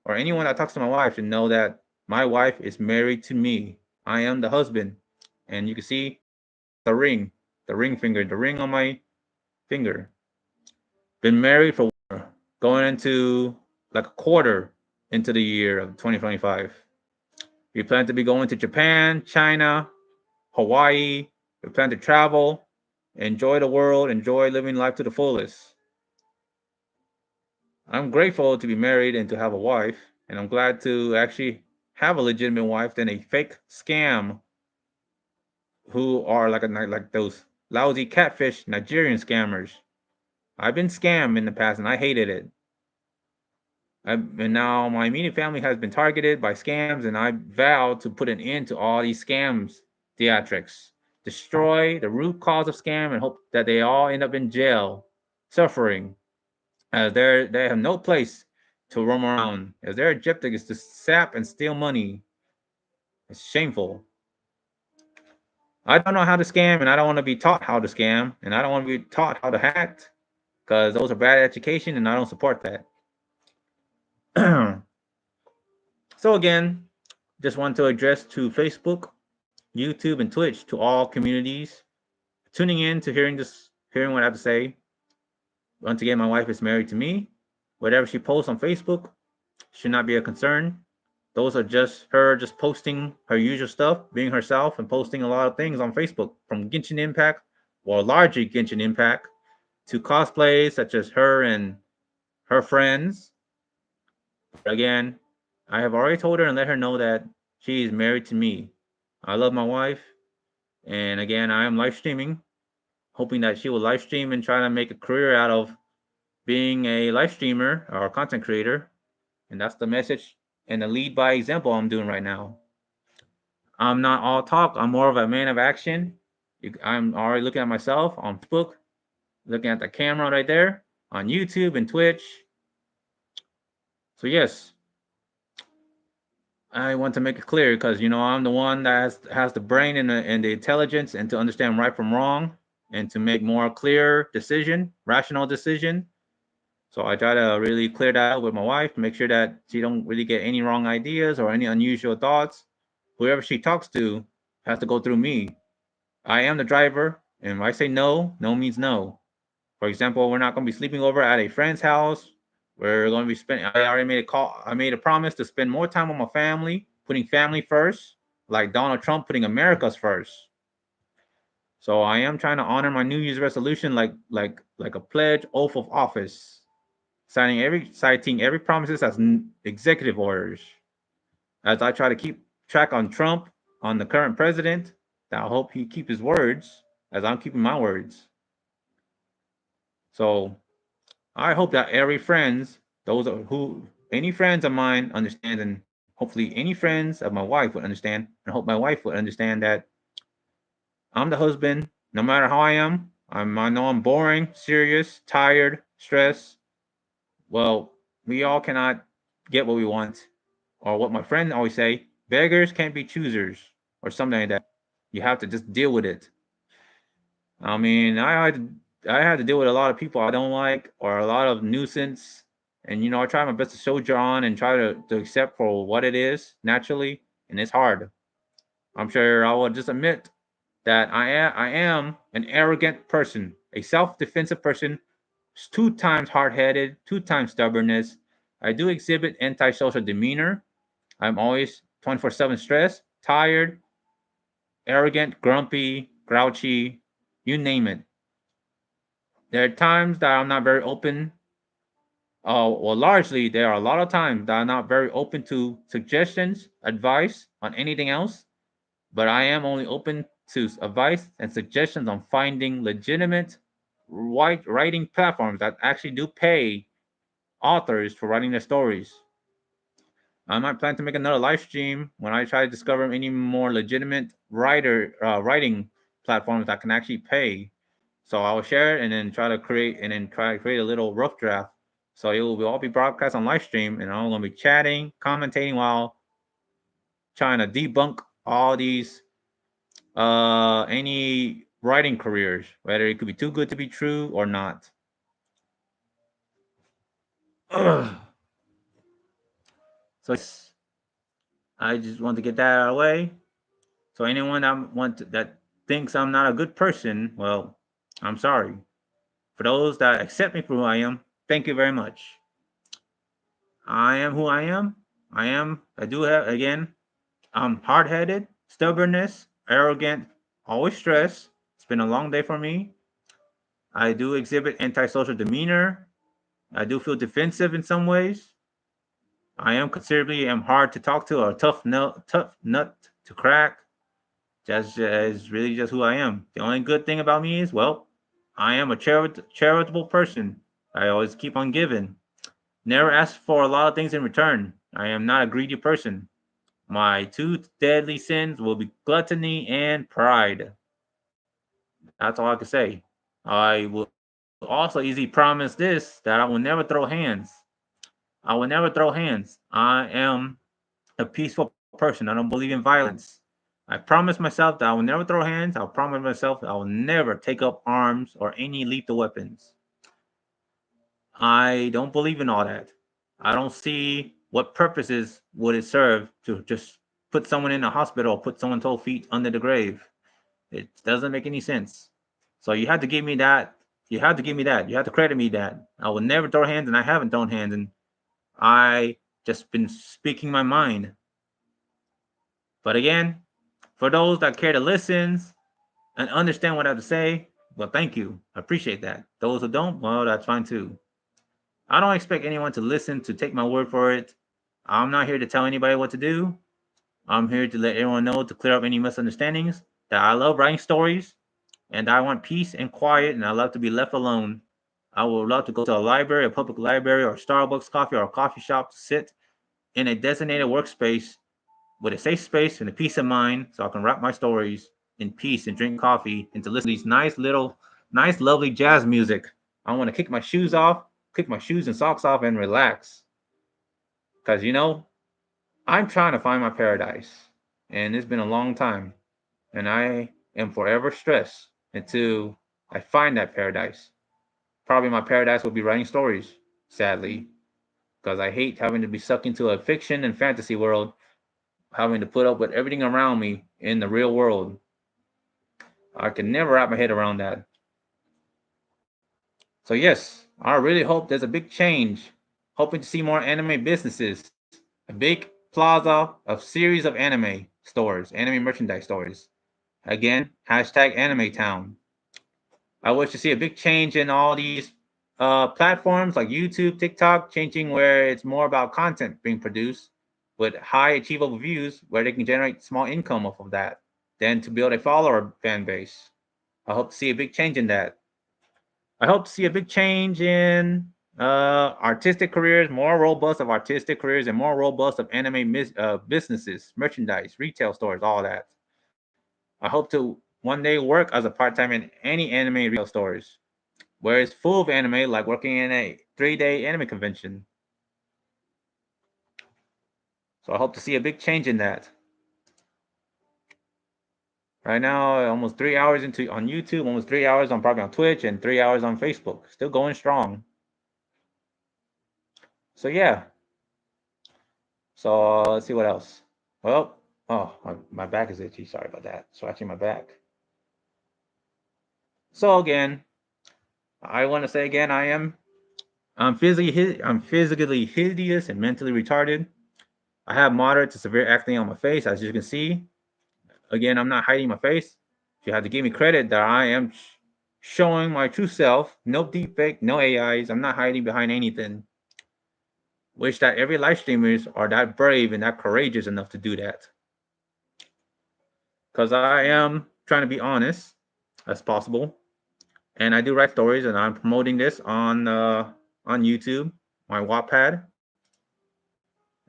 or anyone that talks to my wife, should know that my wife is married to me. I am the husband. And you can see the ring finger, the ring on my finger. Been married for going into like a quarter into the year of 2025. We plan to be going to Japan, China, Hawaii. We plan to travel, enjoy the world, enjoy living life to the fullest. I'm grateful to be married and to have a wife, and I'm glad to actually have a legitimate wife than a fake scam who are like those lousy catfish Nigerian scammers. I've been scammed in the past and I hated it. And now my immediate family has been targeted by scams, and I vow to put an end to all these scams, theatrics, destroy the root cause of scam, and hope that they all end up in jail, suffering, as they have no place to roam around, as their objective is to sap and steal money. It's shameful. I don't know how to scam, and I don't want to be taught how to scam, and I don't want to be taught how to hack. because those are bad education, and I don't support that. So again, just want to address to Facebook, YouTube, and Twitch, to all communities tuning in to hearing what I have to say. Once again, my wife is married to me. Whatever she posts on Facebook should not be a concern. Those are just her just posting her usual stuff, being herself, and posting a lot of things on Facebook, from Genshin Impact, or largely Genshin Impact, to cosplays such as her and her friends. But again, I have already told her and let her know that she is married to me. I love my wife, and again, I am live streaming, hoping that she will live stream and try to make a career out of being a live streamer or a content creator. And that's the message and the lead by example I'm doing right now. I'm not all talk. I'm more of a man of action. I'm already looking at myself on Facebook, looking at the camera right there on YouTube and Twitch. So yes, I want to make it clear because I'm the one that has the brain and the intelligence, and to understand right from wrong, and to make more clear decision, rational decision. So I try to really clear that out with my wife, make sure that she don't really get any wrong ideas or any unusual thoughts. Whoever she talks to has to go through me. I am the driver, and if I say no, no means no. For example, we're not going to be sleeping over at a friend's house. We're going to be spending. I already made a call. I made a promise to spend more time with my family, putting family first, like Donald Trump putting America's first. So I am trying to honor my New Year's resolution, like a pledge, oath of office, citing every promises as executive orders. As I try to keep track on Trump, on the current president, I hope he keep his words, as I'm keeping my words. So I hope that every friends, any friends of mine understand, and hopefully any friends of my wife would understand, and hope my wife would understand that I'm the husband, no matter how I am. I know I'm boring, serious, tired, stressed. Well, we all cannot get what we want, or what my friend always say, beggars can't be choosers, or something like that. You have to just deal with it. I mean, I had to deal with a lot of people I don't like, or a lot of nuisance, and I try my best to soldier on and try to accept for what it is naturally, and it's hard. I'm sure I will just admit that I am an arrogant person, a self-defensive person, 2 times hard-headed, 2 times stubbornness. I do exhibit antisocial demeanor. I'm always 24/7 stressed, tired, arrogant, grumpy, grouchy, you name it. There are times that I'm not very open. Well, largely, there are a lot of times that I'm not very open to suggestions, advice on anything else, but I am only open to advice and suggestions on finding legitimate writing platforms that actually do pay authors for writing their stories. I might plan to make another live stream when I try to discover any more legitimate writing platforms that can actually pay. So I will share it and then try to create a little rough draft. So it will all be broadcast on live stream, and I'm gonna be chatting, commentating while trying to debunk all these any writing careers, whether it could be too good to be true or not. So I just want to get that out of the way. So anyone that thinks I'm not a good person, well, I'm sorry. For those that accept me for who I am, thank you very much. I am who I am. I do have, again, I'm hard headed, stubbornness, arrogant, always stressed. It's been a long day for me. I do exhibit antisocial demeanor. I do feel defensive in some ways. I am hard to talk to, or tough nut to crack. That's is really just who I am. The only good thing about me is, well, I am a charitable person. I always keep on giving. Never ask for a lot of things in return. I am not a greedy person. My 2 deadly sins will be gluttony and pride. That's all I can say. I will also easily promise this, that I will never throw hands. I will never throw hands. I am a peaceful person. I don't believe in violence. I promise myself that I will never throw hands. I'll promise myself that I will never take up arms or any lethal weapons. I don't believe in all that. I don't see what purposes would it serve to just put someone in a hospital, put someone 12 feet under the grave. It doesn't make any sense. So you have to give me that. You have to give me that. You have to credit me that. I will never throw hands, and I haven't thrown hands, and I just been speaking my mind. But again, for those that care to listen and understand what I have to say, well, thank you. I appreciate that. Those who don't, well, that's fine too. I don't expect anyone to listen to take my word for it. I'm not here to tell anybody what to do. I'm here to let everyone know to clear up any misunderstandings that I love writing stories and I want peace and quiet and I love to be left alone. I would love to go to a library, a public library, or Starbucks coffee or a coffee shop to sit in a designated workspace with a safe space and a peace of mind so I can write my stories in peace and drink coffee and to listen to these nice, lovely jazz music. I want to kick my shoes and socks off and relax. Because, I'm trying to find my paradise. And it's been a long time. And I am forever stressed until I find that paradise. Probably my paradise will be writing stories, sadly. Because I hate having to be sucked into a fiction and fantasy world, having to put up with everything around me in the real world. I can never wrap my head around that. So, yes, I really hope there's a big change. Hoping to see more anime businesses, a big plaza of series of anime stores, anime merchandise stores. Again, hashtag Anime Town. I wish to see a big change in all these platforms like YouTube, TikTok, changing where it's more about content being produced with high achievable views where they can generate small income off of that than to build a follower fan base. I hope to see a big change in that. I hope to see a big change in artistic careers, more robust of artistic careers, and more robust of anime businesses, merchandise, retail stores, all that. I hope to one day work as a part time in any anime retail stores where it's full of anime, like working in a 3-day anime convention. So I hope to see a big change in that. Right now, almost 3 hours into on YouTube, almost 3 hours on probably on Twitch, and 3 hours on Facebook. Still going strong. So yeah. So let's see what else. Well, oh, my back is itchy. Sorry about that. Scratching my back. So again, I want to say again, I'm physically hideous and mentally retarded. I have moderate to severe acne on my face, as you can see. Again, I'm not hiding my face. You have to give me credit that I am showing my true self. No deepfake, no AIs. I'm not hiding behind anything. Wish that every live streamers are that brave and that courageous enough to do that. Because I am trying to be honest as possible, and I do write stories, and I'm promoting this on YouTube, my Wattpad,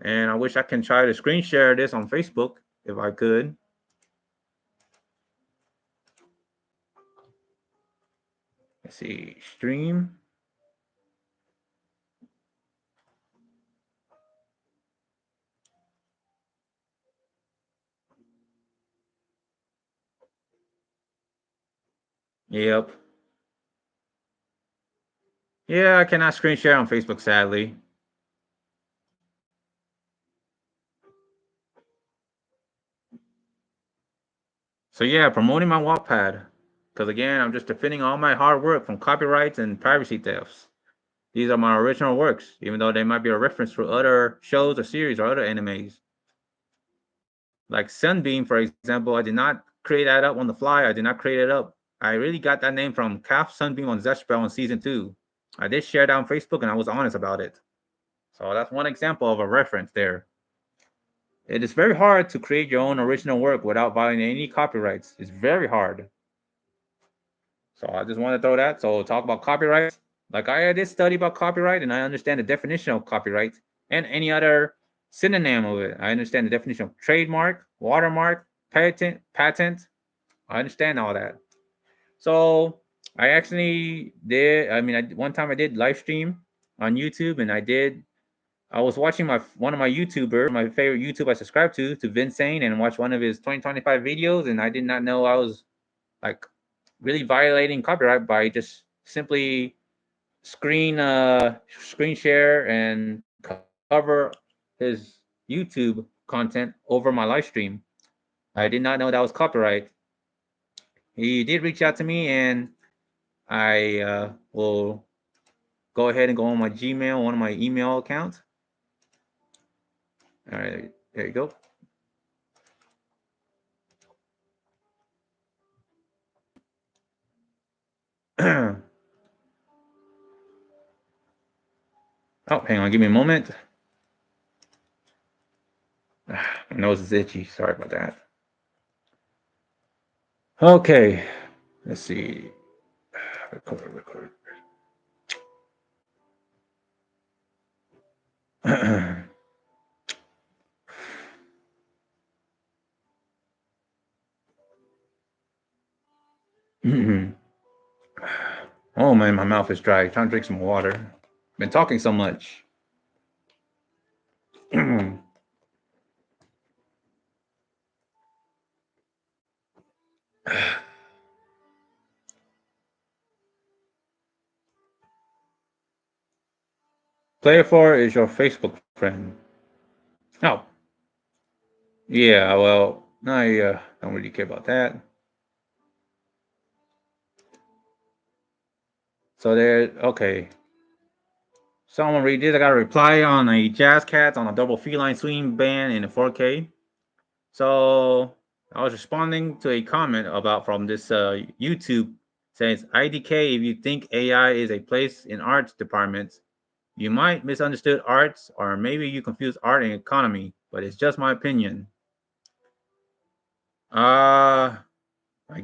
and I wish I can try to screen share this on Facebook if I could. Let's see, stream. Yep. Yeah, I cannot screen share on Facebook, sadly. So yeah, promoting my Wattpad. Because again, I'm just defending all my hard work from copyrights and privacy thefts. These are my original works, even though they might be a reference for other shows or series or other animes. Like Sunbeam, for example, I did not create that up on the fly. I did not create it up. I really got that name from Calf Sunbeam on Zespel in season 2. I did share that on Facebook and I was honest about it. So that's one example of a reference there. It is very hard to create your own original work without violating any copyrights. It's very hard. So I just want to throw that. So talk about copyrights. Like I did study about copyright and I understand the definition of copyright and any other synonym of it. I understand the definition of trademark, watermark, patent. I understand all that. So I actually did. I mean, one time I did live stream on YouTube, and I was watching one of my YouTubers, my favorite YouTube I subscribe to Vincent, and watch one of his 2025 videos, and I did not know I was like really violating copyright by just simply screen share and cover his YouTube content over my live stream. I did not know that was copyright. He did reach out to me, and I will go ahead and go on my Gmail, one of my email accounts. All right, there you go. Oh, hang on, give me a moment. My nose is itchy. Sorry about that. Okay, let's see. Record. Oh man, my mouth is dry. Trying to drink some water. Been talking so much. Player 4 is your Facebook friend. Oh. Yeah, well, I don't really care about that. So there, okay. Someone read this. I got a reply on a Jazz Cats on a double feline swing band in 4K. So I was responding to a comment about from this YouTube says IDK. If you think AI is a place in arts departments, you might misunderstood arts, or maybe you confuse art and economy. But it's just my opinion. I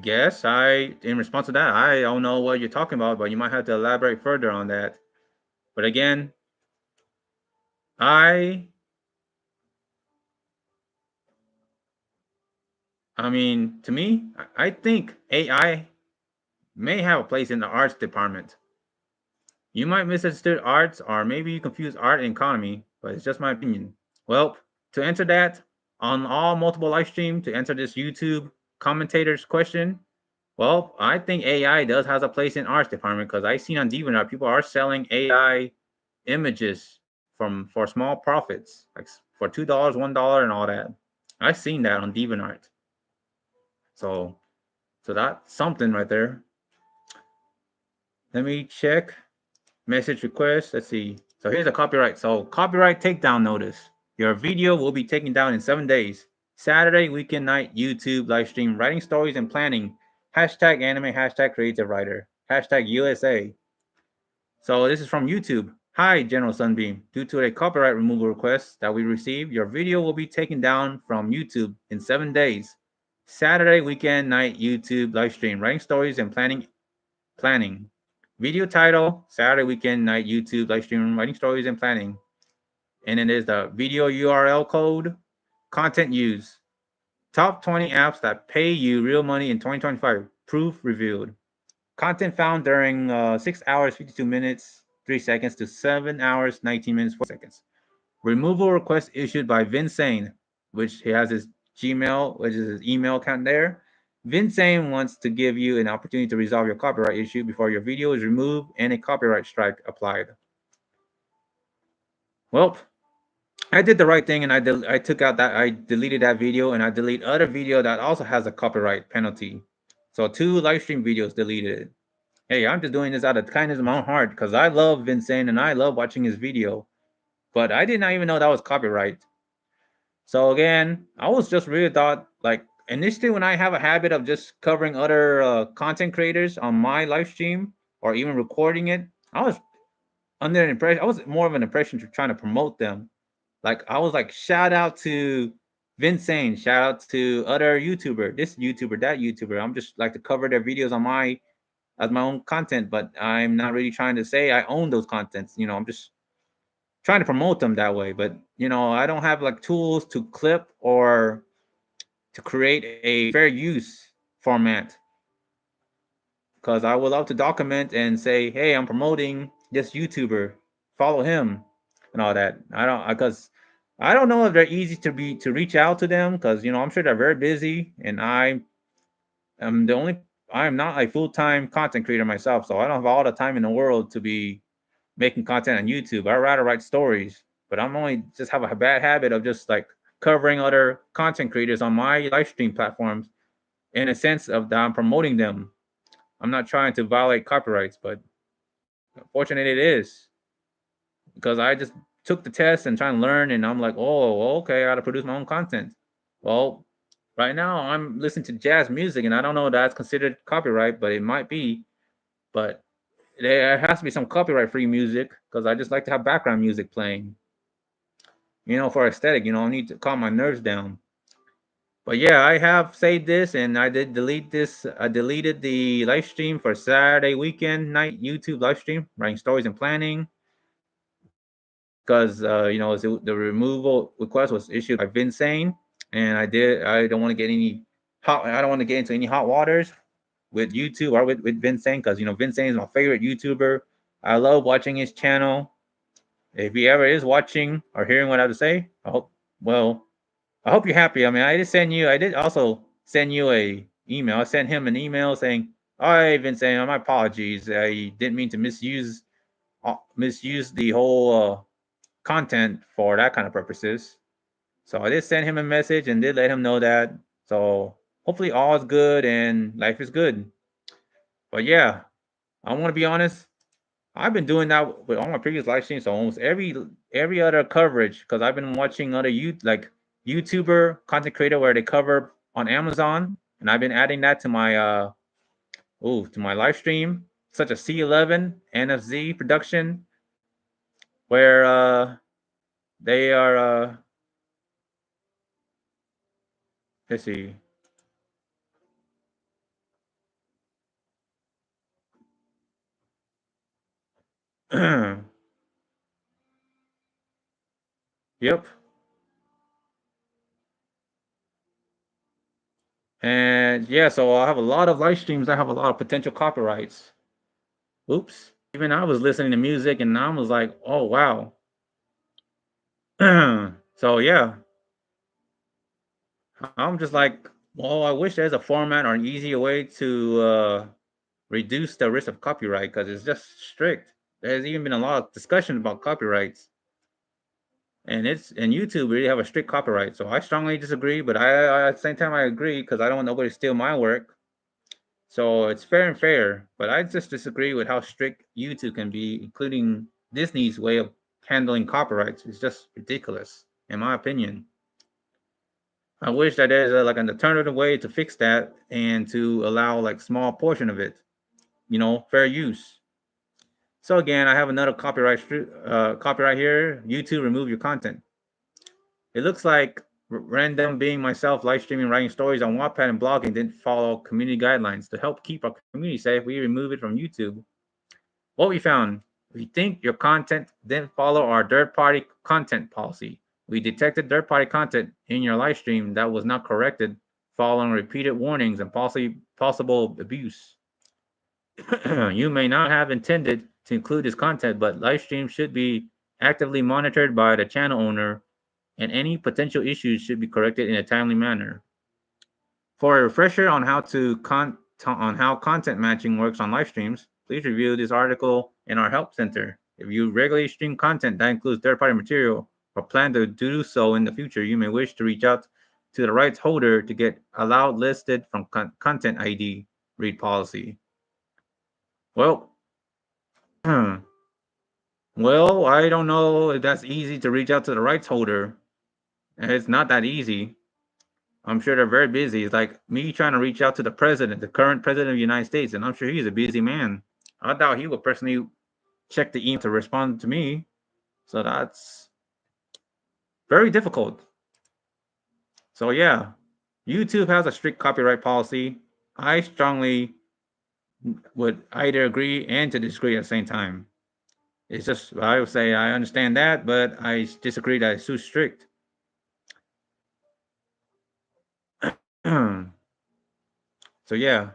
guess in response to that, I don't know what you're talking about, but you might have to elaborate further on that. But again, I mean, to me, I think AI may have a place in the arts department. You might misunderstand arts, or maybe you confuse art and economy, but it's just my opinion. Well, to answer that, on all multiple live stream, to answer this YouTube commentator's question, well, I think AI does has a place in arts department because I've seen on DeviantArt people are selling AI images for small profits, like for $2, $1, and all that. I've seen that on DeviantArt. So that's something right there. Let me check message request. Let's see. So here's a copyright. So copyright takedown notice. Your video will be taken down in 7 days. Saturday, weekend night, YouTube live stream, writing stories and planning. Hashtag anime, hashtag creative writer, hashtag USA. So this is from YouTube. Hi, General Sunbeam. Due to a copyright removal request that we received, your video will be taken down from YouTube in 7 days. Saturday, weekend night, YouTube live stream, writing stories and planning. Video title, Saturday, weekend night, YouTube live stream, writing stories and planning. And then there's the video URL code, content use. Top 20 apps that pay you real money in 2025. Proof revealed. Content found during 6 hours, 52 minutes, 3 seconds to 7 hours, 19 minutes, 4 seconds. Removal request issued by Vincent, which he has his Gmail, which is his email account there. Vincent wants to give you an opportunity to resolve your copyright issue before your video is removed and a copyright strike applied. Well, I did the right thing, and I took out that I deleted that video, and I delete other video that also has a copyright penalty. So 2 live stream videos deleted. Hey, I'm just doing this out of kindness of my own heart because I love Vincent and I love watching his video, but I did not even know that was copyright. So again, I was just really thought like initially when I have a habit of just covering other content creators on my live stream or even recording it, I was under an impression. I was more of an impression to trying to promote them. Like I was like, shout out to Vincent, shout out to other YouTuber, this YouTuber, that YouTuber. I'm just like to cover their videos on my as my own content, but I'm not really trying to say I own those contents. I'm just trying to promote them that way. But I don't have like tools to clip or to create a fair use format because I would love to document and say, hey, I'm promoting this YouTuber, follow him, and all that. I don't know if they're easy to reach out to them because I'm sure they're very busy, and I am not a full-time content creator myself, so I don't have all the time in the world to be making content on YouTube. I'd rather write stories, but I'm only just have a bad habit of just like covering other content creators on my live stream platforms in a sense of that I'm promoting them. I'm not trying to violate copyrights, but unfortunately it is because I just took the test and trying to learn, and I'm like, oh, okay, I got to produce my own content. Well, right now I'm listening to jazz music, and I don't know if that's considered copyright, but it might be. But there has to be some copyright-free music because I just like to have background music playing. For aesthetic. I need to calm my nerves down. But yeah, I have saved this, and I did delete this. I deleted the live stream for Saturday weekend night YouTube live stream, writing stories and planning, because the removal request was issued by Vinsane, and I don't want to get any hot. I don't want to get into any hot waters with YouTube or with Vinsane, because Vinsane is my favorite YouTuber. I love watching his channel. If he ever is watching or hearing what I have to say, I hope you're happy. I mean, I did also send you a email. I sent him an email saying, I've been saying, my apologies. I didn't mean to misuse the whole content for that kind of purposes. So I did send him a message and did let him know that. So hopefully all is good and life is good. But yeah, I want to be honest. I've been doing that with all my previous live streams. So almost every other coverage, because I've been watching other YouTuber content creator where they cover on Amazon, and I've been adding that to my live stream, such as C11 NFZ production, where they are let's see. Yep. And yeah, so I have a lot of live streams that have a lot of potential copyrights. Oops. Even I was listening to music and I was like, oh wow. So yeah, I'm just like, well, I wish there's a format or an easier way to reduce the risk of copyright, because it's just strict. There's even been a lot of discussion about copyrights, and YouTube really have a strict copyright. So I strongly disagree, but at the same time I agree because I don't want nobody to steal my work. So it's fair and fair, but I just disagree with how strict YouTube can be, including Disney's way of handling copyrights. It's just ridiculous, in my opinion. I wish that there's like an alternative way to fix that and to allow like small portion of it, fair use. So again, I have another copyright here. YouTube, remove your content. It looks like random being myself, live streaming, writing stories on Wattpad and blogging didn't follow community guidelines. To help keep our community safe, we remove it from YouTube. What we found: we think your content didn't follow our third-party content policy. We detected third-party content in your live stream that was not corrected following repeated warnings and possible abuse. You may not have intended to include this content, but live streams should be actively monitored by the channel owner, and any potential issues should be corrected in a timely manner. For a refresher on on how content matching works on live streams, please review this article in our help center. If you regularly stream content that includes third-party material or plan to do so in the future, you may wish to reach out to the rights holder to get allowed listed from content ID read policy. Well, well, I don't know if that's easy to reach out to the rights holder. It's not that easy. I'm sure they're very busy. It's like me trying to reach out to the president, the current president of the United States, and I'm sure he's a busy man. I doubt he would personally check the email to respond to me. So that's very difficult. So yeah, YouTube has a strict copyright policy. I strongly would either agree and to disagree at the same time. It's just I would say I understand that, but I disagree that it's too strict. So yeah,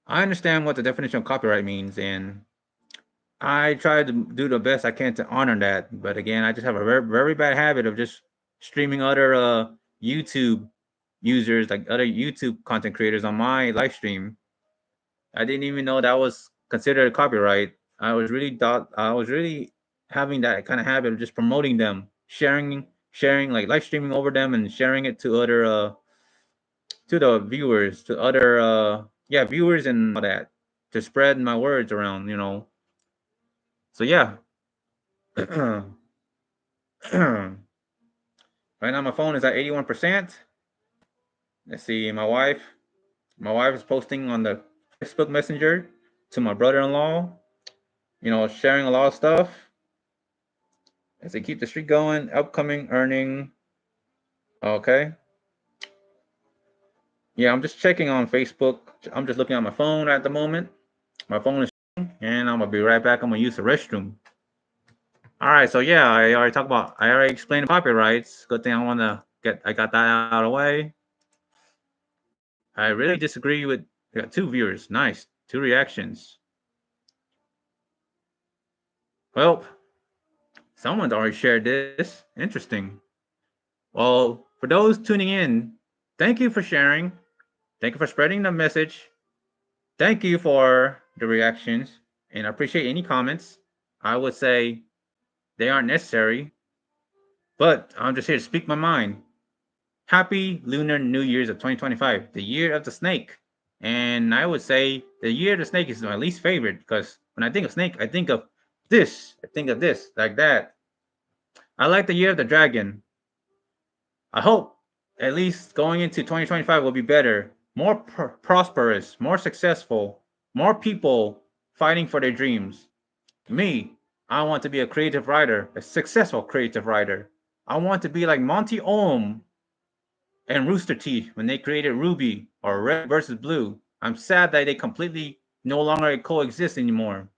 I understand what the definition of copyright means, and I try to do the best I can to honor that. But again, I just have a very, very bad habit of just streaming other YouTube users, like other YouTube content creators on my live stream. I didn't even know that was considered copyright. I was really having that kind of habit of just promoting them, sharing like live streaming over them and sharing it to other to the viewers, to other viewers and all that, to spread my words around, you know. So yeah. Right now my phone is at 81%. Let's see, my wife is posting on the Facebook Messenger to my brother-in-law, you know, sharing a lot of stuff as they keep the streak going. Upcoming earning. Okay. Yeah, I'm just checking on Facebook. I'm just looking at my phone at the moment. My phone is, and I'm gonna be right back. I'm gonna use the restroom. All right, so yeah, I already explained the copyrights. Good thing I got that out of the way. I really disagree with, I got 2 viewers. Nice. 2 reactions. Well, someone's already shared this. Interesting. Well, for those tuning in, thank you for sharing. Thank you for spreading the message. Thank you for the reactions. And I appreciate any comments. I would say they aren't necessary, but I'm just here to speak my mind. Happy Lunar New Year's of 2025, the year of the snake. And I would say the year of the snake is my least favorite because when I think of snake, I think of this. I think of this, like that. I like the year of the dragon. I hope at least going into 2025 will be better, more prosperous, more successful, more people fighting for their dreams. Me, I want to be a creative writer, a successful creative writer. I want to be like Monty and Rooster Teeth when they created RWBY or Red versus Blue. I'm sad that they completely no longer coexist anymore.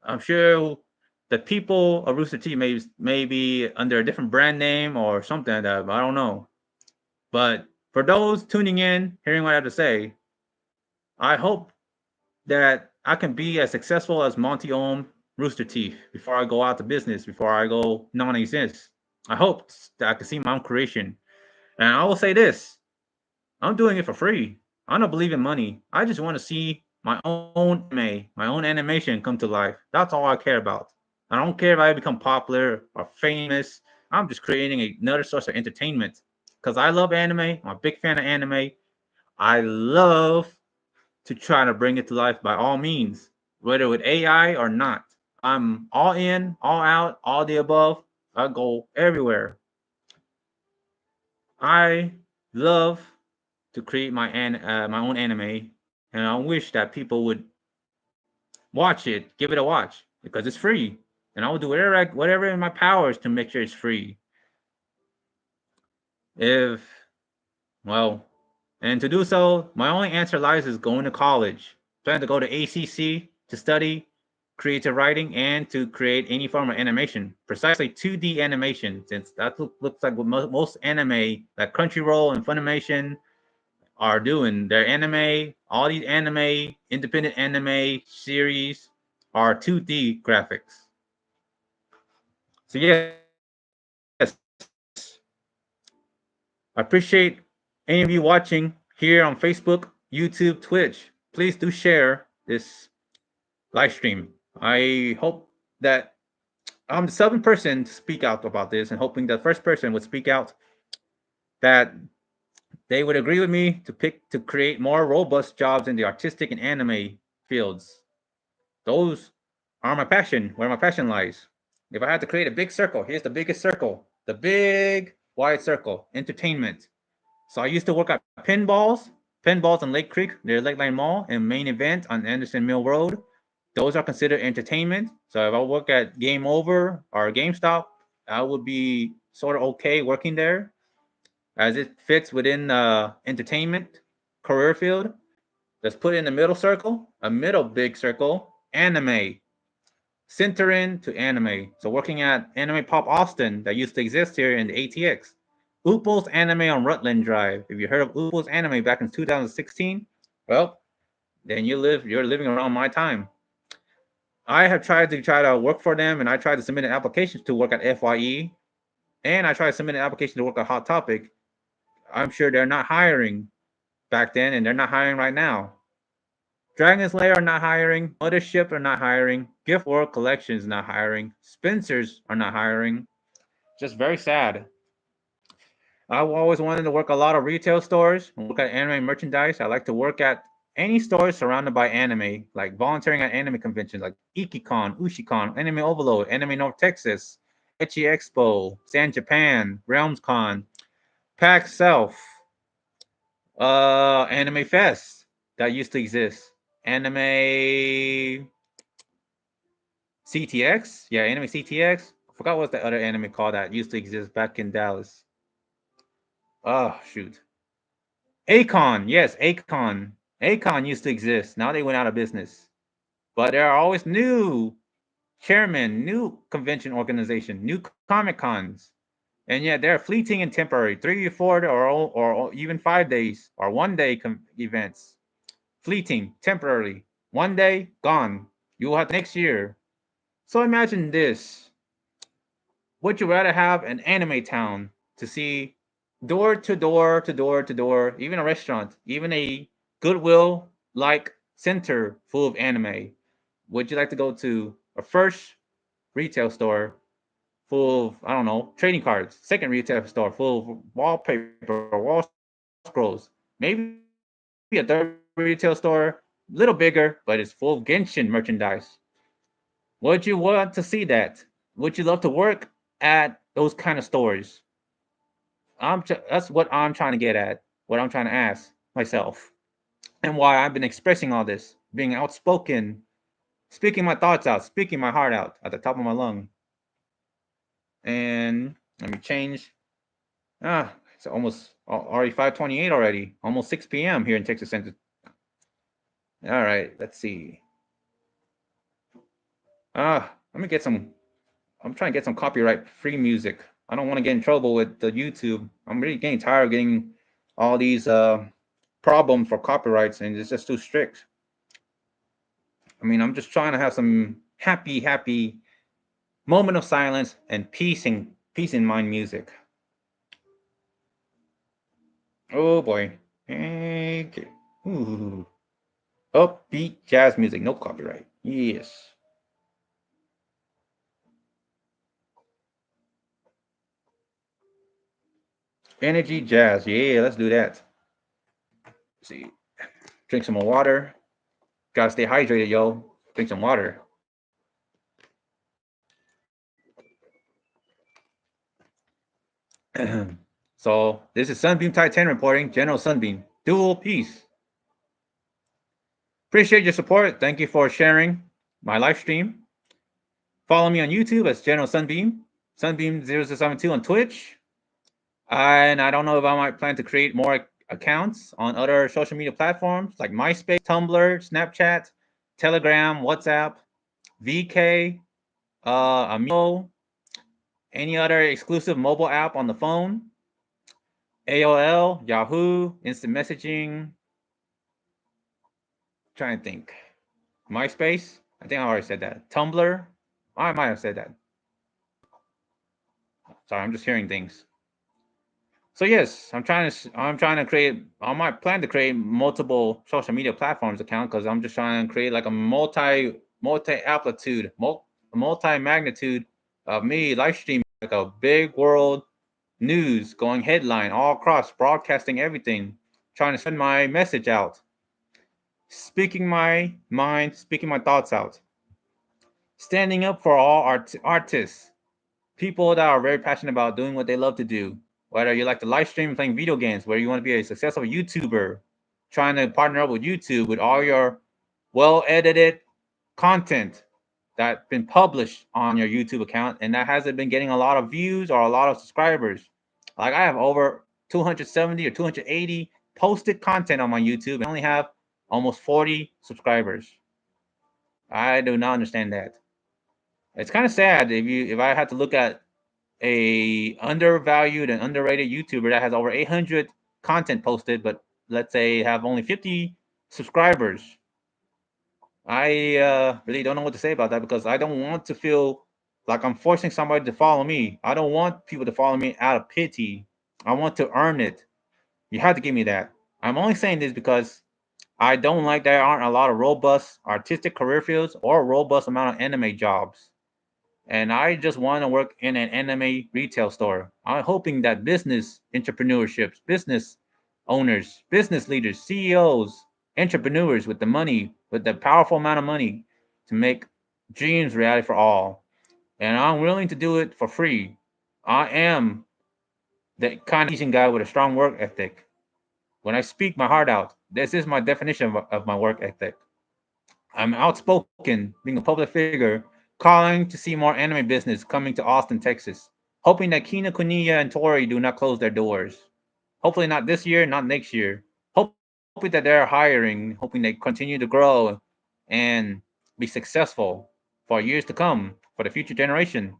I'm sure the people of Rooster Teeth may be under a different brand name or something like that, but I don't know. But for those tuning in, hearing what I have to say, I hope that I can be as successful as Monty Rooster Teeth before I go out to business, before I go non-exist. I hope that I can see my own creation. And I will say this, I'm doing it for free. I don't believe in money. I just want to see my own anime, my own animation come to life. That's all I care about. I don't care if I become popular or famous. I'm just creating another source of entertainment. Because I love anime. I'm a big fan of anime. I love to try to bring it to life by all means, whether with AI or not. I'm all in, all out, all the above. I go everywhere. I love to create my own anime, and I wish that people would watch it, give it a watch because it's free, and I will do whatever in my powers to make sure it's free. If well, and to do so, my only answer lies is going to college. Plan to go to ACC to study creative writing and to create any form of animation, precisely 2D animation, since that looks like what most anime, like Crunchyroll and Funimation, are doing. Their anime, all these anime, independent anime series are 2D graphics. So yes, I appreciate any of you watching here on Facebook, YouTube, Twitch. Please do share this live stream. I hope that I'm the seventh person to speak out about this and hoping the first person would speak out that they would agree with me to create more robust jobs in the artistic and anime fields. Those are my passion, where my passion lies. If I had to create a big circle, here's the biggest circle, the big wide circle, entertainment. So I used to work at pinballs in Lake Creek, near Lakeline Mall, and Main Event on Anderson Mill Road. Those are considered entertainment. So if I work at Game Over or GameStop, I would be sort of okay working there, as it fits within the entertainment career field. Let's put it in the middle circle, a middle big circle, anime. Center in to anime. So working at Anime Pop Austin that used to exist here in the ATX. Upo's Anime on Rutland Drive. If you heard of Upo's Anime back in 2016, well, then you're living around my time. I have tried to work for them, and I tried to submit an application to work at FYE, and I tried to submit an application to work at Hot Topic. I'm sure they're not hiring back then, and they're not hiring right now. Dragon's Lair are not hiring. Mothership are not hiring. Gift World Collection is not hiring. Spencer's are not hiring. Just very sad. I always wanted to work a lot of retail stores and work at anime merchandise. I like to work at any stores surrounded by anime, like volunteering at anime conventions like Ikicon, Ushicon, Anime Overload, Anime North Texas, Echi Expo, San Japan, RealmsCon, PAX South, Anime Fest that used to exist, Anime CTX, yeah, Anime CTX. I forgot what's the other anime called that used to exist back in Dallas. Oh shoot, Acon, yes, Acon. Acon used to exist. Now they went out of business. But there are always new chairmen, new convention organization, new Comic Cons. And yet they're fleeting and temporary, 3 or 4 or even 5 days or 1 day events. Fleeting, temporarily. 1 day, gone. You will have next year. So imagine this. Would you rather have an anime town to see door to door to door to door, even a restaurant, even a Goodwill like center full of anime? Would you like to go to a first retail store full of, I don't know, trading cards, second retail store full of wallpaper, wall scrolls, maybe a third retail store, a little bigger, but it's full of Genshin merchandise? Would you want to see that? Would you love to work at those kind of stores? That's what I'm trying to get at, what I'm trying to ask myself, and why I've been expressing all this, being outspoken, speaking my thoughts out, speaking my heart out at the top of my lung. And let me change. It's almost already 5:28 already, almost 6 p.m. here in Texas Center. All right, let's see. Let me get some. I'm trying to get some copyright free music. I don't want to get in trouble with the YouTube. I'm really getting tired of getting all these problems for copyrights, and it's just too strict. I mean, I'm just trying to have some happy moment of silence and peace in mind music. Oh boy. Okay. Ooh. Upbeat jazz music, no copyright. Yes. Energy jazz. Yeah, let's do that. Let's see. Drink some more water. Gotta stay hydrated, yo. Drink some water. So this is Sunbeam Titan reporting. General Sunbeam. Dual peace. Appreciate your support. Thank you for sharing my live stream. Follow me on YouTube as General Sunbeam. Sunbeam0072 on Twitch. And I don't know if I might plan to create more accounts on other social media platforms like MySpace, Tumblr, Snapchat, Telegram, WhatsApp, VK, Amiibo, any other exclusive mobile app on the phone, AOL, Yahoo, instant messaging. Trying to think. MySpace? I think I already said that. Tumblr? I might have said that. Sorry, I'm just hearing things. So yes, I'm trying to create. I might plan to create multiple social media platforms account because I'm just trying to create like a multi amplitude, multi magnitude of me live streaming like a big world news going headline all across, broadcasting everything, trying to send my message out, speaking my mind, speaking my thoughts out, standing up for all artists, people that are very passionate about doing what they love to do. Whether you like to live stream playing video games, whether you want to be a successful YouTuber, trying to partner up with YouTube with all your well edited content that's been published on your YouTube account and that hasn't been getting a lot of views or a lot of subscribers. Like I have over 270 or 280 posted content on my YouTube and I only have almost 40 subscribers. I do not understand that. It's kind of sad if I had to look at a undervalued and underrated YouTuber that has over 800 content posted, but let's say have only 50 subscribers. I really don't know what to say about that because I don't want to feel like I'm forcing somebody to follow me. I don't want people to follow me out of pity. I want to earn it. You have to give me that. I'm only saying this because I don't like there aren't a lot of robust artistic career fields or a robust amount of anime jobs. And I just want to work in an anime retail store. I'm hoping that business entrepreneurships, business owners, business leaders, CEOs, entrepreneurs with the money, with the powerful amount of money to make dreams reality for all. And I'm willing to do it for free. I am the kind of Asian guy with a strong work ethic. When I speak my heart out, this is my definition of my work ethic. I'm outspoken, being a public figure, calling to see more anime business coming to Austin, Texas, hoping that Kinokuniya and Tori do not close their doors. Hopefully not this year, not next year. Hoping that they're hiring, hoping they continue to grow and be successful for years to come, for the future generation.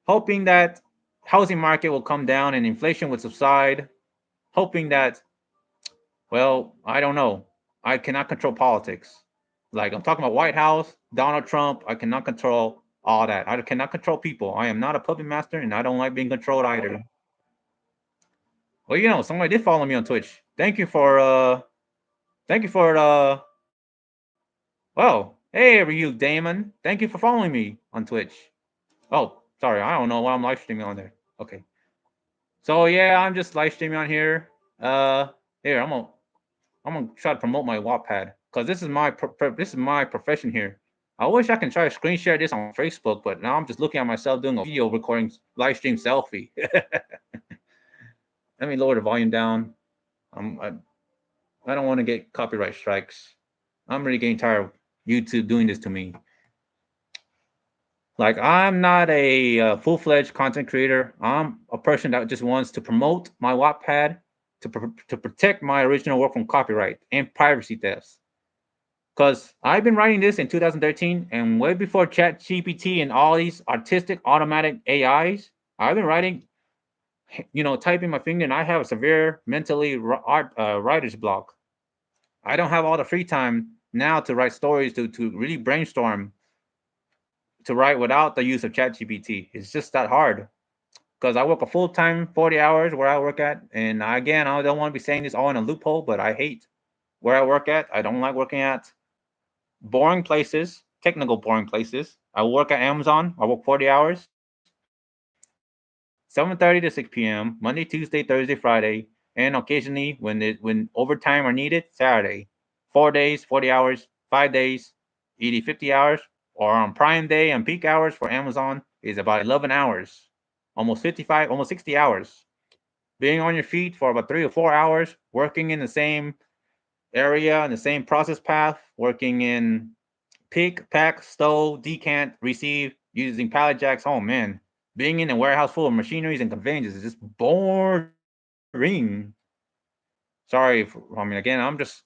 Hoping that housing market will come down and inflation will subside. Hoping that, well, I don't know. I cannot control politics. Like I'm talking about White House, Donald Trump. I cannot control all that. I cannot control people. I am not a puppet master, and I don't like being controlled either. Well, somebody did follow me on Twitch. Thank you for well, hey Ryuk Damon. Thank you for following me on Twitch. Oh, sorry, I don't know why I'm live streaming on there. Okay. So yeah, I'm just live streaming on here. Here I'm gonna try to promote my Wattpad because this is my profession here. I wish I can try to screen share this on Facebook, but now I'm just looking at myself doing a video recording live stream selfie. Let me lower the volume down. I, I don't want to get copyright strikes. I'm really getting tired of YouTube doing this to me. Like I'm not a full-fledged content creator. I'm a person that just wants to promote my Wattpad to protect my original work from copyright and privacy thefts. Because I've been writing this in 2013 and way before ChatGPT and all these artistic automatic AIs. I've been writing, typing my finger, and I have a severe mentally writer's block. I don't have all the free time now to write stories to really brainstorm to write without the use of ChatGPT. It's just that hard because I work a full time 40 hours where I work at, and again, I don't want to be saying this all in a loophole, but I hate where I work at. I don't like working at boring places, technical boring places. I work at Amazon. I work 40 hours, 7:30 to 6 p.m. Monday, Tuesday, Thursday, Friday, and occasionally when overtime are needed, Saturday. 4 days, 40 hours, 5 days, 80, 50 hours, or on Prime Day and peak hours for Amazon is about 11 hours, almost 55, almost 60 hours. Being on your feet for about 3 or 4 hours, working in the same area in the same process path, working in pick, pack, stow, decant, receive, using pallet jacks. Oh man, being in a warehouse full of machineries and conveyors is just boring. Again, I'm just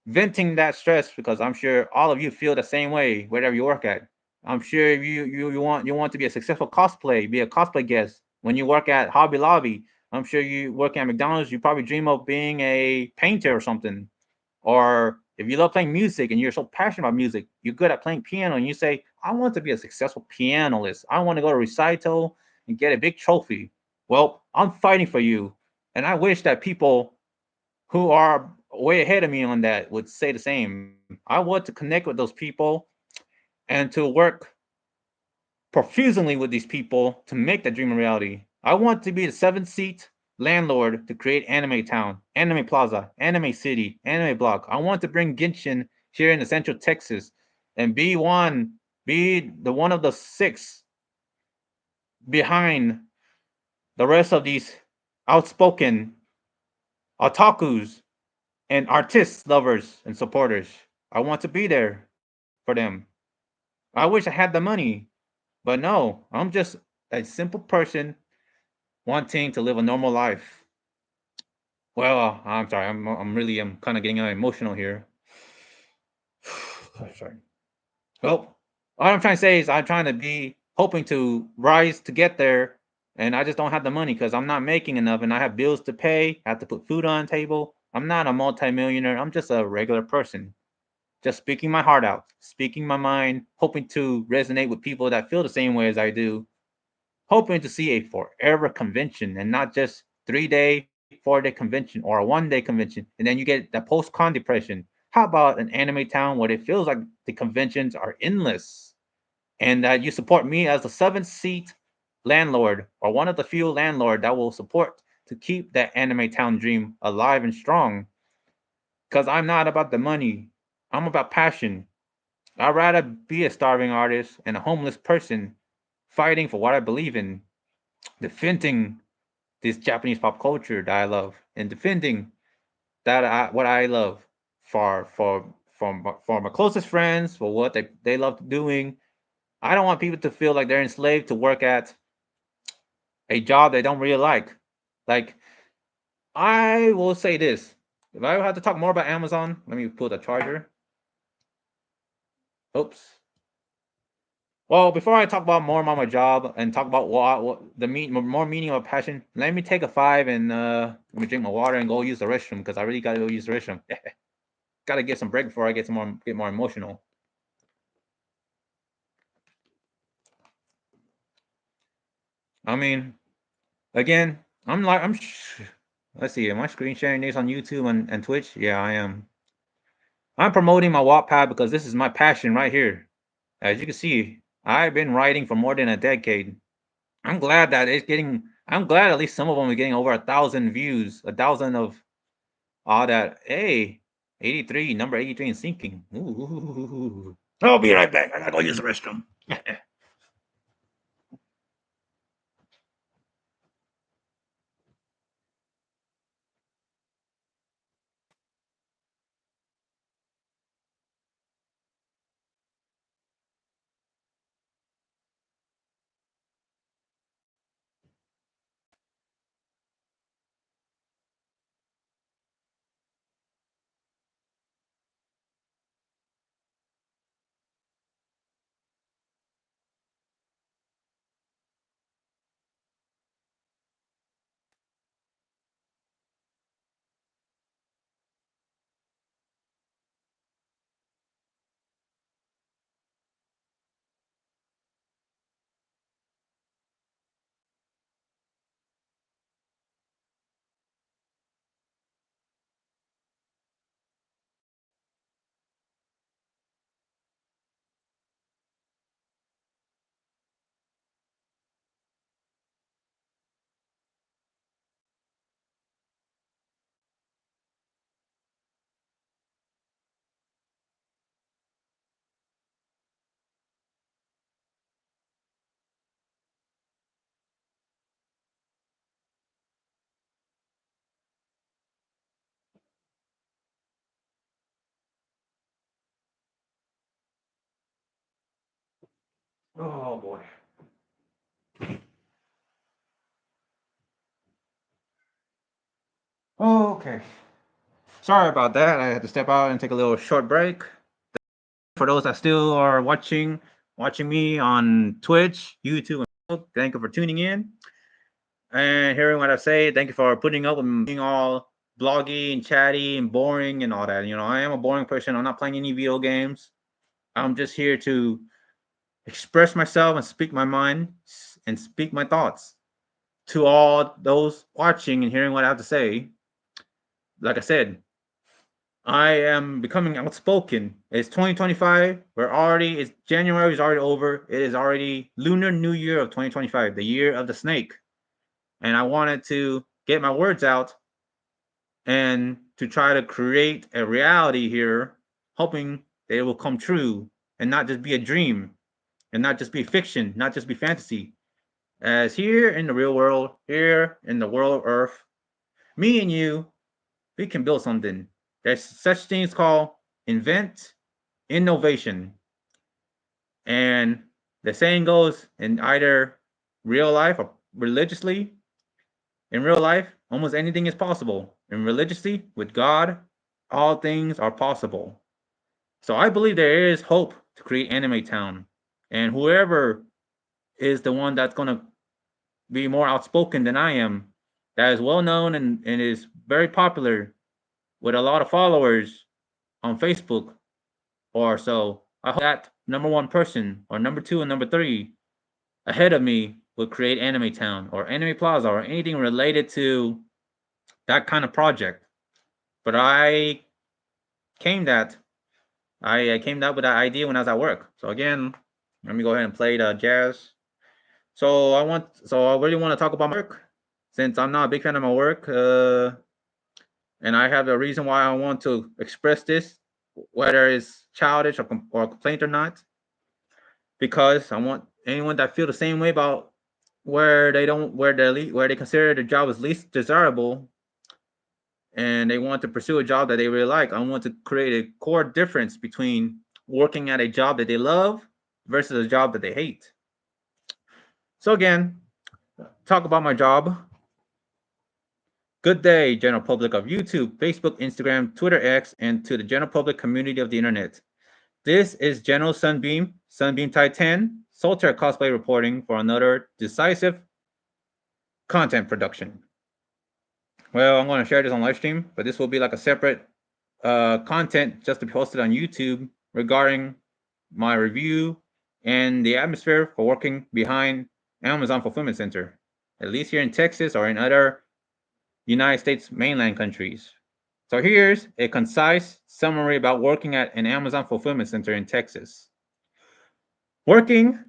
venting that stress because I'm sure all of you feel the same way wherever you work at. I'm sure if you want to be a successful cosplay, be a cosplay guest when you work at Hobby Lobby. I'm sure you work at McDonald's. You probably dream of being a painter or something. Or if you love playing music and you're so passionate about music, you're good at playing piano, and you say, "I want to be a successful pianist. I want to go to recital and get a big trophy." Well, I'm fighting for you, and I wish that people who are way ahead of me on that would say the same. I want to connect with those people and to work profusely with these people to make that dream a reality. I want to be the seventh seat landlord to create Anime Town, Anime Plaza, Anime City, Anime Block. I want to bring Genshin here in the Central Texas and be the one of the six behind the rest of these outspoken otakus and artists, lovers, and supporters. I want to be there for them. I wish I had the money, but no, I'm just a simple person wanting to live a normal life. Well, I'm sorry. I'm kind of getting emotional here. Sorry. Well, all I'm trying to say is I'm trying to be hoping to rise to get there, and I just don't have the money because I'm not making enough, and I have bills to pay. I have to put food on the table. I'm not a multimillionaire. I'm just a regular person, just speaking my heart out, speaking my mind, hoping to resonate with people that feel the same way as I do, hoping to see a forever convention and not just 3 day, 4-day convention or a 1-day convention, and then you get the post-con depression. How about an anime town where it feels like the conventions are endless, and that you support me as the 7th-seat landlord or one of the few landlord that will support to keep that anime town dream alive and strong? Because I'm not about the money, I'm about passion. I'd rather be a starving artist and a homeless person fighting for what I believe in, defending this Japanese pop culture that I love, and defending what I love for my closest friends, for what they love doing. I don't want people to feel like they're enslaved to work at a job they don't really like. Like, I will say this. If I have to talk more about Amazon, let me pull the charger. Oops. Well, before I talk about more about my job and talk about what the more meaning of passion, let me take a 5 and let me drink my water and go use the restroom because I really gotta go use the restroom. Gotta get some break before I get more emotional. I mean, again, let's see, am I screen sharing this on YouTube and Twitch? Yeah, I am. I'm promoting my Wattpad because this is my passion right here. As you can see, I've been writing for more than a decade. I'm glad that it's getting. I'm glad at least some of them are getting over 1,000 views, 1,000 of all that. Hey, 83, number 83 and sinking. Ooh. I'll be right back. I gotta go use the restroom. Oh boy. Okay. Sorry about that. I had to step out and take a little short break. For those that still are watching me on Twitch, YouTube, and Facebook, thank you for tuning in and hearing what I say. Thank you for putting up with being all bloggy and chatty and boring and all that. You know, I am a boring person. I'm not playing any video games. I'm just here to express myself and speak my mind and speak my thoughts to all those watching and hearing what I have to say. Like I said, I am becoming outspoken. It's 2025. It's January is already over. It is already Lunar New Year of 2025, the year of the snake. And I wanted to get my words out and to try to create a reality here, hoping that it will come true and not just be a dream and not just be fiction, not just be fantasy. As here in the real world, here in the world of Earth, me and you, we can build something. There's such things called invent, innovation. And the saying goes in either real life or religiously, in real life, almost anything is possible. And religiously, with God, all things are possible. So I believe there is hope to create Anime Town. And whoever is the one that's going to be more outspoken than I am, that is well known and is very popular with a lot of followers on Facebook or so, I hope that number one person or number two and number three ahead of me would create Anime Town or Anime Plaza or anything related to that kind of project. But I came that I came up with that idea when I was at work. So again, let me go ahead and play the jazz. So I really want to talk about my work since I'm not a big fan of my work, and I have a reason why I want to express this, whether it's childish or a complaint or not, because I want anyone that feel the same way about where they consider the job as least desirable and they want to pursue a job that they really like. I want to create a core difference between working at a job that they love versus a job that they hate. So again, talk about my job. Good day, general public of YouTube, Facebook, Instagram, Twitter X, and to the general public community of the internet. This is General Sunbeam, Sunbeam Titan, Soltaire Cosplay reporting for another decisive content production. Well, I'm going to share this on Livestream, but this will be like a separate content just to be posted on YouTube regarding my review and the atmosphere for working behind Amazon Fulfillment Center, at least here in Texas or in other United States mainland countries. So here's a concise summary about working at an Amazon Fulfillment Center in Texas. Working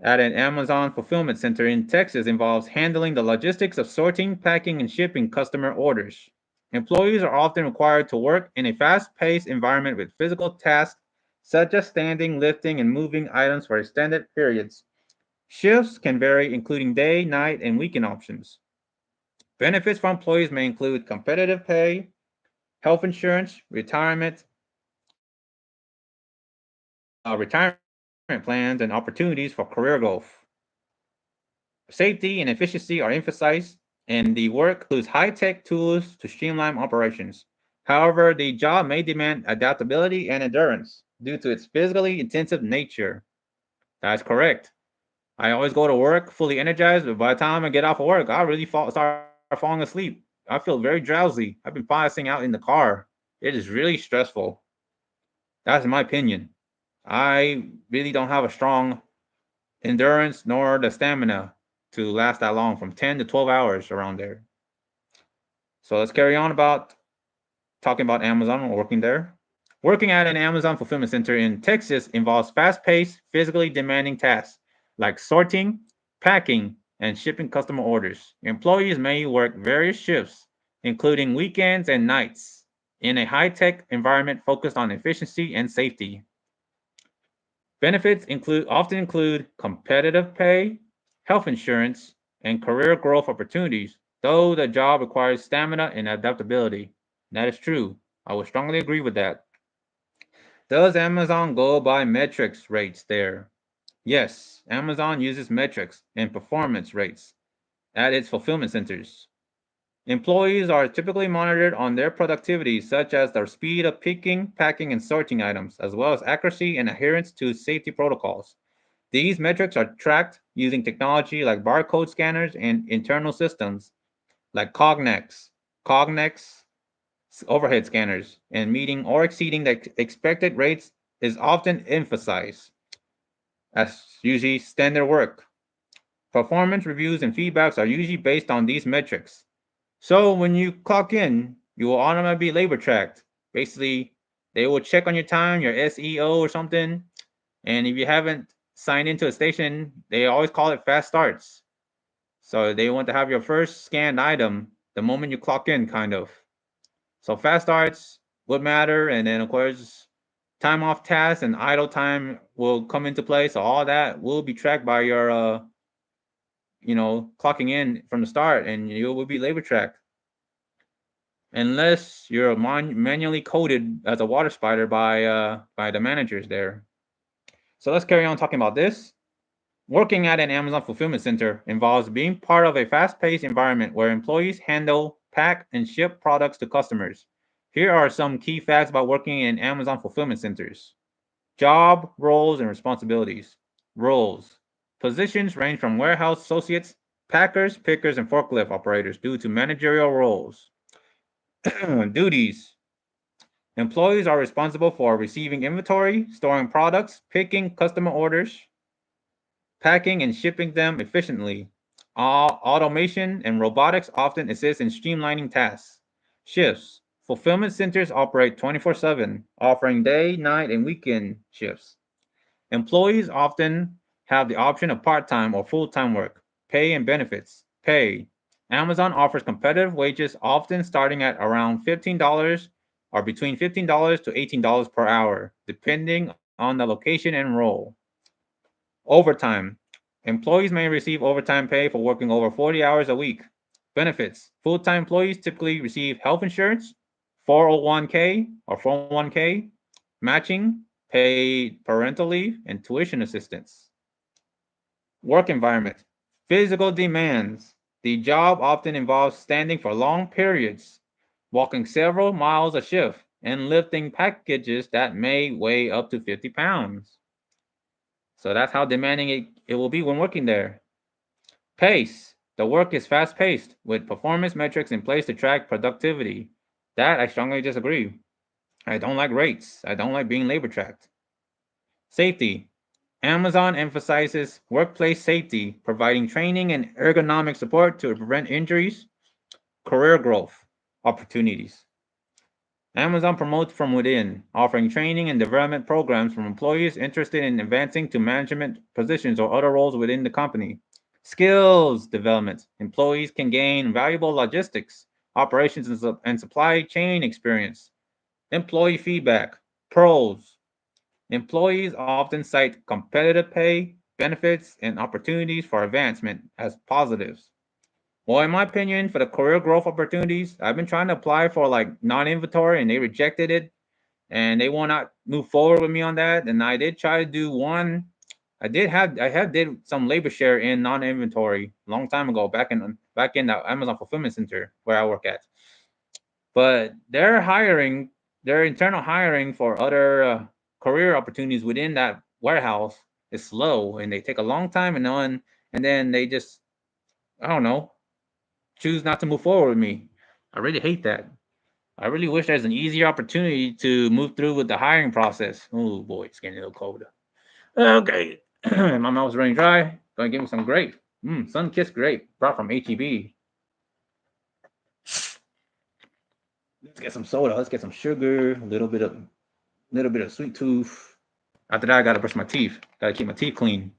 at an Amazon Fulfillment Center in Texas involves handling the logistics of sorting, packing, and shipping customer orders. Employees are often required to work in a fast-paced environment with physical tasks such as standing, lifting, and moving items for extended periods. Shifts can vary, including day, night, and weekend options. Benefits for employees may include competitive pay, health insurance, retirement plans, and opportunities for career growth. Safety and efficiency are emphasized, and the work includes high-tech tools to streamline operations. However, the job may demand adaptability and endurance due to its physically intensive nature. That's correct. I always go to work fully energized, but by the time I get off of work, I really start falling asleep. I feel very drowsy. I've been passing out in the car. It is really stressful. That's my opinion. I really don't have a strong endurance nor the stamina to last that long, from 10 to 12 hours around there. So let's carry on about talking about Amazon and working there. Working at an Amazon fulfillment center in Texas involves fast-paced, physically demanding tasks like sorting, packing, and shipping customer orders. Employees may work various shifts, including weekends and nights, in a high-tech environment focused on efficiency and safety. Benefits often include competitive pay, health insurance, and career growth opportunities, though the job requires stamina and adaptability. That is true. I would strongly agree with that. Does Amazon go by metrics rates there? Yes, Amazon uses metrics and performance rates at its fulfillment centers. Employees are typically monitored on their productivity, such as their speed of picking, packing, and sorting items, as well as accuracy and adherence to safety protocols. These metrics are tracked using technology like barcode scanners and internal systems like Cognex overhead scanners, and meeting or exceeding the expected rates is often emphasized as usually standard work. Performance reviews and feedbacks are usually based on these metrics. So when you clock in, you will automatically be labor tracked. Basically, they will check on your time, your SEO or something. And if you haven't signed into a station, they always call it fast starts. So they want to have your first scanned item the moment you clock in, kind of. So fast starts would matter, and then of course, time off tasks and idle time will come into play. So all that will be tracked by your, clocking in from the start, and you will be labor tracked, unless you're manually coded as a water spider by the managers there. So let's carry on talking about this. Working at an Amazon fulfillment center involves being part of a fast-paced environment where employees handle, pack, and ship products to customers. Here are some key facts about working in Amazon fulfillment centers. Job, roles, and responsibilities. Roles. Positions range from warehouse associates, packers, pickers, and forklift operators due to managerial roles. Duties. Employees are responsible for receiving inventory, storing products, picking customer orders, packing and shipping them efficiently. Automation and robotics often assist in streamlining tasks. Shifts. Fulfillment centers operate 24/7, offering day, night, and weekend shifts. Employees often have the option of part-time or full-time work. Pay and benefits. Pay. Amazon offers competitive wages, often starting at around $15 or between $15 to $18 per hour, depending on the location and role. Overtime. Employees may receive overtime pay for working over 40 hours a week. Benefits. Full-time employees typically receive health insurance, 401k or 401k, matching, paid parental leave, and tuition assistance. Work environment. Physical demands. The job often involves standing for long periods, walking several miles a shift, and lifting packages that may weigh up to 50 pounds. So that's how demanding it will be when working there. Pace. The work is fast paced, with performance metrics in place to track productivity. That I strongly disagree. I don't like rates. I don't like being labor tracked. Safety. Amazon emphasizes workplace safety, providing training and ergonomic support to prevent injuries, career growth opportunities. Amazon promotes from within, offering training and development programs for employees interested in advancing to management positions or other roles within the company. Skills development. Employees can gain valuable logistics, operations, and supply chain experience. Employee feedback. Pros. Employees often cite competitive pay, benefits, and opportunities for advancement as positives. Well, in my opinion, for the career growth opportunities, I've been trying to apply for like non-inventory and they rejected it and they will not move forward with me on that. And I did try to do one. I had did some labor share in non-inventory a long time ago back in the Amazon fulfillment center where I work at. But their internal hiring for other career opportunities within that warehouse is slow and they take a long time and then they just I don't know choose not to move forward with me. I really hate that. I really wish there's an easier opportunity to move through with the hiring process. Oh boy, it's getting a little cold. Okay, my mouth's running dry. Gonna give me some grape. Sun kissed grape brought from HEB. Let's get some soda. Let's get some sugar. A little bit of sweet tooth. After that, I gotta brush my teeth. Gotta keep my teeth clean.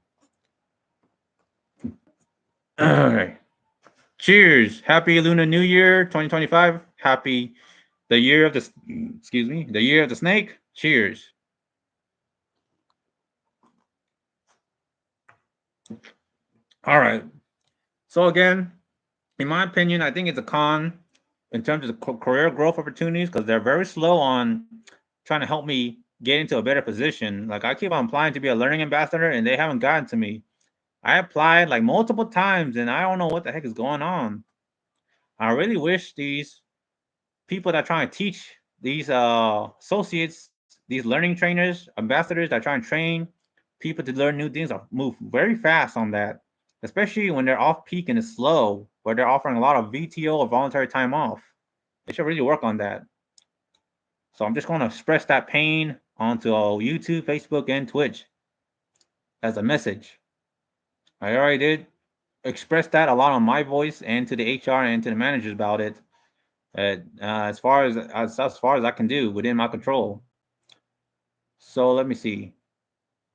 All right. Cheers. Happy Lunar New Year 2025. Happy the year of the the year of the snake. Cheers. All right. So again, in my opinion, I think it's a con in terms of the career growth opportunities because they're very slow on trying to help me get into a better position. Like I keep on applying to be a learning ambassador and they haven't gotten to me. I applied like multiple times and I don't know what the heck is going on. I really wish these people that try to teach these associates, these learning trainers, ambassadors that try and train people to learn new things are move very fast on that, especially when they're off peak and it's slow, where they're offering a lot of VTO or voluntary time off. They should really work on that. So I'm just going to express that pain onto YouTube, Facebook, and Twitch as a message. I already did express that a lot on my voice and to the HR and to the managers about it. As far as I can do within my control. So let me see.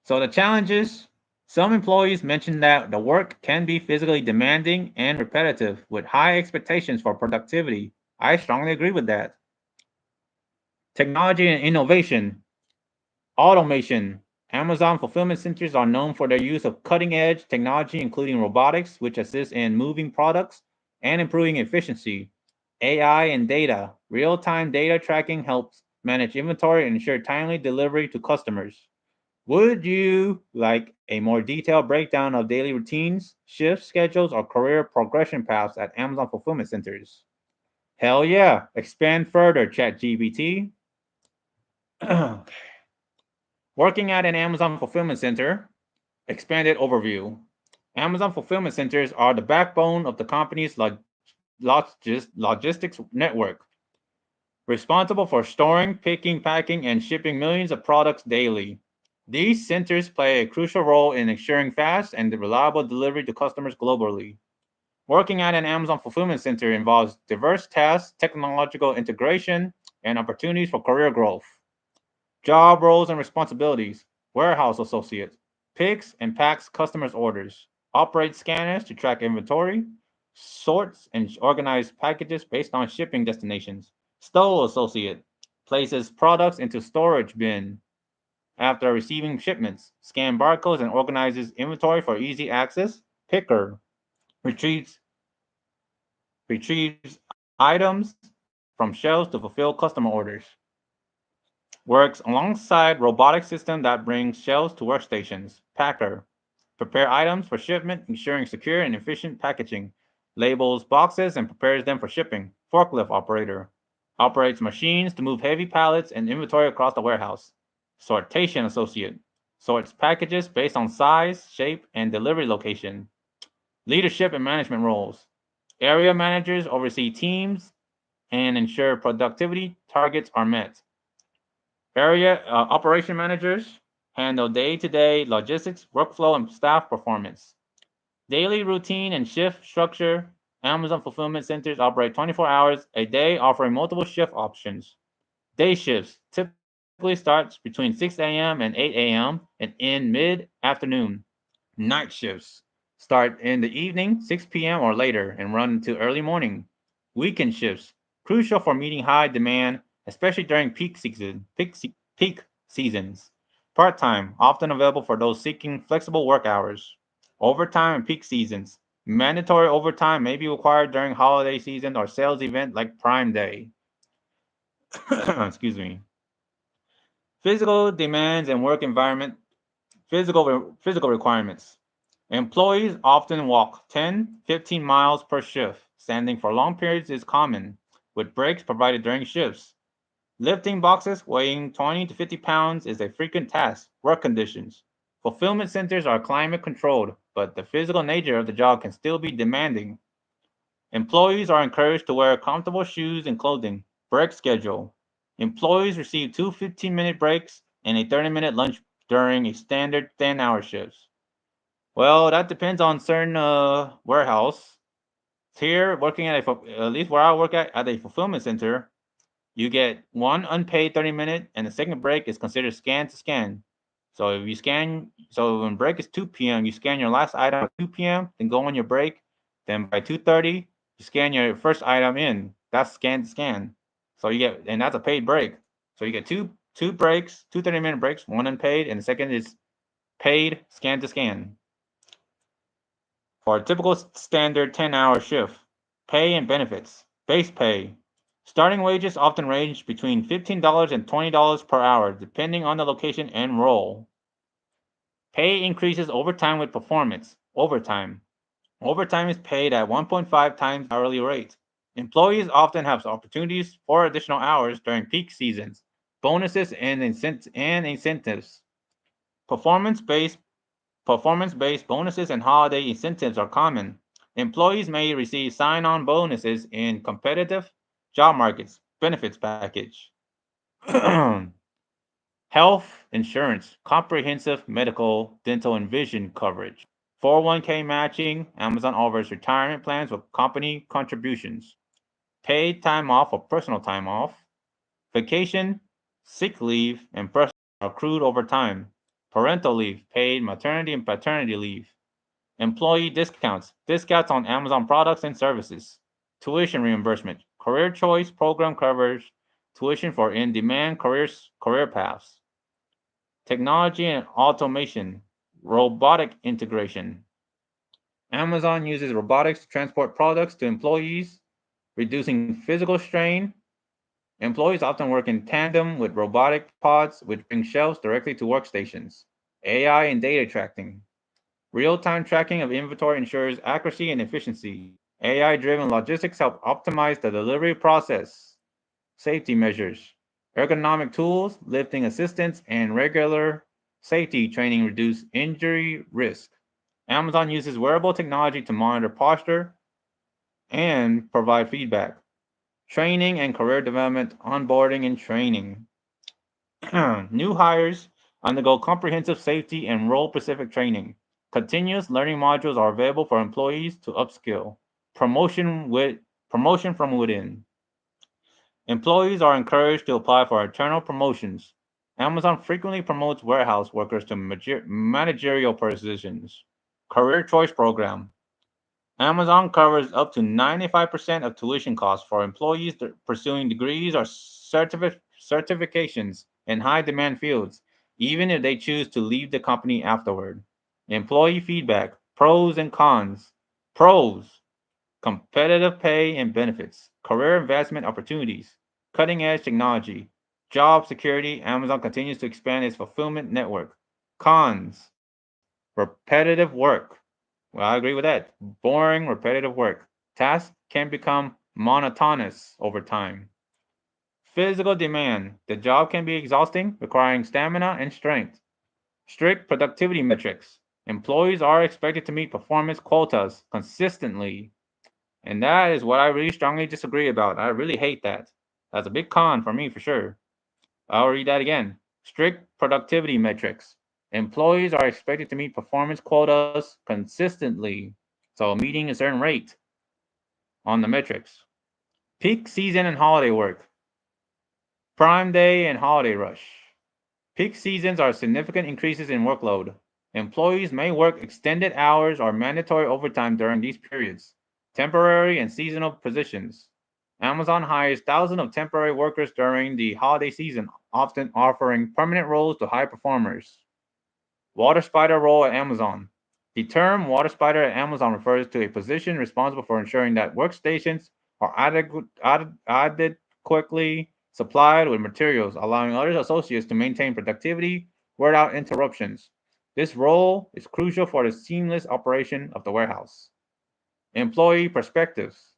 So the challenges. Some employees mentioned that the work can be physically demanding and repetitive with high expectations for productivity. I strongly agree with that. Technology and innovation. Automation. Amazon fulfillment centers are known for their use of cutting edge technology, including robotics, which assists in moving products and improving efficiency. AI and data. Real time data tracking helps manage inventory and ensure timely delivery to customers. Would you like a more detailed breakdown of daily routines, shift schedules, or career progression paths at Amazon fulfillment centers? Hell yeah. Expand further, ChatGPT. Working at an Amazon fulfillment center. Expanded overview. Amazon fulfillment centers are the backbone of the company's logistics network, responsible for storing, picking, packing, and shipping millions of products daily. These centers play a crucial role in ensuring fast and reliable delivery to customers globally. Working at an Amazon fulfillment center involves diverse tasks, technological integration, and opportunities for career growth. Job roles and responsibilities: warehouse associate, picks and packs customers' orders, operates scanners to track inventory, sorts and organizes packages based on shipping destinations. Store associate, places products into storage bin after receiving shipments, scan barcodes and organizes inventory for easy access. Picker, retrieves items from shelves to fulfill customer orders. Works alongside robotic system that brings shelves to workstations. Packer, prepare items for shipment, ensuring secure and efficient packaging. Labels boxes and prepares them for shipping. Forklift operator, operates machines to move heavy pallets and inventory across the warehouse. Sortation associate, sorts packages based on size, shape, and delivery location. Leadership and management roles: area managers oversee teams and ensure productivity targets are met. Area operation managers handle day-to-day logistics, workflow, and staff performance. Daily routine and shift structure: Amazon fulfillment centers operate 24 hours a day, offering multiple shift options. Day shifts typically starts between 6 a.m. and 8 a.m. and end mid-afternoon. Night shifts start in the evening, 6 p.m. or later, and run into early morning. Weekend shifts, crucial for meeting high demand, especially during peak seasons. Part-time, often available for those seeking flexible work hours. Overtime and peak seasons. Mandatory overtime may be required during holiday season or sales event like Prime Day. Excuse me. Physical demands and work environment. Physical requirements. Employees often walk 10, 15 miles per shift. Standing for long periods is common, with breaks provided during shifts. Lifting boxes weighing 20 to 50 pounds is a frequent task. Work conditions. Fulfillment centers are climate controlled, but the physical nature of the job can still be demanding. Employees are encouraged to wear comfortable shoes and clothing. Break schedule. Employees receive two 15-minute breaks and a 30-minute lunch during a standard 10-hour shifts. Well, that depends on certain warehouse. Here, working at least where I work at a fulfillment center, you get one unpaid 30-minute, and the second break is considered scan to scan. So if you scan, so when break is 2 p.m., you scan your last item at 2 p.m., then go on your break. Then by 2:30, you scan your first item in. That's scan to scan. So you get, and that's a paid break. So you get two breaks, two 30-minute breaks, one unpaid, and the second is paid scan to scan. For a typical standard 10-hour shift, pay and benefits. Base pay. Starting wages often range between $15 and $20 per hour, depending on the location and role. Pay increases over time with performance. Overtime. Overtime is paid at 1.5 times hourly rate. Employees often have opportunities for additional hours during peak seasons, bonuses, and incentives. Performance-based bonuses and holiday incentives are common. Employees may receive sign-on bonuses in competitive job markets. Benefits package. Health insurance, comprehensive medical, dental, and vision coverage. 401k matching. Amazon offers retirement plans with company contributions. Paid time off or personal time off. Vacation, sick leave, and personal accrued over time. Parental leave, paid maternity and paternity leave. Employee discounts, discounts on Amazon products and services. Tuition reimbursement, career choice program covers tuition for in-demand career paths. Technology and automation, robotic integration. Amazon uses robotics to transport products to employees, reducing physical strain. Employees often work in tandem with robotic pods, which bring shelves directly to workstations. AI and data tracking. Real-time tracking of inventory ensures accuracy and efficiency. AI-driven logistics help optimize the delivery process. Safety measures. Ergonomic tools, lifting assistance, and regular safety training reduce injury risk. Amazon uses wearable technology to monitor posture and provide feedback. Training and career development, onboarding and training. New hires undergo comprehensive safety and role-specific training. Continuous learning modules are available for employees to upskill. promotion from within. Employees are encouraged to apply for internal promotions. Amazon frequently promotes warehouse workers to managerial positions. Career Choice Program. Amazon covers up to 95% of tuition costs for employees pursuing degrees or certifications in high demand fields, even if they choose to leave the company afterward. Employee feedback, pros and cons. Pros: competitive pay and benefits, career advancement opportunities, cutting edge technology, job security. Amazon continues to expand its fulfillment network. Cons: repetitive work. Well, I agree with that. Boring, repetitive work. Tasks can become monotonous over time. Physical demand. The job can be exhausting, requiring stamina and strength. Strict productivity metrics. Employees are expected to meet performance quotas consistently. And that is what I really strongly disagree about. I really hate that. That's a big con for me for sure. I'll read that again. Strict productivity metrics. Employees are expected to meet performance quotas consistently. So meeting a certain rate on the metrics. Peak season and holiday work. Prime day and holiday rush. Peak seasons are significant increases in workload. Employees may work extended hours or mandatory overtime during these periods. Temporary and seasonal positions. Amazon hires thousands of temporary workers during the holiday season, often offering permanent roles to high performers. Water spider role at Amazon. The term water spider at Amazon refers to a position responsible for ensuring that workstations are adequately supplied with materials, allowing other associates to maintain productivity without interruptions. This role is crucial for the seamless operation of the warehouse. Employee perspectives.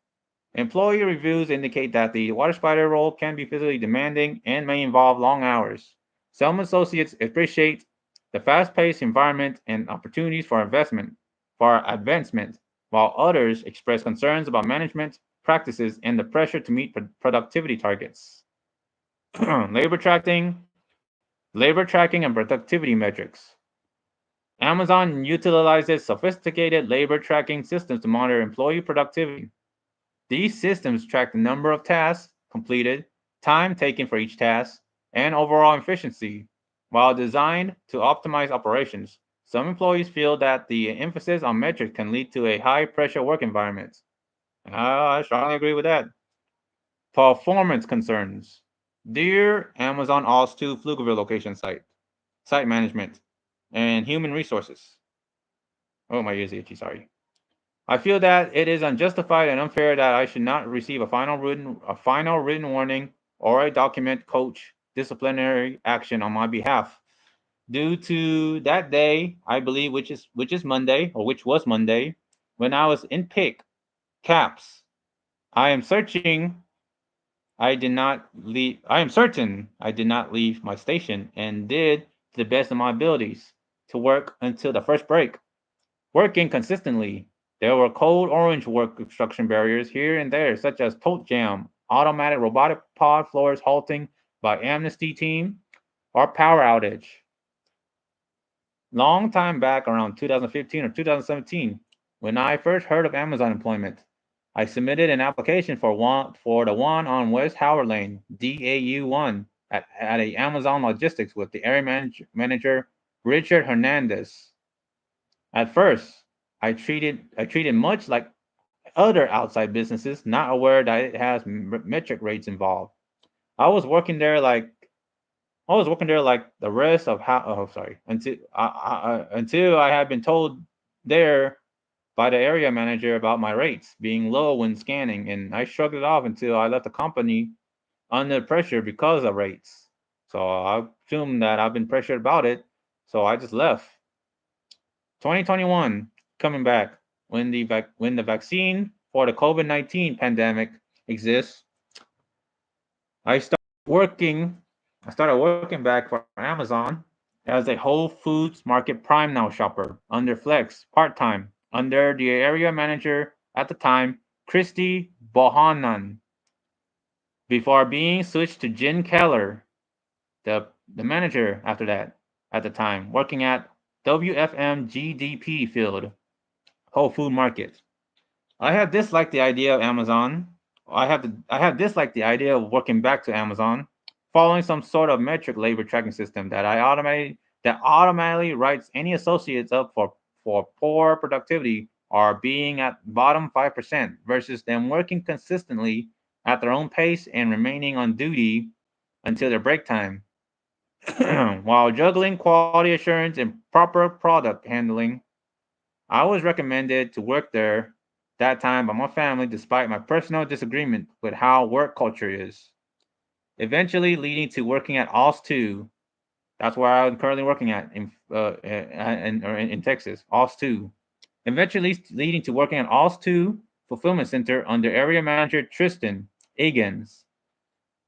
Employee reviews indicate that the water spider role can be physically demanding and may involve long hours. Some associates appreciate the fast-paced environment and opportunities for advancement, while others express concerns about management practices and the pressure to meet productivity targets. labor tracking, labor tracking and productivity metrics. Amazon utilizes sophisticated labor tracking systems to monitor employee productivity. These systems track the number of tasks completed, time taken for each task, and overall efficiency. While designed to optimize operations, some employees feel that the emphasis on metrics can lead to a high pressure work environment. I strongly agree with that. Performance concerns. Dear Amazon Oz 2 Pflugerville location site management, and human resources. Oh, my ears are itchy, sorry. I feel that it is unjustified and unfair that I should not receive a final written warning or a document coach disciplinary action on my behalf due to that day, I believe, which is Monday, or which was Monday, when I was in pick caps. I am searching I am certain I did not leave my station and did to the best of my abilities to work until the first break. Working consistently, there were code orange work construction barriers here and there, such as tote jam, automatic robotic pod floors halting by amnesty team, or power outage. Long time back, around 2015 or 2017, when I first heard of Amazon employment, I submitted an application for the one on West Howard Lane, DAU1, at a Amazon Logistics with the area manager Richard Hernandez. At first, I treated much like other outside businesses, not aware that it has metric rates involved. I was working there like I was working there like the rest of how. Oh, sorry. Until I had been told there by the area manager about my rates being low when scanning, and I shrugged it off until I left the company under pressure because of rates. So I assumed that I've been pressured about it, so I just left. 2021 coming back when the vaccine for the COVID-19 pandemic exists. I started working. I started working back for Amazon as a Whole Foods Market Prime Now shopper under Flex part time under the area manager at the time, Christy Bohanan, before being switched to Jen Keller, the manager after that at the time, working at WFM GDP Field Whole Food Market. I have disliked the idea of Amazon. I have disliked the idea of working back to Amazon, following some sort of metric labor tracking system that automatically writes any associates up for poor productivity or being at bottom 5% versus them working consistently at their own pace and remaining on duty until their break time. While juggling quality assurance and proper product handling, I was recommended to work there that time by my family despite my personal disagreement with how work culture is, eventually leading to working at OS 2. That's where I'm currently working at in Texas, OS 2. Eventually leading to working at OS 2 Fulfillment Center under area manager Tristan Egan's.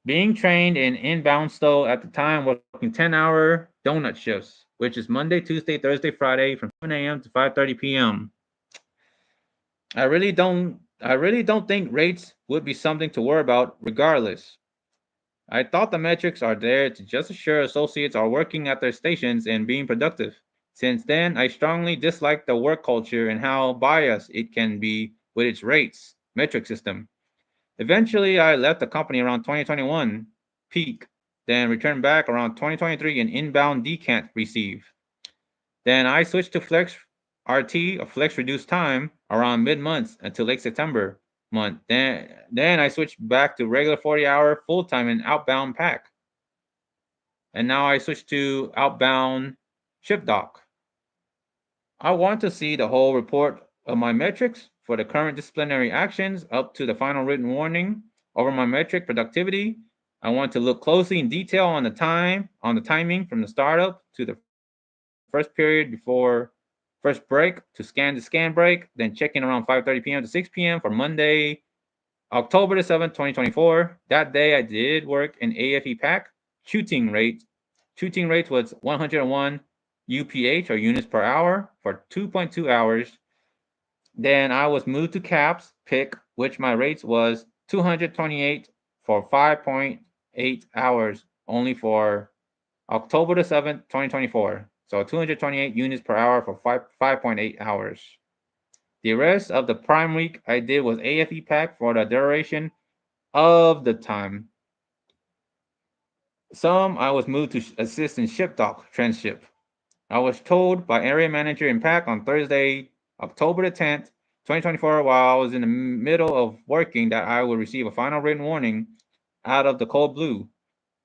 Being trained in inbound stow at the time, working 10-hour donut shifts, which is Monday, Tuesday, Thursday, Friday from 7 a.m. to 5:30 p.m. I really don't think rates would be something to worry about regardless. I thought the metrics are there to just assure associates are working at their stations and being productive. Since then, I strongly dislike the work culture and how biased it can be with its rates metric system. Eventually, I left the company around 2021 peak, then returned back around 2023 and inbound decant receive. Then I switched to Flex RT or Flex Reduced Time around mid months until late September month. Then I switched back to regular 40-hour full time and outbound pack. And now I switched to outbound ship dock. I want to see the whole report of my metrics for the current disciplinary actions up to the final written warning over my metric productivity. I want to look closely in detail on the timing from the startup to the first period before first break to scan break, then checking around 5:30 p.m. to 6 p.m. for Monday, October the 7th, 2024. That day I did work in AFE pack. Shooting rate. Shooting rate was 101 UPH or units per hour for 2.2 hours. Then I was moved to caps pick, which my rates was 228 for 5.8 hours only for October the 7th, 2024. So 228 units per hour for 5.8 hours. The rest of the prime week I did was AFE pack for the duration of the time. Some I was moved to assist in ship dock transship. I was told by area manager in pack on Thursday, October the 10th, 2024, while I was in the middle of working that I would receive a final written warning out of the cold blue.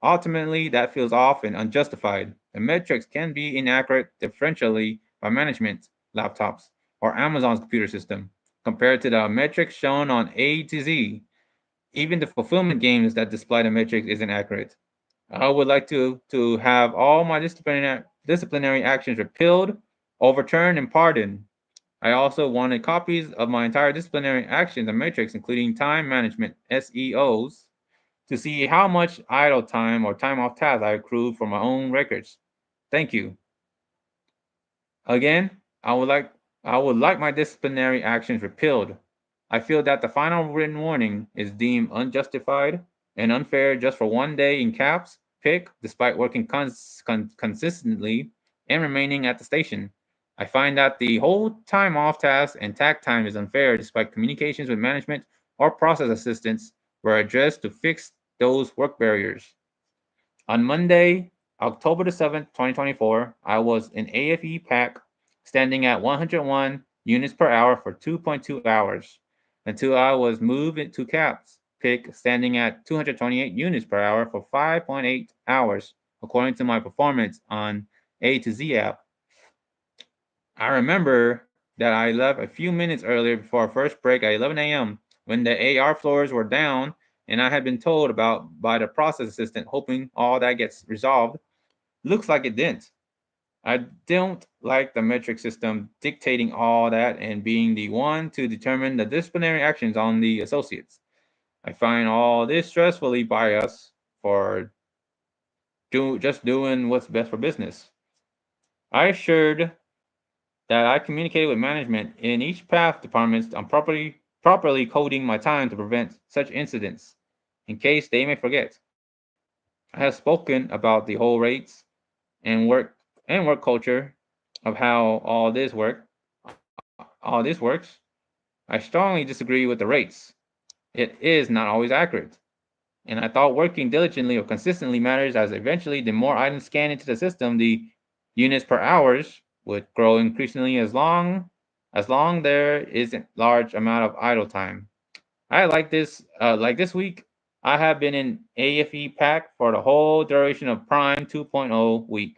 Ultimately, that feels off and unjustified. The metrics can be inaccurate differentially by management laptops or Amazon's computer system compared to the metrics shown on A to Z. Even the fulfillment games that display the metrics isn't accurate. I would like to have all my disciplinary actions repealed, overturned, and pardoned. I also wanted copies of my entire disciplinary actions and metrics, including time management (SEOs), to see how much idle time or time off task I accrued for my own records. Thank you. Again, I would like my disciplinary actions repealed. I feel that the final written warning is deemed unjustified and unfair just for one day in caps pick, despite working consistently and remaining at the station. I find that the whole time off task and tag time is unfair despite communications with management or process assistants were addressed to fix those work barriers. On Monday, October the 7th, 2024, I was in AFE pack standing at 101 units per hour for 2.2 hours until I was moved into caps pick standing at 228 units per hour for 5.8 hours according to my performance on A to Z app. I remember that I left a few minutes earlier before our first break at 11 a.m. when the AR floors were down and I had been told about by the process assistant, hoping all that gets resolved. Looks like it didn't. I don't like the metric system dictating all that and being the one to determine the disciplinary actions on the associates. I find all this stressfully biased for just doing what's best for business. I assured that I communicated with management in each path departments on properly coding my time to prevent such incidents in case they may forget. I have spoken about the whole rates and work culture of how all this works. I strongly disagree with the rates. It is not always accurate. And I thought working diligently or consistently matters, as eventually the more items scanned into the system, the units per hours would grow increasingly as long there is a large amount of idle time. I like this week, I have been in AFE pack for the whole duration of Prime 2.0 week.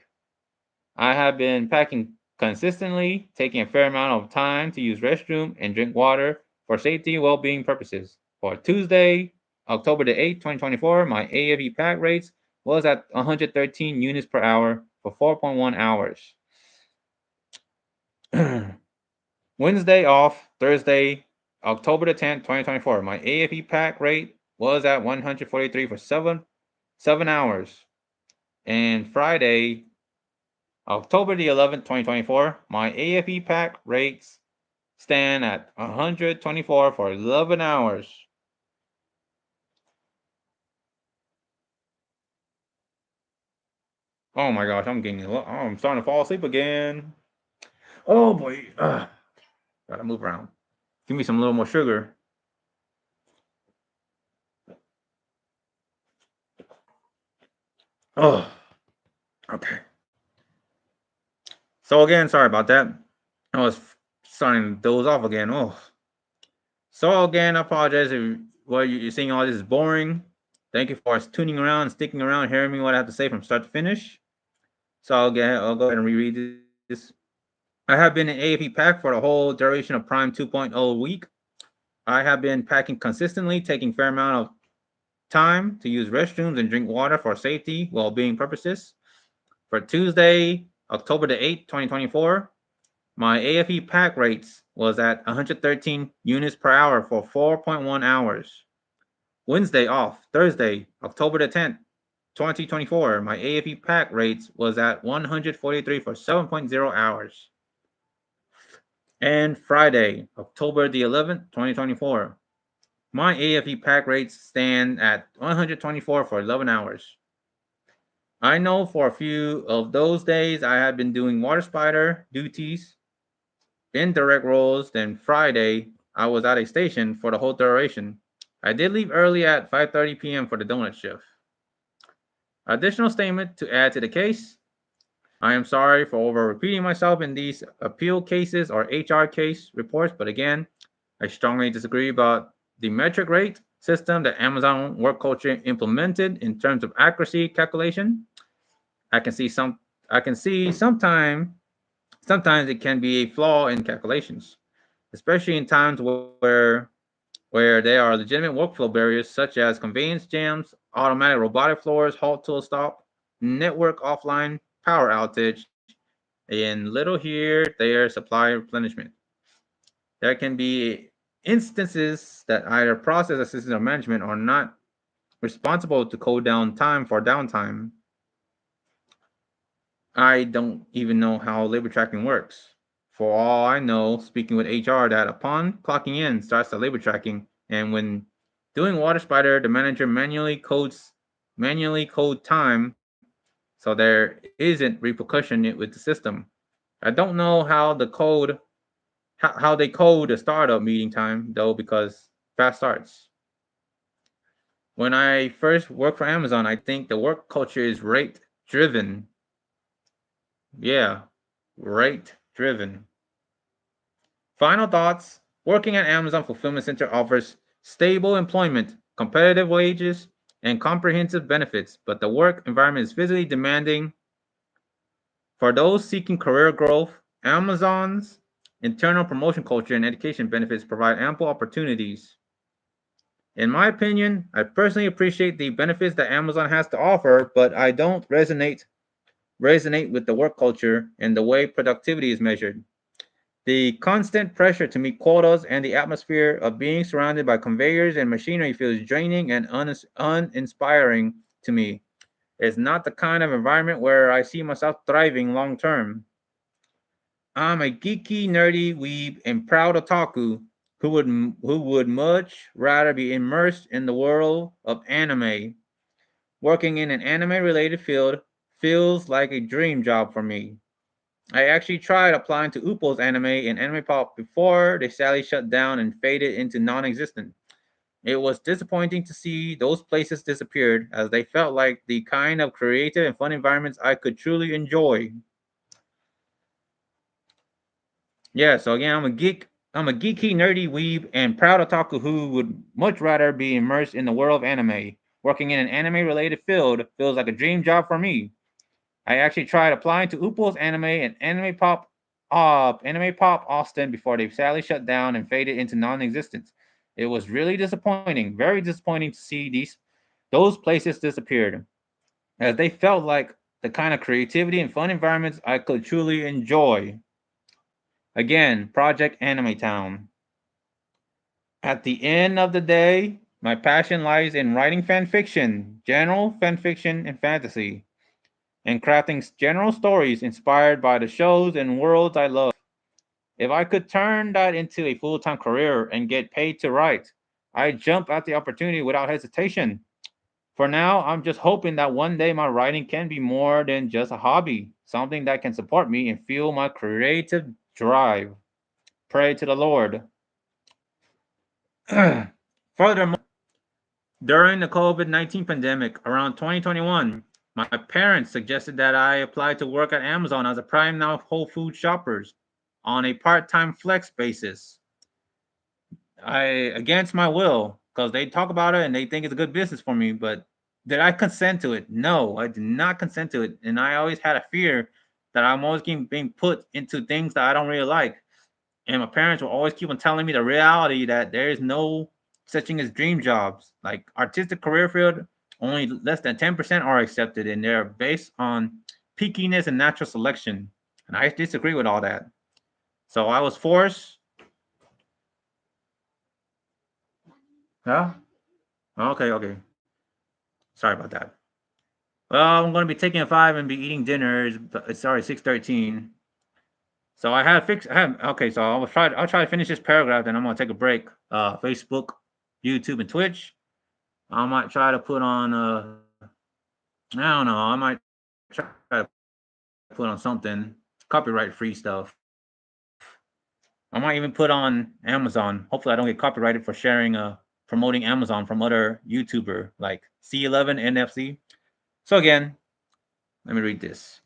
I have been packing consistently, taking a fair amount of time to use restroom and drink water for safety and well-being purposes. For Tuesday, October the 8th, 2024, my AFE pack rates was at 113 units per hour for 4.1 hours. Wednesday off, Thursday, October the 10th, 2024, my AFE pack rate was at 143 for 7 hours. And Friday, October the 11th, 2024, my AFE pack rates stand at 124 for 11 hours. Oh my gosh, I'm starting to fall asleep again. Oh boy. Gotta move around. Give me some little more sugar. Oh, okay. So again, sorry about that. I was starting to doze off again. Oh. So again, I apologize if what you're seeing all this is boring. Thank you for tuning around, sticking around, hearing me what I have to say from start to finish. So I'll go ahead and reread this. I have been in AAP pack for the whole duration of Prime 2.0 week. I have been packing consistently, taking fair amount of time to use restrooms and drink water for safety, well-being purposes. For Tuesday, October the 8th, 2024, my AFE pack rates was at 113 units per hour for 4.1 hours. Wednesday off, Thursday, October the 10th, 2024, my AFE pack rates was at 143 for 7.0 hours. And Friday, October the 11th, 2024, my AFE pack rates stand at 124 for 11 hours. I know for a few of those days I have been doing water spider duties, indirect roles. Then Friday, I was at a station for the whole duration. I did leave early at 5:30 p.m. for the donut shift. Additional statement to add to the case. I am sorry for over repeating myself in these appeal cases or HR case reports, but again, I strongly disagree about the metric rate system that Amazon work culture implemented in terms of accuracy calculation. I can see sometimes it can be a flaw in calculations, especially in times where there are legitimate workflow barriers such as conveyance jams, automatic robotic floors, halt tool stop, network offline, power outage, and little here, there, supply replenishment. There can be instances that either process assistance or management are not responsible to code down time for downtime. I don't even know how labor tracking works. For all I know, speaking with HR, that upon clocking in starts the labor tracking, and when doing water spider, the manager manually code time, so there isn't repercussion with the system. I don't know how they code the startup meeting time though, because fast starts. When I first worked for Amazon, I think the work culture is rate driven. Yeah, rate driven. Final thoughts. Working at Amazon Fulfillment Center offers stable employment, competitive wages, and comprehensive benefits, but the work environment is physically demanding. For those seeking career growth, Amazon's internal promotion culture and education benefits provide ample opportunities. In my opinion, I personally appreciate the benefits that Amazon has to offer, but I don't resonate with the work culture and the way productivity is measured. The constant pressure to meet quotas and the atmosphere of being surrounded by conveyors and machinery feels draining and uninspiring to me. It's not the kind of environment where I see myself thriving long term. I'm a geeky, nerdy weeb and proud otaku who would much rather be immersed in the world of anime. Working in an anime related field feels like a dream job for me. I actually tried applying to Uppo's anime and Anime Pop before they sadly shut down and faded into non-existent. It was disappointing to see those places disappeared, as they felt like the kind of creative and fun environments I could truly enjoy. Yeah, so again, I'm a geek. I'm a geeky, nerdy weeb and proud otaku who would much rather be immersed in the world of anime. Working in an anime-related field feels like a dream job for me. I actually tried applying to Uppo's anime and Anime Pop Austin before they sadly shut down and faded into non-existence. It was really disappointing, very disappointing to see those places disappeared, as they felt like the kind of creativity and fun environments I could truly enjoy. Again, Project Anime Town. At the end of the day, my passion lies in writing fan fiction, general fan fiction and fantasy, and crafting general stories inspired by the shows and worlds I love. If I could turn that into a full time career and get paid to write, I'd jump at the opportunity without hesitation. For now, I'm just hoping that one day my writing can be more than just a hobby, something that can support me and fuel my creative drive. Pray to the Lord. Furthermore, during the COVID 19 pandemic around 2021, my parents suggested that I apply to work at Amazon as a Prime Now Whole Food shoppers on a part time flex basis. I, against my will, because they talk about it and they think it's a good business for me, but did I consent to it? No, I did not consent to it. And I always had a fear that I'm always being put into things that I don't really like. And my parents will always keep on telling me the reality that there is no such thing as dream jobs. Like artistic career field, only less than 10% are accepted, and they're based on peakiness and natural selection. And I disagree with all that. So I was forced. Yeah. Okay. Okay. Sorry about that. Well, I'm going to be taking a five and be eating dinner. It's already 6:13. So I had fixed. I had okay. So I'll try. I'll try to finish this paragraph. Then I'm going to take a break. Facebook, YouTube, and Twitch. I might try to put on. I don't know. I might try to put on something copyright free stuff. I might even put on Amazon. Hopefully, I don't get copyrighted for sharing promoting Amazon from other YouTuber like C11 NFC. So again, let me read this.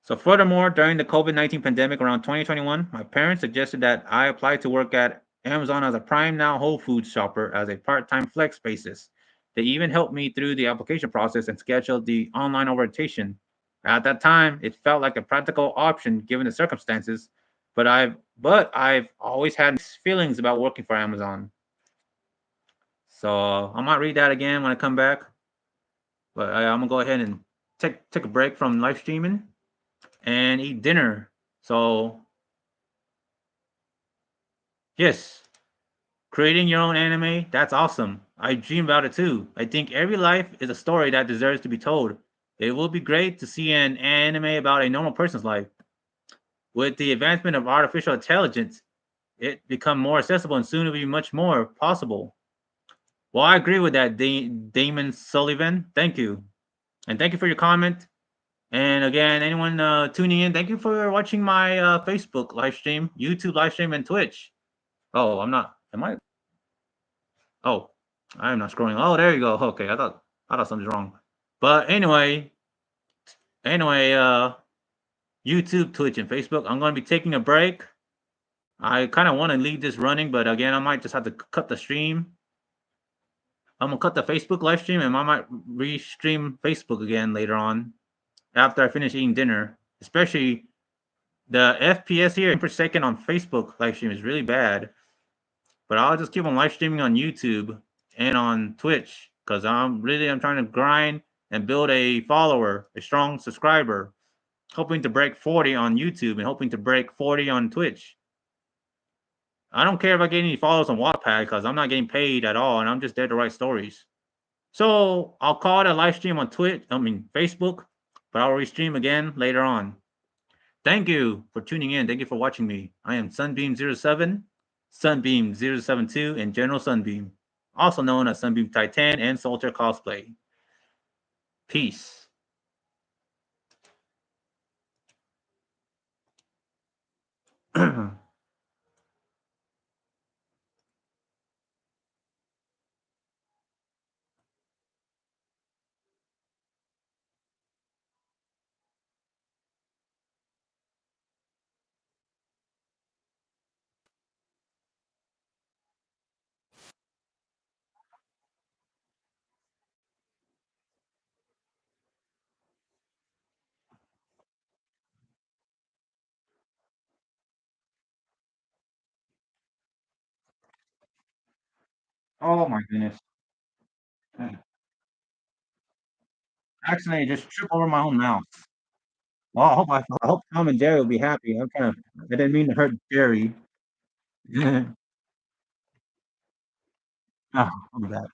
So furthermore, during the COVID-19 pandemic around 2021, my parents suggested that I apply to work at Amazon as a Prime Now Whole Foods shopper as a part-time flex basis. They even helped me through the application process and scheduled the online orientation. At that time, it felt like a practical option given the circumstances, but I've always had mixed feelings about working for Amazon. So I might read that again when I come back. But I'm gonna go ahead and take a break from live streaming and eat dinner. So, yes, creating your own anime, that's awesome. I dream about it too. I think every life is a story that deserves to be told. It will be great to see an anime about a normal person's life. With the advancement of artificial intelligence, it become more accessible and soon will be much more possible. Well, I agree with that, Damon Sullivan. Thank you. And thank you for your comment. And again, anyone tuning in, thank you for watching my Facebook live stream, YouTube live stream, and Twitch. Oh, I'm not. Am I? Oh, I'm not scrolling. Oh, there you go. Okay, I thought something's wrong. But anyway, YouTube, Twitch, and Facebook. I'm going to be taking a break. I kind of want to leave this running, but again, I might just have to cut the stream. I'm gonna cut the Facebook live stream, and I might restream Facebook again later on after I finish eating dinner. Especially the FPS here per second on Facebook live stream is really bad. But I'll just keep on live streaming on YouTube and on Twitch because I'm trying to grind and build a follower, a strong subscriber, hoping to break 40 on YouTube and hoping to break 40 on Twitch. I don't care if I get any followers on Wattpad because I'm not getting paid at all and I'm just there to write stories. So I'll call it a live stream on Facebook, but I'll restream again later on. Thank you for tuning in. Thank you for watching me. I am Sunbeam07, Sunbeam072, and General Sunbeam, also known as Sunbeam Titan and Soltaire Cosplay. Peace. Oh my goodness. Accidentally just trip over my own mouse. Well, I hope Tom and Jerry will be happy. I didn't mean to hurt Jerry. Oh, my bad.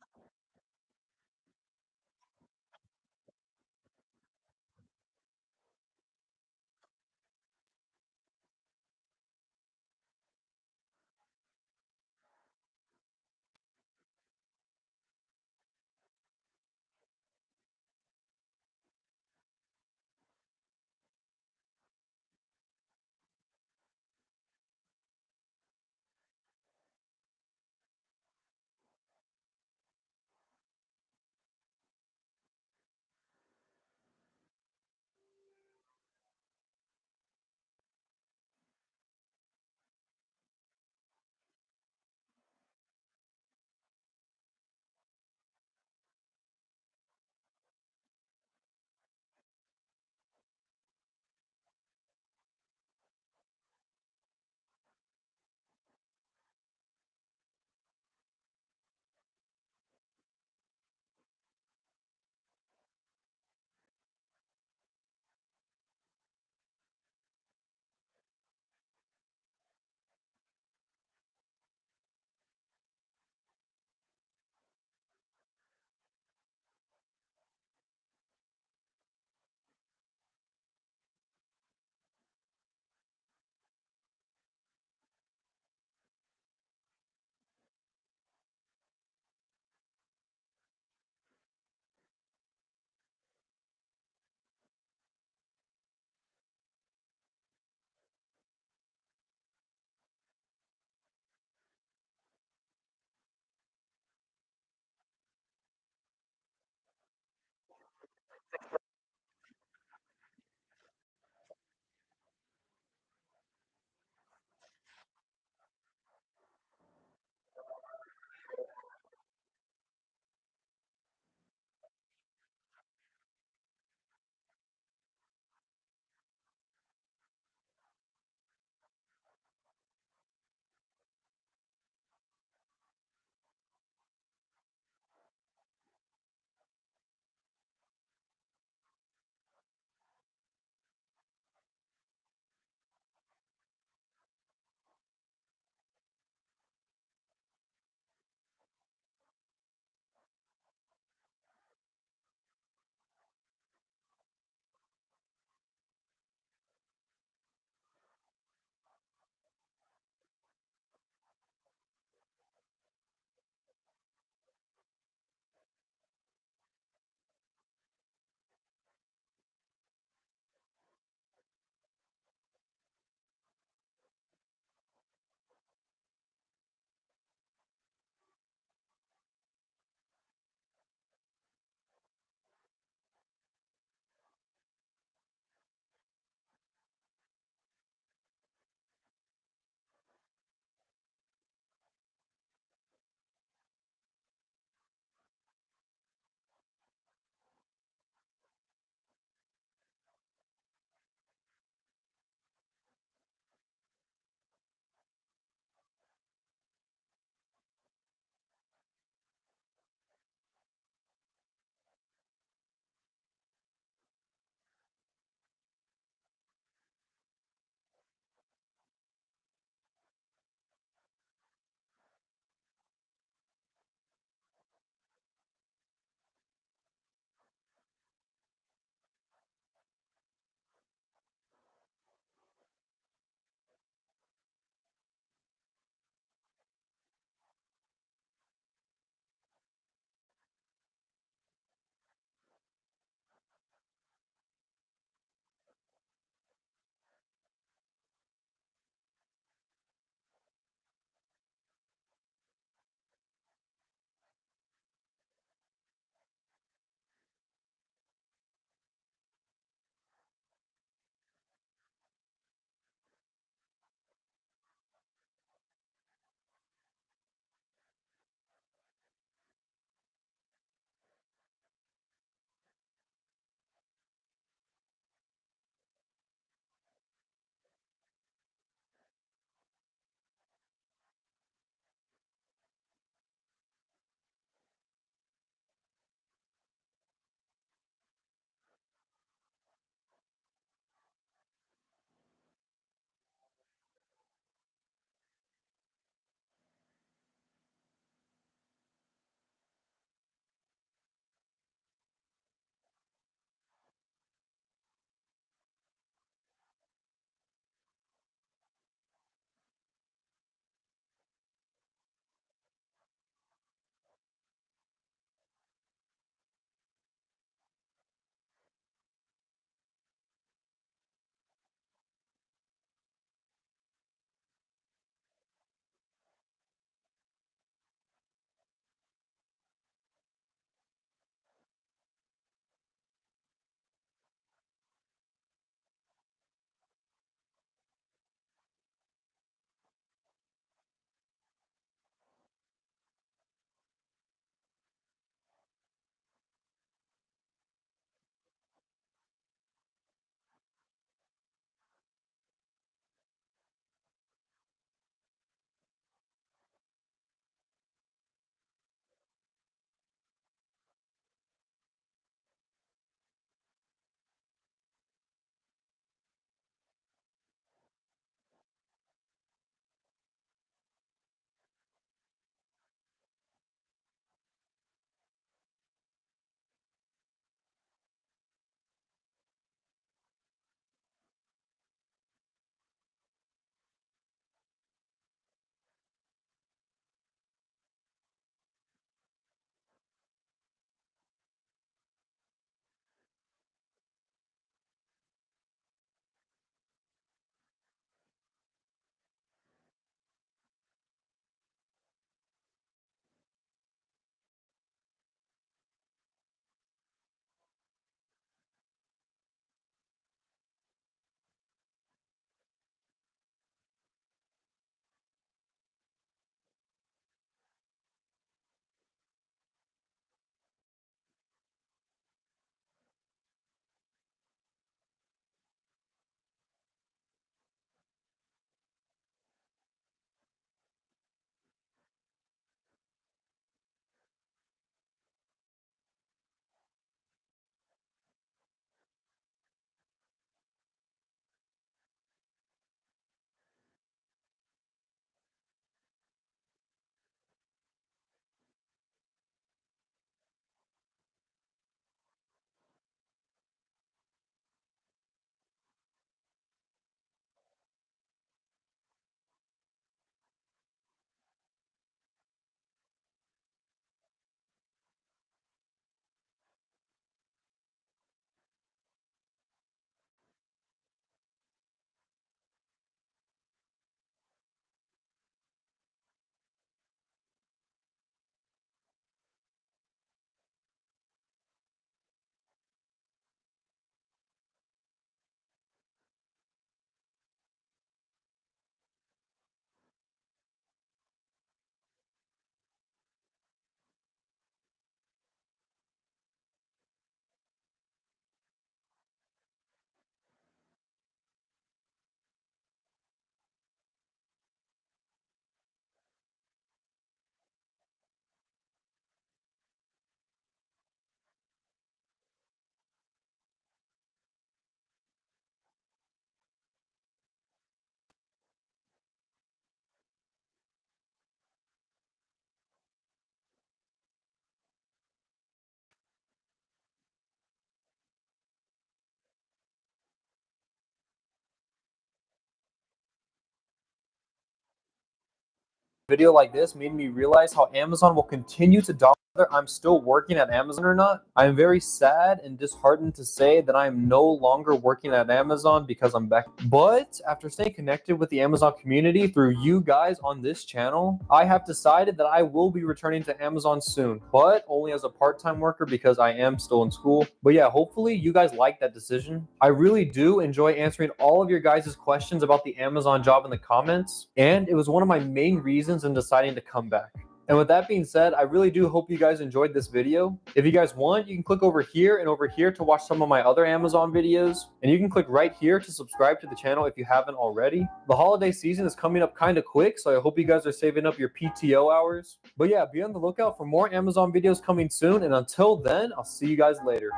video like this made me realize how Amazon will continue to dominate whether I'm still working at Amazon or not. I am very sad and disheartened to say that I am no longer working at Amazon because I'm back. But after staying connected with the Amazon community through you guys on this channel, I have decided that I will be returning to Amazon soon, but only as a part-time worker because I am still in school. But yeah, hopefully you guys like that decision. I really do enjoy answering all of your guys' questions about the Amazon job in the comments, and it was one of my main reasons in deciding to come back. And with that being said, I really do hope you guys enjoyed this video. If you guys want, you can click over here and over here to watch some of my other Amazon videos. And you can click right here to subscribe to the channel if you haven't already. The holiday season is coming up kind of quick, so I hope you guys are saving up your PTO hours. But yeah, be on the lookout for more Amazon videos coming soon. And until then, I'll see you guys later.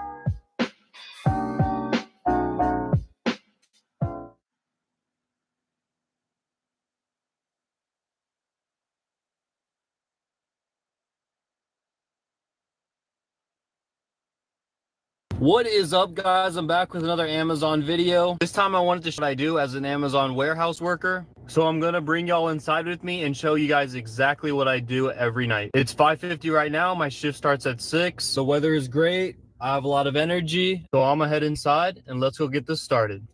What is up, guys? I'm back with another Amazon video. This time I wanted to show what I do as an Amazon warehouse worker. So I'm gonna bring y'all inside with me and show you guys exactly what I do every night. It's 5:50 right now. My shift starts at 6. The weather is great. I have a lot of energy. So I'm gonna head inside and let's go get this started.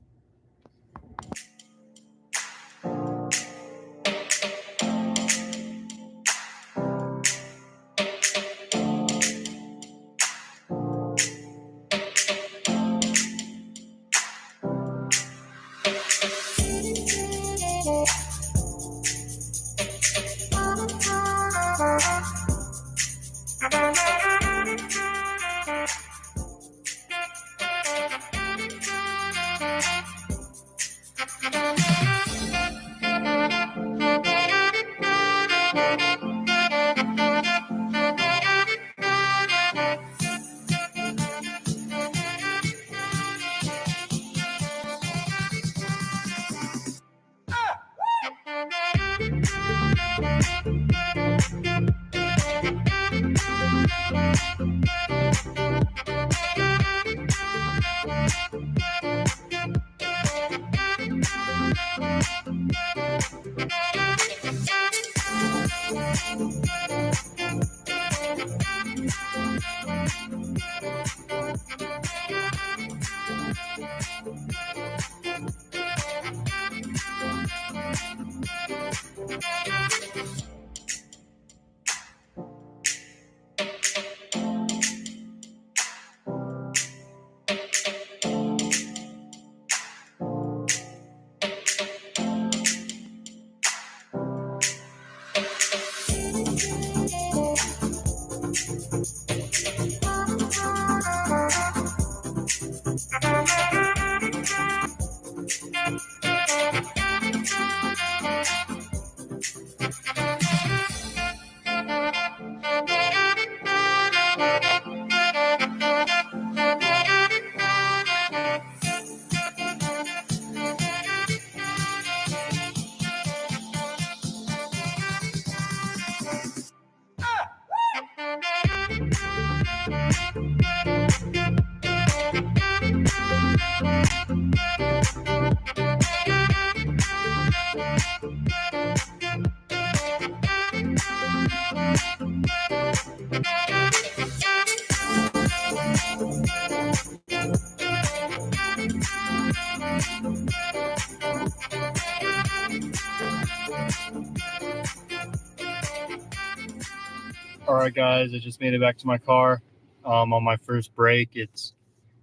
All right, guys, I just made it back to my car on my first break. It's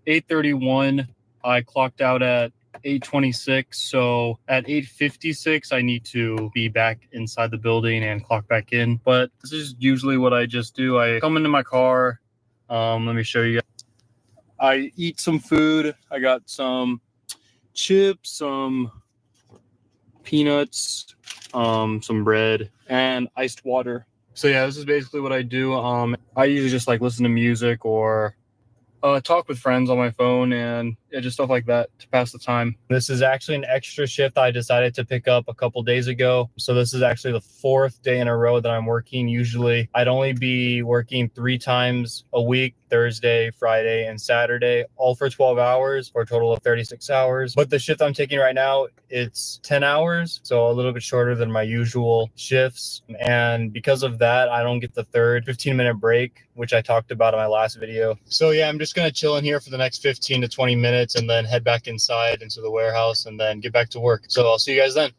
8:31. I clocked out at 8:26. So at 8:56, I need to be back inside the building and clock back in. But this is usually what I just do. I come into my car. Let me show you guys. I eat some food. I got some chips, some peanuts, some bread, and iced water. So yeah, this is basically what I do. I usually just like listen to music or talk with friends on my phone, and yeah, just stuff like that to pass the time. This is actually an extra shift I decided to pick up a couple days ago. So this is actually the 4th day in a row that I'm working. Usually I'd only be working 3 times a week, Thursday, Friday, and Saturday, all for 12 hours for a total of 36 hours. But the shift I'm taking right now, it's 10 hours, so a little bit shorter than my usual shifts. And because of that, I don't get the third 15-minute break, which I talked about in my last video. So yeah, I'm just gonna chill in here for the next 15 to 20 minutes and then head back inside into the warehouse and then get back to work. So I'll see you guys then.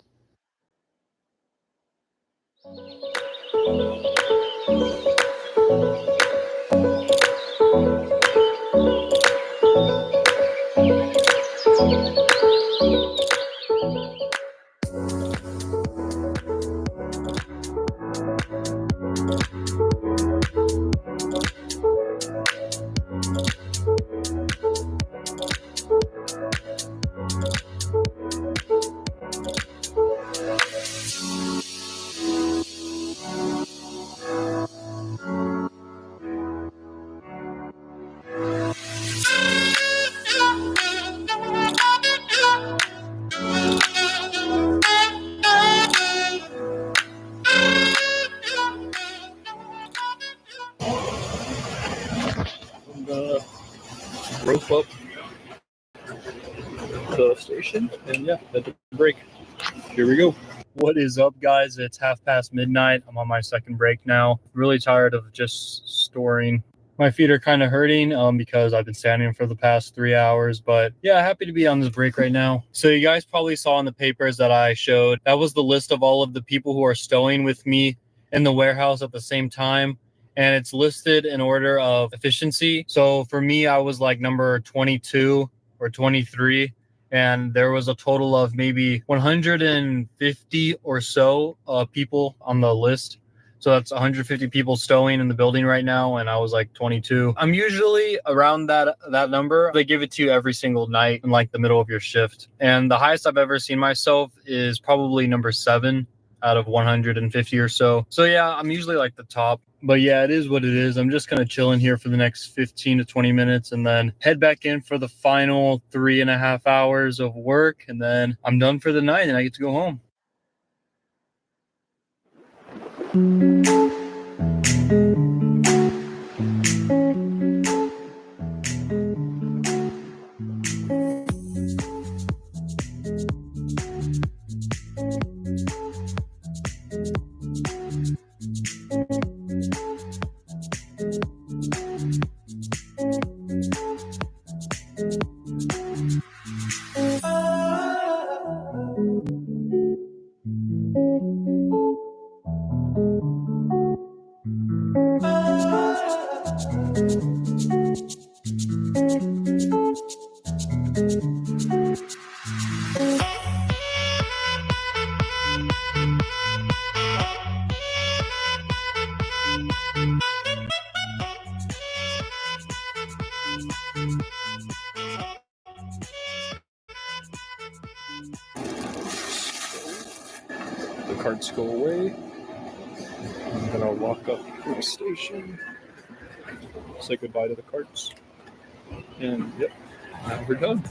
I'm gonna rope up the station and yeah, head to break. Here we go. What is up, guys? It's midnight. I'm on my second break now. Really tired of just storing. My feet are kind of hurting because I've been standing for the past 3 hours, but yeah, happy to be on this break right now. So you guys probably saw in the papers that I showed, that was the list of all of the people who are stowing with me in the warehouse at the same time. And it's listed in order of efficiency. So for me, I was like number 22 or 23. And there was a total of maybe 150 or so people on the list. So that's 150 people stowing in the building right now, and I was like 22. I'm usually around that number. They give it to you every single night in like the middle of your shift. And the highest I've ever seen myself is probably number 7 out of 150 or so. So yeah, I'm usually like the top. But yeah, it is what it is. I'm just gonna chill in here for the next 15 to 20 minutes and then head back in for the final 3.5 hours of work. And then I'm done for the night and I get to go home. The carts go away. I'm gonna walk up to the station, say goodbye to the carts, and yep, now we're done.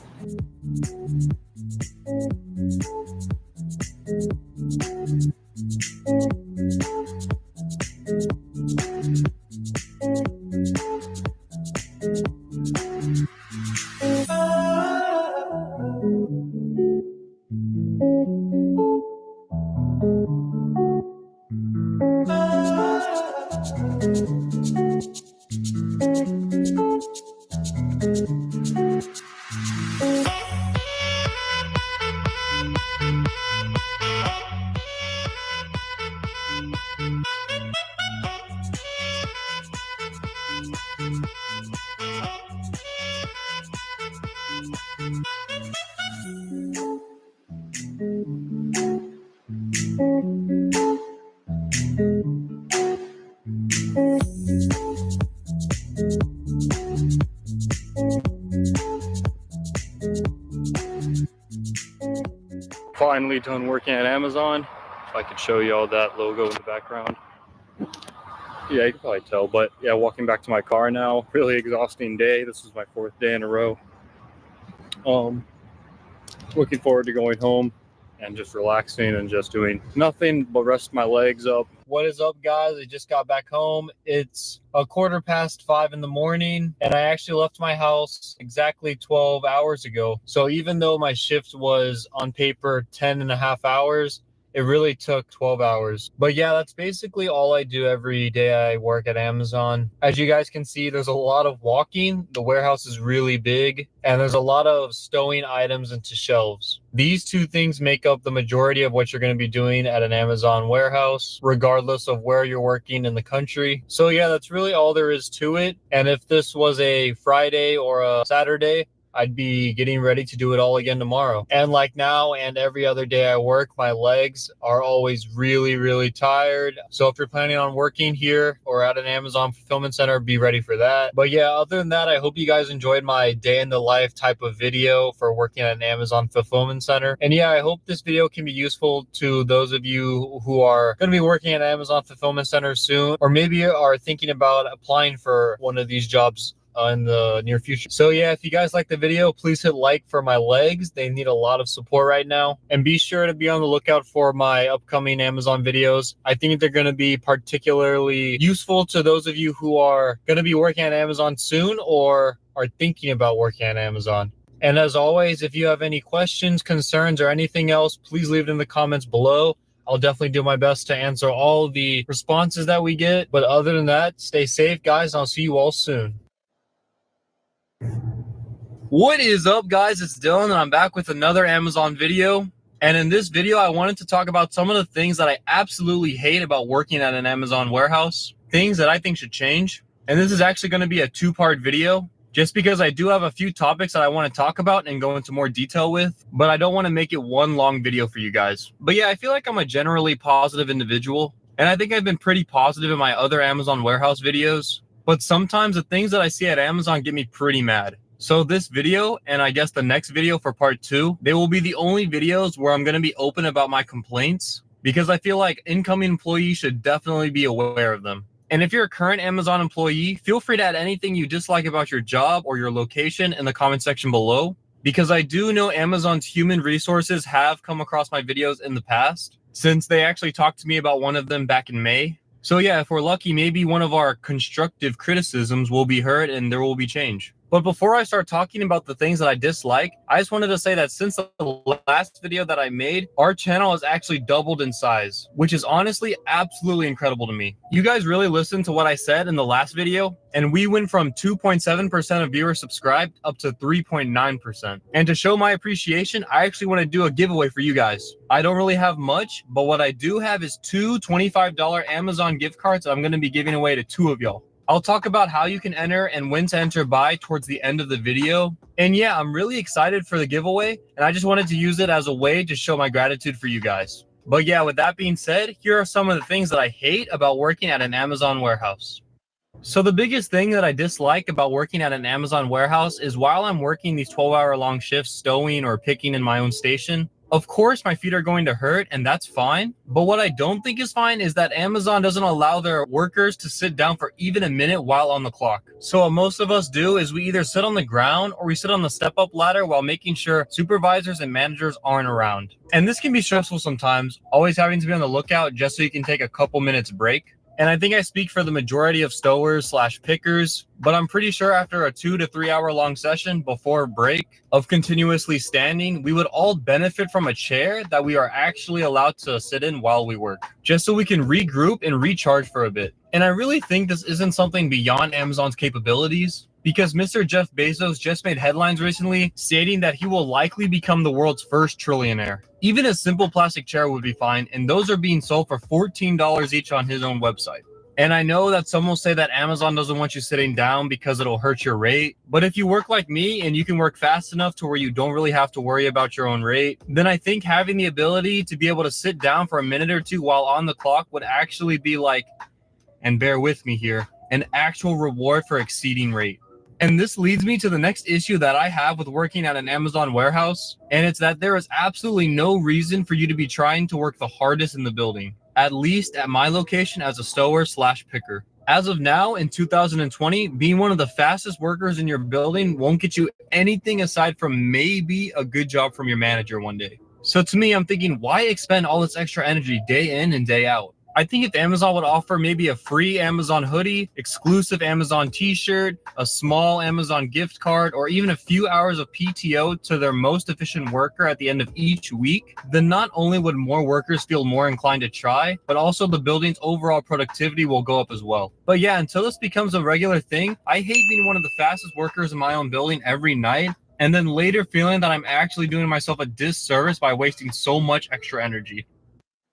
Finally done working at Amazon. If I could show you all that logo in the background. Yeah, you can probably tell, but yeah, walking back to my car now. Really exhausting day. This is my 4th day in a row. Looking forward to going home and just relaxing and just doing nothing but rest my legs up. What is up, guys? I just got back home. It's 5:15 in the morning, and I actually left my house exactly 12 hours ago. So even though my shift was on paper 10.5 hours, it really took 12 hours. But yeah, that's basically all I do every day I work at Amazon. As you guys can see, there's a lot of walking. The warehouse is really big, and there's a lot of stowing items into shelves. These two things make up the majority of what you're going to be doing at an Amazon warehouse, regardless of where you're working in the country. So yeah, that's really all there is to it. And if this was a Friday or a Saturday, I'd be getting ready to do it all again tomorrow. And like now and every other day I work, my legs are always really, really tired. So if you're planning on working here or at an Amazon fulfillment center, be ready for that. But yeah, other than that, I hope you guys enjoyed my day in the life type of video for working at an Amazon fulfillment center. And yeah, I hope this video can be useful to those of you who are going to be working at Amazon fulfillment center soon, or maybe are thinking about applying for one of these jobs in the near future. So yeah, if you guys like the video, please hit like for my legs. They need a lot of support right now. And be sure to be on the lookout for my upcoming Amazon videos. I think they're going to be particularly useful to those of you who are going to be working at Amazon soon or are thinking about working at Amazon. And as always, if you have any questions, concerns, or anything else, please leave it in the comments below. I'll definitely do my best to answer all the responses that we get. But other than that, stay safe, guys. I'll see you all soon. What is up, guys? It's Dylan, and I'm back with another Amazon video. And in this video, I wanted to talk about some of the things that I absolutely hate about working at an Amazon warehouse, things that I think should change. And this is actually going to be a two-part video, just because I do have a few topics that I want to talk about and go into more detail with, but I don't want to make it one long video for you guys. But yeah, I feel like I'm a generally positive individual, and I think I've been pretty positive in my other Amazon warehouse videos. But sometimes the things that I see at Amazon get me pretty mad. So this video, and I guess the next video for part 2, they will be the only videos where I'm going to be open about my complaints, because I feel like incoming employees should definitely be aware of them. And if you're a current Amazon employee, feel free to add anything you dislike about your job or your location in the comment section below, because I do know Amazon's human resources have come across my videos in the past, since they actually talked to me about one of them back in May. So yeah, if we're lucky, maybe one of our constructive criticisms will be heard and there will be change. But before I start talking about the things that I dislike, I just wanted to say that since the last video that I made, our channel has actually doubled in size, which is honestly absolutely incredible to me. You guys really listened to what I said in the last video, and we went from 2.7% of viewers subscribed up to 3.9%. And to show my appreciation, I actually want to do a giveaway for you guys. I don't really have much, but what I do have is 2 $25 Amazon gift cards that I'm going to be giving away to 2 of y'all. I'll talk about how you can enter and when to enter by towards the end of the video. And yeah, I'm really excited for the giveaway, and I just wanted to use it as a way to show my gratitude for you guys. But yeah, with that being said, here are some of the things that I hate about working at an Amazon warehouse. So the biggest thing that I dislike about working at an Amazon warehouse is while I'm working these 12-hour long shifts stowing or picking in my own station, of course, my feet are going to hurt, and that's fine. But what I don't think is fine is that Amazon doesn't allow their workers to sit down for even a minute while on the clock. So what most of us do is we either sit on the ground or we sit on the step-up ladder while making sure supervisors and managers aren't around. And this can be stressful sometimes, always having to be on the lookout just so you can take a couple minutes break. And I think I speak for the majority of stowers / pickers, but I'm pretty sure after a 2 to 3 hour long session before break of continuously standing, we would all benefit from a chair that we are actually allowed to sit in while we work, just so we can regroup and recharge for a bit. And I really think this isn't something beyond Amazon's capabilities, because Mr. Jeff Bezos just made headlines recently stating that he will likely become the world's first trillionaire. Even a simple plastic chair would be fine, and those are being sold for $14 each on his own website. And I know that some will say that Amazon doesn't want you sitting down because it'll hurt your rate, but if you work like me and you can work fast enough to where you don't really have to worry about your own rate, then I think having the ability to be able to sit down for a minute or two while on the clock would actually be like, and bear with me here, an actual reward for exceeding rate. And this leads me to the next issue that I have with working at an Amazon warehouse, and it's that there is absolutely no reason for you to be trying to work the hardest in the building, at least at my location as a stower / picker. As of now, in 2020, being one of the fastest workers in your building won't get you anything aside from maybe a good job from your manager one day. So to me, I'm thinking, why expend all this extra energy day in and day out? I think if Amazon would offer maybe a free Amazon hoodie, exclusive Amazon t-shirt, a small Amazon gift card, or even a few hours of PTO to their most efficient worker at the end of each week, then not only would more workers feel more inclined to try, but also the building's overall productivity will go up as well. But yeah, until this becomes a regular thing, I hate being one of the fastest workers in my own building every night, and then later feeling that I'm actually doing myself a disservice by wasting so much extra energy.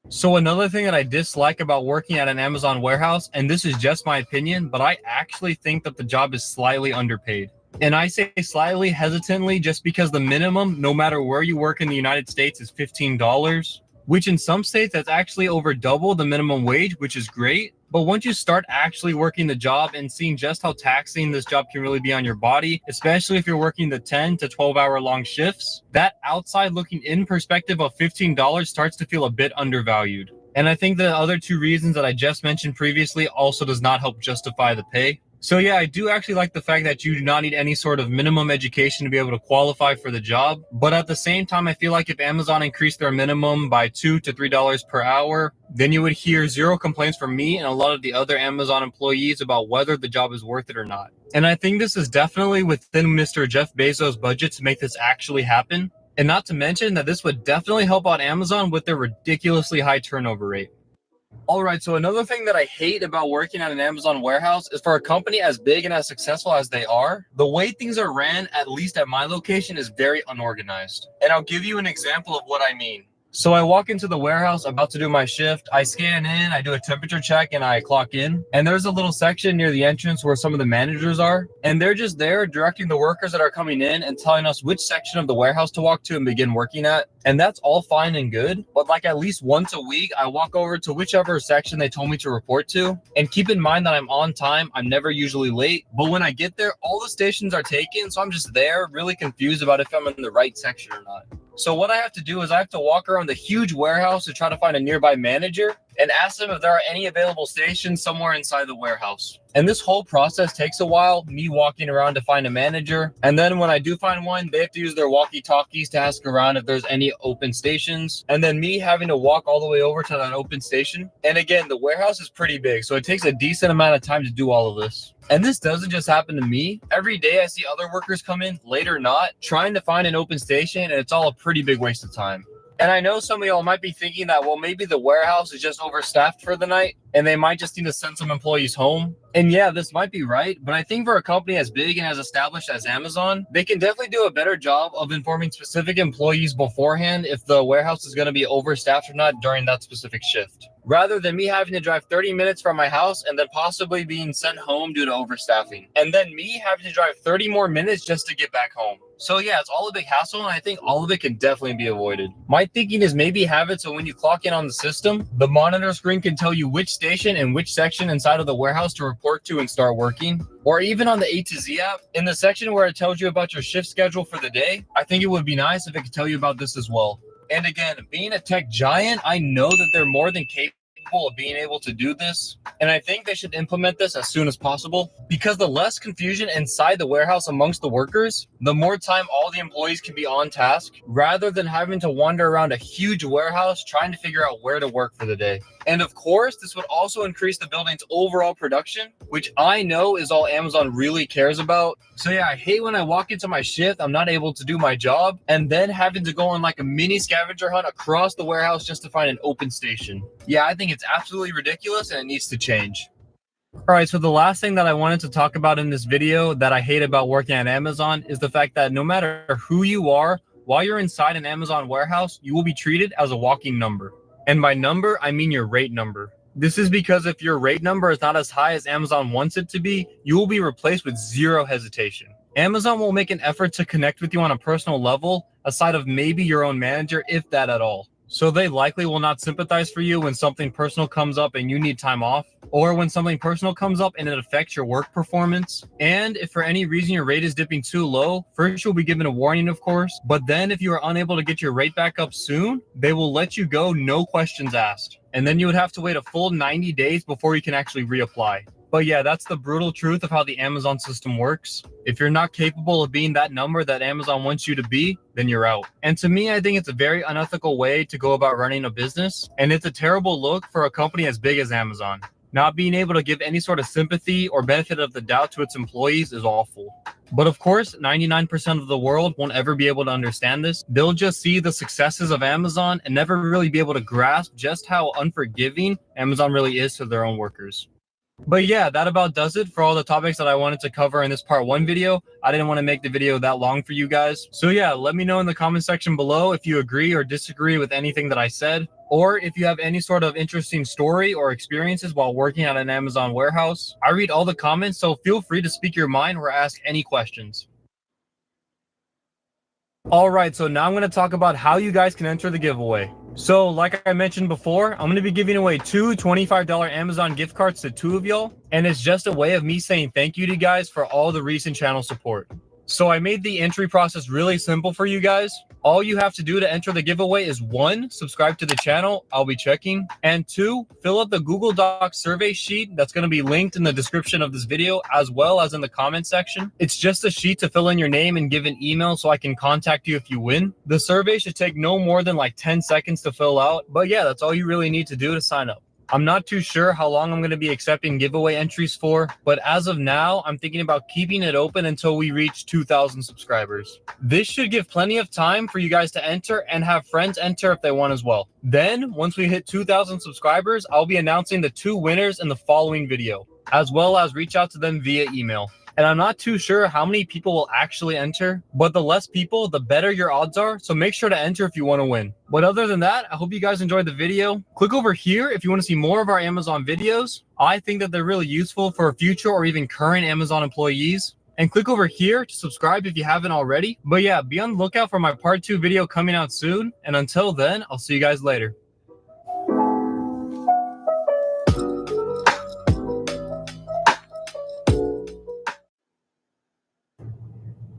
So another thing that I dislike about working at an Amazon warehouse, and this is just my opinion, but I actually think that the job is slightly underpaid. And I say slightly hesitantly just because the minimum, no matter where you work in the United States, is $15, which in some states that's actually over double the minimum wage, which is great. But once you start actually working the job and seeing just how taxing this job can really be on your body, especially if you're working the 10 to 12 hour long shifts, that outside looking in perspective of $15 starts to feel a bit undervalued. And I think the other two reasons that I just mentioned previously also does not help justify the pay. So yeah, I do actually like the fact that you do not need any sort of minimum education to be able to qualify for the job. But at the same time, I feel like if Amazon increased their minimum by $2 to $3 per hour, then you would hear zero complaints from me and a lot of the other Amazon employees about whether the job is worth it or not. And I think this is definitely within Mr. Jeff Bezos' budget to make this actually happen. And not to mention that this would definitely help out Amazon with their ridiculously high turnover rate. All right, so another thing that I hate about working at an Amazon warehouse is for a company as big and as successful as they are, the way things are ran, at least at my location, is very unorganized. And I'll give you an example of what I mean. So I walk into the warehouse about to do my shift. I scan in, I do a temperature check, and I clock in. And there's a little section near the entrance where some of the managers are. And they're just there directing the workers that are coming in and telling us which section of the warehouse to walk to and begin working at. And that's all fine and good. But like at least once a week, I walk over to whichever section they told me to report to. And keep in mind that I'm on time. I'm never usually late. But when I get there, all the stations are taken. So I'm just there really confused about if I'm in the right section or not. So what I have to do is I have to walk around the huge warehouse to try to find a nearby manager and ask them if there are any available stations somewhere inside the warehouse. And this whole process takes a while, me walking around to find a manager. And then when I do find one, they have to use their walkie-talkies to ask around if there's any open stations. And then me having to walk all the way over to that open station. And again, the warehouse is pretty big, so it takes a decent amount of time to do all of this. And this doesn't just happen to me. Every day I see other workers come in, late or not, trying to find an open station, and it's all a pretty big waste of time. And I know some of y'all might be thinking that, well, maybe the warehouse is just overstaffed for the night and they might just need to send some employees home. And yeah, this might be right, but I think for a company as big and as established as Amazon, they can definitely do a better job of informing specific employees beforehand if the warehouse is going to be overstaffed or not during that specific shift, rather than me having to drive 30 minutes from my house and then possibly being sent home due to overstaffing, and then me having to drive 30 more minutes just to get back home. So yeah, it's all a big hassle, and I think all of it can definitely be avoided. My thinking is maybe have it so when you clock in on the system, the monitor screen can tell you which station and which section inside of the warehouse to report to and start working. Or even on the A to Z app, in the section where it tells you about your shift schedule for the day, I think it would be nice if it could tell you about this as well. And again, being a tech giant, I know that they're more than capable of being able to do this, and I think they should implement this as soon as possible, because the less confusion inside the warehouse amongst the workers, the more time all the employees can be on task, rather than having to wander around a huge warehouse trying to figure out where to work for the day. And of course, this would also increase the building's overall production, which I know is all Amazon really cares about. So yeah, I hate when I walk into my shift, I'm not able to do my job, and then having to go on like a mini scavenger hunt across the warehouse just to find an open station. Yeah, I think it's absolutely ridiculous and it needs to change. All right, so the last thing that I wanted to talk about in this video that I hate about working at Amazon is the fact that no matter who you are, while you're inside an Amazon warehouse, you will be treated as a walking number. And by number, I mean your rate number. This is because if your rate number is not as high as Amazon wants it to be, you will be replaced with zero hesitation. Amazon will make an effort to connect with you on a personal level, aside of maybe your own manager, if that at all. So they likely will not sympathize for you when something personal comes up and you need time off, or when something personal comes up and it affects your work performance. And if for any reason your rate is dipping too low, first you'll be given a warning, of course, but then if you are unable to get your rate back up soon, they will let you go, no questions asked. And then you would have to wait a full 90 days before you can actually reapply. But yeah, that's the brutal truth of how the Amazon system works. If you're not capable of being that number that Amazon wants you to be, then you're out. And to me, I think it's a very unethical way to go about running a business. And it's a terrible look for a company as big as Amazon. Not being able to give any sort of sympathy or benefit of the doubt to its employees is awful. But of course, 99% of the world won't ever be able to understand this. They'll just see the successes of Amazon and never really be able to grasp just how unforgiving Amazon really is to their own workers. But yeah, that about does it for all the topics that I wanted to cover in this part 1 video. I didn't want to make the video that long for you guys. So yeah, let me know in the comment section below if you agree or disagree with anything that I said, or if you have any sort of interesting story or experiences while working at an Amazon warehouse. I read all the comments, so feel free to speak your mind or ask any questions. Alright, so now I'm going to talk about how you guys can enter the giveaway. So, like I mentioned before, I'm going to be giving away 2 $25 Amazon gift cards to 2 of y'all. And it's just a way of me saying thank you to you guys for all the recent channel support. So I made the entry process really simple for you guys. All you have to do to enter the giveaway is 1, subscribe to the channel, I'll be checking, and 2, fill out the Google Docs survey sheet that's going to be linked in the description of this video as well as in the comment section. It's just a sheet to fill in your name and give an email so I can contact you if you win. The survey should take no more than like 10 seconds to fill out, but yeah, that's all you really need to do to sign up. I'm not too sure how long I'm going to be accepting giveaway entries for, but as of now, I'm thinking about keeping it open until we reach 2,000 subscribers. This should give plenty of time for you guys to enter and have friends enter if they want as well. Then, once we hit 2,000 subscribers, I'll be announcing the 2 winners in the following video, as well as reach out to them via email. And I'm not too sure how many people will actually enter, but the less people, the better your odds are. So make sure to enter if you want to win. But other than that, I hope you guys enjoyed the video. Click over here if you want to see more of our Amazon videos. I think that they're really useful for future or even current Amazon employees. And click over here to subscribe if you haven't already. But yeah, be on the lookout for my part 2 video coming out soon. And until then, I'll see you guys later.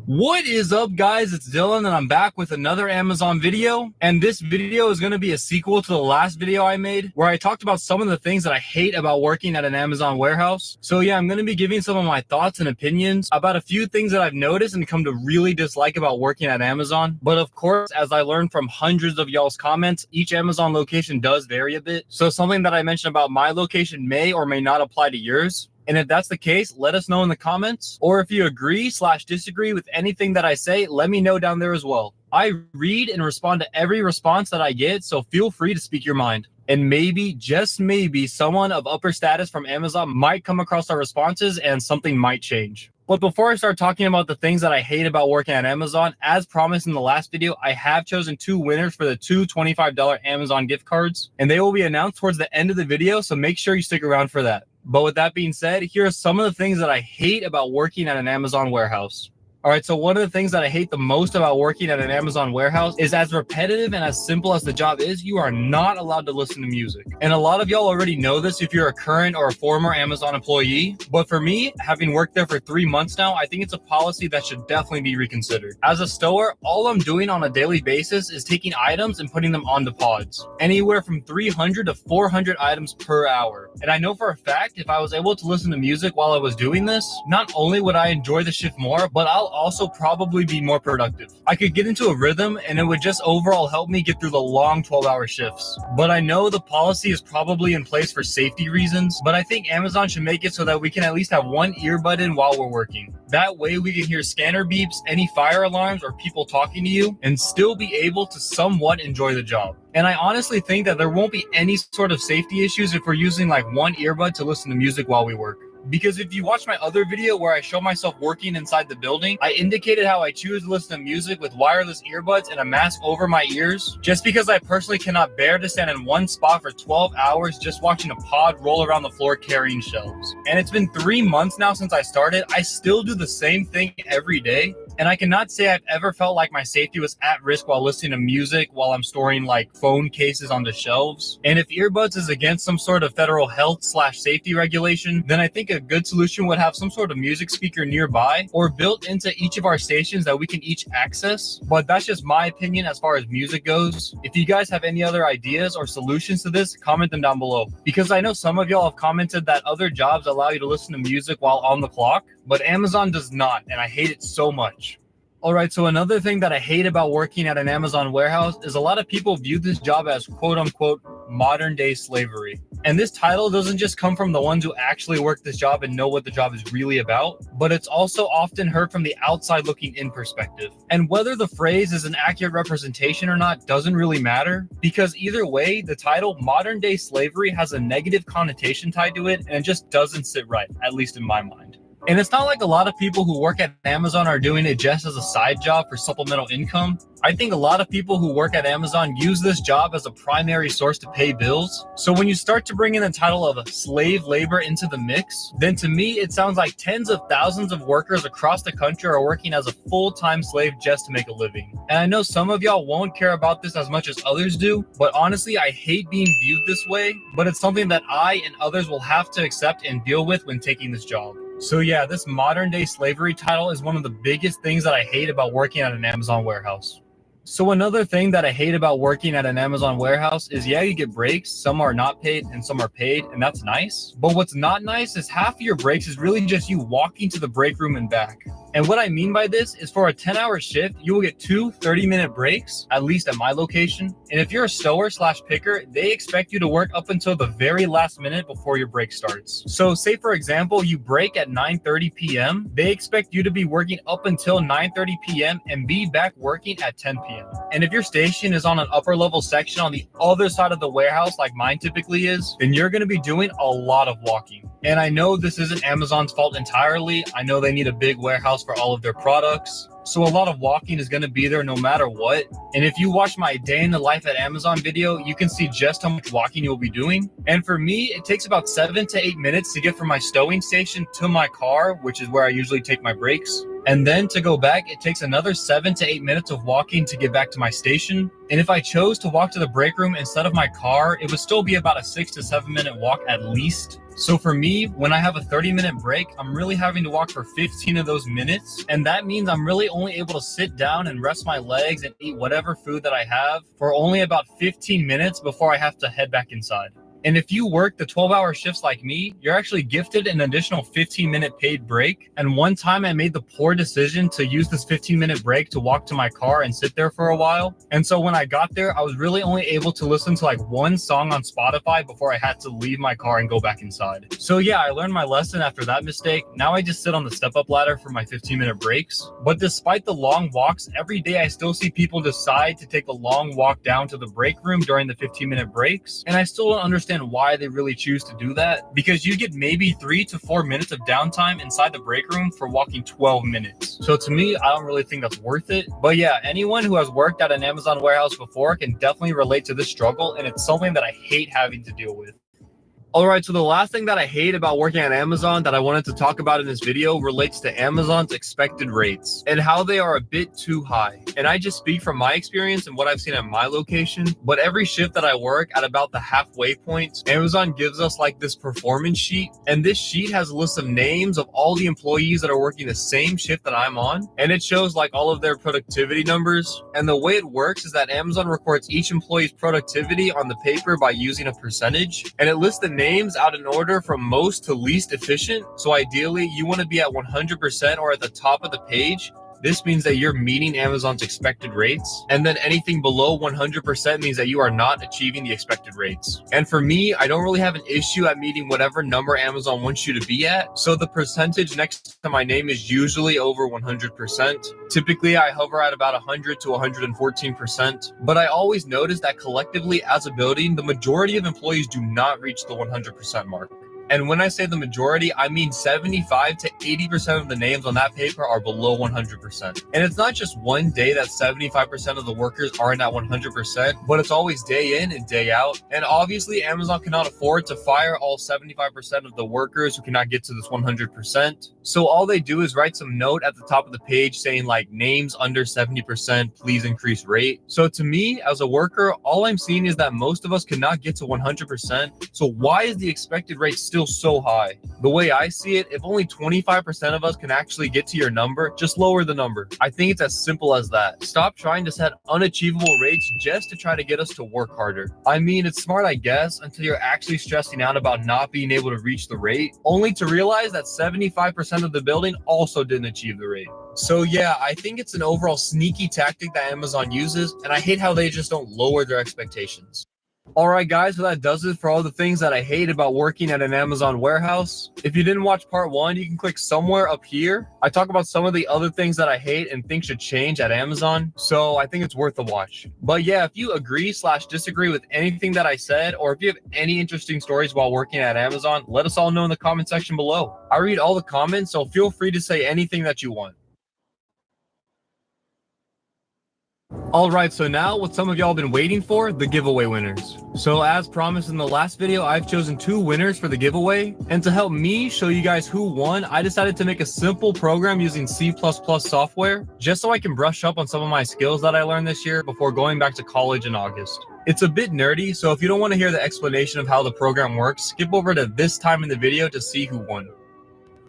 What is up, guys? It's Dylan and I'm back with another Amazon video, and this video is going to be a sequel to the last video I made where I talked about some of the things that I hate about working at an Amazon warehouse. So yeah, I'm going to be giving some of my thoughts and opinions about a few things that I've noticed and come to really dislike about working at Amazon. But of course, as I learned from hundreds of y'all's comments, each Amazon location does vary a bit. So something that I mentioned about my location may or may not apply to yours. And if that's the case, let us know in the comments. Or if you agree/disagree with anything that I say, let me know down there as well. I read and respond to every response that I get, so feel free to speak your mind. And maybe, just maybe, someone of upper status from Amazon might come across our responses and something might change. But before I start talking about the things that I hate about working at Amazon, as promised in the last video, I have chosen 2 winners for the 2 $25 Amazon gift cards. And they will be announced towards the end of the video, so make sure you stick around for that. But with that being said, here are some of the things that I hate about working at an Amazon warehouse. All right, so one of the things that I hate the most about working at an Amazon warehouse is as repetitive and as simple as the job is, you are not allowed to listen to music. And a lot of y'all already know this if you're a current or a former Amazon employee. But for me, having worked there for 3 months now, I think it's a policy that should definitely be reconsidered. As a stower, all I'm doing on a daily basis is taking items and putting them onto pods. Anywhere from 300 to 400 items per hour. And I know for a fact, if I was able to listen to music while I was doing this, not only would I enjoy the shift more, but I'll also probably be more productive. I could get into a rhythm and it would just overall help me get through the long 12-hour shifts. But I know the policy is probably in place for safety reasons, but I think Amazon should make it so that we can at least have 1 earbud in while we're working. That way we can hear scanner beeps, any fire alarms, or people talking to you, and still be able to somewhat enjoy the job. And I honestly think that there won't be any sort of safety issues if we're using like 1 earbud to listen to music while we work. Because if you watch my other video where I show myself working inside the building, I indicated how I choose to listen to music with wireless earbuds and a mask over my ears, just because I personally cannot bear to stand in one spot for 12 hours just watching a pod roll around the floor carrying shelves. And it's been 3 months now since I started. I still do the same thing every day, And I cannot say I've ever felt like my safety was at risk while listening to music while I'm storing like phone cases on the shelves. And if earbuds is against some sort of federal health/safety regulation, then I think a good solution would have some sort of music speaker nearby or built into each of our stations that we can each access. But that's just my opinion as far as music goes. If you guys have any other ideas or solutions to this, comment them down below. Because I know some of y'all have commented that other jobs allow you to listen to music while on the clock, but Amazon does not, and I hate it so much. All right, so another thing that I hate about working at an Amazon warehouse is a lot of people view this job as quote unquote modern day slavery. And this title doesn't just come from the ones who actually work this job and know what the job is really about, but it's also often heard from the outside looking in perspective. And whether the phrase is an accurate representation or not doesn't really matter, because either way, the title modern day slavery has a negative connotation tied to it, and it just doesn't sit right, at least in my mind. And it's not like a lot of people who work at Amazon are doing it just as a side job for supplemental income. I think a lot of people who work at Amazon use this job as a primary source to pay bills. So when you start to bring in the title of slave labor into the mix, then to me, it sounds like tens of thousands of workers across the country are working as a full-time slave just to make a living. And I know some of y'all won't care about this as much as others do, but honestly, I hate being viewed this way, but it's something that I and others will have to accept and deal with when taking this job. So yeah, this modern day slavery title is one of the biggest things that I hate about working at an Amazon warehouse. So another thing that I hate about working at an Amazon warehouse is, yeah, you get breaks. Some are not paid and some are paid, and that's nice. But what's not nice is half of your breaks is really just you walking to the break room and back. And what I mean by this is for a 10-hour shift, you will get 2 30-minute breaks, at least at my location. And if you're a stower/picker, they expect you to work up until the very last minute before your break starts. So say, for example, you break at 9:30 p.m., they expect you to be working up until 9:30 p.m. and be back working at 10 p.m. And if your station is on an upper level section on the other side of the warehouse, like mine typically is, then you're going to be doing a lot of walking. And I know this isn't Amazon's fault entirely. I know they need a big warehouse for all of their products. So a lot of walking is going to be there no matter what. And if you watch my day in the life at Amazon video, you can see just how much walking you'll be doing. And for me, it takes about 7 to 8 minutes to get from my stowing station to my car, which is where I usually take my breaks. And then to go back, it takes another 7 to 8 minutes of walking to get back to my station. And if I chose to walk to the break room instead of my car, it would still be about a 6 to 7 minute walk at least. So for me, when I have a 30-minute break, I'm really having to walk for 15 of those minutes. And that means I'm really only able to sit down and rest my legs and eat whatever food that I have for only about 15 minutes before I have to head back inside. And if you work the 12-hour shifts like me, you're actually gifted an additional 15-minute paid break. And one time I made the poor decision to use this 15-minute break to walk to my car and sit there for a while. And so when I got there, I was really only able to listen to like one song on Spotify before I had to leave my car and go back inside. So yeah, I learned my lesson after that mistake. Now I just sit on the step-up ladder for my 15-minute breaks. But despite the long walks, every day I still see people decide to take the long walk down to the break room during the 15-minute breaks. And I still don't understand why they really choose to do that, because you get maybe 3 to 4 minutes of downtime inside the break room for walking 12 minutes. So to me, I don't really think that's worth it. But yeah, anyone who has worked at an Amazon warehouse before can definitely relate to this struggle, and it's something that I hate having to deal with. All right, so the last thing that I hate about working at Amazon that I wanted to talk about in this video relates to Amazon's expected rates and how they are a bit too high. And I just speak from my experience and what I've seen at my location, but every shift that I work at about the halfway point, Amazon gives us like this performance sheet. And this sheet has a list of names of all the employees that are working the same shift that I'm on. And it shows like all of their productivity numbers. And the way it works is that Amazon records each employee's productivity on the paper by using a percentage. And it lists the names out in order from most to least efficient. So ideally, you want to be at 100% or at the top of the page. This means that you're meeting Amazon's expected rates. And then anything below 100% means that you are not achieving the expected rates. And for me, I don't really have an issue at meeting whatever number Amazon wants you to be at. So the percentage next to my name is usually over 100%. Typically, I hover at about 100 to 114%. But I always notice that collectively as a building, the majority of employees do not reach the 100% mark. And when I say the majority, I mean 75 to 80% of the names on that paper are below 100%. And it's not just one day that 75% of the workers aren't at 100%, but it's always day in and day out. And obviously, Amazon cannot afford to fire all 75% of the workers who cannot get to this 100%. So all they do is write some note at the top of the page saying like names under 70%, please increase rate. So to me as a worker, all I'm seeing is that most of us cannot get to 100%. So why is the expected rate still so high? The way I see it, if only 25% of us can actually get to your number, just lower the number. I think it's as simple as that. Stop trying to set unachievable rates just to try to get us to work harder. I mean, it's smart, I guess, until you're actually stressing out about not being able to reach the rate, only to realize that 75% of the building also didn't achieve the rate. So yeah, I think it's an overall sneaky tactic that Amazon uses, and I hate how they just don't lower their expectations. Alright guys, so that does it for all the things that I hate about working at an Amazon warehouse. If you didn't watch part 1, you can click somewhere up here. I talk about some of the other things that I hate and think should change at Amazon, so I think it's worth a watch. But yeah, if you agree/disagree with anything that I said, or if you have any interesting stories while working at Amazon, let us all know in the comment section below. I read all the comments, so feel free to say anything that you want. Alright, so now what some of y'all been waiting for, the giveaway winners. So as promised in the last video, I've chosen 2 winners for the giveaway, and to help me show you guys who won, I decided to make a simple program using C++ software, just so I can brush up on some of my skills that I learned this year before going back to college in August. It's a bit nerdy, so if you don't want to hear the explanation of how the program works, skip over to this time in the video to see who won.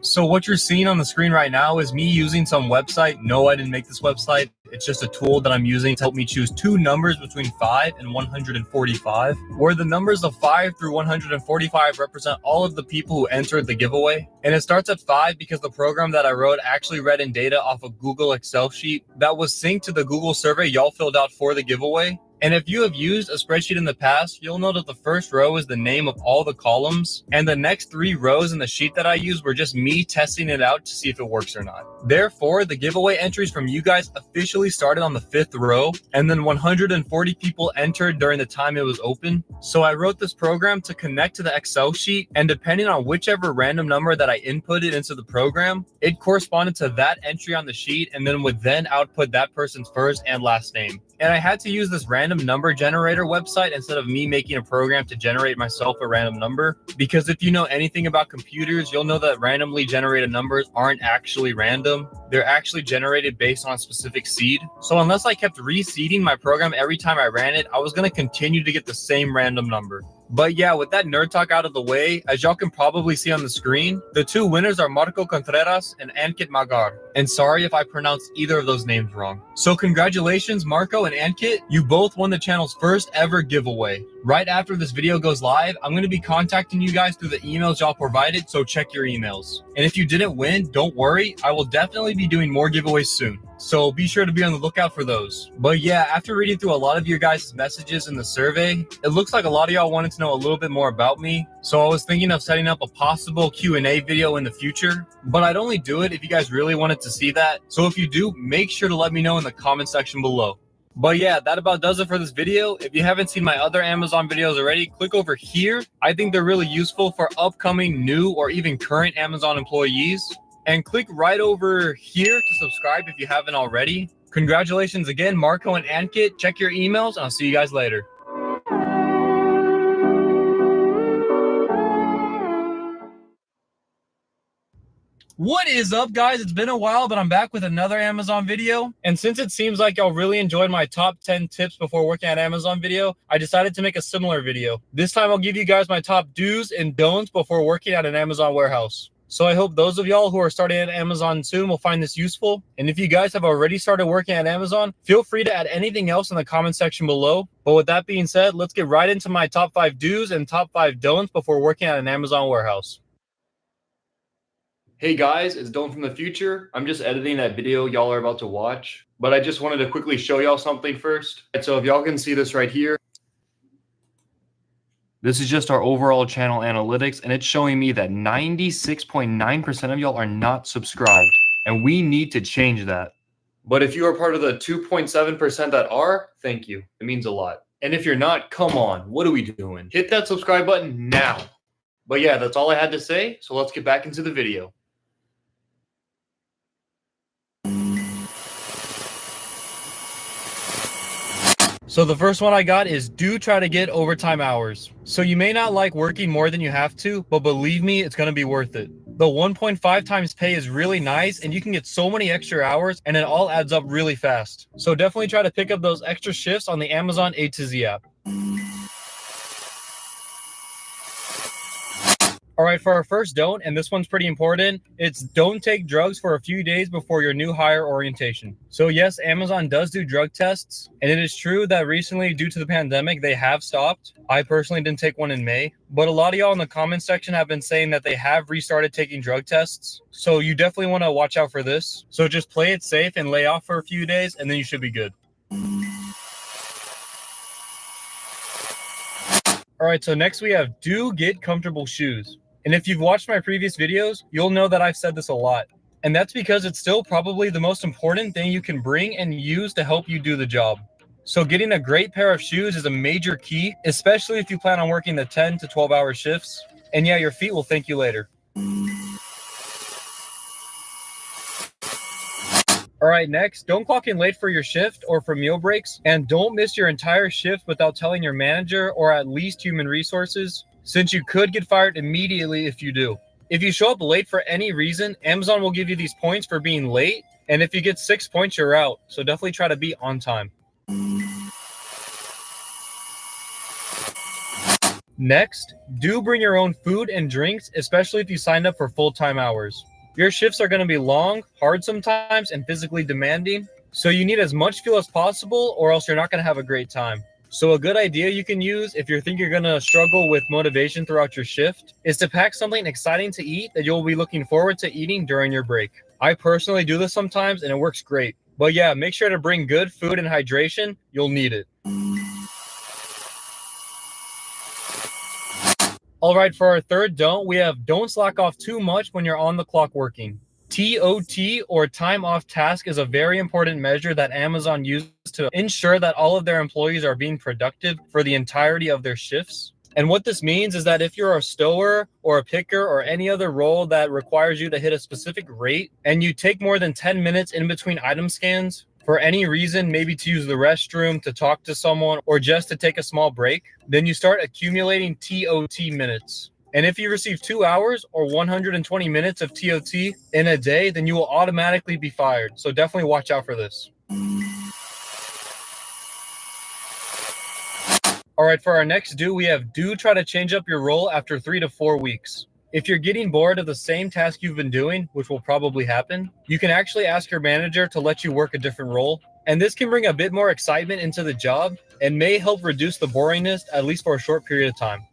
So what you're seeing on the screen right now is me using some website. No, I didn't make this website. It's just a tool that I'm using to help me choose 2 numbers between 5 and 145, where the numbers of 5 through 145 represent all of the people who entered the giveaway. And it starts at 5 because the program that I wrote actually read in data off a Google Excel sheet that was synced to the Google survey y'all filled out for the giveaway. And if you have used a spreadsheet in the past, you'll know that the first row is the name of all the columns, and the next 3 rows in the sheet that I used were just me testing it out to see if it works or not. Therefore, the giveaway entries from you guys officially started on the 5th row, and then 140 people entered during the time it was open. So I wrote this program to connect to the Excel sheet, and depending on whichever random number that I inputted into the program, it corresponded to that entry on the sheet, and then would then output that person's first and last name. And I had to use this random number generator website instead of me making a program to generate myself a random number. Because if you know anything about computers, you'll know that randomly generated numbers aren't actually random. They're actually generated based on a specific seed. So unless I kept reseeding my program every time I ran it, I was going to continue to get the same random number. But yeah, with that nerd talk out of the way, as y'all can probably see on the screen, the 2 winners are Marco Contreras and Ankit Magar. And sorry if I pronounced either of those names wrong. So congratulations, Marco and Ankit. You both won the channel's first ever giveaway. Right after this video goes live, I'm going to be contacting you guys through the emails y'all provided, so check your emails. And if you didn't win, don't worry, I will definitely be doing more giveaways soon. So be sure to be on the lookout for those. But yeah, after reading through a lot of your guys' messages in the survey, it looks like a lot of y'all wanted to know a little bit more about me. So I was thinking of setting up a possible Q&A video in the future, but I'd only do it if you guys really wanted to see that. So if you do, make sure to let me know in the comment section below. But yeah, that about does it for this video. If you haven't seen my other Amazon videos already, click over here. I think they're really useful for upcoming new or even current Amazon employees. And click right over here to subscribe if you haven't already. Congratulations again, Marco and Ankit. Check your emails, and I'll see you guys later. What is up, guys? It's been a while, but I'm back with another Amazon video. And since it seems like y'all really enjoyed my top 10 tips before working at Amazon video, I decided to make a similar video. This time I'll give you guys my top do's and don'ts before working at an Amazon warehouse. So I hope those of y'all who are starting at Amazon soon will find this useful. And if you guys have already started working at Amazon, feel free to add anything else in the comment section below. But with that being said, let's get right into my top 5 do's and top 5 don'ts before working at an Amazon warehouse. Hey guys, it's Don from the future. I'm just editing that video y'all are about to watch, but I just wanted to quickly show y'all something first. So if y'all can see this right here, this is just our overall channel analytics, and it's showing me that 96.9% of y'all are not subscribed, and we need to change that. But if you are part of the 2.7% that are, thank you. It means a lot. And if you're not, come on, what are we doing? Hit that subscribe button now. But yeah, that's all I had to say, so let's get back into the video. So the first one I got is do try to get overtime hours. So you may not like working more than you have to, but believe me, it's going to be worth it. The 1.5 times pay is really nice, and you can get so many extra hours, and it all adds up really fast. So definitely try to pick up those extra shifts on the Amazon A to Z app. All right, for our first don't, and this one's pretty important, it's don't take drugs for a few days before your new hire orientation. So yes, Amazon does do drug tests, and it is true that recently, due to the pandemic, they have stopped. I personally didn't take one in May, but a lot of y'all in the comments section have been saying that they have restarted taking drug tests. So you definitely want to watch out for this. So just play it safe and lay off for a few days, and then you should be good. All right, so next we have do get comfortable shoes. And if you've watched my previous videos, you'll know that I've said this a lot. And that's because it's still probably the most important thing you can bring and use to help you do the job. So getting a great pair of shoes is a major key, especially if you plan on working the 10 to 12 hour shifts. And yeah, your feet will thank you later. All right, next, don't clock in late for your shift or for meal breaks, and don't miss your entire shift without telling your manager or at least human resources, since you could get fired immediately if you do. If you show up late for any reason, Amazon will give you these points for being late, and if you get 6 points, you're out. So definitely try to be on time. Next, do bring your own food and drinks, especially if you signed up for full-time hours. Your shifts are going to be long, hard sometimes, and physically demanding, so you need as much fuel as possible or else you're not going to have a great time. So a good idea you can use if you think you're going to struggle with motivation throughout your shift is to pack something exciting to eat that you'll be looking forward to eating during your break. I personally do this sometimes and it works great. But yeah, make sure to bring good food and hydration. You'll need it. All right, for our third don't, we have don't slack off too much when you're on the clock working. TOT, or time off task, is a very important measure that Amazon uses to ensure that all of their employees are being productive for the entirety of their shifts. And what this means is that if you're a stower or a picker or any other role that requires you to hit a specific rate and you take more than 10 minutes in between item scans, for any reason, maybe to use the restroom, to talk to someone, or just to take a small break, then you start accumulating TOT minutes. And if you receive 2 hours or 120 minutes of TOT in a day, then you will automatically be fired. So definitely watch out for this. All right, for our next do, we have do try to change up your role after 3 to 4 weeks. If you're getting bored of the same task you've been doing, which will probably happen, you can actually ask your manager to let you work a different role. And this can bring a bit more excitement into the job and may help reduce the boringness, at least for a short period of time.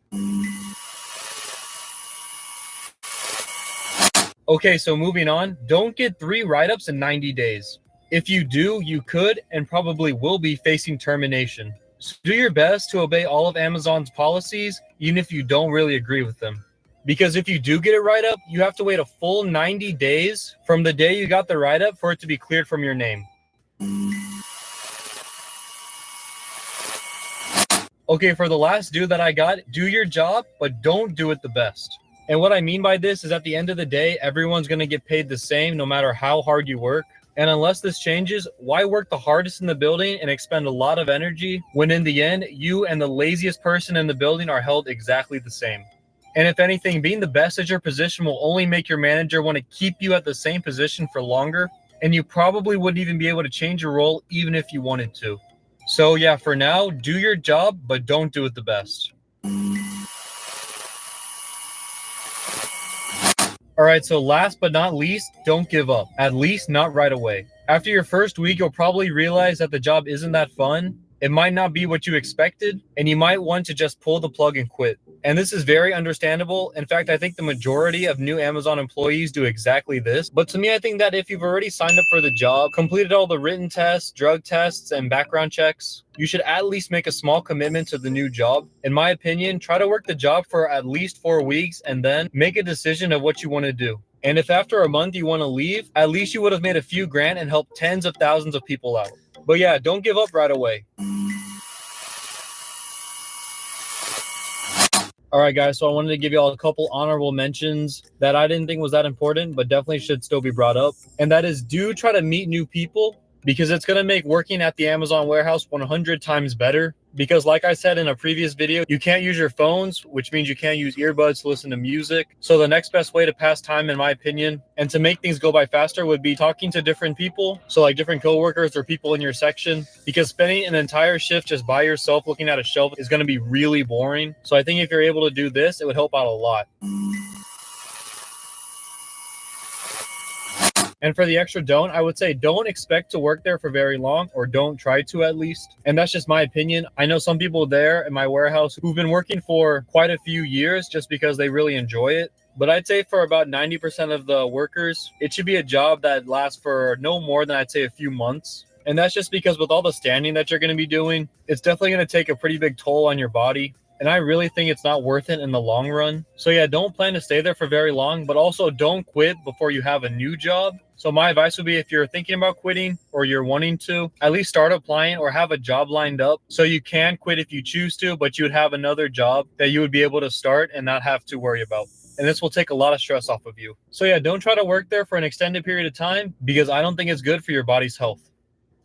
Okay, so moving on, don't get 3 write-ups in 90 days. If you do, you could and probably will be facing termination. So do your best to obey all of Amazon's policies, even if you don't really agree with them. Because if you do get a write-up, you have to wait a full 90 days from the day you got the write-up for it to be cleared from your name. Okay, for the last do that I got, do your job, but don't do it the best. And what I mean by this is at the end of the day, everyone's going to get paid the same no matter how hard you work. And unless this changes, why work the hardest in the building and expend a lot of energy when in the end, you and the laziest person in the building are held exactly the same? And if anything, being the best at your position will only make your manager want to keep you at the same position for longer, and you probably wouldn't even be able to change your role even if you wanted to. So yeah, for now, do your job, but don't do it the best. All right, so last but not least, don't give up, at least not right away. After your first week, you'll probably realize that the job isn't that fun. It might not be what you expected, and you might want to just pull the plug and quit. And this is very understandable. In fact, I think the majority of new Amazon employees do exactly this. But to me, I think that if you've already signed up for the job, completed all the written tests, drug tests, and background checks, you should at least make a small commitment to the new job. In my opinion, try to work the job for at least 4 weeks and then make a decision of what you want to do. And if after a month you want to leave, at least you would have made a few grand and helped tens of thousands of people out. But yeah, don't give up right away. All right, guys, so I wanted to give you all a couple honorable mentions that I didn't think was that important, but definitely should still be brought up. And that is, do try to meet new people. because it's going to make working at the Amazon warehouse 100 times better. Because like I said in a previous video, you can't use your phones, which means you can't use earbuds to listen to music. So the next best way to pass time, in my opinion, and to make things go by faster would be talking to different people. So like different coworkers or people in your section, because spending an entire shift just by yourself looking at a shelf is going to be really boring. So I think if you're able to do this, it would help out a lot. And for the extra don't, I would say don't expect to work there for very long, or don't try to at least. And that's just my opinion. I know some people there in my warehouse who've been working for quite a few years just because they really enjoy it. But I'd say for about 90% of the workers, it should be a job that lasts for no more than I'd say a few months. And that's just because with all the standing that you're going to be doing, it's definitely going to take a pretty big toll on your body. And I really think it's not worth it in the long run. So yeah, don't plan to stay there for very long, but also don't quit before you have a new job. So my advice would be, if you're thinking about quitting or you're wanting to, at least start applying or have a job lined up so you can quit if you choose to, but you would have another job that you would be able to start and not have to worry about. And this will take a lot of stress off of you. So yeah, don't try to work there for an extended period of time, because I don't think it's good for your body's health.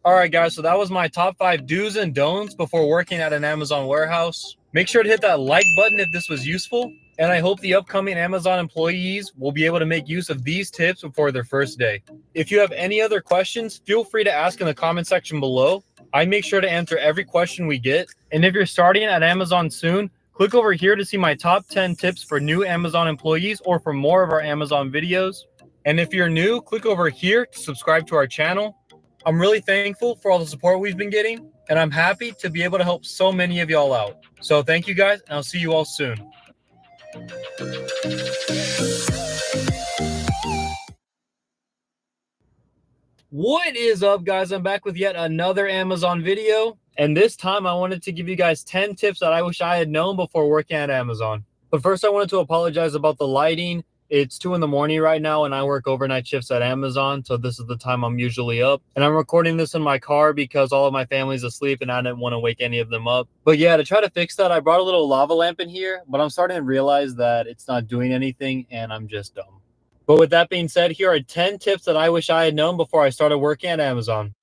All right, guys, so that was my top 5 do's and don'ts before working at an Amazon warehouse. Make sure to hit that like button if this was useful. And I hope the upcoming Amazon employees will be able to make use of these tips before their first day. If you have any other questions, feel free to ask in the comment section below. I make sure to answer every question we get. And if you're starting at Amazon soon, click over here to see my top 10 tips for new Amazon employees, or for more of our Amazon videos. And if you're new, click over here to subscribe to our channel. I'm really thankful for all the support we've been getting, and I'm happy to be able to help so many of y'all out. So thank you guys, and I'll see you all soon. What is up, guys? I'm back with yet another Amazon video, and this time I wanted to give you guys 10 tips that I wish I had known before working at Amazon. But first, I wanted to apologize about the lighting. It's 2 in the morning right now, and I work overnight shifts at Amazon, so this is the time I'm usually up. And I'm recording this in my car because all of my family's asleep and I didn't want to wake any of them up. But yeah, to try to fix that, I brought a little lava lamp in here, but I'm starting to realize that it's not doing anything and I'm just dumb. But with that being said, here are 10 tips that I wish I had known before I started working at Amazon.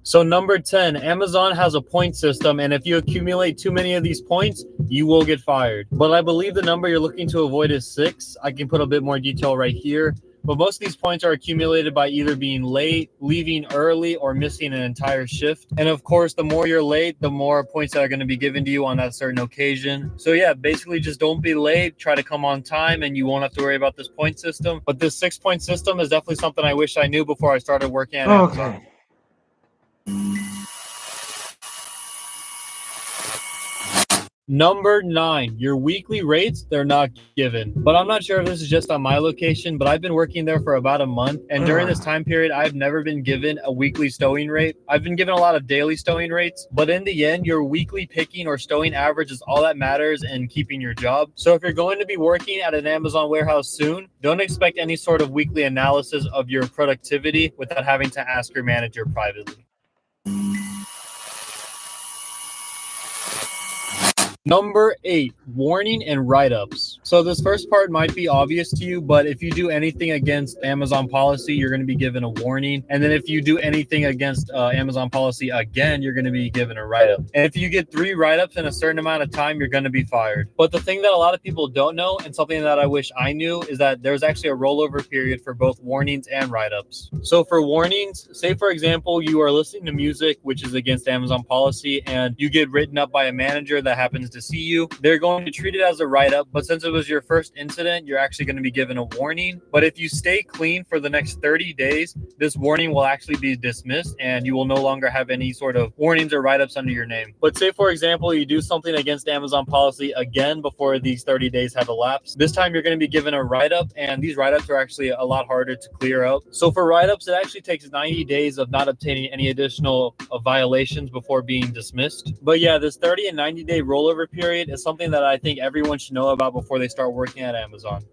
So number 10, Amazon has a point system, and if you accumulate too many of these points, you will get fired. But I believe the number you're looking to avoid is 6. I can put a bit more detail right here. But most of these points are accumulated by either being late, leaving early, or missing an entire shift. And of course, the more you're late, the more points that are going to be given to you on that certain occasion. So yeah, basically just don't be late, try to come on time, and you won't have to worry about this point system. But this 6-point system is definitely something I wish I knew before I started working at Amazon. Number 9, your weekly rates, they're not given. But I'm not sure if this is just on my location, but I've been working there for about a month. And during this time period, I've never been given a weekly stowing rate. I've been given a lot of daily stowing rates, but in the end, your weekly picking or stowing average is all that matters in keeping your job. So if you're going to be working at an Amazon warehouse soon, don't expect any sort of weekly analysis of your productivity without having to ask your manager privately. Number 8, warning and write-ups. So this first part might be obvious to you, but if you do anything against Amazon policy, you're going to be given a warning. And then if you do anything against Amazon policy again, you're going to be given a write-up. And if you get 3 write-ups in a certain amount of time, you're going to be fired. But the thing that a lot of people don't know, and something that I wish I knew, is that there's actually a rollover period for both warnings and write-ups. So for warnings, say for example, you are listening to music, which is against Amazon policy, and you get written up by a manager that happens to see you. They're going to treat it as a write-up, but since it was your first incident, you're actually going to be given a warning. But if you stay clean for the next 30 days, this warning will actually be dismissed and you will no longer have any sort of warnings or write-ups under your name. But say for example, you do something against Amazon policy again before these 30 days have elapsed. This time you're going to be given a write-up, and these write-ups are actually a lot harder to clear up. So for write-ups, it actually takes 90 days of not obtaining any additional violations before being dismissed. But yeah, this 30 and 90 day rollover period is something that I think everyone should know about before they start working at Amazon.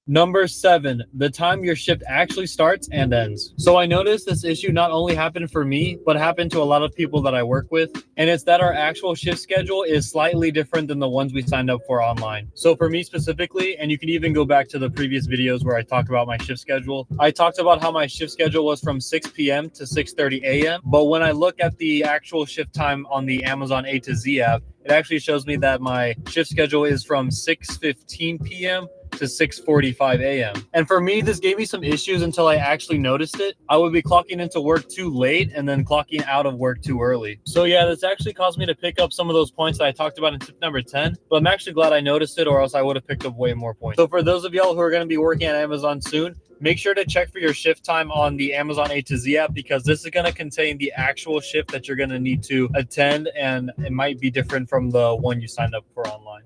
Number 7, the time your shift actually starts and ends. So I noticed this issue not only happened for me, but happened to a lot of people that I work with. And it's that our actual shift schedule is slightly different than the ones we signed up for online. So for me specifically, and you can even go back to the previous videos where I talked about my shift schedule, I talked about how my shift schedule was from 6 p.m. to 6:30 a.m. But when I look at the actual shift time on the Amazon A to Z app, it actually shows me that my shift schedule is from 6:15 p.m. to 6:45 a.m. And for me, this gave me some issues until I actually noticed it. I would be clocking into work too late and then clocking out of work too early. So yeah, this actually caused me to pick up some of those points that I talked about in tip number 10, but I'm actually glad I noticed it, or else I would have picked up way more points. So for those of y'all who are going to be working at Amazon soon, make sure to check for your shift time on the Amazon A to Z app, because this is going to contain the actual shift that you're going to need to attend, and it might be different from the one you signed up for online.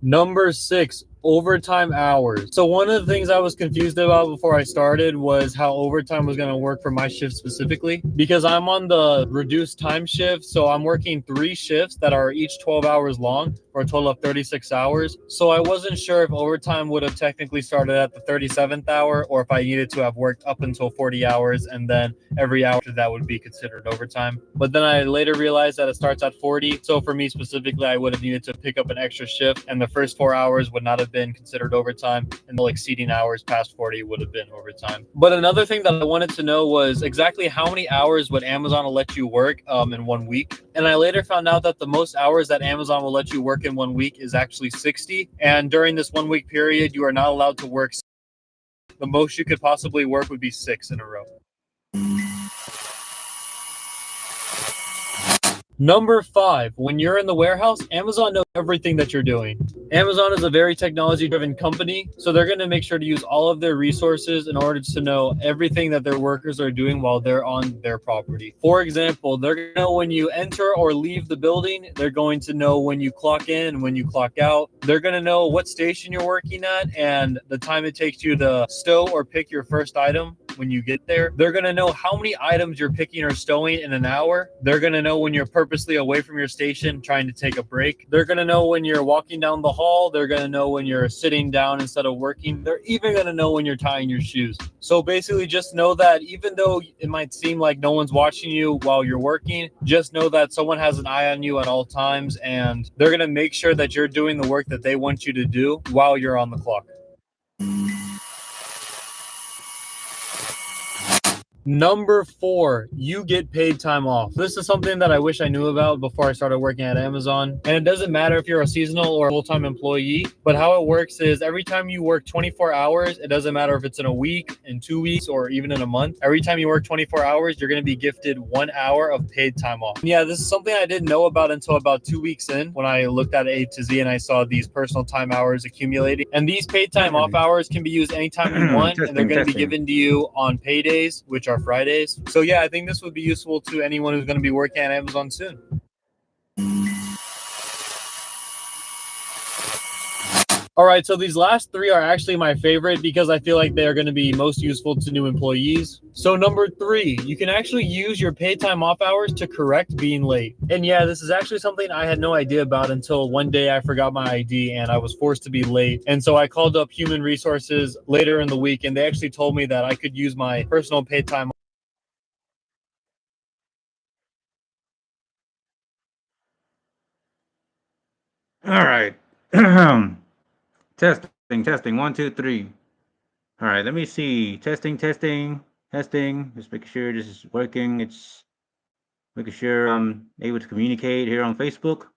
Number 6, overtime hours. So one of the things I was confused about before I started was how overtime was going to work for my shift specifically, because I'm on the reduced time shift. So I'm working 3 shifts that are each 12 hours long for a total of 36 hours. So I wasn't sure if overtime would have technically started at the 37th hour, or if I needed to have worked up until 40 hours and then every hour that would be considered overtime. But then I later realized that it starts at 40. So for me specifically, I would have needed to pick up an extra shift, and the first 4 hours would not have been considered overtime, and the exceeding hours past 40 would have been overtime. But another thing that I wanted to know was exactly how many hours would Amazon let you work in 1 week. And I later found out that the most hours that Amazon will let you work in 1 week is actually 60. And during this 1 week period, you are not allowed to work. The most you could possibly work would be 6 in a row. Number 5, when you're in the warehouse, Amazon knows everything that you're doing. Amazon is a very technology-driven company, so they're going to make sure to use all of their resources in order to know everything that their workers are doing while they're on their property. For example, they're going to know when you enter or leave the building. They're going to know when you clock in and when you clock out. They're going to know what station you're working at and the time it takes you to stow or pick your first item when you get there. They're going to know how many items you're picking or stowing in an hour. They're going to know when you're purposely away from your station trying to take a break. They're going to know when you're walking down the hall. They're going to know when you're sitting down instead of working. They're even going to know when you're tying your shoes. So basically just know that even though it might seem like no one's watching you while you're working, just know that someone has an eye on you at all times, and they're going to make sure that you're doing the work that they want you to do while you're on the clock. Number 4, you get paid time off. This is something that I wish I knew about before I started working at Amazon. And it doesn't matter if you're a seasonal or a full-time employee, but how it works is every time you work 24 hours, it doesn't matter if it's in a week, in 2 weeks, or even in a month. Every time you work 24 hours, you're going to be gifted 1 hour of paid time off. And yeah, this is something I didn't know about until about 2 weeks in, when I looked at A to Z and I saw these personal time hours accumulating. And these paid time off hours can be used anytime you want, and they're going to be given to you on paydays, which are Fridays. So yeah, I think this would be useful to anyone who's going to be working at Amazon soon. All right, so these last 3 are actually my favorite because I feel like they are going to be most useful to new employees. So number 3, you can actually use your paid time off hours to correct being late. And yeah, this is actually something I had no idea about until one day I forgot my ID and I was forced to be late. And so I called up human resources later in the week, and they actually told me that I could use my personal paid time. All right. Testing. 1, 2, 3. All right. Let me see. Testing. Just making sure this is working. It's making sure I'm able to communicate here on Facebook.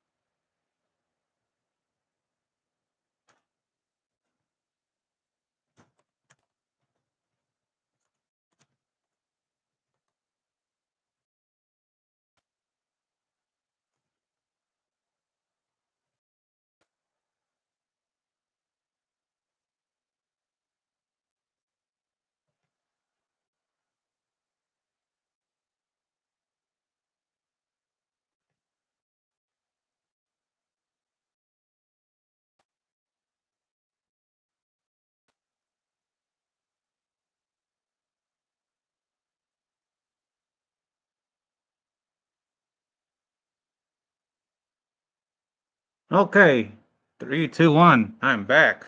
Okay, 3, 2, 1. I'm back.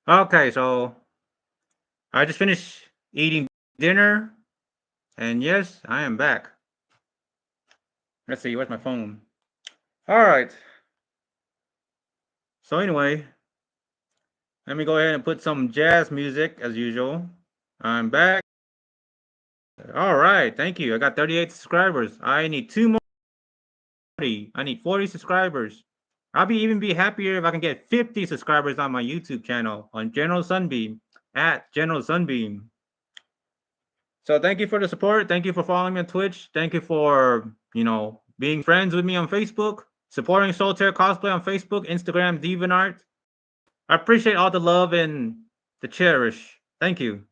Okay, so I just finished eating dinner, and yes, I am back. Let's see, where's my phone? All right. So anyway, let me go ahead and put some jazz music as usual. I'm back. All right, thank you. I got 38 subscribers. I need 2 more. I need 40 subscribers. I'll even be happier if I can get 50 subscribers on my YouTube channel on General Sunbeam at General Sunbeam. So thank you for the support. Thank you for following me on Twitch. Thank you for, being friends with me on Facebook, supporting Soltaire Cosplay on Facebook, Instagram, DeviantArt. I appreciate all the love and the cherish. Thank you.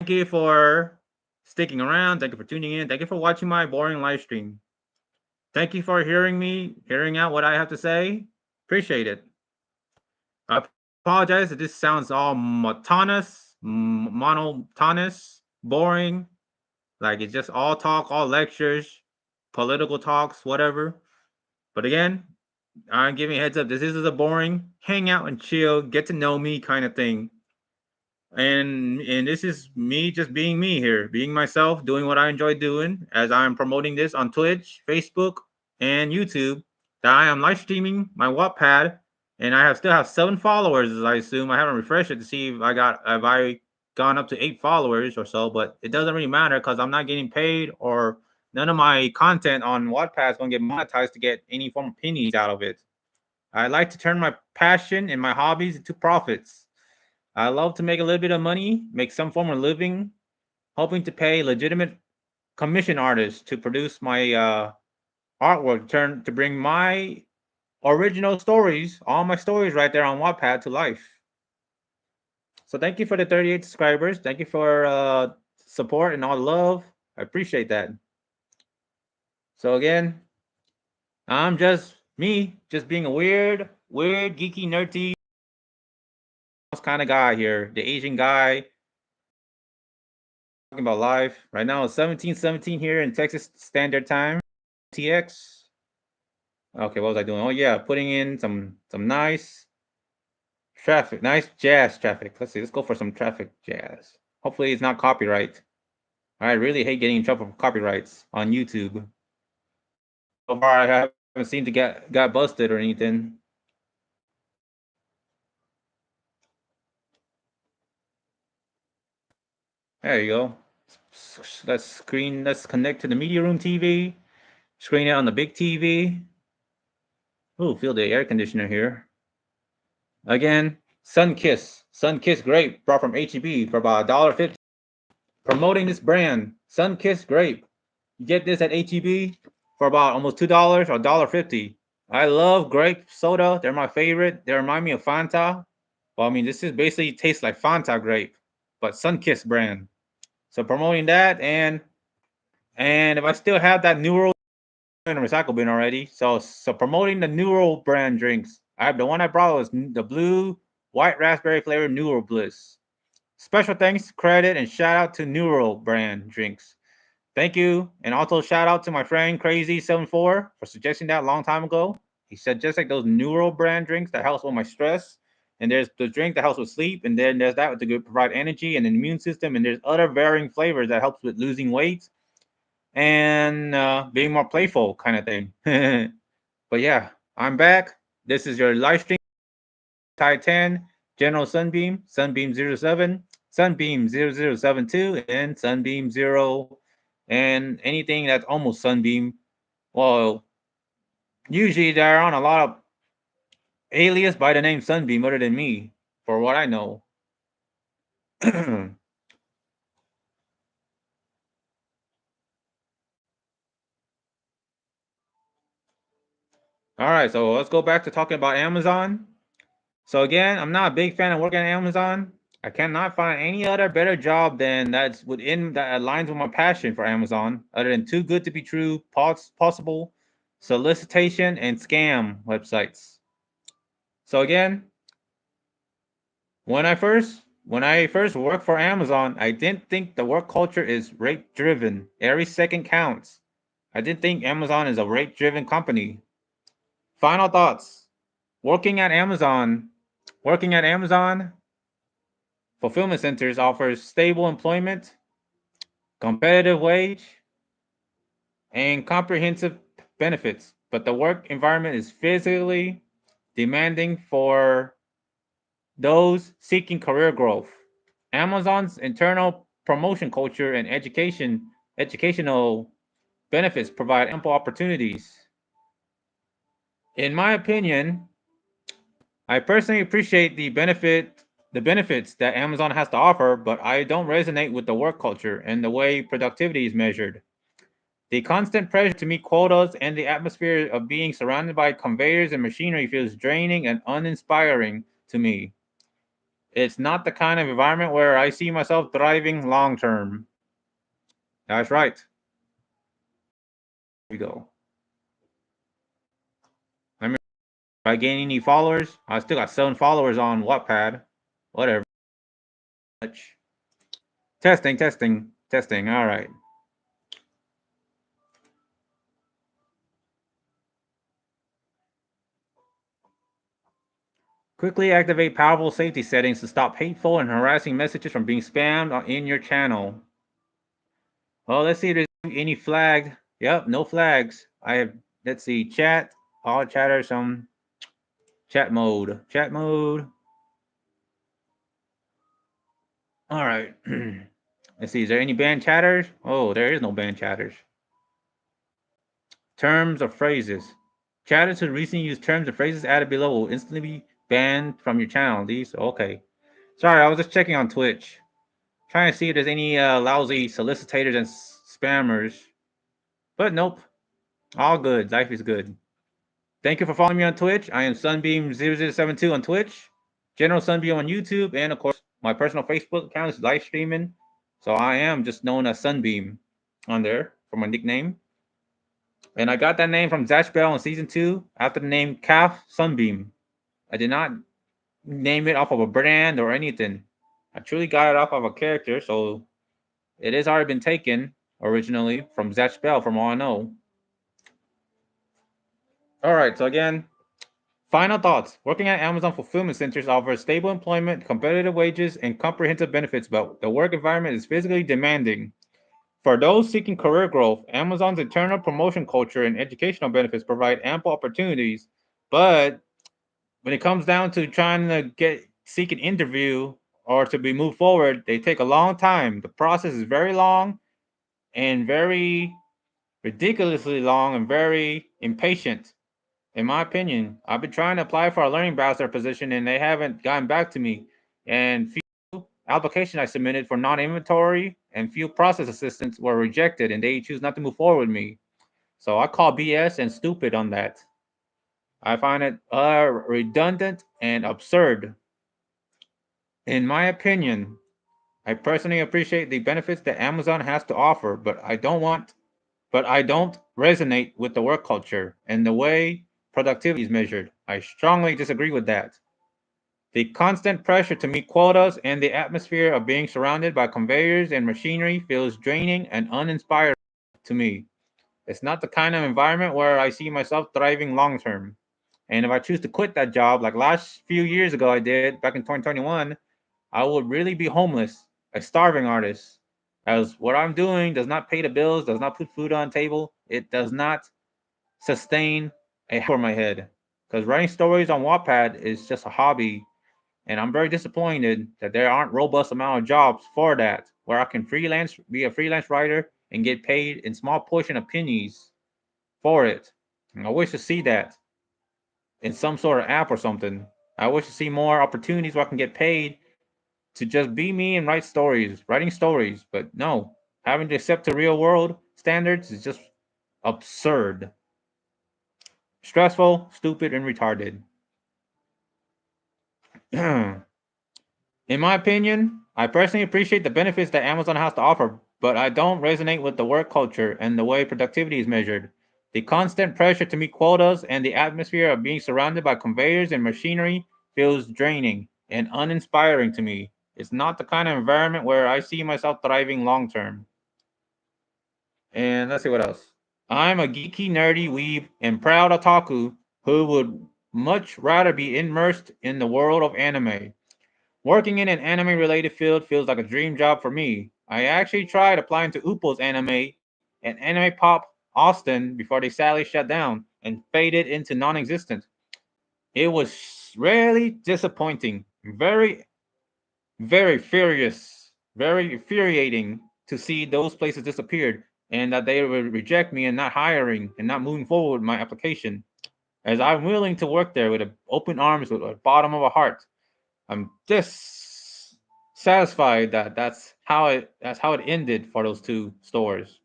Thank you for sticking around. Thank you for tuning in. Thank you for watching my boring live stream. Thank you for hearing out what I have to say. Appreciate it. I apologize if this sounds all monotonous, boring. Like it's just all talk, all lectures, political talks, whatever. But again, I'm giving a heads up. This is a boring hang out and chill, get to know me kind of thing. And this is me just being me here, being myself, doing what I enjoy doing as I'm promoting this on Twitch, Facebook, and YouTube. That I am live streaming my Wattpad, and I still have 7 followers, as I assume. I haven't refreshed it to see if I gone up to 8 followers or so, but it doesn't really matter because I'm not getting paid, or none of my content on Wattpad is going to get monetized to get any form of pennies out of it. I like to turn my passion and my hobbies into profits. I love to make a little bit of money, make some form of living, hoping to pay legitimate commission artists to produce my artwork, to bring my original stories, all my stories right there on Wattpad to life. So thank you for the 38 subscribers. Thank you for support and all the love. I appreciate that. So again, I'm just me, just being a weird, geeky, nerdy kind of guy here. The Asian guy talking about life. Right now it's 17:17 here in Texas Standard Time. TX. Okay, what was I doing? Oh yeah, putting in some nice traffic, nice jazz traffic. Let's see, let's go for some traffic jazz. Hopefully it's not copyright. I really hate getting in trouble for copyrights on YouTube. So far I haven't seemed to got busted or anything. There you go. Let's connect to the media room TV. Screen it on the big TV. Ooh, feel the air conditioner here. Again, Sunkiss grape brought from HEB for about $1.50. Promoting this brand, Sunkiss grape. You get this at HEB for about almost $2 or $1.50. I love grape soda. They're my favorite. They remind me of Fanta. Well, I mean, this is basically tastes like Fanta grape, but Sunkiss brand. So promoting that, and if I still have that Neural in a recycle bin already, so promoting the Neural brand drinks. The one I brought was the blue white raspberry flavored Neural Bliss. Special thanks, credit, and shout out to Neural brand drinks. Thank you, and also shout out to my friend Crazy74 for suggesting that a long time ago. He said just like those Neural brand drinks that helps with my stress, and there's the drink that helps with sleep, and then there's that to provide energy and an immune system, and there's other varying flavors that helps with losing weight and being more playful kind of thing. But yeah, I'm back. This is your live stream. Titan, General Sunbeam, Sunbeam 07, Sunbeam 0072, and Sunbeam 0, and anything that's almost Sunbeam. Well, usually there aren't a lot of alias by the name Sunbeam other than me, for what I know. All right, so let's go back to talking about Amazon. So again, I'm not a big fan of working at Amazon. I cannot find any other better job than that aligns with my passion for Amazon, other than too good to be true, possible solicitation and scam websites. So again, when I first worked for Amazon, I didn't think the work culture is rate driven. Every second counts. I didn't think Amazon is a rate driven company. Final thoughts. working at Amazon fulfillment centers offers stable employment, competitive wage, and comprehensive benefits, but the work environment is physically demanding for those seeking career growth. Amazon's internal promotion culture and educational benefits provide ample opportunities. In my opinion, I personally appreciate the benefits that Amazon has to offer, but I don't resonate with the work culture and the way productivity is measured. The constant pressure to meet quotas and the atmosphere of being surrounded by conveyors and machinery feels draining and uninspiring to me. It's not the kind of environment where I see myself thriving long term. That's right. Here we go. Let me, if I gain any followers, I still got 7 followers on Wattpad. Whatever. Testing. All right. Quickly activate powerful safety settings to stop hateful and harassing messages from being spammed in your channel. Well, let's see if there's any flagged. Yep, no flags. Let's see, chat, all chatters, chat mode. All right. Let's see, is there any banned chatters? Oh, there is no banned chatters. Terms or phrases. Chatters who recently used terms and phrases added below will instantly be banned from your channel. These, okay. Sorry, I was just checking on Twitch. Trying to see if there's any lousy solicitors and spammers. But nope. All good. Life is good. Thank you for following me on Twitch. I am Sunbeam0072 on Twitch, General Sunbeam on YouTube, and of course, my personal Facebook account is Livestreaming. So I am just known as Sunbeam on there for my nickname. And I got that name from Zatch Bell in season 2 after the name Calf Sunbeam. I did not name it off of a brand or anything. I truly got it off of a character, so it has already been taken originally from Zatch Bell, from all I know. All right, so again, final thoughts. Working at Amazon fulfillment centers offers stable employment, competitive wages, and comprehensive benefits, but the work environment is physically demanding. For those seeking career growth, Amazon's internal promotion culture and educational benefits provide ample opportunities, but when it comes down to trying to seek an interview or to be moved forward, they take a long time. The process is very long and very ridiculously long and very impatient. In my opinion, I've been trying to apply for a learning ambassador position and they haven't gotten back to me. And few applications I submitted for non-inventory and few process assistants were rejected and they choose not to move forward with me. So I call BS and stupid on that. I find it redundant and absurd. In my opinion, I personally appreciate the benefits that Amazon has to offer, but I don't resonate with the work culture and the way productivity is measured. I strongly disagree with that. The constant pressure to meet quotas and the atmosphere of being surrounded by conveyors and machinery feels draining and uninspiring to me. It's not the kind of environment where I see myself thriving long term. And if I choose to quit that job, like last few years ago I did back in 2021, I would really be homeless, a starving artist. As what I'm doing does not pay the bills, does not put food on the table, it does not sustain a for my head. Because writing stories on Wattpad is just a hobby, and I'm very disappointed that there aren't robust amount of jobs for that, where I can be a freelance writer, and get paid in small portion of pennies for it. And I wish to see that in some sort of app or something. I wish to see more opportunities where I can get paid to just be me and writing stories. But no, having to accept the real world standards is just absurd. Stressful, stupid, and retarded. In my opinion, I personally appreciate the benefits that Amazon has to offer, but I don't resonate with the work culture and the way productivity is measured. The constant pressure to meet quotas and the atmosphere of being surrounded by conveyors and machinery feels draining and uninspiring to me. It's not the kind of environment where I see myself thriving long term. And let's see what else. I'm a geeky, nerdy weeb and proud otaku who would much rather be immersed in the world of anime. Working in an anime related field feels like a dream job for me. I actually tried applying to Uppo's Anime and Anime Pop Austin before they sadly shut down and faded into non existence. It was really disappointing, very furious, very infuriating to see those places disappeared and that they would reject me and not hiring and not moving forward with my application. As I'm willing to work there with open arms, with a bottom of a heart. I'm dissatisfied that that's how it ended for those two stores,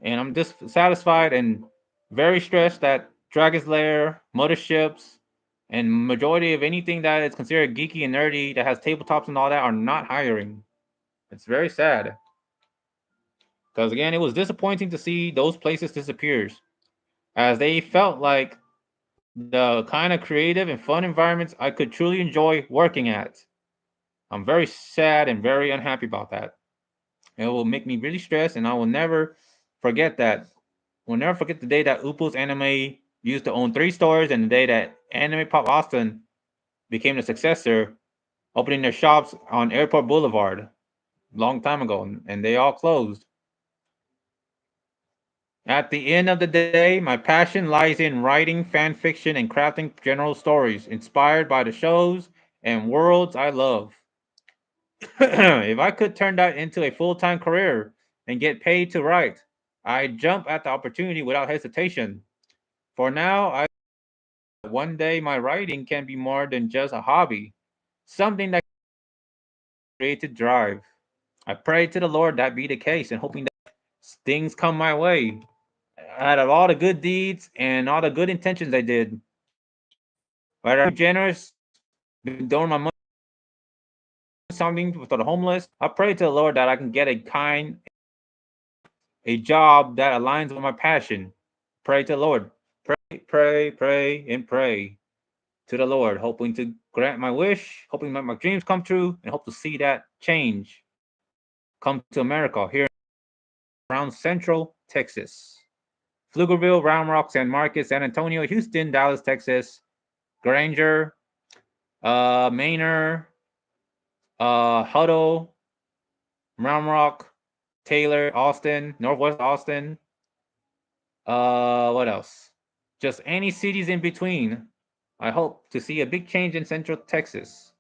and I'm dissatisfied and very stressed that Dragon's Lair, Motherships, and majority of anything that is considered geeky and nerdy that has tabletops and all that are not hiring. It's very sad because again, it was disappointing to see those places disappears as they felt like the kind of creative and fun environments I could truly enjoy working at. I'm very sad and very unhappy about that. It will make me really stressed, and I will never forget that. Will never forget the day that Uppo's Anime used to own 3 stores, and the day that Anime Pop Austin became the successor, opening their shops on Airport Boulevard, long time ago, and they all closed. At the end of the day, my passion lies in writing fan fiction and crafting general stories inspired by the shows and worlds I love. If I could turn that into a full time career and get paid to write, I'd jump at the opportunity without hesitation. For now, I one day my writing can be more than just a hobby, something that created drive. I pray to the Lord that be the case and hoping that things come my way. Out of all the good deeds and all the good intentions I did, but I'm generous, been doing my money something for the homeless. I pray to the Lord that I can get a job that aligns with my passion. Pray to the Lord. Pray, and pray to the Lord, hoping to grant my wish, hoping that my dreams come true, and hope to see that change come to America here around Central Texas. Pflugerville, Round Rock, San Marcos, San Antonio, Houston, Dallas, Texas, Granger, Manor, Huddle, Round Rock, Taylor, Austin, Northwest Austin. What else? Just any cities in between. I hope to see a big change in Central Texas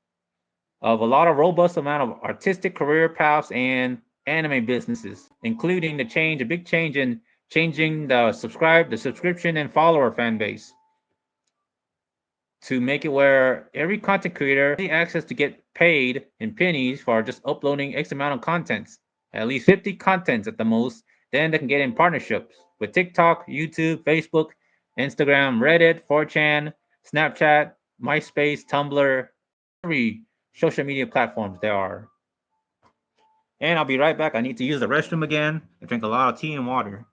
of a lot of robust amount of artistic career paths and anime businesses, including a big change in changing the subscription and follower fan base to make it where every content creator has access to get paid in pennies for just uploading X amount of contents, at least 50 contents at the most. Then they can get in partnerships with TikTok, YouTube, Facebook, Instagram, Reddit, 4chan, Snapchat, MySpace, Tumblr, every social media platforms there are. And I'll be right back. I need to use the restroom again and drink a lot of tea and water.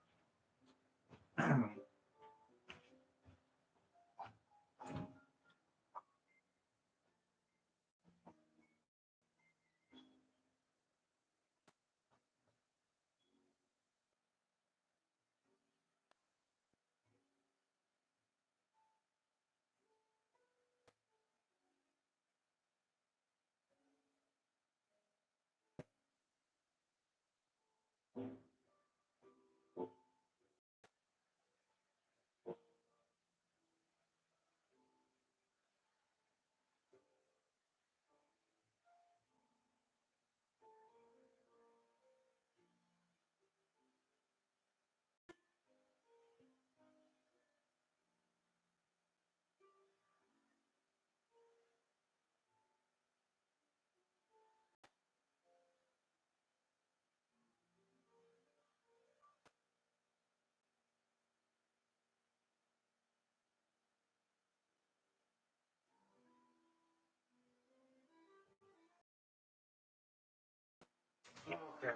Okay.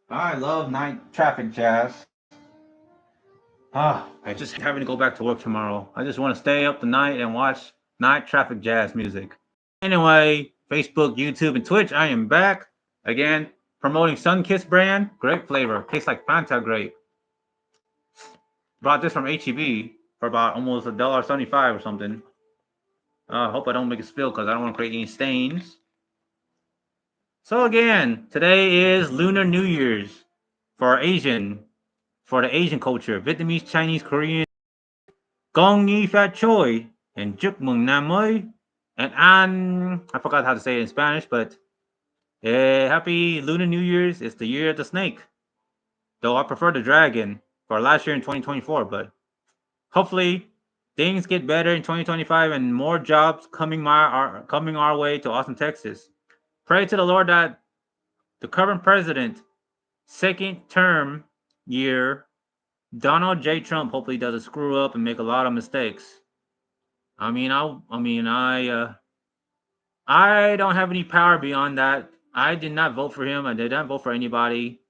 I love night traffic jazz. I just having to go back to work tomorrow. I just want to stay up the night and watch night traffic jazz music. Anyway, Facebook, YouTube, and Twitch, I am back again promoting Sunkiss brand. Great flavor. Tastes like Fanta grape. Brought this from HEB for about almost $1.75 or something. I hope I don't make a spill because I don't want to create any stains. So again, today is Lunar New Year's for the Asian culture, Vietnamese, Chinese, Korean. Gong Yi Fat Choi and Juk Mung Nam Moi and An. I forgot how to say it in Spanish, but happy Lunar New Year's. It's the year of the snake. Though I prefer the dragon for last year in 2024, but hopefully things get better in 2025 and more jobs coming our way to Austin, Texas. Pray to the Lord that the current president, second term year, Donald J. Trump, hopefully doesn't screw up and make a lot of mistakes. I don't have any power beyond that. I did not vote for him. I did not vote for anybody.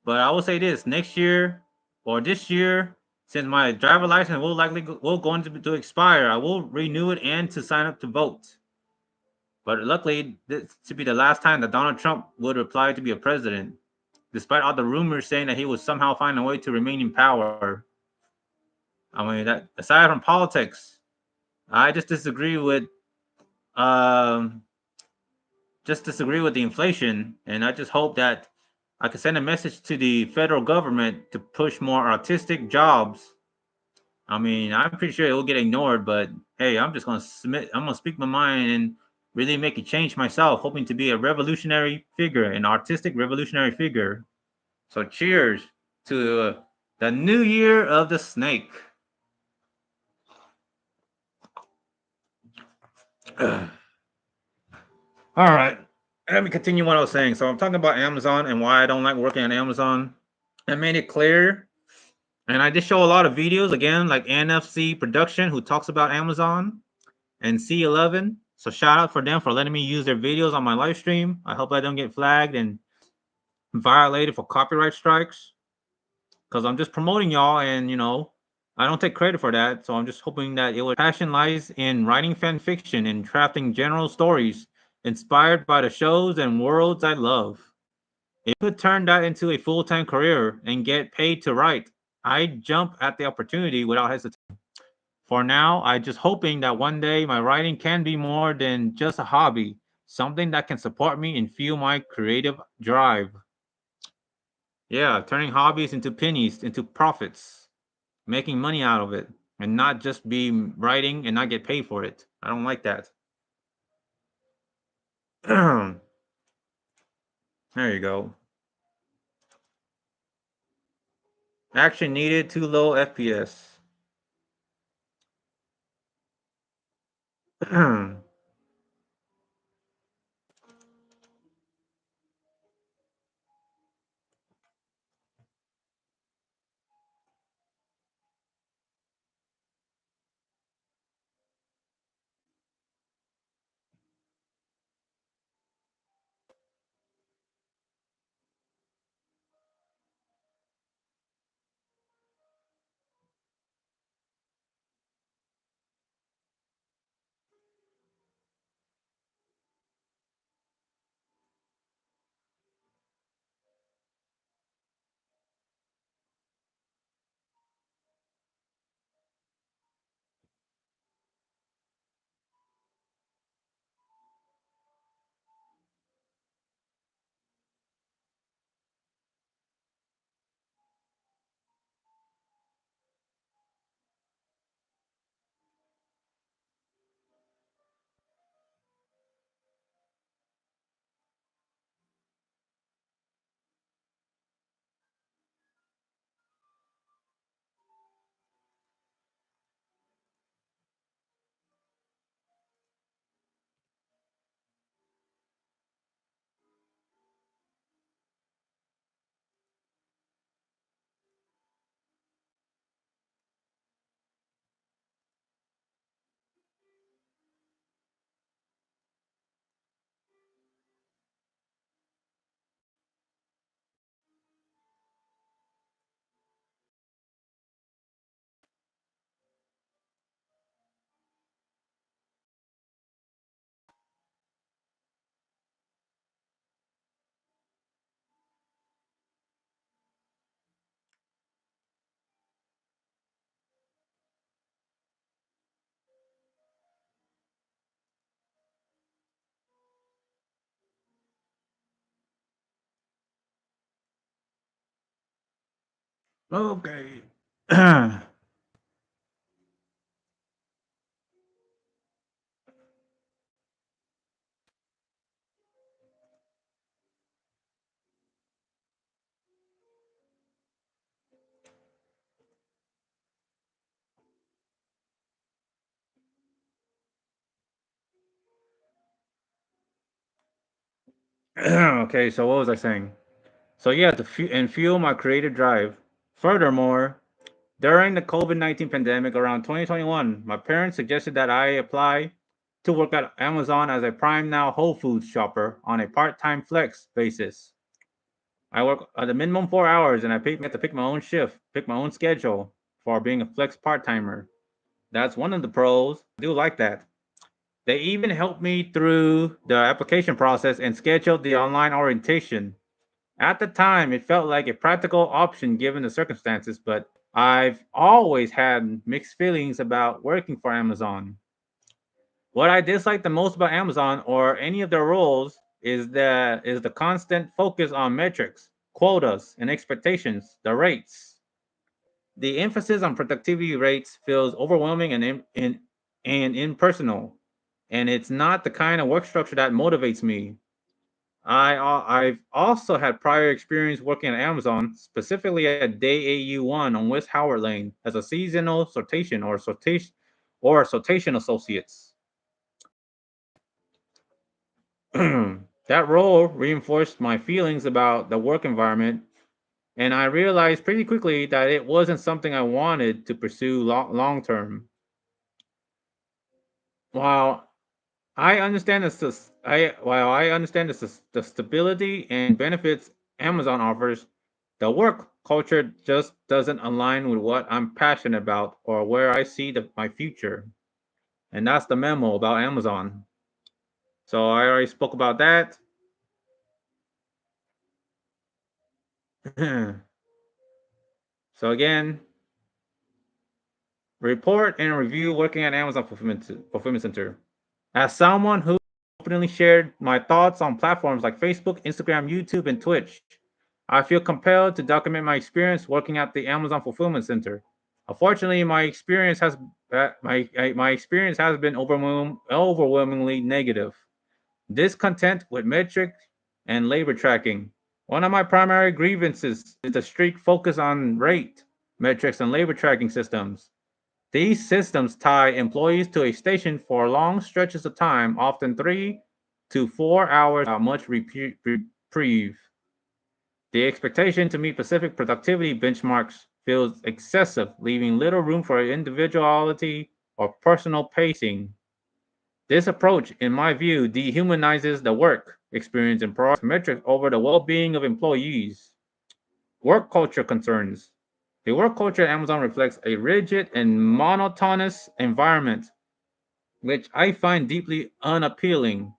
But I will say this: next year or this year, since my driver license will likely go to expire, I will renew it and to sign up to vote. But luckily, this should be the last time that Donald Trump would apply to be a president, despite all the rumors saying that he would somehow find a way to remain in power. I mean, that aside from politics, I um, just disagree with the inflation, and I just hope that I can send a message to the federal government to push more artistic jobs. I mean, I'm pretty sure it will get ignored, but hey, I'm just gonna submit. I'm gonna speak my mind and really make a change myself, hoping to be a revolutionary figure, an artistic revolutionary figure. So, cheers to the new year of the snake. All right, let me continue what I was saying. So, I'm talking about Amazon and why I don't like working at Amazon. I made it clear. And I did show a lot of videos again, like NFC Production, who talks about Amazon, and C11. So shout out for them for letting me use their videos on my live stream. I hope I don't get flagged and violated for copyright strikes, because I'm just promoting y'all, and I don't take credit for that. So I'm just hoping that it would. Passion lies in writing fan fiction and crafting general stories inspired by the shows and worlds I love. If I could turn that into a full-time career and get paid to write, I'd jump at the opportunity without hesitation. For now, I just hoping that one day my writing can be more than just a hobby, something that can support me and fuel my creative drive. Yeah, turning hobbies into pennies, into profits, making money out of it, and not just be writing and not get paid for it. I don't like that. There you go. Action needed, too low FPS. Okay. Okay, so what was I saying? So yeah, to fuel my creative drive. Furthermore, during the COVID-19 pandemic around 2021, my parents suggested that I apply to work at Amazon as a Prime Now Whole Foods shopper on a part-time flex basis. I work at a minimum 4 hours, and I get to pick my own shift, pick my own schedule for being a flex part-timer. That's one of the pros. I do like that. They even helped me through the application process and scheduled the online orientation. At the time, it felt like a practical option given the circumstances, but I've always had mixed feelings about working for Amazon. What I dislike the most about Amazon or any of their roles is the constant focus on metrics, quotas, and expectations, the rates. The emphasis on productivity rates feels overwhelming and impersonal, and it's not the kind of work structure that motivates me. I've also had prior experience working at Amazon, specifically at Day AU1 on West Howard Lane as a seasonal sortation associates. That role reinforced my feelings about the work environment, and I realized pretty quickly that it wasn't something I wanted to pursue long term. While while I understand the stability and benefits Amazon offers, the work culture just doesn't align with what I'm passionate about or where I see my future. And that's the memo about Amazon. So I already spoke about that. So again, report and review working at Amazon Fulfillment Center. As someone who openly shared my thoughts on platforms like Facebook, Instagram, YouTube, and Twitch, I feel compelled to document my experience working at the Amazon Fulfillment Center. Unfortunately, my experience has been overwhelmingly negative. Discontent with metrics and labor tracking. One of my primary grievances is the strict focus on rate, metrics, and labor tracking systems. These systems tie employees to a station for long stretches of time, often 3 to 4 hours without much reprieve. The expectation to meet specific productivity benchmarks feels excessive, leaving little room for individuality or personal pacing. This approach, in my view, dehumanizes the work experience and prioritizes metrics over the well being of employees. Work culture concerns. The work culture at Amazon reflects a rigid and monotonous environment, which I find deeply unappealing.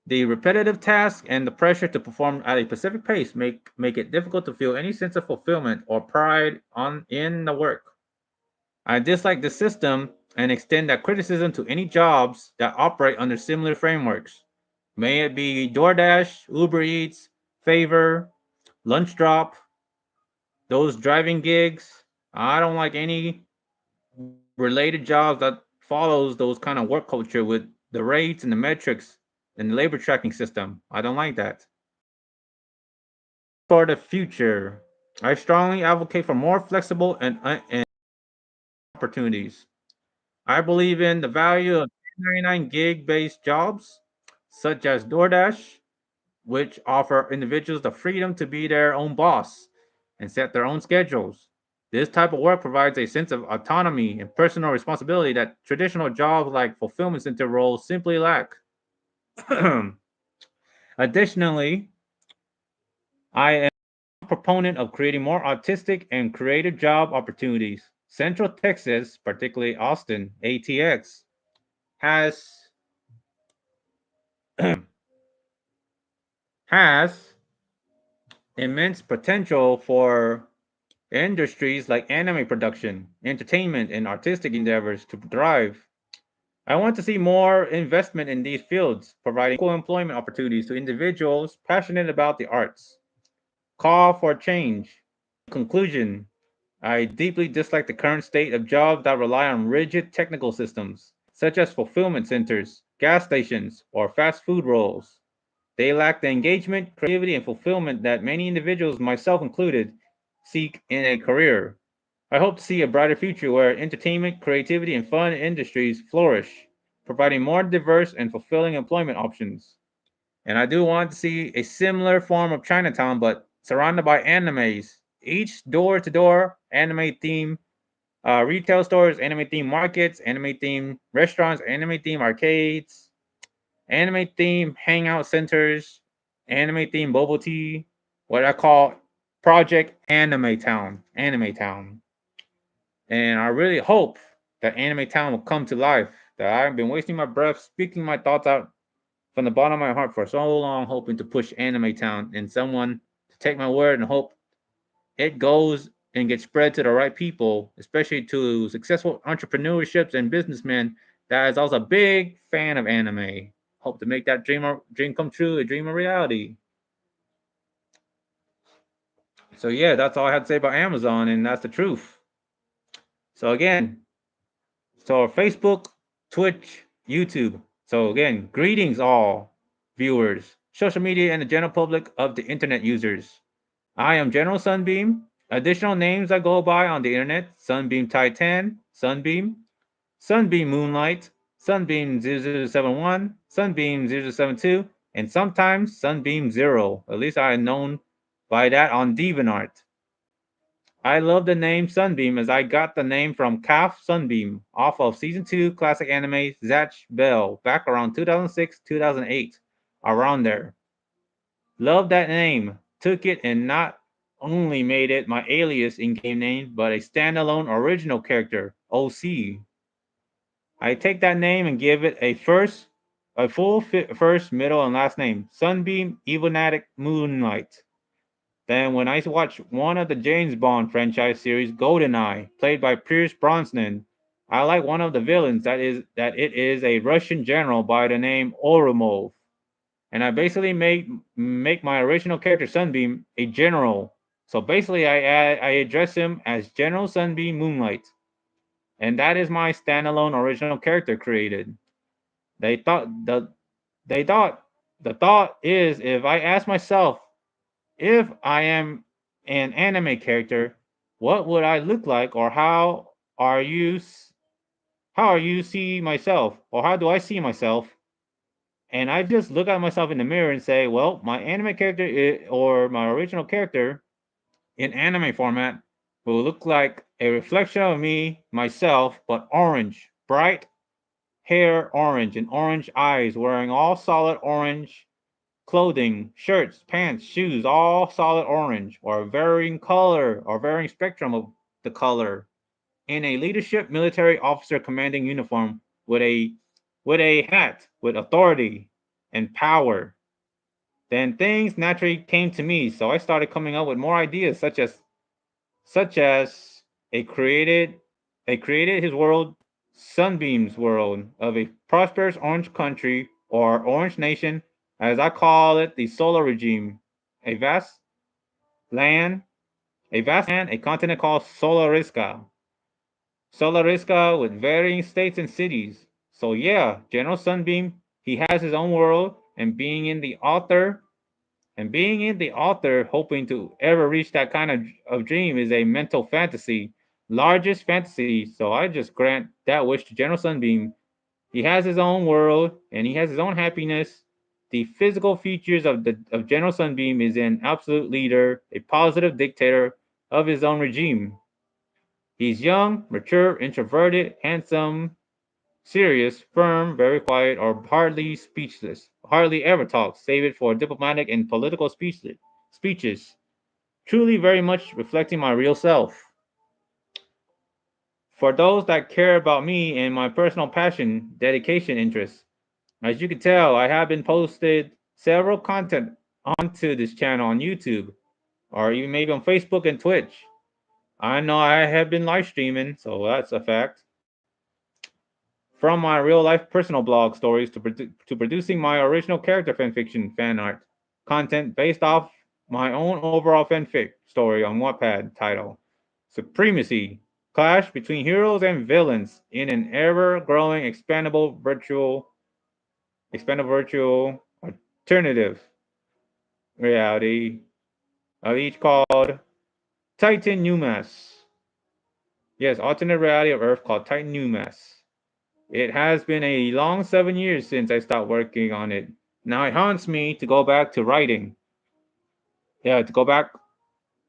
The repetitive tasks and the pressure to perform at a specific pace make it difficult to feel any sense of fulfillment or pride in the work. I dislike the system and extend that criticism to any jobs that operate under similar frameworks. May it be DoorDash, Uber Eats, Favor, Lunch Drop, those driving gigs. I don't like any related jobs that follows those kind of work culture with the rates and the metrics and the labor tracking system. I don't like that. For the future, I strongly advocate for more flexible and opportunities. I believe in the value of 1099 gig based jobs, such as DoorDash, which offer individuals the freedom to be their own boss and set their own schedules. This type of work provides a sense of autonomy and personal responsibility that traditional jobs like fulfillment center roles simply lack. Additionally, I am a proponent of creating more artistic and creative job opportunities. Central Texas, particularly Austin, ATX, has has immense potential for industries like anime production, entertainment, and artistic endeavors to thrive. I want to see more investment in these fields, providing equal employment opportunities to individuals passionate about the arts. Call for change. Conclusion. I deeply dislike the current state of jobs that rely on rigid technical systems, such as fulfillment centers, gas stations, or fast food roles. They lack the engagement, creativity, and fulfillment that many individuals, myself included, seek in a career. I hope to see a brighter future where entertainment, creativity, and fun industries flourish, providing more diverse and fulfilling employment options. And I do want to see a similar form of Chinatown, but surrounded by animes. Each door to door anime theme retail stores, anime theme markets, anime theme restaurants, anime theme arcades, anime theme hangout centers, anime theme bubble tea, what I call Project Anime Town. Anime Town. And I really hope that Anime Town will come to life. That I've been wasting my breath speaking my thoughts out from the bottom of my heart for so long, hoping to push Anime Town and someone to take my word and hope it goes and gets spread to the right people, especially to successful entrepreneurships and businessmen that is also a big fan of anime. Hope to make that dream come true, a dream a reality. So yeah, that's all I had to say about Amazon, and that's the truth. So again, so Facebook, Twitch, YouTube. So again, greetings all viewers, social media, and the general public of the internet users. I am General Sunbeam. Additional names I go by on the internet: Sunbeam Titan, Sunbeam, Sunbeam Moonlight, Sunbeam 0071, Sunbeam 072, and sometimes Sunbeam Zero. At least I am known by that on DeviantArt. I love the name Sunbeam as I got the name from Calf Sunbeam off of season 2 classic anime Zatch Bell back around 2006 2008, around there. Love that name. Took it and not only made it my alias in game name, but a standalone original character, OC. I take that name and give it a full first, middle, and last name: Sunbeam Evonatic Moonlight. Then, when I watched one of the James Bond franchise series, GoldenEye, played by Pierce Brosnan, I like one of the villains that it is a Russian general by the name Oromov, and I basically make my original character Sunbeam a general. So basically, I address him as General Sunbeam Moonlight, and that is my standalone original character created. They thought the they thought the thought is, if I ask myself if I am an anime character, what would I look like, or are you how are you see myself, or how do I see myself? And I just look at myself in the mirror and say, well, my anime character or my original character in anime format will look like a reflection of me, myself, but orange, bright hair orange, and orange eyes, wearing all solid orange clothing, shirts, pants, shoes, all solid orange, or varying color or varying spectrum of the color, in a leadership military officer commanding uniform with a hat with authority and power. Then things naturally came to me, so I started coming up with more ideas, such as a created his world, Sunbeam's world, of a prosperous orange country or orange nation, as I call it, the solar regime, a vast land, a continent called Solariska with varying states and cities. So yeah, General Sunbeam, he has his own world, and being in the author, hoping to ever reach that kind of dream is a mental fantasy, largest fantasy. So I just grant that wish to General Sunbeam. He has his own world and he has his own happiness. The physical features of General Sunbeam is an absolute leader, a positive dictator of his own regime. He's young, mature, introverted, handsome, serious, firm, very quiet, or hardly speechless. Hardly ever talks, save it for diplomatic and political speeches. Truly very much reflecting my real self. For those that care about me and my personal passion, dedication, interests, as you can tell, I have been posted several content onto this channel on YouTube, or even maybe on Facebook and Twitch. I know I have been live streaming, so that's a fact. From my real life personal blog stories to producing my original character fanfiction fan art content based off my own overall fanfic story on Wattpad title. supremacy, clash between heroes and villains in an ever-growing expandable virtual alternative reality, each called Titan Numas. Yes, alternate reality of Earth called Titan Numas. It has been a long 7 years since I stopped working on it. Now it haunts me to go back to writing. Yeah, to go back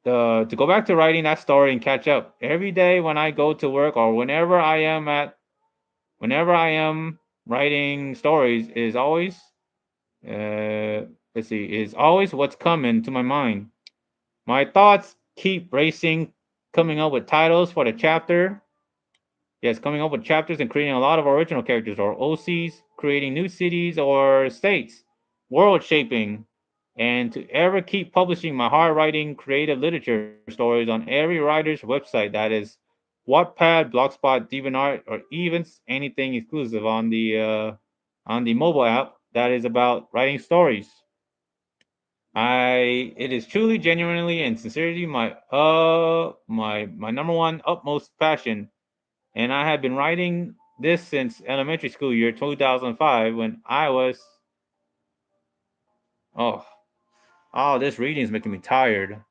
to writing that story and catch up. Every day when I go to work or whenever I am writing stories is always is always what's coming to my mind. My thoughts keep racing, coming up with titles for the chapter. Yes, coming up with chapters and creating a lot of original characters or OCs, creating new cities or states, world shaping, and to ever keep publishing my hard writing creative literature stories on every writer's website, that is Wattpad, Blogspot, DeviantArt, or even anything exclusive on the mobile app that is about writing stories. It is truly, genuinely, and sincerely my number one utmost passion, and I have been writing this since elementary school year 2005 when I was oh this reading is making me tired.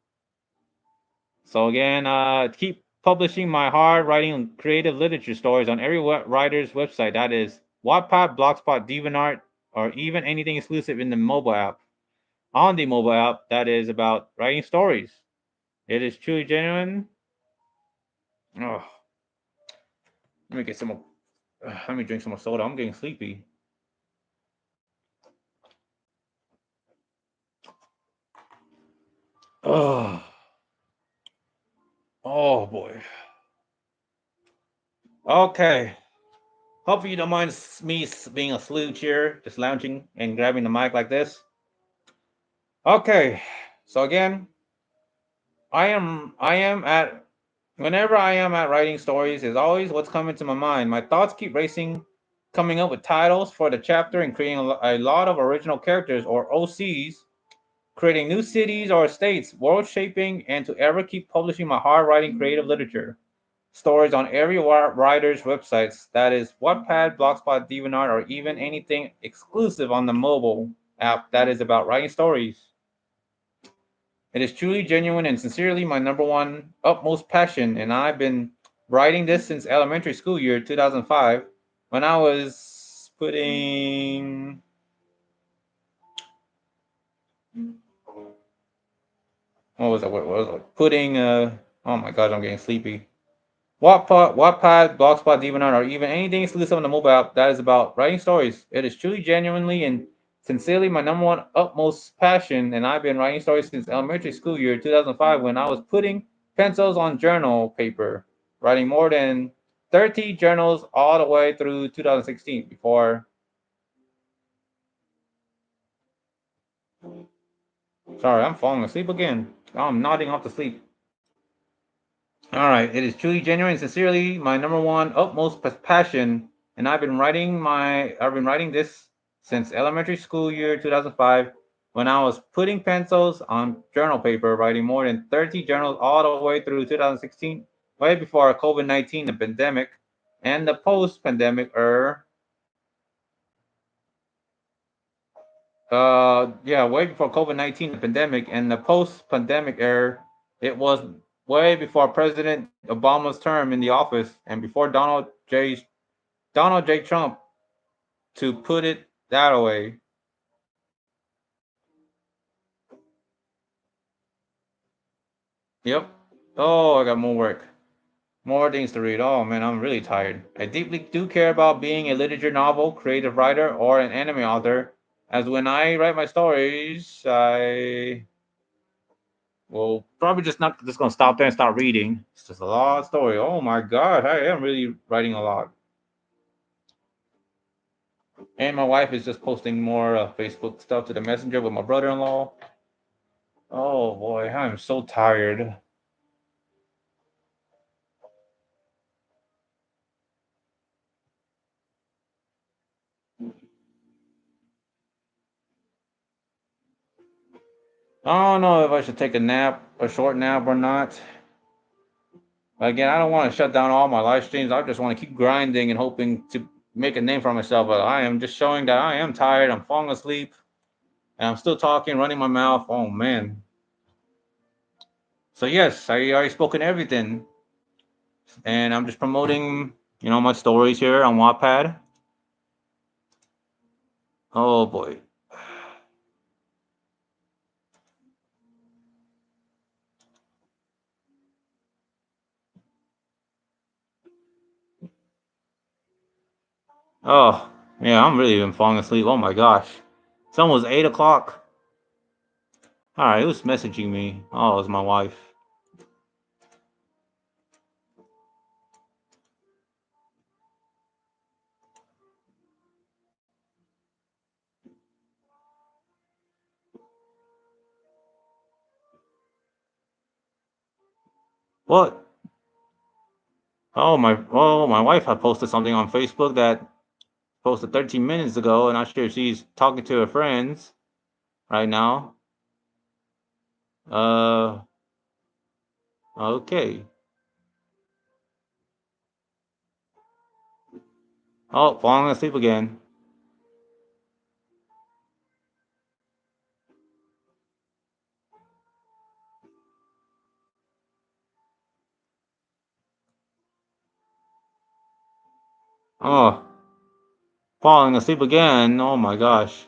So again, keep publishing my hard writing creative literature stories on every writer's website, that is Wattpad, Blogspot, DeviantArt, or even anything exclusive in the mobile app. On the mobile app that is about writing stories. It is truly genuine. Oh, let me get some more. Let me drink some more soda. I'm getting sleepy. Oh, oh boy. Okay. Hopefully you don't mind me being a slooch here, just lounging and grabbing the mic like this. Okay. So again, I am at whenever I am at writing stories is always what's coming to my mind. My thoughts keep racing, coming up with titles for the chapter and creating a lot of original characters or OCs, creating new cities or states, world shaping, and to ever keep publishing my hard writing creative literature stories on every writer's websites, that is Wattpad, Blogspot, DeviantArt, or even anything exclusive on the mobile app that is about writing stories. It is truly genuine and sincerely my number one utmost passion, and I've been writing this since elementary school year 2005 when I was putting what was it? Putting oh my god, I'm getting sleepy. Wattpad, Blogspot, DeviantArt, or even anything exclusive on the mobile app that is about writing stories. It is truly, genuinely, and sincerely my number one utmost passion, and I've been writing stories since elementary school year 2005 when I was putting pencils on journal paper, writing more than 30 journals all the way through 2016 before. Sorry, I'm falling asleep again. I'm nodding off to sleep. All right, it is truly, genuine, and sincerely my number one utmost passion, and I've been writing this since elementary school year 2005, when I was putting pencils on journal paper, writing more than 30 journals all the way through 2016, way before COVID-19, the pandemic, and the post-pandemic way before COVID-19, the pandemic, and the post-pandemic era. It was way before President Obama's term in the office and before Donald J. Trump, to put it that way. Yep. Oh, I got more work. More things to read. Oh man, I'm really tired. I deeply do care about being a literature novel, creative writer, or an anime author. As when I write my stories, I well, probably just gonna stop there and start reading. It's just a lot of story. Oh my god, I am really writing a lot. And my wife is just posting more Facebook stuff to the messenger with my brother-in-law. Oh boy, I'm so tired. I don't know if I should take a nap, a short nap or not. But again, I don't want to shut down all my live streams. I just want to keep grinding and hoping to make a name for myself. But I am just showing that I am tired. I'm falling asleep, and I'm still talking, running my mouth. Oh man. So yes, I already spoken everything, and I'm just promoting, my stories here on Wattpad. Oh boy. Oh yeah, I'm really been falling asleep. Oh my gosh, it's almost 8 o'clock. All right, who's messaging me? Oh, it's my wife. What? My wife had posted something on Facebook that posted 13 minutes ago, and I'm sure she's talking to her friends right now. Uh, okay. Oh, falling asleep again. Oh, falling asleep again. Oh my gosh.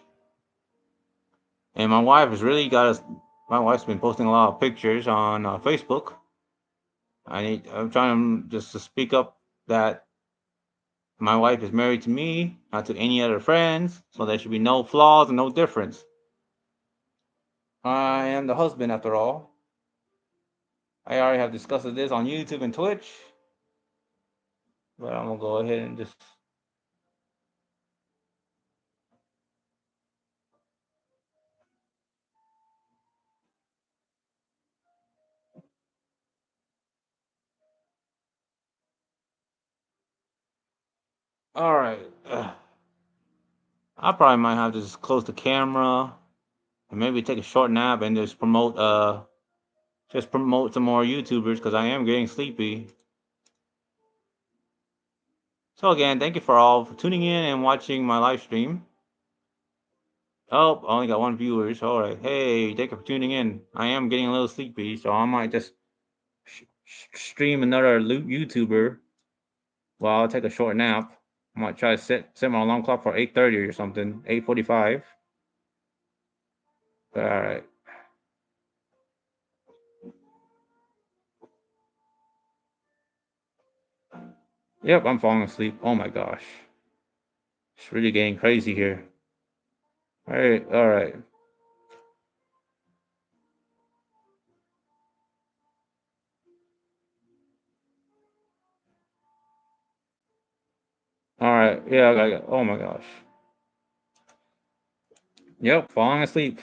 And my wife has really got us. My wife's been posting a lot of pictures on Facebook. I'm trying just to speak up that my wife is married to me, not to any other friends, so there should be no flaws and no difference. I am the husband after all. I already have discussed this on YouTube and Twitch, but I'm gonna go ahead and just. All right. I probably might have to just close the camera and maybe take a short nap and just promote some more YouTubers because I am getting sleepy. So again, thank you for all for tuning in and watching my live stream. Oh, I only got one viewer. All right. Hey, thank you for tuning in. I am getting a little sleepy, so I might just stream another YouTuber while I take a short nap. I might try to set my alarm clock for 8:30 or something, 8:45. All right. Yep, I'm falling asleep. Oh my gosh. It's really getting crazy here. All right, all right. All right. Yeah, oh my gosh. Yep, falling asleep.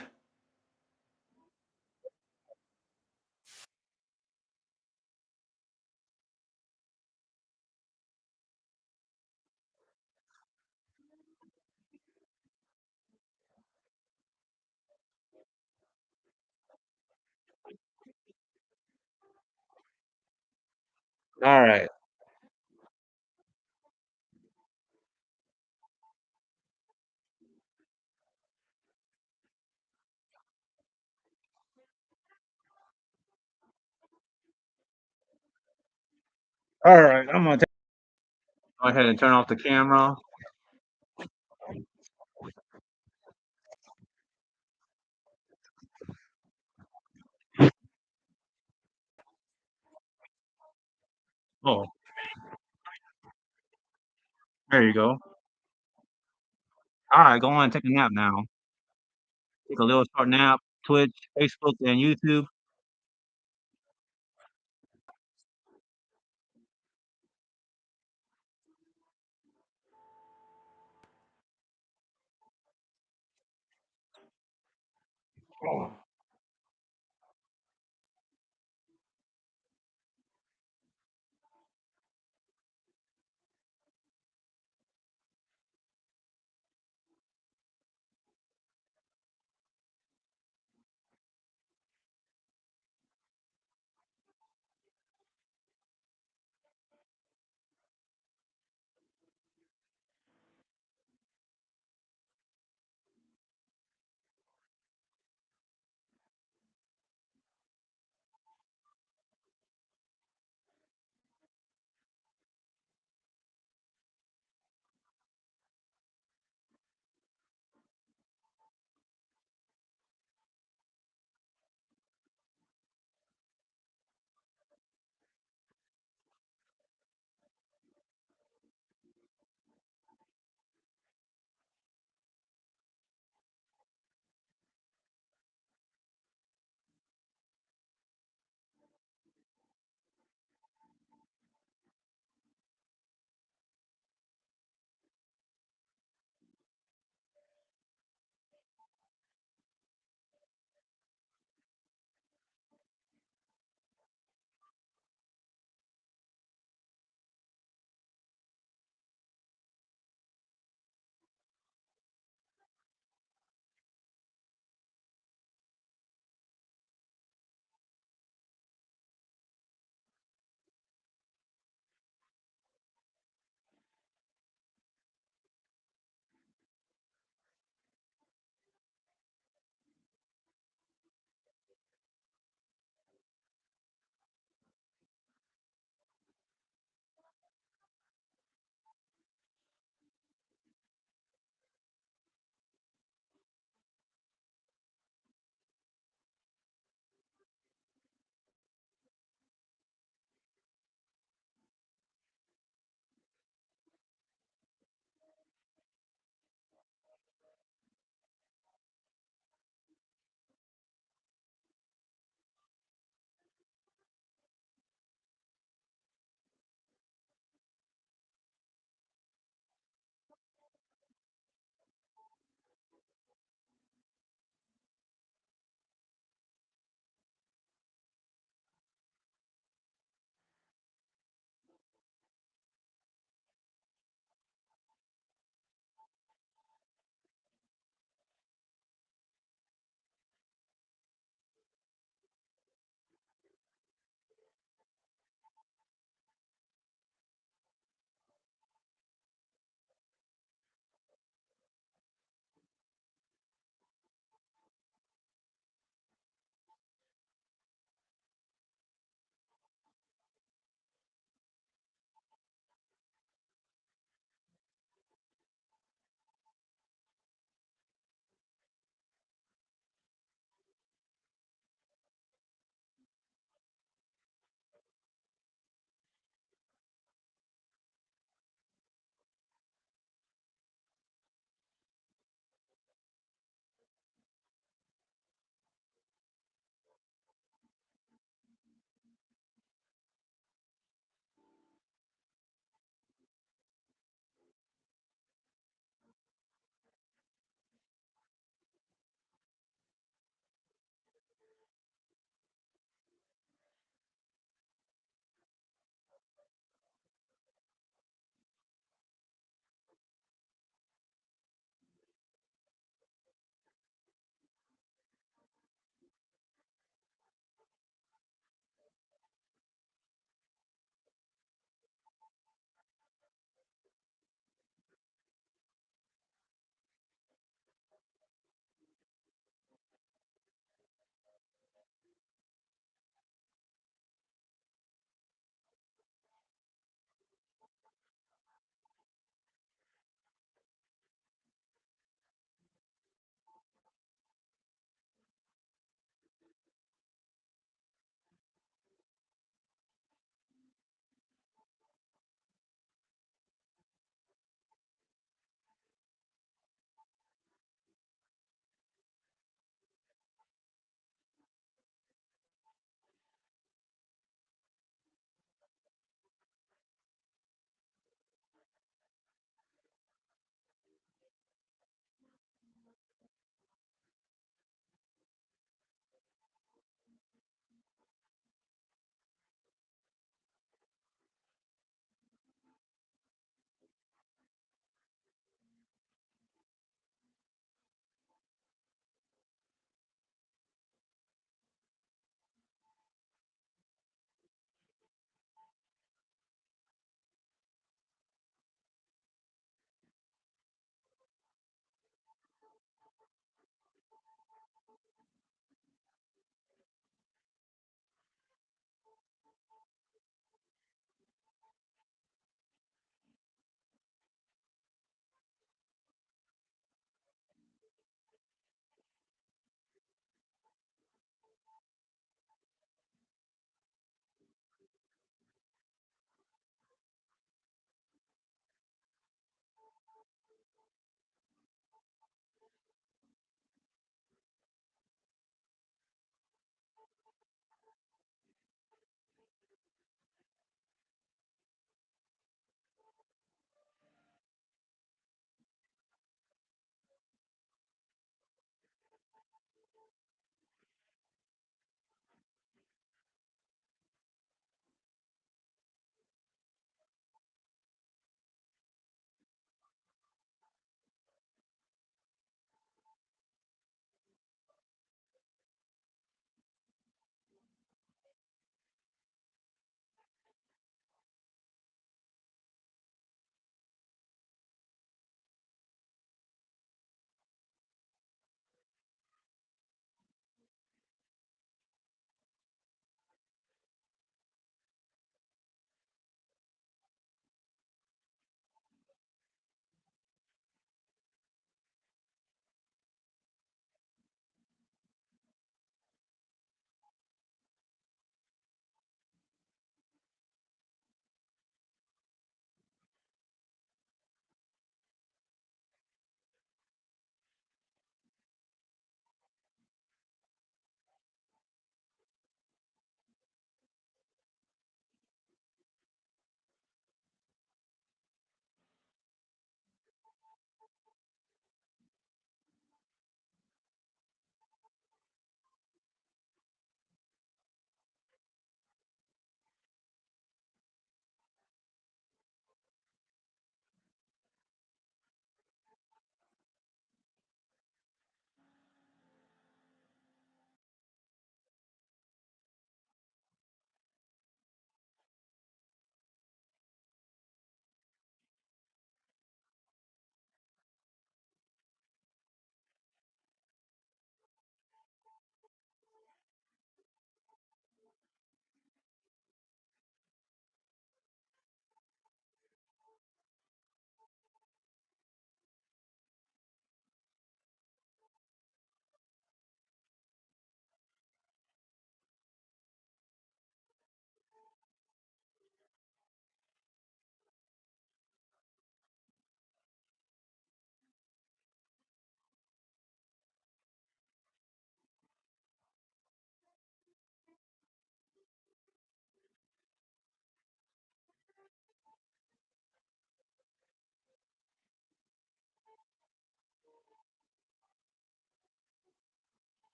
All right. All right. I'm gonna go ahead and turn off the camera. Oh, there you go. All right, go on and take a nap now. Take a little short nap. Twitch, Facebook, and YouTube. Oh.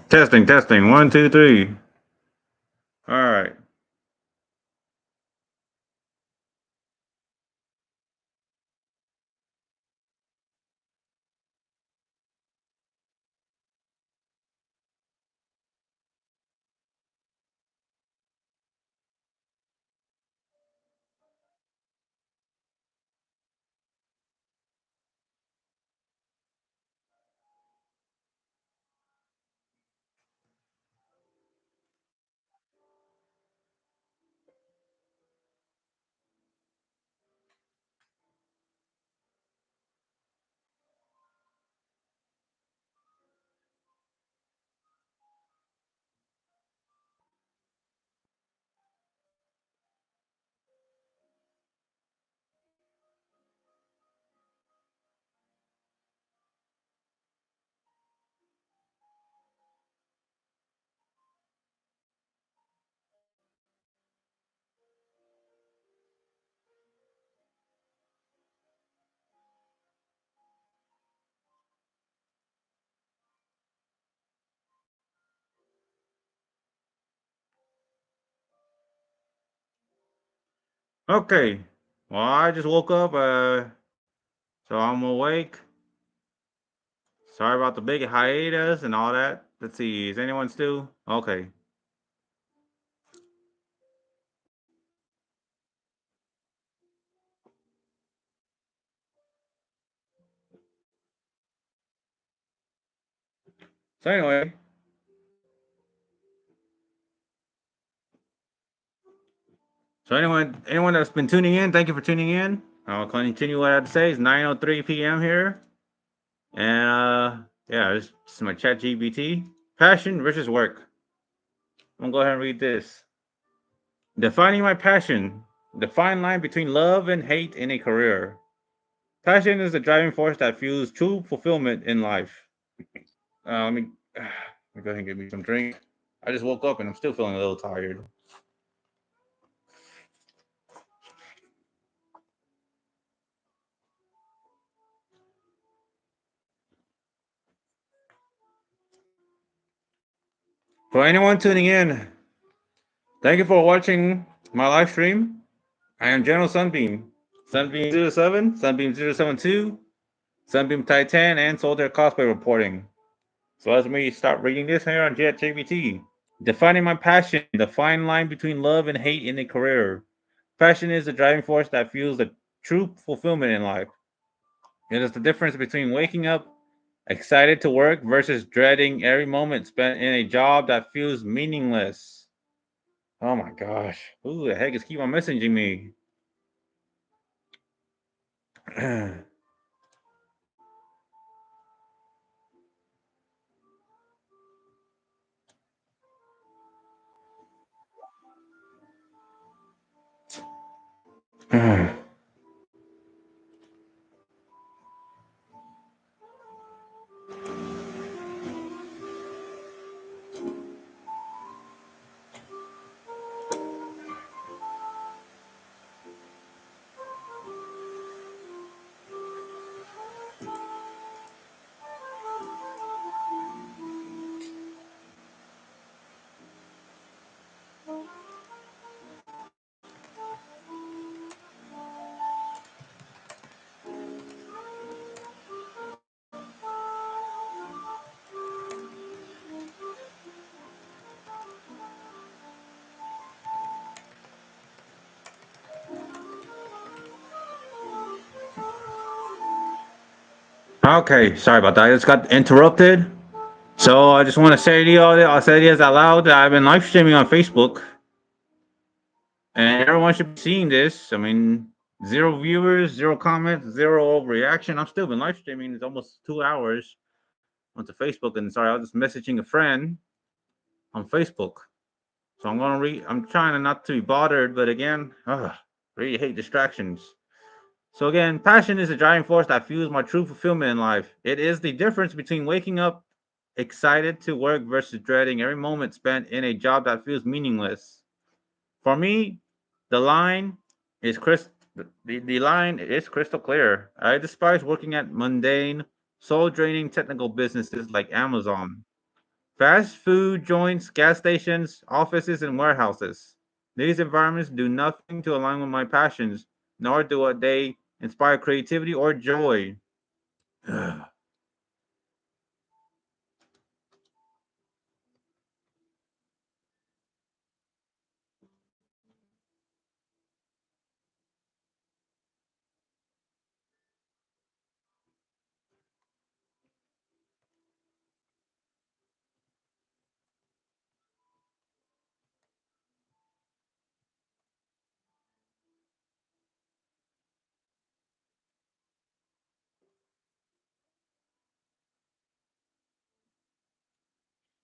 Testing, testing. 1, 2, 3. All right. Okay. Well, I just woke up, so I'm awake. Sorry about the big hiatus and all that. Let's see. Is anyone still? Okay. So anyway, anyone that's been tuning in, thank you for tuning in. I'll continue what I had to say. It's 9:03 p.m. here, and yeah, this is my chat GBT. Passion versus work. I'm gonna go ahead and read this. Defining my passion. The fine line between love and hate in a career. Passion is the driving force that fuels true fulfillment in life. Let me go ahead and get me some drink. I just woke up and I'm still feeling a little tired. For anyone tuning in, thank you for watching my live stream. I am General Sunbeam. Sunbeam 07, Sunbeam 072, Sunbeam Titan, and Soltaire Cosplay reporting. So let me start reading this here on JetJBT. Defining my passion, the fine line between love and hate in a career. Passion is the driving force that fuels the true fulfillment in life. It is the difference between waking up excited to work versus dreading every moment spent in a job that feels meaningless. Oh my gosh. Who the heck is keep on messaging me? Okay, sorry about that. I just got interrupted. So I just want to say to you all, I'll say this out loud. That I've been live streaming on Facebook, and everyone should be seeing this. I mean, 0 viewers, 0 comments, 0 reaction. I've still been live streaming. It's almost 2 hours onto Facebook, and sorry, I was just messaging a friend on Facebook. So I'm gonna read. I'm trying to not to be bothered, but again, really hate distractions. So again, passion is the driving force that fuels my true fulfillment in life. It is the difference between waking up excited to work versus dreading every moment spent in a job that feels meaningless. For me, the line is the line is crystal clear. I despise working at mundane, soul-draining technical businesses like Amazon, Fast food joints, gas stations, offices, and warehouses. These environments do nothing to align with my passions, nor do they inspire creativity or joy.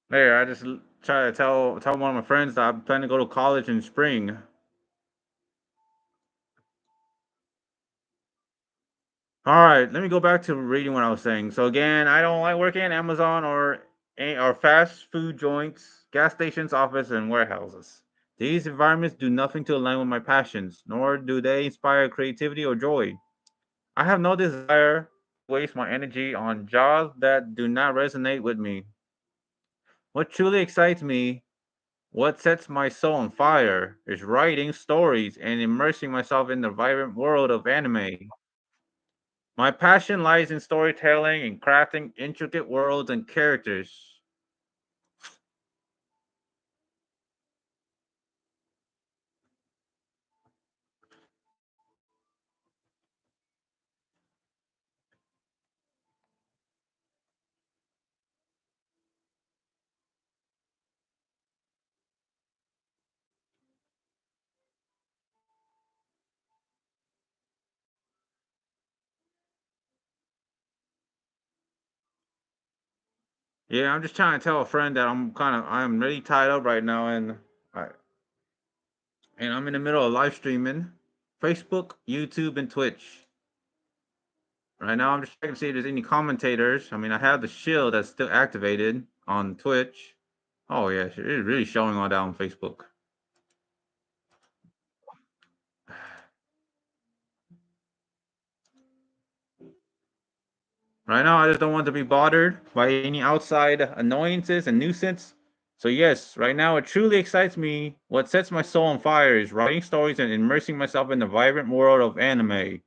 There, I just try to tell one of my friends that I'm planning to go to college in spring. All right, let me go back to reading what I was saying. So again, I don't like working at Amazon or fast food joints, gas stations, offices, and warehouses. These environments do nothing to align with my passions, nor do they inspire creativity or joy. I have no desire to waste my energy on jobs that do not resonate with me. What truly excites me, what sets my soul on fire, is writing stories and immersing myself in the vibrant world of anime. My passion lies in storytelling and crafting intricate worlds and characters. Yeah, I'm just trying to tell a friend that I'm really tied up right now, I, and I'm in the middle of live streaming Facebook, YouTube, and Twitch. Right now, I'm just checking to see if there's any commentators. I mean, I have the shield that's still activated on Twitch. Oh yeah, it's really showing all that on Facebook. Right now, I just don't want to be bothered by any outside annoyances and nuisance. So yes, right now it truly excites me. What sets my soul on fire is writing stories and immersing myself in the vibrant world of anime,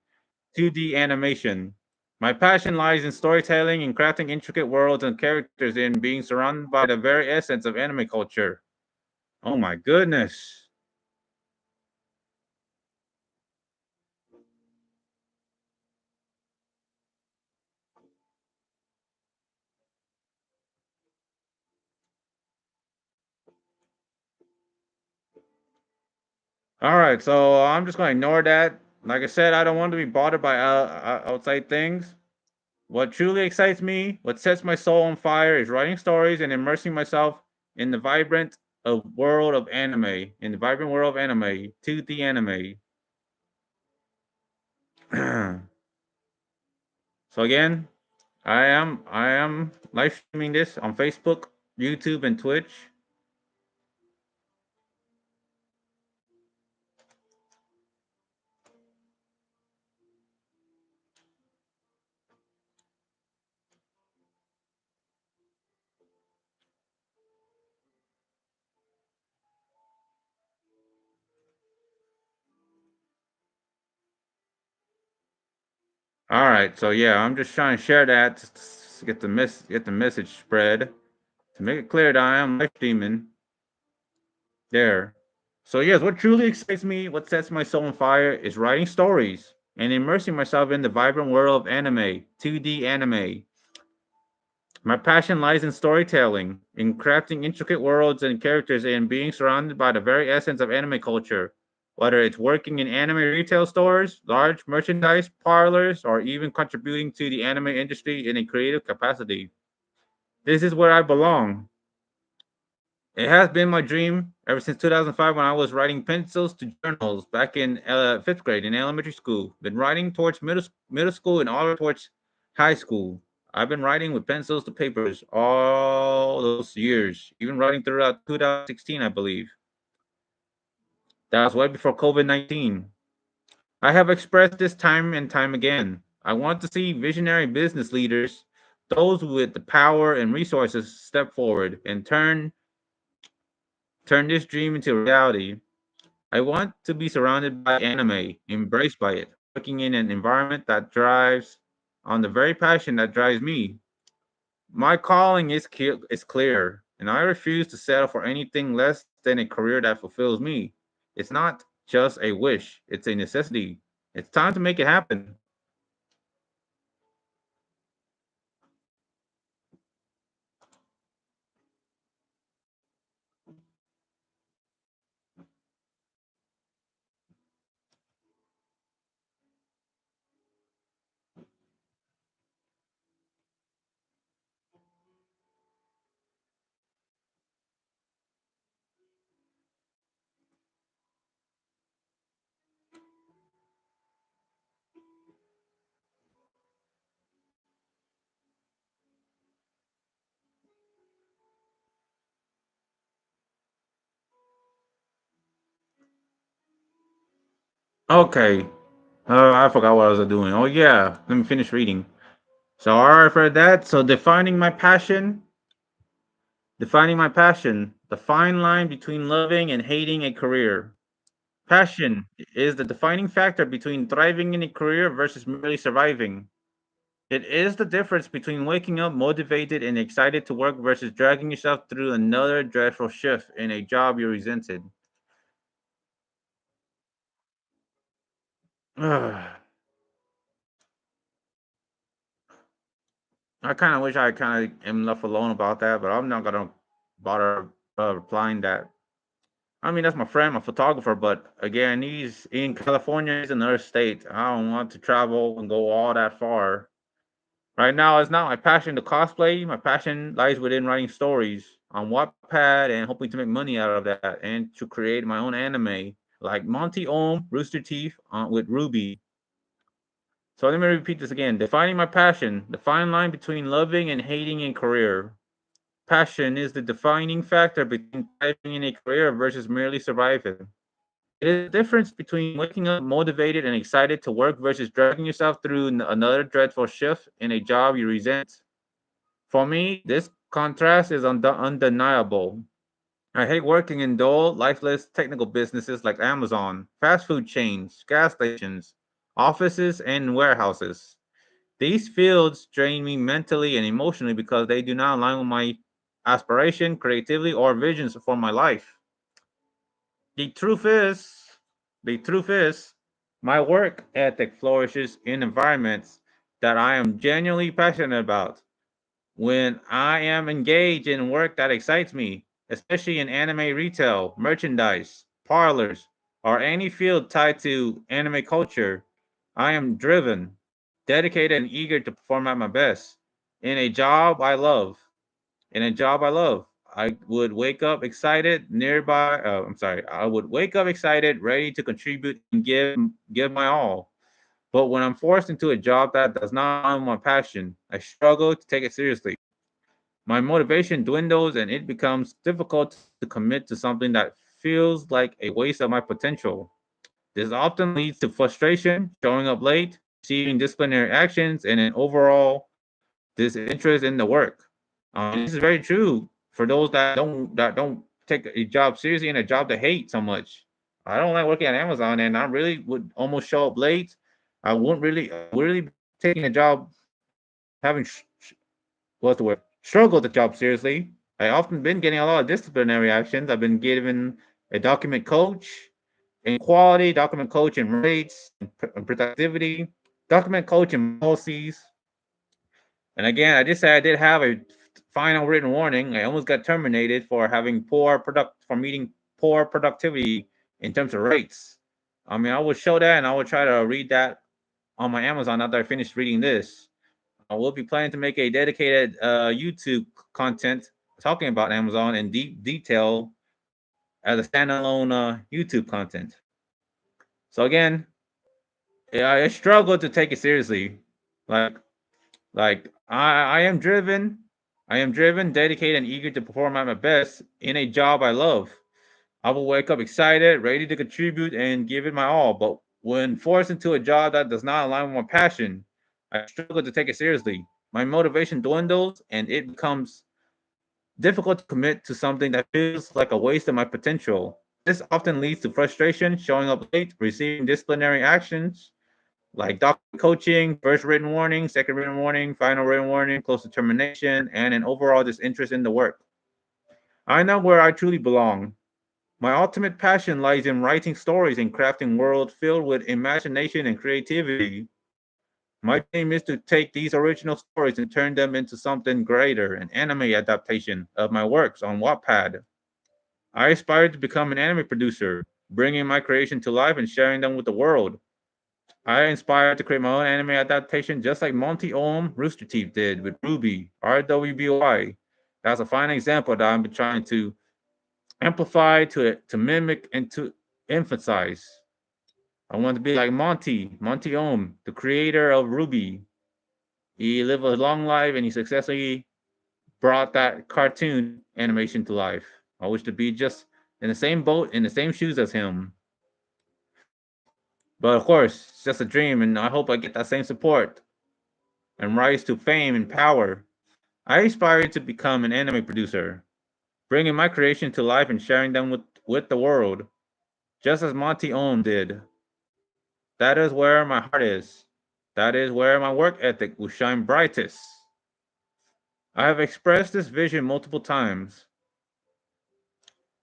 2D animation. My passion lies in storytelling and crafting intricate worlds and characters and being surrounded by the very essence of anime culture. Oh my goodness. All right, so I'm just going to ignore that. Like I said, I don't want to be bothered by outside things. What truly excites me, what sets my soul on fire, is writing stories and immersing myself in the vibrant world of anime, in the vibrant world of anime, 2D anime. So again, I am live streaming this on Facebook, YouTube, and Twitch. All right, so yeah, I'm just trying to share that to get the message spread to make it clear that I am live streaming there. So yes, what truly excites me, what sets my soul on fire, is writing stories and immersing myself in the vibrant world of anime, 2D anime. My passion lies in storytelling, in crafting intricate worlds and characters, and being surrounded by the very essence of anime culture. Whether it's working in anime retail stores, large merchandise parlors, or even contributing to the anime industry in a creative capacity. This is where I belong. It has been my dream ever since 2005 when I was writing pencils to journals back in fifth grade in elementary school. Been writing towards middle school and all towards high school. I've been writing with pencils to papers all those years, even writing throughout 2016, I believe. That was right before COVID-19. I have expressed this time and time again. I want to see visionary business leaders those with the power and resources step forward and turn this dream into reality. I want to be surrounded by anime, embraced by it, working in an environment that drives on the very passion that drives me. My calling is clear, and I refuse to settle for anything less than a career that fulfills me. It's not just a wish, it's a necessity. It's time to make it happen. Okay. I forgot what I was doing. Oh, yeah. Let me finish reading. So, all right, for that. So, defining my passion, the fine line between loving and hating a career. Passion is the defining factor between thriving in a career versus merely surviving. It is the difference between waking up motivated and excited to work versus dragging yourself through another dreadful shift in a job you resented. I kind of wish I kind of am left alone about that, but I'm not gonna bother replying that. I mean, that's my friend, my photographer, but again, he's in California, he's in another state. I don't want to travel and go all that far. Right now, it's not my passion to cosplay. My passion lies within writing stories on Wattpad and hoping to make money out of that and to create my own anime like Monty Rooster Teeth with RWBY. So let me repeat this again. Defining my passion, the fine line between loving and hating a career. Passion is the defining factor between thriving in a career versus merely surviving. It is the difference between waking up motivated and excited to work versus dragging yourself through another dreadful shift in a job you resent. For me, this contrast is undeniable. I hate working in dull, lifeless technical businesses like Amazon, fast food chains, gas stations, offices, and warehouses. These fields drain me mentally and emotionally because they do not align with my aspiration, creativity, or visions for my life. The truth is, the truth is, my work ethic flourishes in environments that I am genuinely passionate about. When I am engaged in work that excites me, especially in anime retail, merchandise, parlors, or any field tied to anime culture, I am driven, dedicated, and eager to perform at my best. In a job I love, in a job I love, I would wake up excited, I would wake up excited, ready to contribute and give my all. But when I'm forced into a job that does not align with my passion, I struggle to take it seriously. My motivation dwindles and it becomes difficult to commit to something that feels like a waste of my potential. This often leads to frustration, showing up late, receiving disciplinary actions, and an overall disinterest in the work. This is very true for those that don't take a job seriously and a job they hate so much. I don't like working at Amazon, and I really would almost show up late. I would really be taking a job, having what's the word? Struggled the job seriously. I often been getting a lot of disciplinary actions. I've been given a document coach in quality, document coach in rates and productivity, document coach in policies. And again, I just said I did have a final written warning. I almost got terminated for having for meeting poor productivity in terms of rates. I mean, I would show that and I would try to read that on my Amazon after I finished reading this. I will be planning to make a dedicated YouTube content talking about Amazon in deep detail as a standalone YouTube content. So again, yeah, I struggle to take it seriously. Like I am driven, dedicated, and eager to perform at my best in a job I love. I will wake up excited, ready to contribute and give it my all. But when forced into a job that does not align with my passion, I struggle to take it seriously. my motivation dwindles and it becomes difficult to commit to something that feels like a waste of my potential. This often leads to frustration, showing up late, receiving disciplinary actions like doctor coaching, first written warning, second written warning, final written warning, close to termination, and an overall disinterest in the work. I know where I truly belong. My ultimate passion lies in writing stories and crafting worlds filled with imagination and creativity. My dream is to take these original stories and turn them into something greater, an anime adaptation of my works on Wattpad. I aspire to become an anime producer, bringing my creation to life and sharing them with the world. I inspired to create my own anime adaptation just like Monty Rooster Teeth did with RWBY, RWBY. That's a fine example that I'm trying to amplify, to mimic, and to emphasize. I want to be like Monty the creator of RWBY. He lived a long life and he successfully brought that cartoon animation to life. I wish to be just in the same boat, in the same shoes as him. But of course, it's just a dream, and I hope I get that same support and rise to fame and power. I aspire to become an anime producer, bringing my creation to life and sharing them with the world, just as Monty did. That is where my heart is. That is where my work ethic will shine brightest. I have expressed this vision multiple times.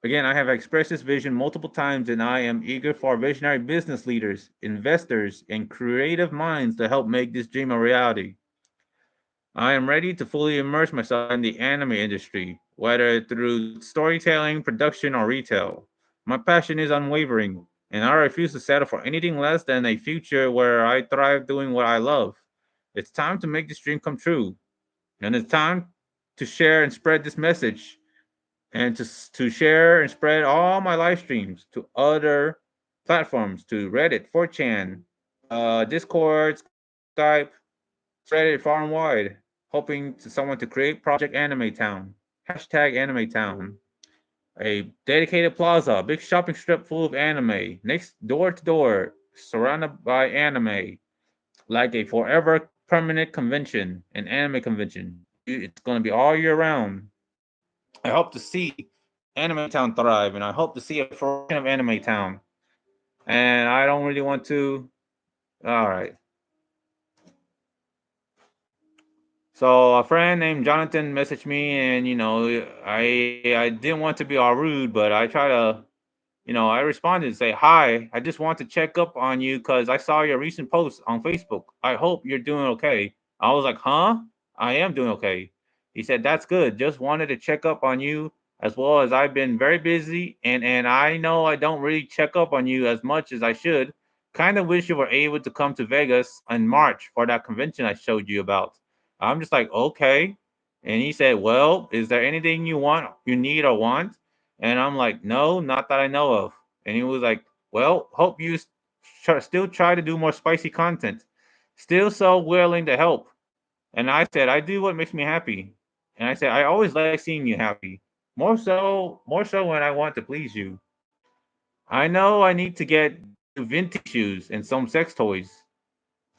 Again, I have expressed this vision multiple times, and I am eager for visionary business leaders, investors, and creative minds to help make this dream a reality. I am ready to fully immerse myself in the anime industry, whether through storytelling, production, or retail. My passion is unwavering, and I refuse to settle for anything less than a future where I thrive doing what I love. It's time to make this dream come true, and it's time to share and spread this message, and to share and spread all my live streams to other platforms, to Reddit, 4chan, Discord, Skype, Reddit far and wide, hoping to someone to create Project Anime Town, hashtag Anime Town, a dedicated plaza, a big shopping strip full of anime, next door to door, surrounded by anime, like a forever permanent convention, an anime convention. It's going to be all year round. I hope to see Anime Town thrive, and I hope to see a fruition of Anime Town. And I don't really want to. All right. So a friend named Jonathan messaged me, and I didn't want to be all rude, but I try to, I responded and say, "Hi, I just want to check up on you because I saw your recent post on Facebook. I hope you're doing okay." I was like, "Huh? I am doing okay." He said, "That's good. Just wanted to check up on you as well as I've been very busy, and I know I don't really check up on you as much as I should. Kind of wish you were able to come to Vegas in March for that convention I showed you about." I'm just like, "Okay." And he said, "Well, is there anything you need or want?" And I'm like, "No, not that I know of." And he was like, "Well, hope you still try to do more spicy content. Still so willing to help." And I said, "I do what makes me happy." And I said, "I always like seeing you happy. More so when I want to please you. I know I need to get vintage shoes and some sex toys."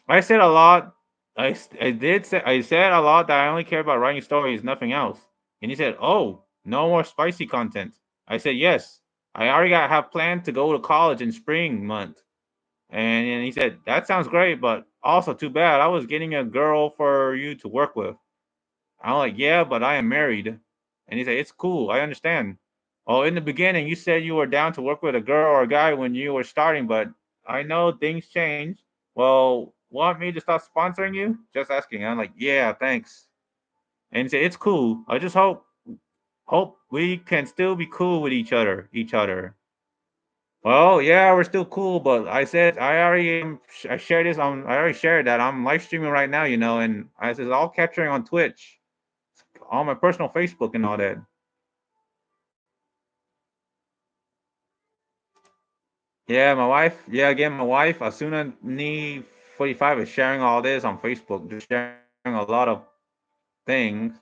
I said a lot. I said a lot that I only care about writing stories, nothing else. And he said, "Oh, no more spicy content." I said, "Yes. I already have planned to go to college in spring month." And he said, "That sounds great, but also too bad. I was getting a girl for you to work with." I'm like, "Yeah, but I am married." And he said, "It's cool. I understand." "Oh, in the beginning, you said you were down to work with a girl or a guy when you were starting, but I know things change. Well, want me to stop sponsoring you?" Just asking. I'm like, "Yeah, thanks." And he said, "It's cool. I just hope we can still be cool with each other." Well, yeah, we're still cool, but I said I already shared that I'm live streaming right now, and I said all capturing on Twitch, on my personal Facebook and all that. Yeah, my wife. Yeah, again, my wife, Asuna Ni 45 is sharing all this on Facebook, just sharing a lot of things.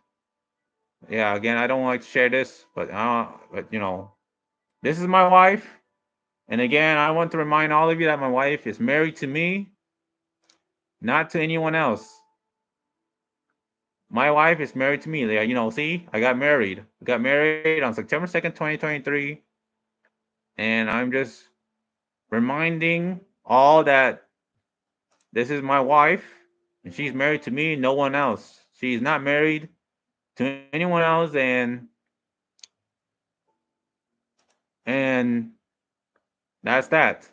Yeah, again, I don't like to share this, but this is my wife. And again, I want to remind all of you that my wife is married to me, not to anyone else. my wife is married to me. You know, see, I got married. I got married on September 2nd, 2023. And I'm just reminding all that this is my wife and she's married to me, no one else. She's not married to anyone else, and that's that.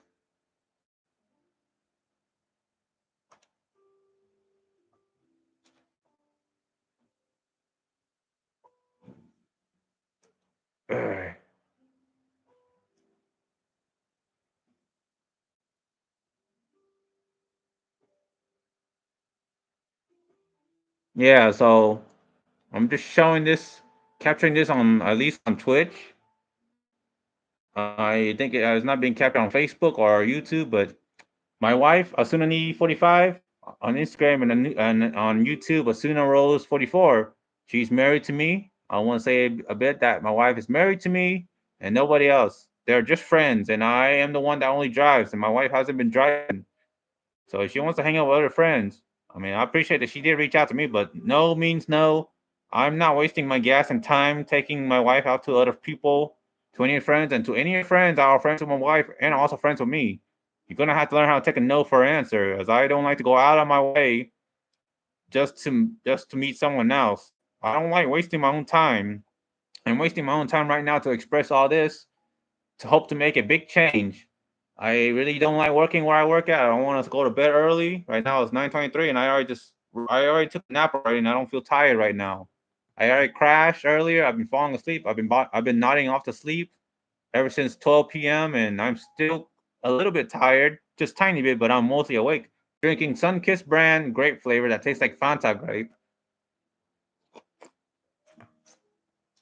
Ugh. Yeah, so I'm just showing this, capturing this on at least on Twitch. I think it has not been captured on Facebook or YouTube, but my wife, Asunani45, on Instagram and on YouTube, Asuna Rose 44. She's married to me. I want to say a bit that my wife is married to me and nobody else. They're just friends, and I am the one that only drives, and my wife hasn't been driving. So if she wants to hang out with other friends, I mean, I appreciate that she did reach out to me, but no means no. I'm not wasting my gas and time taking my wife out to other people, to any friends, and to any friends that are friends with my wife and also friends with me. You're gonna have to learn how to take a no for an answer, as I don't like to go out of my way just to meet someone else. I don't like wasting my own time. I'm wasting my own time right now to express all this to hope to make a big change. I really don't like working where I work at. I don't want to go to bed early. Right now it's 9:23, and I already took a nap already, and I don't feel tired right now. I already crashed earlier. I've been falling asleep. I've been nodding off to sleep ever since 12 p.m. and I'm still a little bit tired, just tiny bit, but I'm mostly awake. Drinking Sunkist brand grape flavor that tastes like Fanta grape,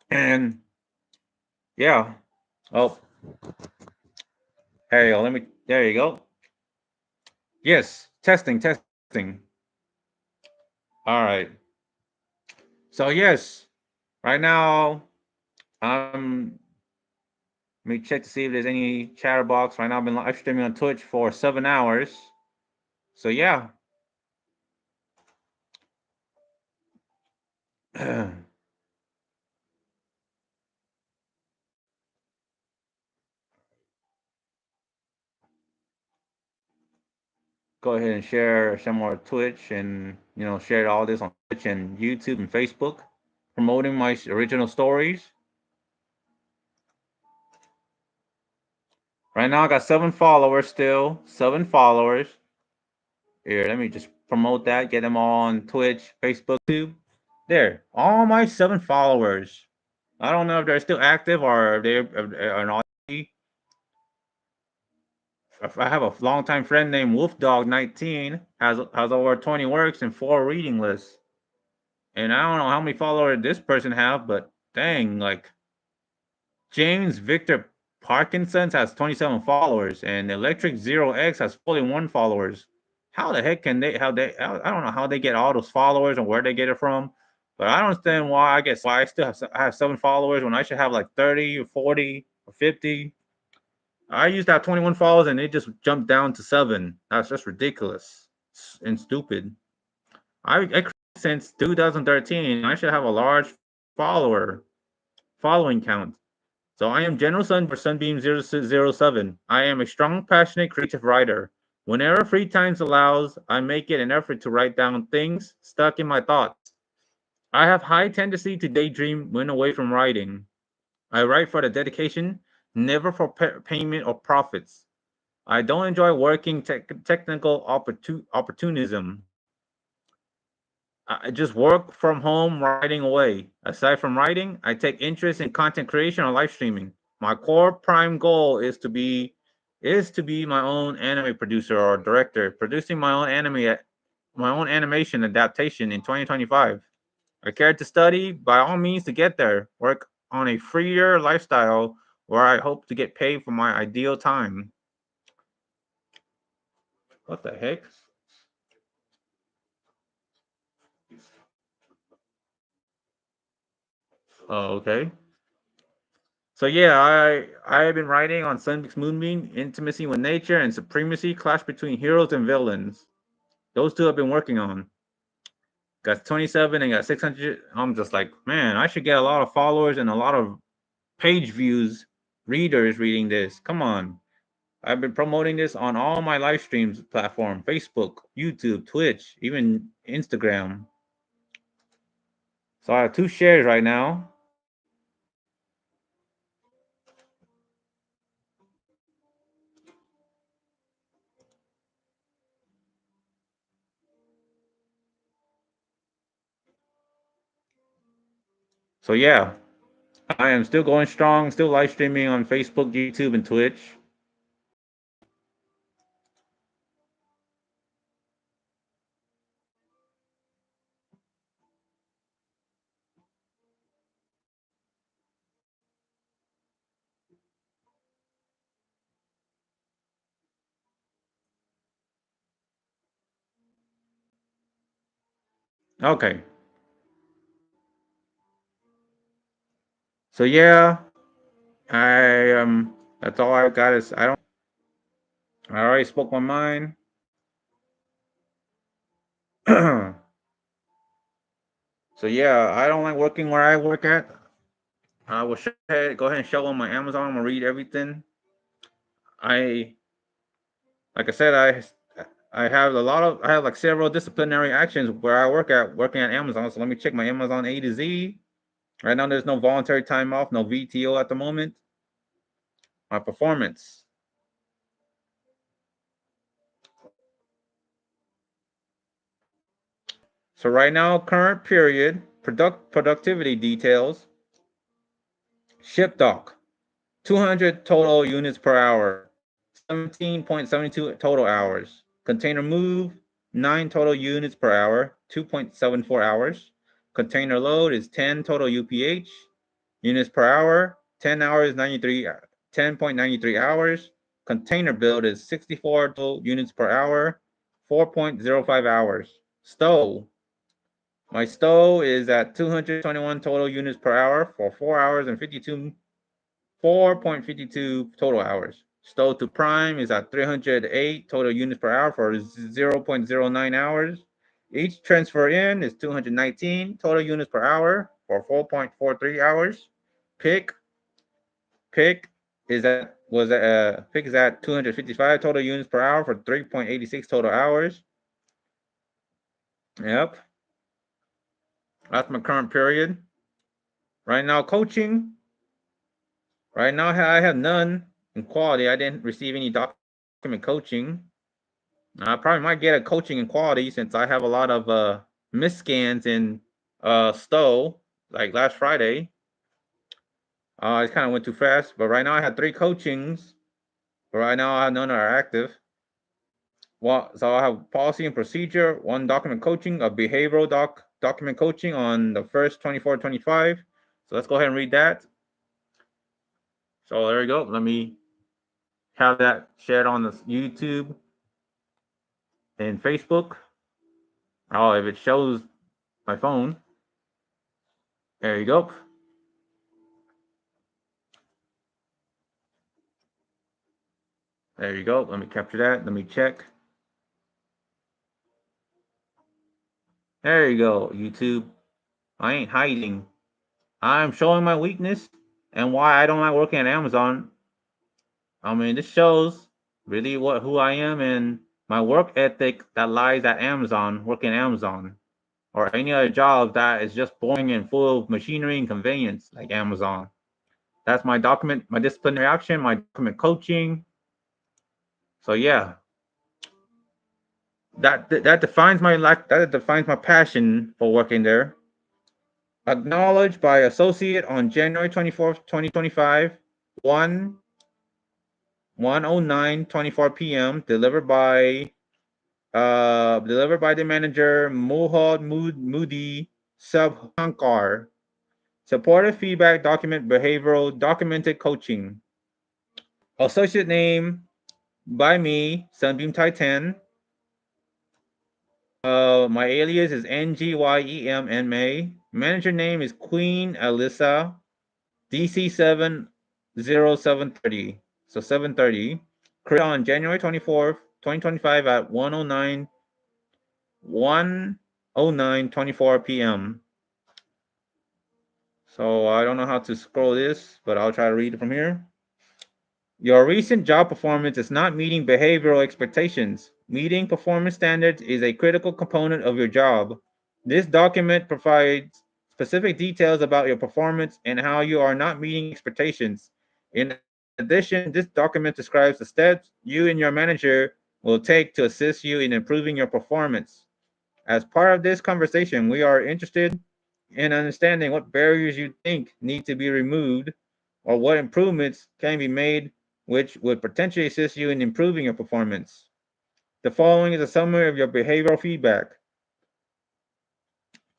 and yeah. Oh, there you go. There you go. Yes, testing. All right. So yes, right now, let me check to see if there's any chatterbox. Right now, I've been live streaming on Twitch for 7 hours. So yeah. Go ahead and share some more Twitch, and share all this on Twitch and YouTube and Facebook, promoting my original stories. Right now, I got 7 followers still. 7 followers. Here, let me just promote that. Get them all on Twitch, Facebook, YouTube. There, all my 7 followers. I don't know if they're still active or if they're not. I have a longtime friend named WolfDog19, has over 20 works and 4 reading lists. And I don't know how many followers this person have, but dang, like James Victor Parkinson's has 27 followers, and Electric Zero X has 41 followers. How the heck can they? I don't know how they get all those followers and where they get it from. But I don't understand why. I guess why I have 7 followers when I should have like 30 or 40 or 50. I used to have 21 followers and it just jumped down to 7. That's just ridiculous and stupid. I since 2013. I should have a large follower following count. So I am General Sunbeam 007. I am a strong, passionate, creative writer. Whenever free time allows, I make it an effort to write down things stuck in my thoughts. I have high tendency to daydream when away from writing. I write for the dedication, never for payment or profits. I don't enjoy working technical opportunism. I just work from home, writing away. Aside from writing, I take interest in content creation or live streaming. My core prime goal is to be my own anime producer or director, producing my own animation adaptation in 2025. I care to study by all means to get there. Work on a freer lifestyle where I hope to get paid for my ideal time. What the heck? Oh, okay. So yeah, I have been writing on Sunbeam's Moonbeam, intimacy with nature, and supremacy, clash between heroes and villains. Those two I've been working on. got 27 and got 600. I'm just like, man, I should get a lot of followers and a lot of page views, readers reading this. Come on. I've been promoting this on all my live streams platform, Facebook, YouTube, Twitch, even Instagram. So I have 2 shares right now. So yeah, I am still going strong, still live streaming on Facebook, YouTube, and Twitch. Okay. So yeah, that's all I got is I already spoke my mind. So yeah, I don't like working where I work at. I will go ahead and show on my Amazon. I'm gonna read everything. Like I said, I have like several disciplinary actions where I working at Amazon. So let me check my Amazon A to Z. Right now, there's no voluntary time off, no VTO at the moment. My performance. So right now, current period, productivity details. Ship dock, 200 total units per hour, 17.72 total hours. Container move, 9 total units per hour, 2.74 hours. Container load is 10 total UPH. Units per hour, 10 hours, 10.93 hours. Container build is 64 total units per hour, 4.05 hours. Stow. My stow is at 221 total units per hour for 4 hours and 4.52 total hours. Stow to prime is at 308 total units per hour for 0.09 hours. Each transfer in is 219 total units per hour for 4.43 hours. Pick is at 255 total units per hour for 3.86 total hours. Yep. That's my current period. Right now, coaching. Right now, I have none in quality. I didn't receive any document coaching. I probably might get a coaching in quality since I have a lot of misscans in Stowe, like last Friday. It kind of went too fast, but right now I had 3 coachings. But right now I have none are active. Well, so I have policy and procedure, 1 document coaching, a behavioral document coaching on the 1st 24/25. So let's go ahead and read that. So there we go. Let me have that shared on the YouTube and Facebook. Oh, if it shows my phone. There you go. There you go. Let me capture that. Let me check. There you go, YouTube. I ain't hiding. I'm showing my weakness and why I don't like working at Amazon. I mean, this shows really who I am and my work ethic that lies at Amazon, working at Amazon, or any other job that is just boring and full of machinery and convenience like Amazon. That's my disciplinary action, my document coaching. So yeah, that defines my life. That defines my passion for working there. Acknowledged by associate on January 24th, 2025, 1:09:24 p.m. Delivered by the manager Mohad Moody Subhankar. Supportive feedback document behavioral documented coaching. Associate name by me, Sunbeam Titan. My alias is NGYEMNMA. Manager name is Queen Alyssa. DC 70730. So 730. Created on January 24th, 2025 at 1:09 09:24 p.m. So I don't know how to scroll this, but I'll try to read it from here. Your recent job performance is not meeting behavioral expectations. Meeting performance standards is a critical component of your job. This document provides specific details about your performance and how you are not meeting expectations. In addition, this document describes the steps you and your manager will take to assist you in improving your performance. As part of this conversation, we are interested in understanding what barriers you think need to be removed or what improvements can be made which would potentially assist you in improving your performance. The following is a summary of your behavioral feedback.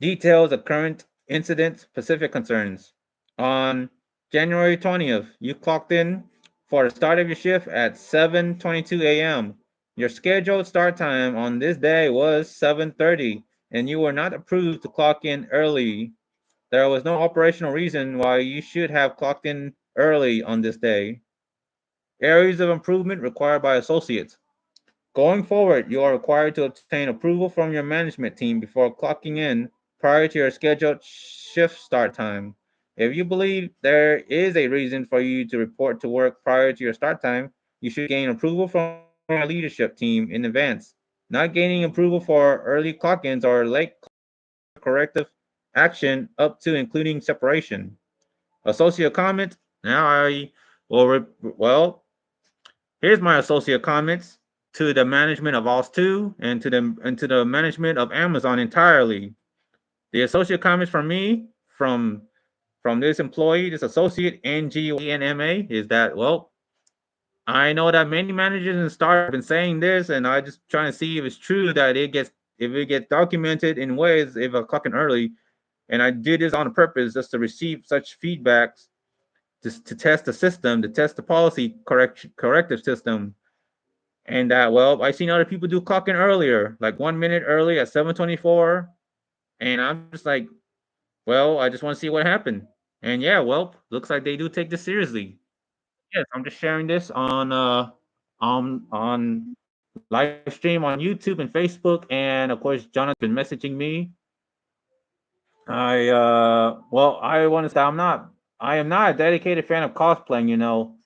Details of current incident specific concerns. On January 20th, you clocked in for the start of your shift at 7:22 a.m. Your scheduled start time on this day was 7:30 and you were not approved to clock in early. There was no operational reason why you should have clocked in early on this day. Areas of improvement required by associates. Going forward, you are required to obtain approval from your management team before clocking in prior to your scheduled shift start time. If you believe there is a reason for you to report to work prior to your start time, you should gain approval from your leadership team in advance. Not gaining approval for early clock-ins or late corrective action up to including separation. Associate comment. Now I will well, here's my associate comments to the management of OS2 and to the management of Amazon entirely. The associate comments from me from this employee, this associate NGNMA is that I know that many managers and staff have been saying this, and I just trying to see if it's true that it gets documented in ways if I'm clocking early, and I did this on purpose just to receive such feedbacks to test the system, to test the policy corrective system. And that, I seen other people do clocking earlier, like 1 minute early at 7:24. And I'm just like, I just want to see what happened. And yeah, looks like they do take this seriously. Yes, I'm just sharing this on live stream on YouTube and Facebook, and of course Jonathan's been messaging me. I want to say I am not a dedicated fan of cosplaying.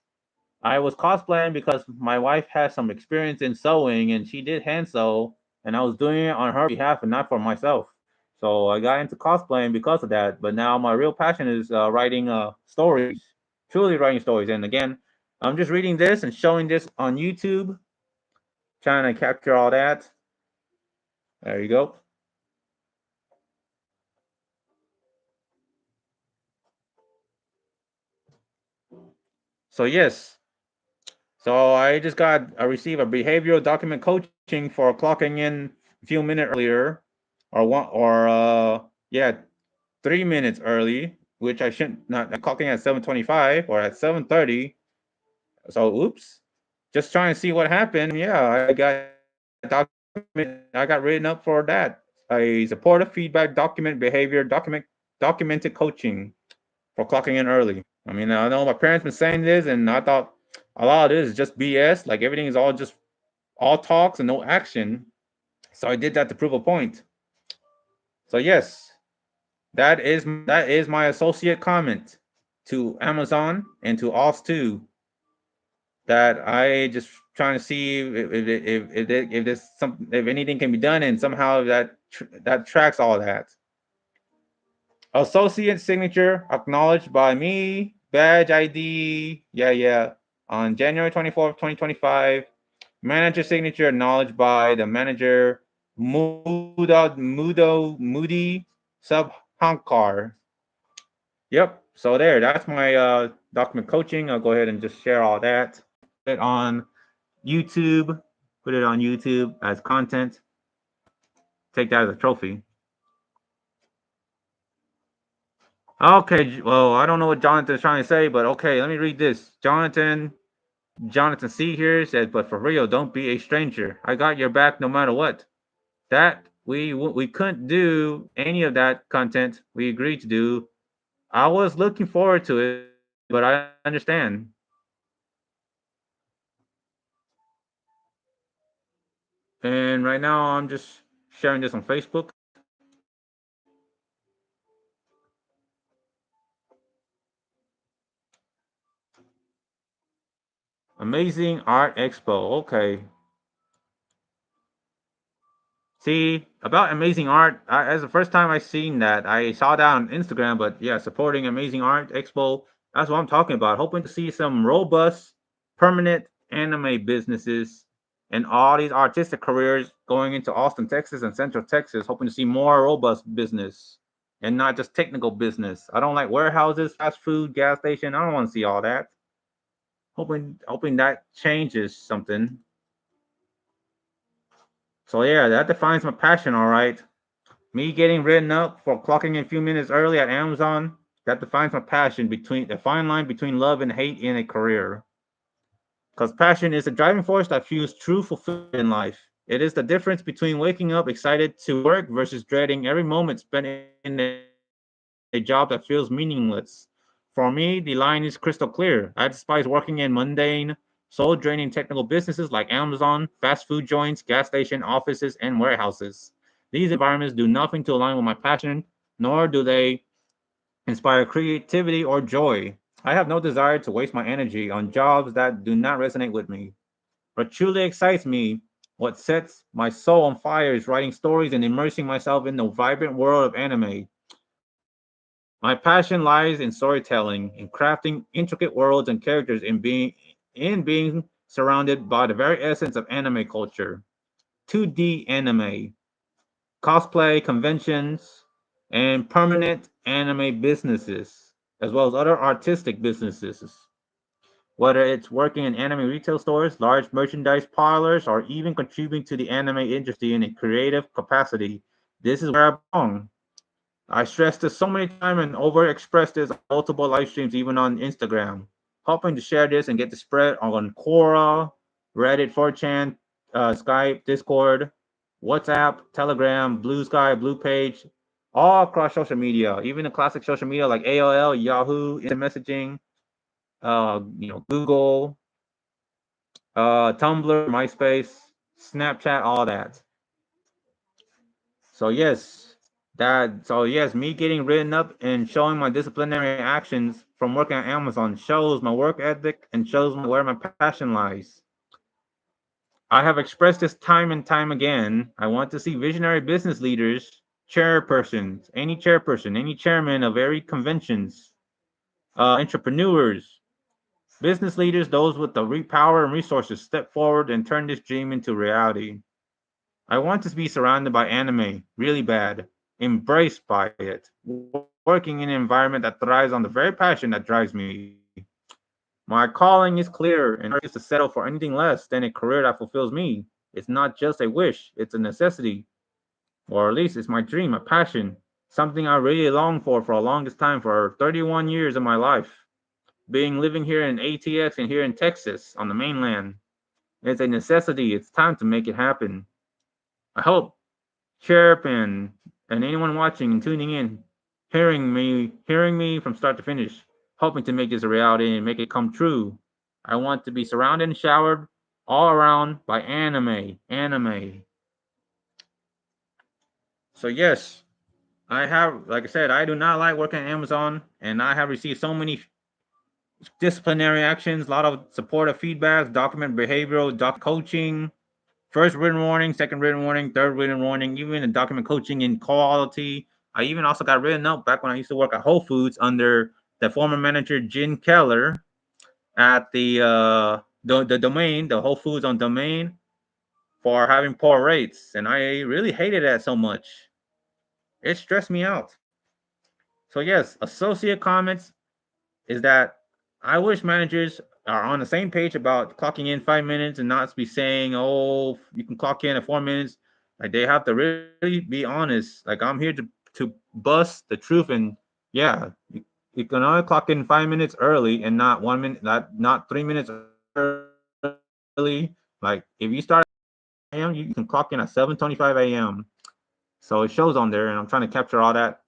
I was cosplaying because my wife has some experience in sewing and she did hand sew, and I was doing it on her behalf and not for myself. So I got into cosplaying because of that. But now my real passion is writing stories, truly writing stories. And again, I'm just reading this and showing this on YouTube, trying to capture all that. There you go. So yes, so I received a behavioral document coaching for clocking in a few minutes earlier, or 3 minutes early, which I shouldn't not clocking at 7:25 or at 7:30. So oops, just trying to see what happened. Yeah, I got written up for that. A supportive feedback document behavior documented coaching for clocking in early. I mean, I know my parents been saying this, and I thought a lot of this is just BS. Like everything is all talks and no action. So I did that to prove a point. So yes, that is my associate comment to Amazon and to OS 2, that I just trying to see if anything can be done, and somehow that tracks all that. Associate signature acknowledged by me, badge ID, yeah, on January 24th, 2025. Manager signature acknowledged by the manager, Moody Subhankar. Yep. So there, that's my document coaching. I'll go ahead and just share all that. Put it on YouTube. Put it on YouTube as content. Take that as a trophy. Okay, well, I don't know what Jonathan's trying to say, but okay, let me read this. Jonathan C here says, "But for real, don't be a stranger. I got your back no matter what." That we couldn't do any of that content we agreed to do. I was looking forward to it, but I understand. And right now, I'm just sharing this on Facebook. Amazing Art Expo. Okay. See, about Amazing Art, as the first time I seen that, I saw that on Instagram, but yeah, supporting Amazing Art Expo, that's what I'm talking about. Hoping to see some robust, permanent anime businesses and all these artistic careers going into Austin, Texas and Central Texas, hoping to see more robust business and not just technical business. I don't like warehouses, fast food, gas station. I don't want to see all that. Hoping that changes something. So yeah, that defines my passion, all right. Me getting written up for clocking in a few minutes early at Amazon, that defines my passion between the fine line between love and hate in a career. Because passion is the driving force that fuels true fulfillment in life. It is the difference between waking up excited to work versus dreading every moment spent in a job that feels meaningless. For me, the line is crystal clear. I despise working in mundane, soul draining technical businesses like Amazon, fast food joints, gas station, offices, and warehouses. These environments do nothing to align with my passion, nor do they inspire creativity or joy. I have no desire to waste my energy on jobs that do not resonate with me. What truly excites me, what sets my soul on fire, is writing stories and immersing myself in the vibrant world of anime. My passion lies in storytelling, in crafting intricate worlds and characters, in being surrounded by the very essence of anime culture. 2D anime, cosplay conventions, and permanent anime businesses, as well as other artistic businesses. Whether it's working in anime retail stores, large merchandise parlors, or even contributing to the anime industry in a creative capacity, this is where I belong. I stressed this so many times and overexpressed this on multiple live streams, even on Instagram. Hoping to share this and get the spread on Quora, Reddit, 4chan, Skype, Discord, WhatsApp, Telegram, Blue Sky, Blue Page, all across social media, even the classic social media like AOL, Yahoo, instant messaging, Google, Tumblr, MySpace, Snapchat, all that. So yes, me getting written up and showing my disciplinary actions from working at Amazon shows my work ethic and shows where my passion lies. I have expressed this time and time again. I want to see visionary business leaders, chairperson, any chairman of every conventions, entrepreneurs, business leaders, those with the power and resources, step forward and turn this dream into reality. I want to be surrounded by anime really bad, embraced by it, working in an environment that thrives on the very passion that drives me. My calling is clear, and I refuse to settle for anything less than a career that fulfills me. It's not just a wish, it's a necessity, or at least it's my dream, a passion, something I really longed for the longest time for 31 years of my life. Being living here in ATX and here in Texas on the mainland, it's a necessity. It's time to make it happen. I hope Chirp and anyone watching and tuning in, hearing me from start to finish, hoping to make this a reality and make it come true. I want to be surrounded and showered all around by anime. So yes, like I said, I do not like working at Amazon, and I have received so many disciplinary actions, a lot of supportive feedbacks, document behavioral, coaching, first written warning, second written warning, third written warning, even the document coaching in quality. I even also got written up back when I used to work at Whole Foods under the former manager Jen Keller at the domain, the Whole Foods on domain, for having poor rates, and I really hated that so much. It stressed me out. So yes, associate comments is that I wish managers are on the same page about clocking in 5 minutes and not be saying, "Oh, you can clock in at 4 minutes." Like they have to really be honest. Like I'm here to bust the truth, and yeah, you can only clock in 5 minutes early and not 1 minute, not 3 minutes early. Like if you start at 7 a.m., you can clock in at 7:25 a.m. So it shows on there, and I'm trying to capture all that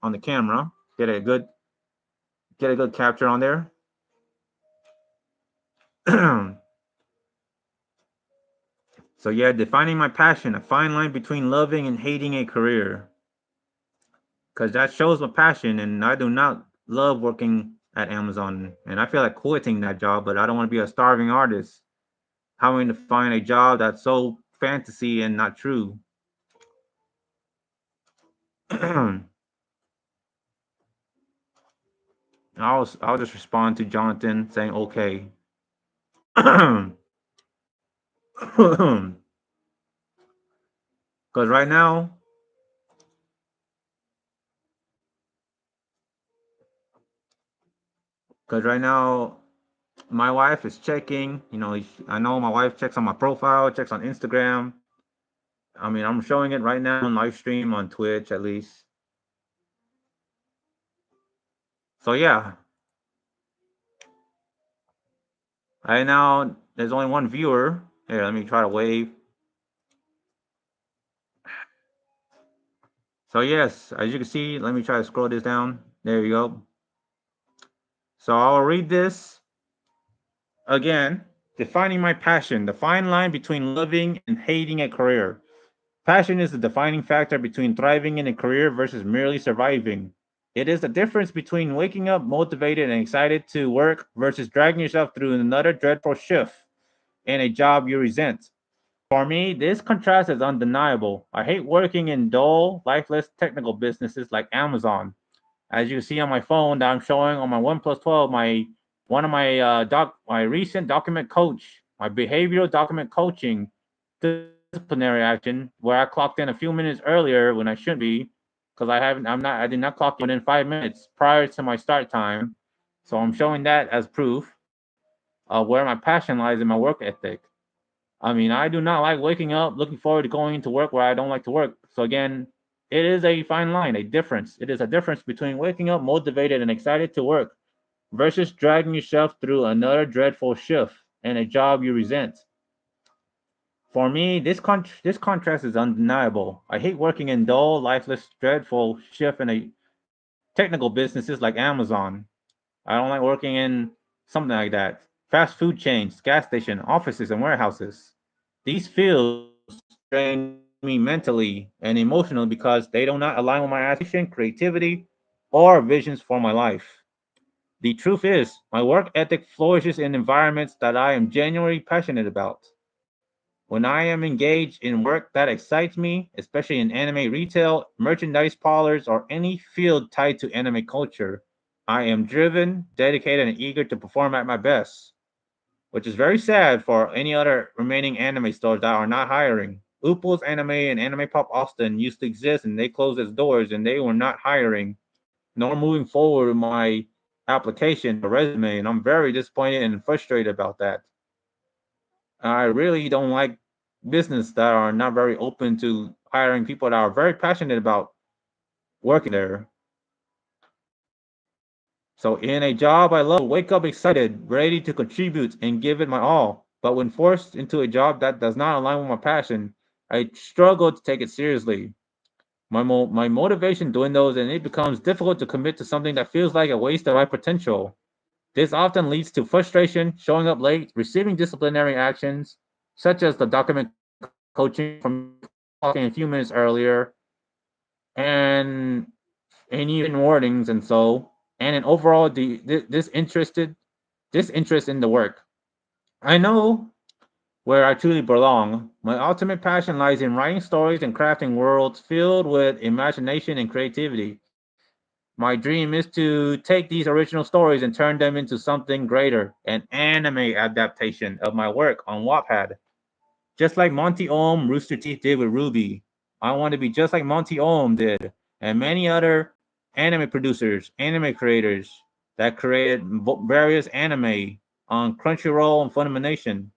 on the camera, get a good capture on there. So yeah, defining my passion, a fine line between loving and hating a career. Because that shows my passion, and I do not love working at Amazon, and I feel like quitting that job, but I don't want to be a starving artist, having to find a job that's so fantasy and not true. I'll just respond to Jonathan saying okay. Because right now, because right now my wife is checking. I know my wife checks on my profile, checks on Instagram. I mean, I'm showing it right now on live stream on Twitch at least. So yeah, right now there's only one viewer. Here, let me try to wave. So yes, as you can see, let me try to scroll this down. There you go. So I'll read this again. Defining my passion, the fine line between loving and hating a career. Passion is the defining factor between thriving in a career versus merely surviving. It is the difference between waking up motivated and excited to work versus dragging yourself through another dreadful shift in a job you resent. For me, this contrast is undeniable. I hate working in dull, lifeless technical businesses like Amazon. As you can see on my phone that I'm showing on my OnePlus 12, my one of my my recent document coach, my behavioral document coaching disciplinary action, where I clocked in a few minutes earlier when I shouldn't be, because I did not clock in within 5 minutes prior to my start time. So I'm showing that as proof of where my passion lies in my work ethic. I mean, I do not like waking up looking forward to going into work where I don't like to work. So again, it is a fine line, a difference. It is a difference between waking up motivated and excited to work versus dragging yourself through another dreadful shift in a job you resent. For me, this contrast is undeniable. I hate working in dull, lifeless, dreadful shift in a technical businesses like Amazon. I don't like working in something like that. Fast food chains, gas station, offices, and warehouses. These fields drain me mentally and emotionally because they do not align with my aspiration, creativity, or visions for my life. The truth is, my work ethic flourishes in environments that I am genuinely passionate about. When I am engaged in work that excites me, especially in anime retail, merchandise parlors, or any field tied to anime culture, I am driven, dedicated, and eager to perform at my best, which is very sad for any other remaining anime stores that are not hiring. Upple's Anime and Anime Pop Austin used to exist and they closed its doors and they were not hiring nor moving forward with my application or resume. And I'm very disappointed and frustrated about that. I really don't like business that are not very open to hiring people that are very passionate about working there. So in a job I love, wake up excited, ready to contribute and give it my all. But when forced into a job that does not align with my passion, I struggle to take it seriously. My motivation dwindles and it becomes difficult to commit to something that feels like a waste of my potential. This often leads to frustration, showing up late, receiving disciplinary actions, such as the document coaching from clocking a few minutes earlier, and even warnings and so, and an overall disinterest in the work. I know where I truly belong. My ultimate passion lies in writing stories and crafting worlds filled with imagination and creativity. My dream is to take these original stories and turn them into something greater, an anime adaptation of my work on Wattpad. Just like Monty Ohm Rooster Teeth did with RWBY. I want to be just like Monty Ohm did, and many other anime producers, anime creators that created various anime on Crunchyroll and Funimation.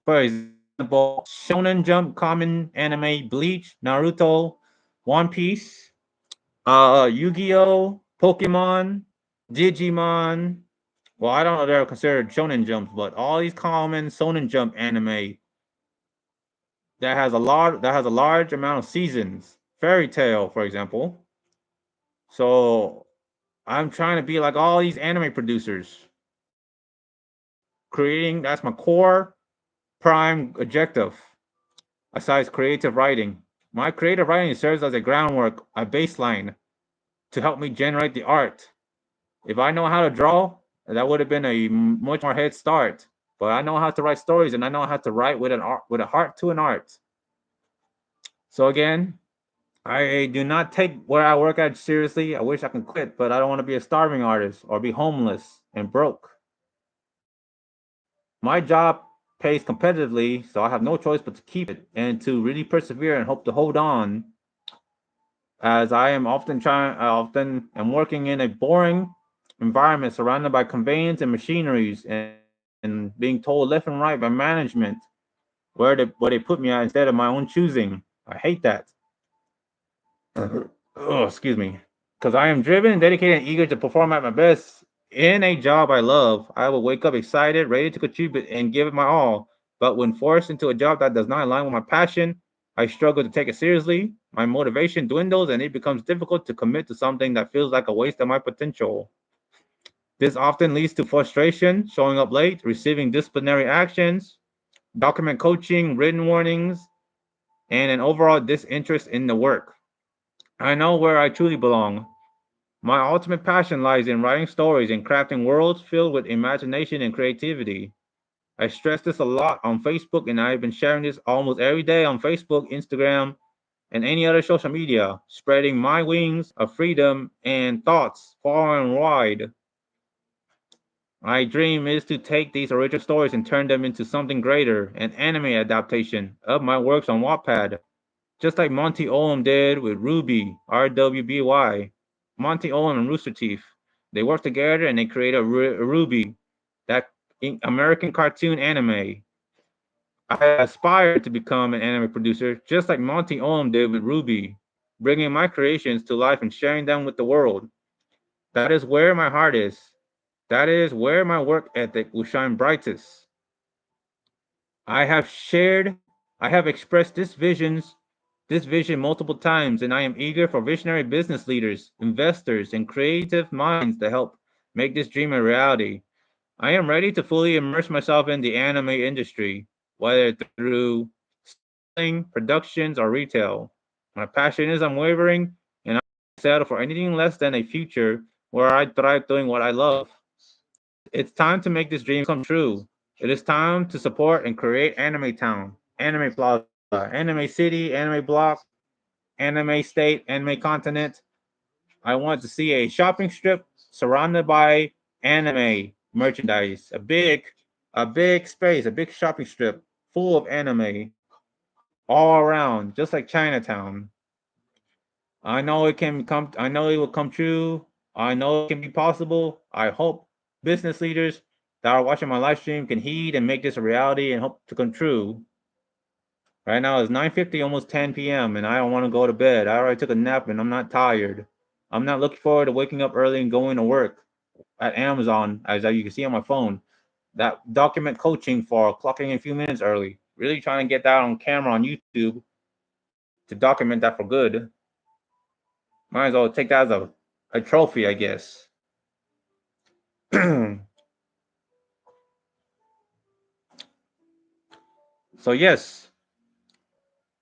For example, Shonen Jump common anime Bleach, Naruto, One Piece, Yu-Gi-Oh, Pokemon, Digimon. Well, I don't know if they're considered Shonen Jumps, but all these common Shonen Jump anime that has a large amount of seasons. Fairy Tail, for example. So I'm trying to be like all these anime producers. Creating that's my core prime objective. Besides creative writing. My creative writing serves as a groundwork, a baseline to help me generate the art If I know how to draw, that would have been a much more head start. But I know how to write stories, and I know how to write with a heart to an art. So again, I do not take where I work at seriously. I wish I could quit, but I don't want to be a starving artist or be homeless and broke. My job pays competitively, so I have no choice but to keep it and to really persevere and hope to hold on, as I am often am working in a boring environment surrounded by conveyance and machineries and being told left and right by management where they put me at instead of my own choosing. I hate that. Oh, excuse me. Because I am driven, dedicated, and eager to perform at my best in a job I love. I will wake up excited, ready to contribute, and give it my all. But when forced into a job that does not align with my passion, I struggle to take it seriously. My motivation dwindles, and it becomes difficult to commit to something that feels like a waste of my potential. This often leads to frustration, showing up late, receiving disciplinary actions, document coaching, written warnings, and an overall disinterest in the work. I know where I truly belong. My ultimate passion lies in writing stories and crafting worlds filled with imagination and creativity. I stress this a lot on Facebook, and I've been sharing this almost every day on Facebook, Instagram, and any other social media, spreading my wings of freedom and thoughts far and wide. My dream is to take these original stories and turn them into something greater, an anime adaptation of my works on Wattpad, just like Monty did with RWBY, RWBY. Monty and Rooster Teeth. They worked together and they created RWBY, that American cartoon anime. I aspire to become an anime producer, just like Monty did with RWBY, bringing my creations to life and sharing them with the world. That is where my heart is. That is where my work ethic will shine brightest. I have shared, I have expressed this vision multiple times, and I am eager for visionary business leaders, investors, and creative minds to help make this dream a reality. I am ready to fully immerse myself in the anime industry, whether through styling, productions, or retail. My passion is unwavering, and I won't settle for anything less than a future where I thrive doing what I love. It's time to make this dream come true. It is time to support and create Anime Town, Anime Plaza, Anime City, Anime Block, Anime State, Anime Continent. I want to see a shopping strip surrounded by anime merchandise, a big space, a big shopping strip full of anime all around, just like Chinatown. I know it will come true. I know it can be possible. I hope business leaders that are watching my live stream can heed and make this a reality and hope to come true. Right now it's 9:50, almost 10 p.m., and I don't want to go to bed. I already took a nap and I'm not tired. I'm not looking forward to waking up early and going to work at Amazon, as you can see on my phone. That document coaching for clocking in a few minutes early. Really trying to get that on camera on YouTube to document that for good. Might as well take that as a trophy, I guess. So yes,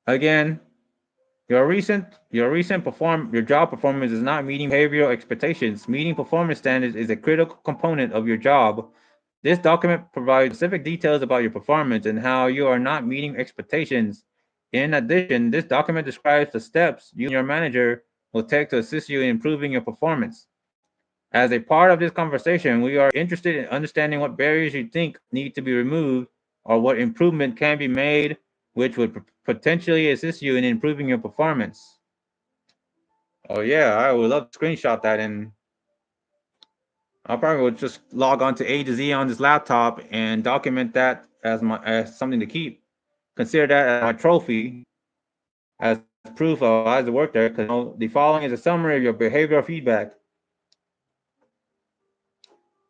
again, your job performance is not meeting behavioral expectations. Meeting performance standards is a critical component of your job. This document provides specific details about your performance and how you are not meeting expectations. In addition, this document describes the steps you and your manager will take to assist you in improving your performance. As a part of this conversation, we are interested in understanding what barriers you think need to be removed or what improvement can be made, which would potentially assist you in improving your performance. Oh yeah, I would love to screenshot that, and I probably would just log on to A to Z on this laptop and document that as something to keep. Consider that as my trophy, as proof of I work there. Because the following is a summary of your behavioral feedback.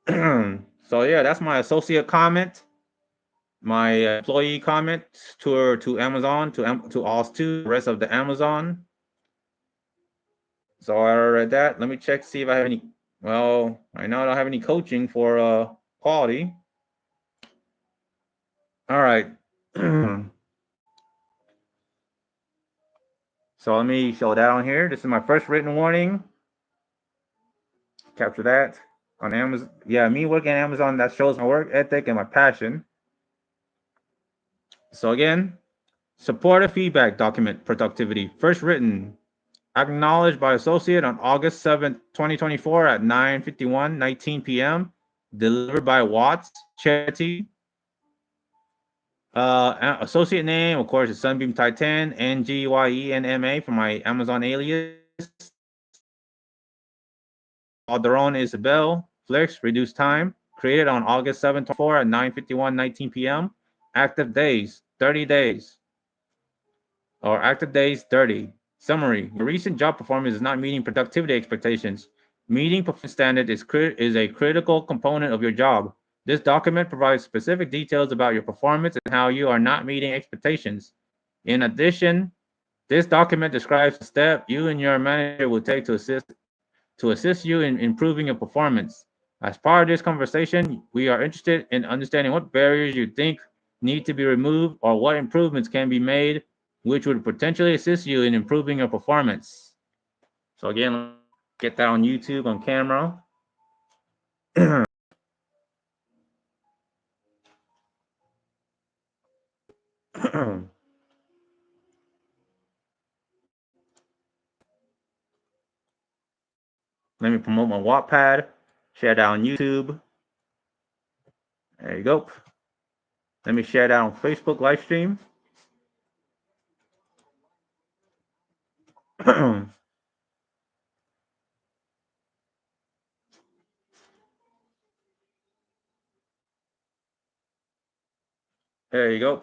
So yeah, that's my associate comment, my employee comment to Amazon, to us to the rest of the Amazon. So I read that. Let me check, see if I have any. Well, I know I don't have any coaching for quality. All right. So let me show that on here. This is my first written warning. Capture that. on Amazon. Yeah, me working at Amazon, that shows my work ethic and my passion. So again, supportive feedback document productivity. First written, acknowledged by associate on August 7th, 2024 at 19 p.m. Delivered by Watts Charity. Associate name, of course, is Sunbeam Titan, NGYENMA for my Amazon alias. Alderon Isabel, Flix, reduced time. Created on August 7th, 24 at 19 p.m. Active days, 30 days. Or active days, 30. Summary, your recent job performance is not meeting productivity expectations. Meeting performance standard is a critical component of your job. This document provides specific details about your performance and how you are not meeting expectations. In addition, this document describes the step you and your manager will take to assist you in improving your performance. As part of this conversation, we are interested in understanding what barriers you think need to be removed or what improvements can be made which would potentially assist you in improving your performance. So again, get that on YouTube on camera. Let me promote my Wattpad. Share that on YouTube. There you go. Let me share that on Facebook Livestream. There you go.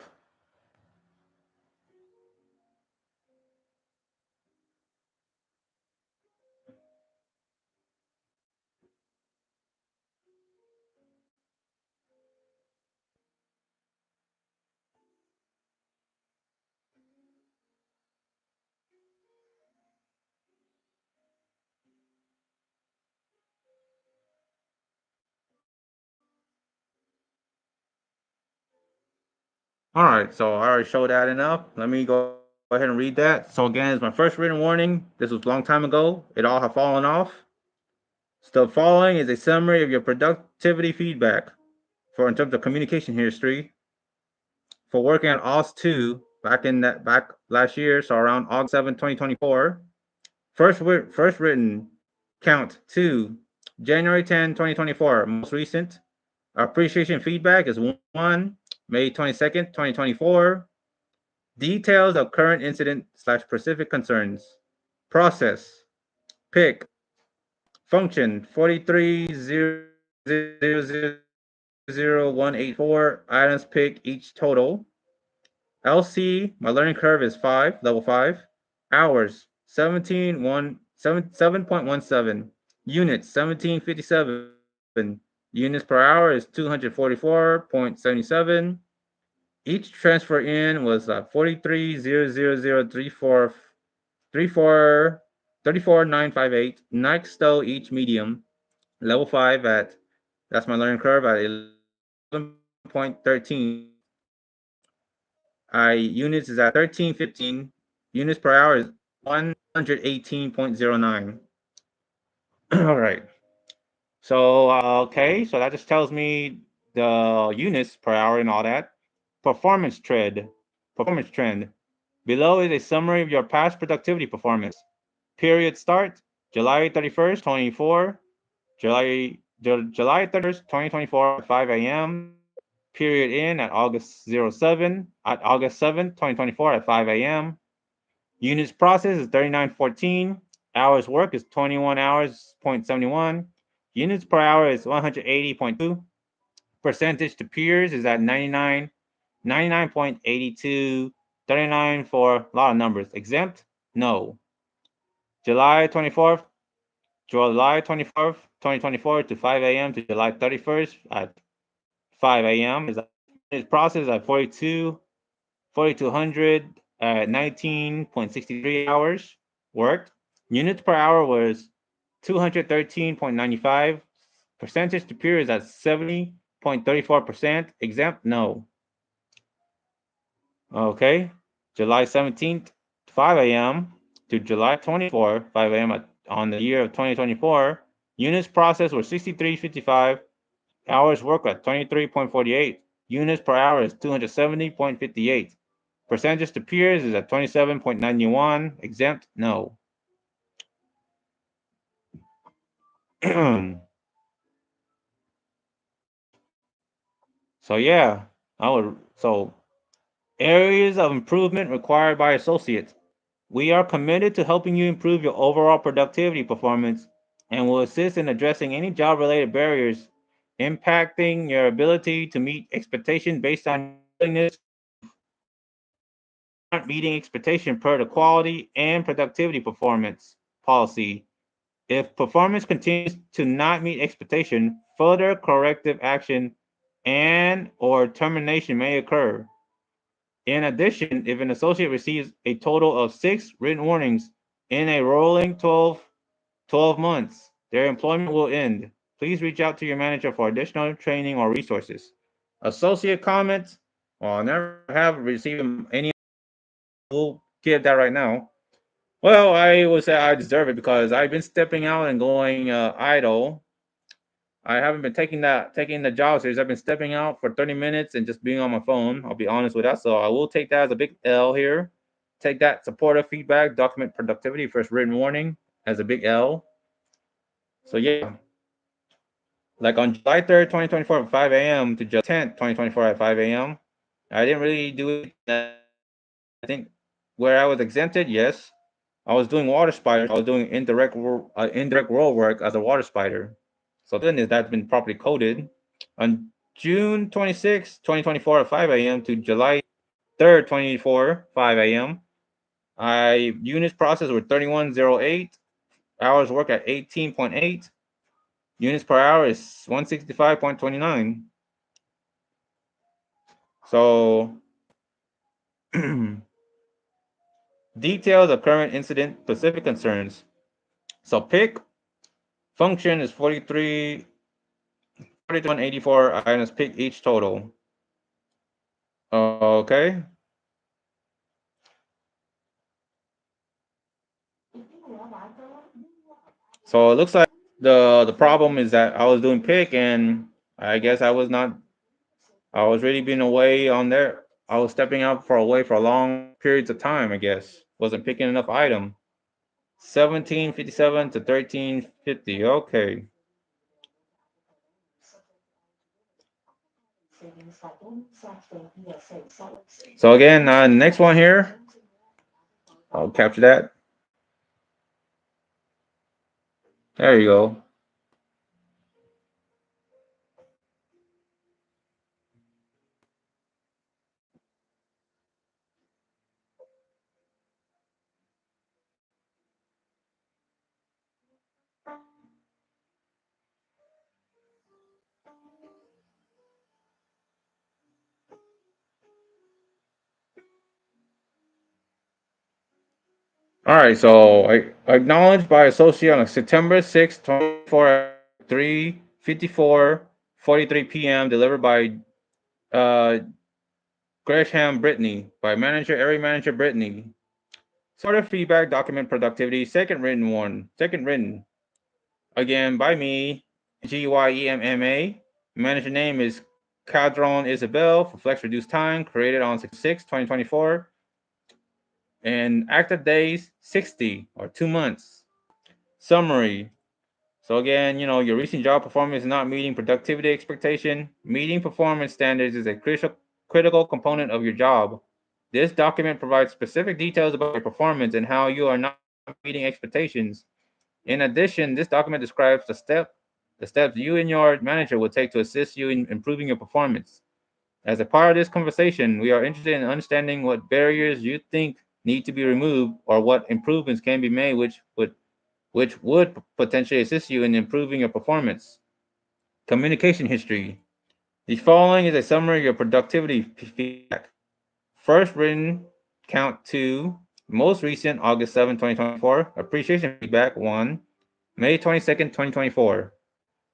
All right, so I already showed that enough. Let me go ahead and read that. So again, it's my first written warning. This was a long time ago. It all have fallen off. So the following is a summary of your productivity feedback for in terms of communication history for working at OS2 back last year, so around August 7, 2024. First written count 2, January 10, 2024. Most recent appreciation feedback is 1, May 22nd, 2024. Details of current incident / specific concerns. Process. Pick. Function 43000184. Items picked each total. LC, my learning curve is 5, level 5. Hours 7.17. Units 1757. Units per hour is 244.77. Each transfer in was 43,000,34,34,958. Next though, each medium, level 5 at, that's my learning curve at 11.13. Units is at 1315. Units per hour is 118.09. All right. So, okay, so that just tells me the units per hour and all that. Performance trend. Below is a summary of your past productivity performance. Period start, July 31st, 2024. July 31st, 2024 at 5 a.m. Period in at August 7, 2024 at 5 a.m. Units process is 3914. Hours work is 21 hours, 0.71. Units per hour is 180.2. Percentage to peers is at 99.82. 39 for a lot of numbers. Exempt? No. July 24th, 2024 to 5 a.m. to July 31st at 5 a.m. is process at 4,200 at 19.63 hours worked. Units per hour was 213.95. Percentage to peer is at 70.34%. Exempt? No. Okay. July 17th, 5 a.m. to July 24th, 5 a.m. on the year of 2024. Units processed were 63.55. Hours worked at 23.48. Units per hour is 270.58. Percentages to peers is at 27.91. Exempt? No. So yeah, so areas of improvement required by associates. We are committed to helping you improve your overall productivity performance and will assist in addressing any job-related barriers impacting your ability to meet expectations based on willingness not meeting expectation per the quality and productivity performance policy. If performance continues to not meet expectation, further corrective action and or termination may occur. In addition, if an associate receives a total of 6 written warnings in a rolling 12 months, their employment will end. Please reach out to your manager for additional training or resources. Associate comments, well, I never have received any. We'll get that right now. Well, I would say I deserve it because I've been stepping out and going idle. I haven't been taking the job series. I've been stepping out for 30 minutes and just being on my phone. I'll be honest with that. So I will take that as a big L here. Take that supportive feedback, document productivity, first written warning as a big L. So yeah. Like on July 3rd, 2024 at 5 a.m. to July 10th, 2024 at 5 a.m. I didn't really do it. I think where I was exempted, yes. I was doing water spiders. I was doing indirect roll work as a water spider. So then that's been properly coded. On June 26, 2024 at 5 a.m. to July 3rd, 2024, 5 a.m. Units processed were 3108. Hours work at 18.8. Units per hour is 165.29. So details of current incident specific concerns. So pick function is 4184 items pick each total. Okay. So it looks like the problem is that I was doing pick and I guess I was really being away on there. I was stepping out for long periods of time, I guess. Wasn't picking enough item. 1757 to 1350. Okay. So again, next one here. I'll capture that. There you go. All right, so I acknowledged by associate on September 6, 24 at 3:54:43 p.m. delivered by Gresham Brittany, by area manager Brittany. Sort of feedback, document productivity, second written. Again, by me, GYEMMA. Manager name is Cadron Isabel for Flex Reduced Time, created on 6, 2024. And active days, 60 or 2 months. Summary. So again, your recent job performance is not meeting productivity expectation. Meeting performance standards is a critical component of your job. This document provides specific details about your performance and how you are not meeting expectations. In addition, this document describes the steps you and your manager will take to assist you in improving your performance. As a part of this conversation, we are interested in understanding what barriers you think need to be removed or what improvements can be made which would potentially assist you in improving your performance. Communication history. The following is a summary of your productivity feedback. First written, count 2. Most recent, August 7, 2024. Appreciation feedback 1. May 22nd, 2024.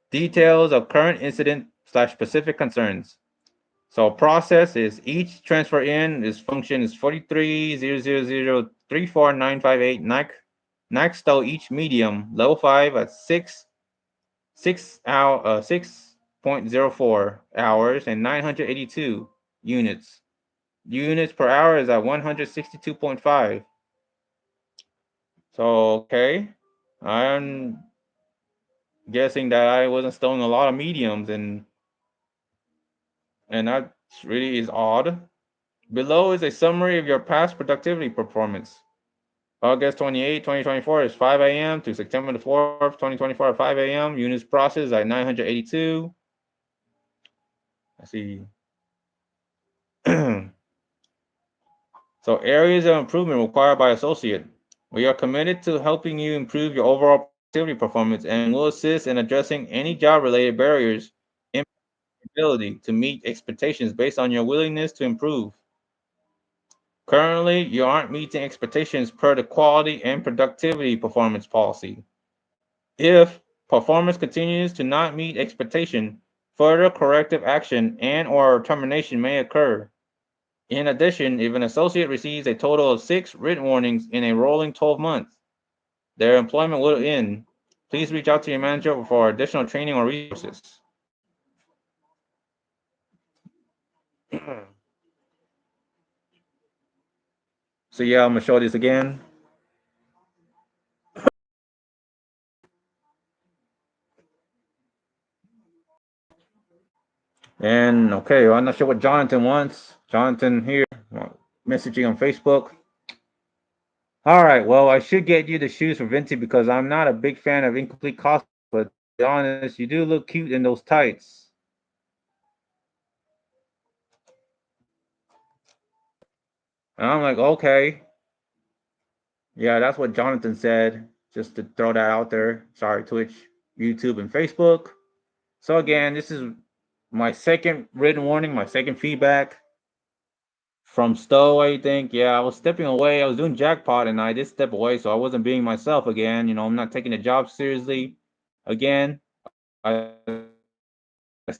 Details of current incident / specific concerns. So process is each transfer in is function is 4300034958 Nike stole each medium level 5 at 6 6.04 hours and 982 units. Units per hour is at 162.5. So okay, I'm guessing that I wasn't stealing a lot of mediums, and that really is odd. Below is a summary of your past productivity performance. August 28, 2024 is 5 a.m. to September the 4th, 2024 at 5 a.m. Units processed at 982. Let's see. So areas of improvement required by associate. We are committed to helping you improve your overall productivity performance and will assist in addressing any job-related barriers in ability to meet expectations based on your willingness to improve. Currently, you aren't meeting expectations per the quality and productivity performance policy. If performance continues to not meet expectation, further corrective action and/or termination may occur. In addition, if an associate receives a total of 6 written warnings in a rolling 12 months, their employment will end. Please reach out to your manager for additional training or resources. So yeah, I'm gonna show this again. And okay, well, I'm not sure what Jonathan wants. Jonathan here, messaging on Facebook. All right, well, I should get you the shoes for Vinci because I'm not a big fan of incomplete cosplay, but to be honest, you do look cute in those tights. And I'm like, okay. Yeah, that's what Jonathan said, just to throw that out there. Sorry, Twitch, YouTube, and Facebook. So again, this is my second written warning, my second feedback from Stowe, I think. Yeah, I was stepping away. I was doing jackpot and I did step away, so I wasn't being myself again. You know, I'm not taking the job seriously. Again, I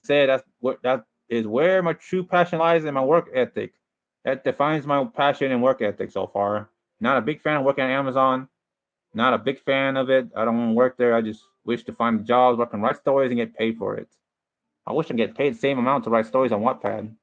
said that is where my true passion lies in my work ethic. That defines my passion and work ethic so far. Not a big fan of working at Amazon. Not a big fan of it. I don't want to work there. I just wish to find jobs where I can write stories and get paid for it. I wish I could get paid the same amount to write stories on Wattpad.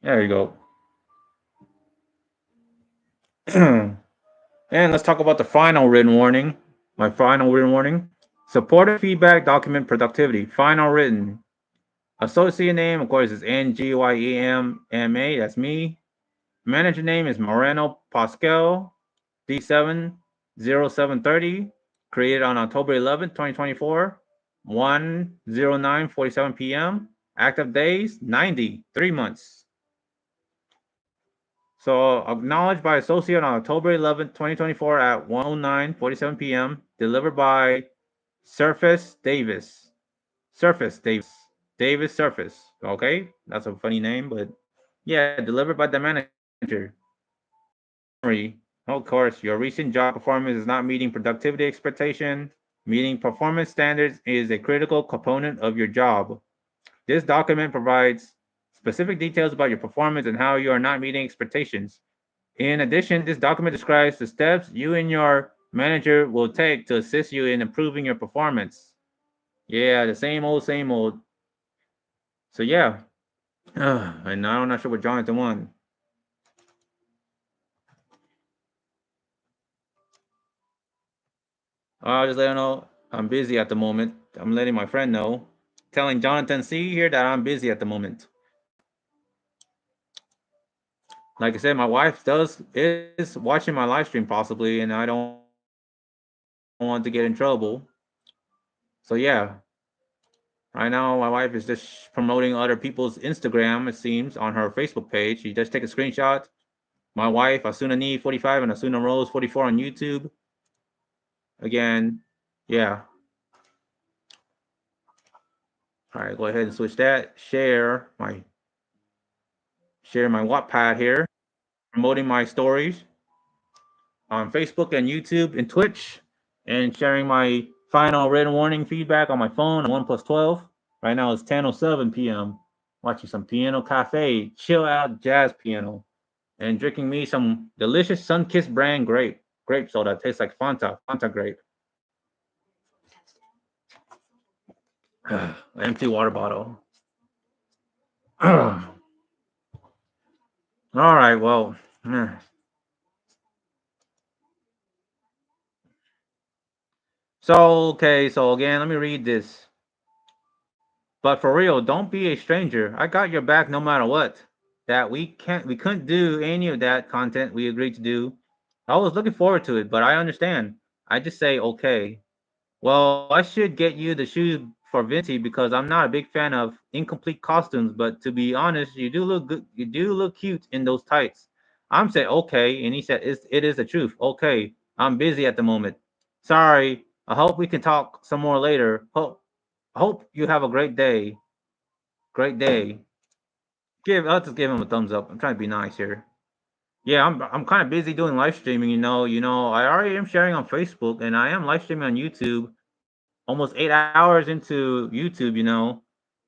There you go. And let's talk about the final written warning. My final written warning. Supportive feedback document productivity. Final written. Associate name, of course, is NGYEMMA. That's me. Manager name is Moreno Pascal. D70730. Created on October 11th, 2024. 1:09:47 p.m. Active days 90, 3 months. So acknowledged by associate on October 11th, 2024 at 1:09:47 p.m. Delivered by Surface Davis. Surface Davis. Davis Surface. Okay, that's a funny name, but yeah, delivered by the manager. Of course, your recent job performance is not meeting productivity expectation. Meeting performance standards is a critical component of your job. This document provides specific details about your performance and how you are not meeting expectations. In addition, this document describes the steps you and your manager will take to assist you in improving your performance. Yeah, the same old, same old. So yeah, and now I'm not sure what Jonathan won. I'll just let him know I'm busy at the moment. I'm letting my friend know, telling Jonathan C here that I'm busy at the moment. Like I said, my wife is watching my live stream possibly, and I don't want to get in trouble. So yeah, right now my wife is just promoting other people's Instagram. It seems on her Facebook page. She just take a screenshot. My wife Asuna Ni 45 and Asuna Rose 44 on YouTube. Again, yeah. All right, go ahead and switch that. Share my Wattpad here. promoting my stories on Facebook and YouTube and Twitch, and sharing my final written warning feedback on my phone on OnePlus 12. Right now it's 10:07 p.m. Watching some piano cafe, chill out jazz piano, and drinking me some delicious Sunkist brand grape soda. It tastes like Fanta grape. Empty water bottle. All right, well. So, okay, so again, let me read this. But for real, don't be a stranger. I got your back no matter what. That we couldn't do any of that content we agreed to do. I was looking forward to it, but I understand. I just say okay. Well, I should get you the shoes for Venti because I'm not a big fan of incomplete costumes, but to be honest, you do look good. You do look cute in those tights. I'm saying okay, and he said it is the truth. Okay, I'm busy at the moment. Sorry. I hope we can talk some more later. Hope you have a great day. Great day. I'll just give him a thumbs up. I'm trying to be nice here. Yeah, I'm kind of busy doing live streaming, I already am sharing on Facebook and I am live streaming on YouTube almost 8 hours into YouTube,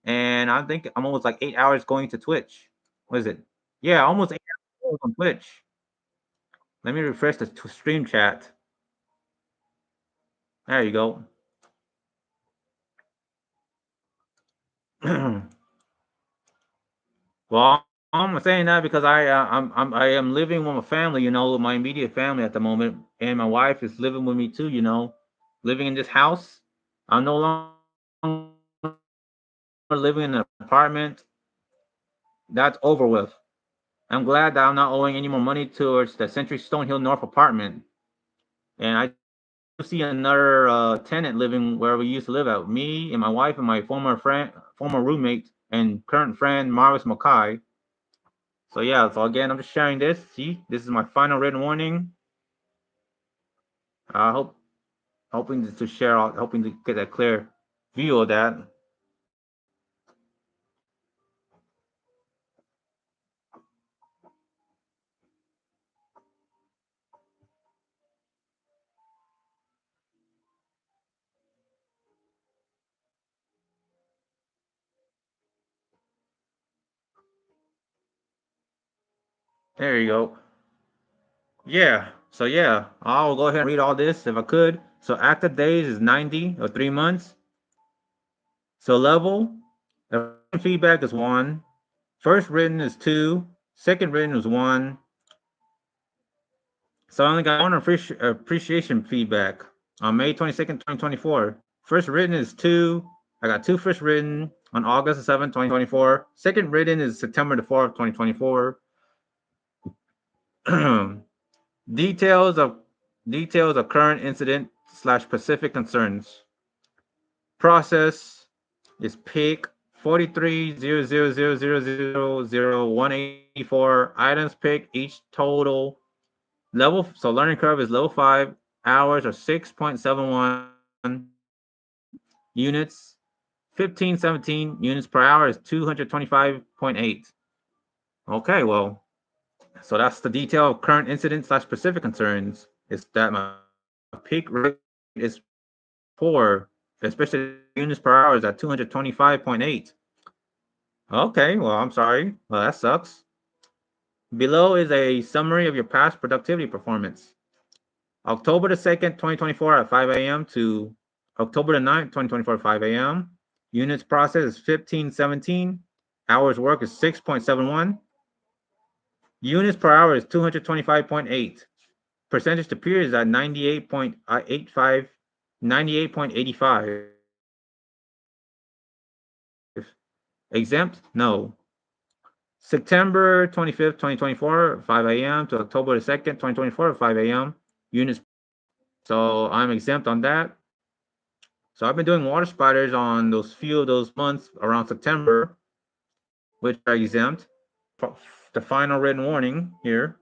and I think I'm almost like 8 hours going to Twitch. What is it? Yeah, almost 8 hours on Twitch. Let me refresh the stream chat. There you go. Well, I'm saying that because I am living with my family, with my immediate family at the moment, and my wife is living with me too, living in this house. I'm no longer living in an apartment. That's over with. I'm glad that I'm not owing any more money towards the Century Stonehill North apartment. And I see another tenant living where we used to live at. Me and my wife and my former roommate and current friend Marvis Mackay. So yeah, so again, I'm just sharing this. See, this is my final written warning. I hoping to share, hoping to get a clear view of that. There you go. Yeah. So yeah, I'll go ahead and read all this if I could. So active days is 90 or 3 months. So level, the feedback is 1. First written is 2. Second written is 1. So I only got 1 appreciation feedback on May 22nd, 2024. First written is 2. I got 2 first written on August 7th, 2024. Second written is September the 4th, 2024. Details of current incident / specific concerns. Process is pick 430000000184 items picked, each total level. So learning curve is level 5, hours are 6.71 units. 1517 units per hour is 225.8. Okay, well, so that's the detail of current incident / specific concerns. Is that my peak rate is poor, especially units per hour is at 225.8. Okay, well, I'm sorry. Well, that sucks. Below is a summary of your past productivity performance. October the 2nd, 2024 at 5 a.m. to October the 9th, 2024 at 5 a.m. Units processed is 1517. Hours work is 6.71. Units per hour is 225.8. Percentage to peer is at 98.85. 98.85. Exempt? No. September 25th, 2024, 5 a.m. to October the 2nd, 2024, 5 a.m. Units. So I'm exempt on that. So I've been doing water spiders on those few of those months around September, which are exempt. The final written warning here.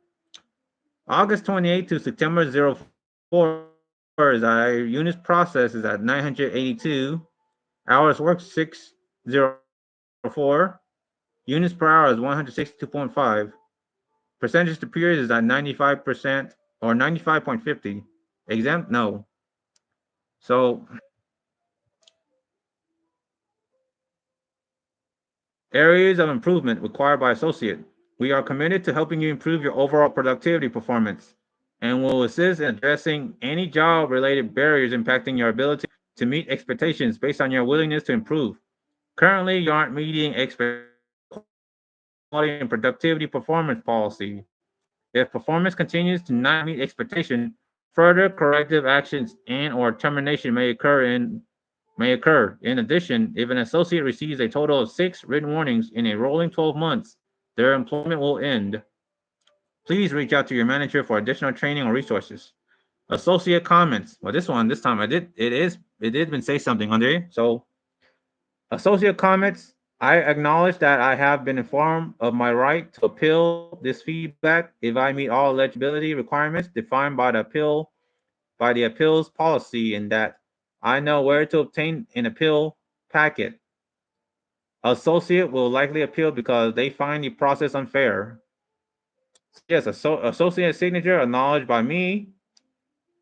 August 28th to September 04 is our units process is at 982. Hours worked 604. Units per hour is 162.5. Percentage to peers is at 95% or 95.50. Exempt? No. So areas of improvement required by associate. We are committed to helping you improve your overall productivity performance and will assist in addressing any job-related barriers impacting your ability to meet expectations based on your willingness to improve. Currently, you aren't meeting quality and productivity performance policy. If performance continues to not meet expectation, further corrective actions and or termination may occur. In addition, if an associate receives a total of 6 written warnings in a rolling 12 months, their employment will end. Please reach out to your manager for additional training or resources. Associate comments. Well, this time it did been say something on there. So associate comments. I acknowledge that I have been informed of my right to appeal this feedback if I meet all eligibility requirements defined by the appeals policy and that I know where to obtain an appeal packet. Associate will likely appeal because they find the process unfair. Yes, associate signature acknowledged by me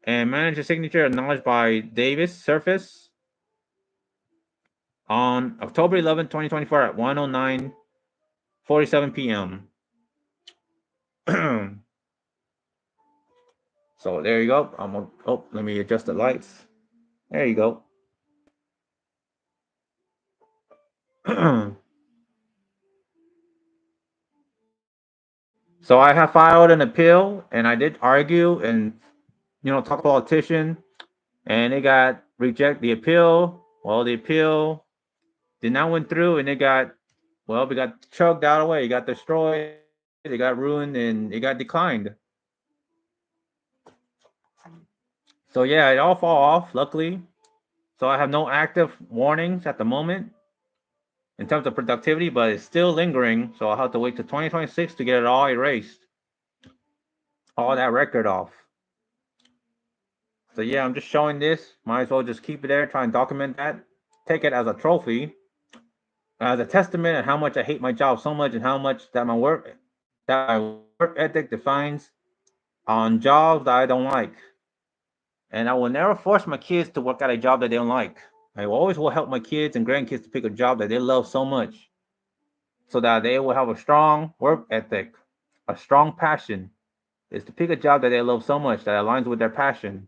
and manager signature acknowledged by Davis Surface on October 11, 2024 at 1:09:47 p.m. So there you go. Let me adjust the lights. There you go. So I have filed an appeal, and I did argue and talk to politician, and it got reject the appeal. Well, the appeal did not went through, and we got chugged out of the way. It got destroyed. It got ruined, and it got declined. So yeah, it all fall off. Luckily, so I have no active warnings at the moment in terms of productivity, but it's still lingering. So I'll have to wait to 2026 to get it all erased, all that record off. So yeah, I'm just showing this. Might as well just keep it there, try and document that, take it as a trophy, as a testament of how much I hate my job so much and how much that my work ethic defines on jobs that I don't like. And I will never force my kids to work at a job that they don't like. I always will help my kids and grandkids to pick a job that they love so much so that they will have a strong work ethic, a strong passion. Is to pick a job that they love so much that aligns with their passion.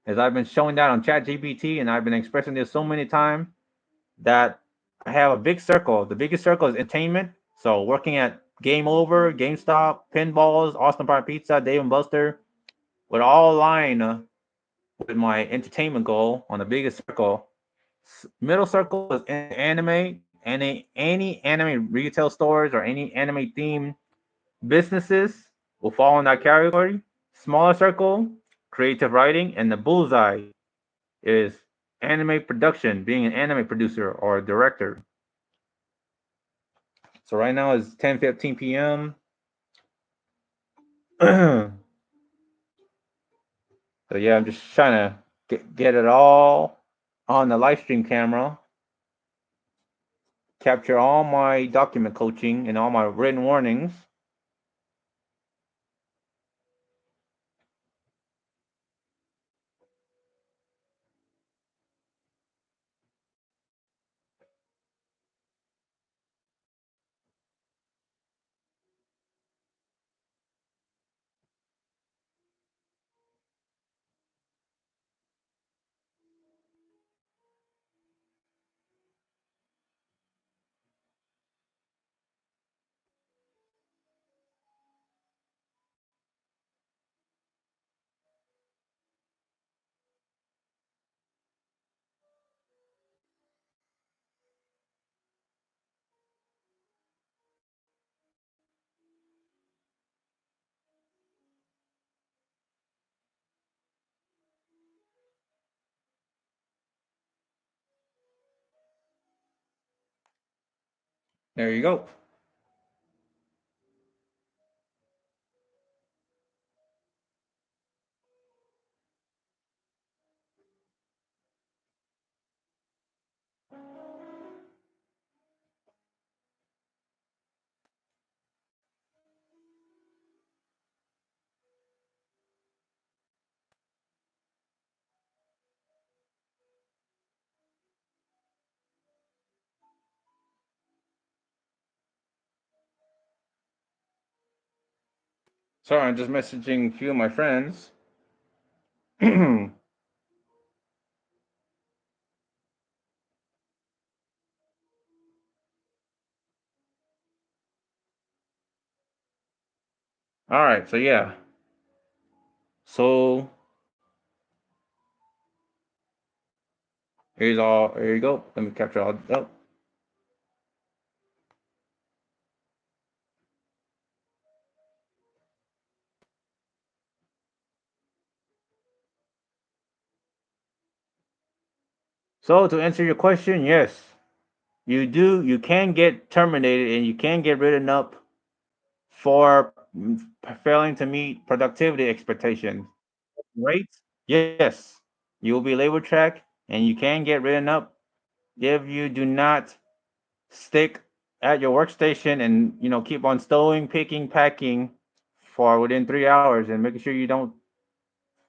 As I've been showing that on ChatGPT and I've been expressing this so many times that I have a big circle. The biggest circle is entertainment. So working at Game Over, GameStop, Pinballs, Austin Power Pizza, Dave and Buster would all align with my entertainment goal on the biggest circle. Middle circle is anime, any anime retail stores or any anime theme businesses will fall in that category. Smaller circle, creative writing, and the bullseye is anime production, being an anime producer or a director. So right now it's 10:15 p.m. So yeah, I'm just trying to get it all on the live stream camera, capture all my document coaching and all my written warnings. There you go. Sorry, I'm just messaging a few of my friends. All right, so yeah. So here you go. Let me capture all. Oh. So to answer your question, yes, you can get terminated and you can get written up for failing to meet productivity expectations. Rates, yes, you will be labor tracked and you can get written up if you do not stick at your workstation and keep on stowing, picking, packing for within 3 hours and making sure you don't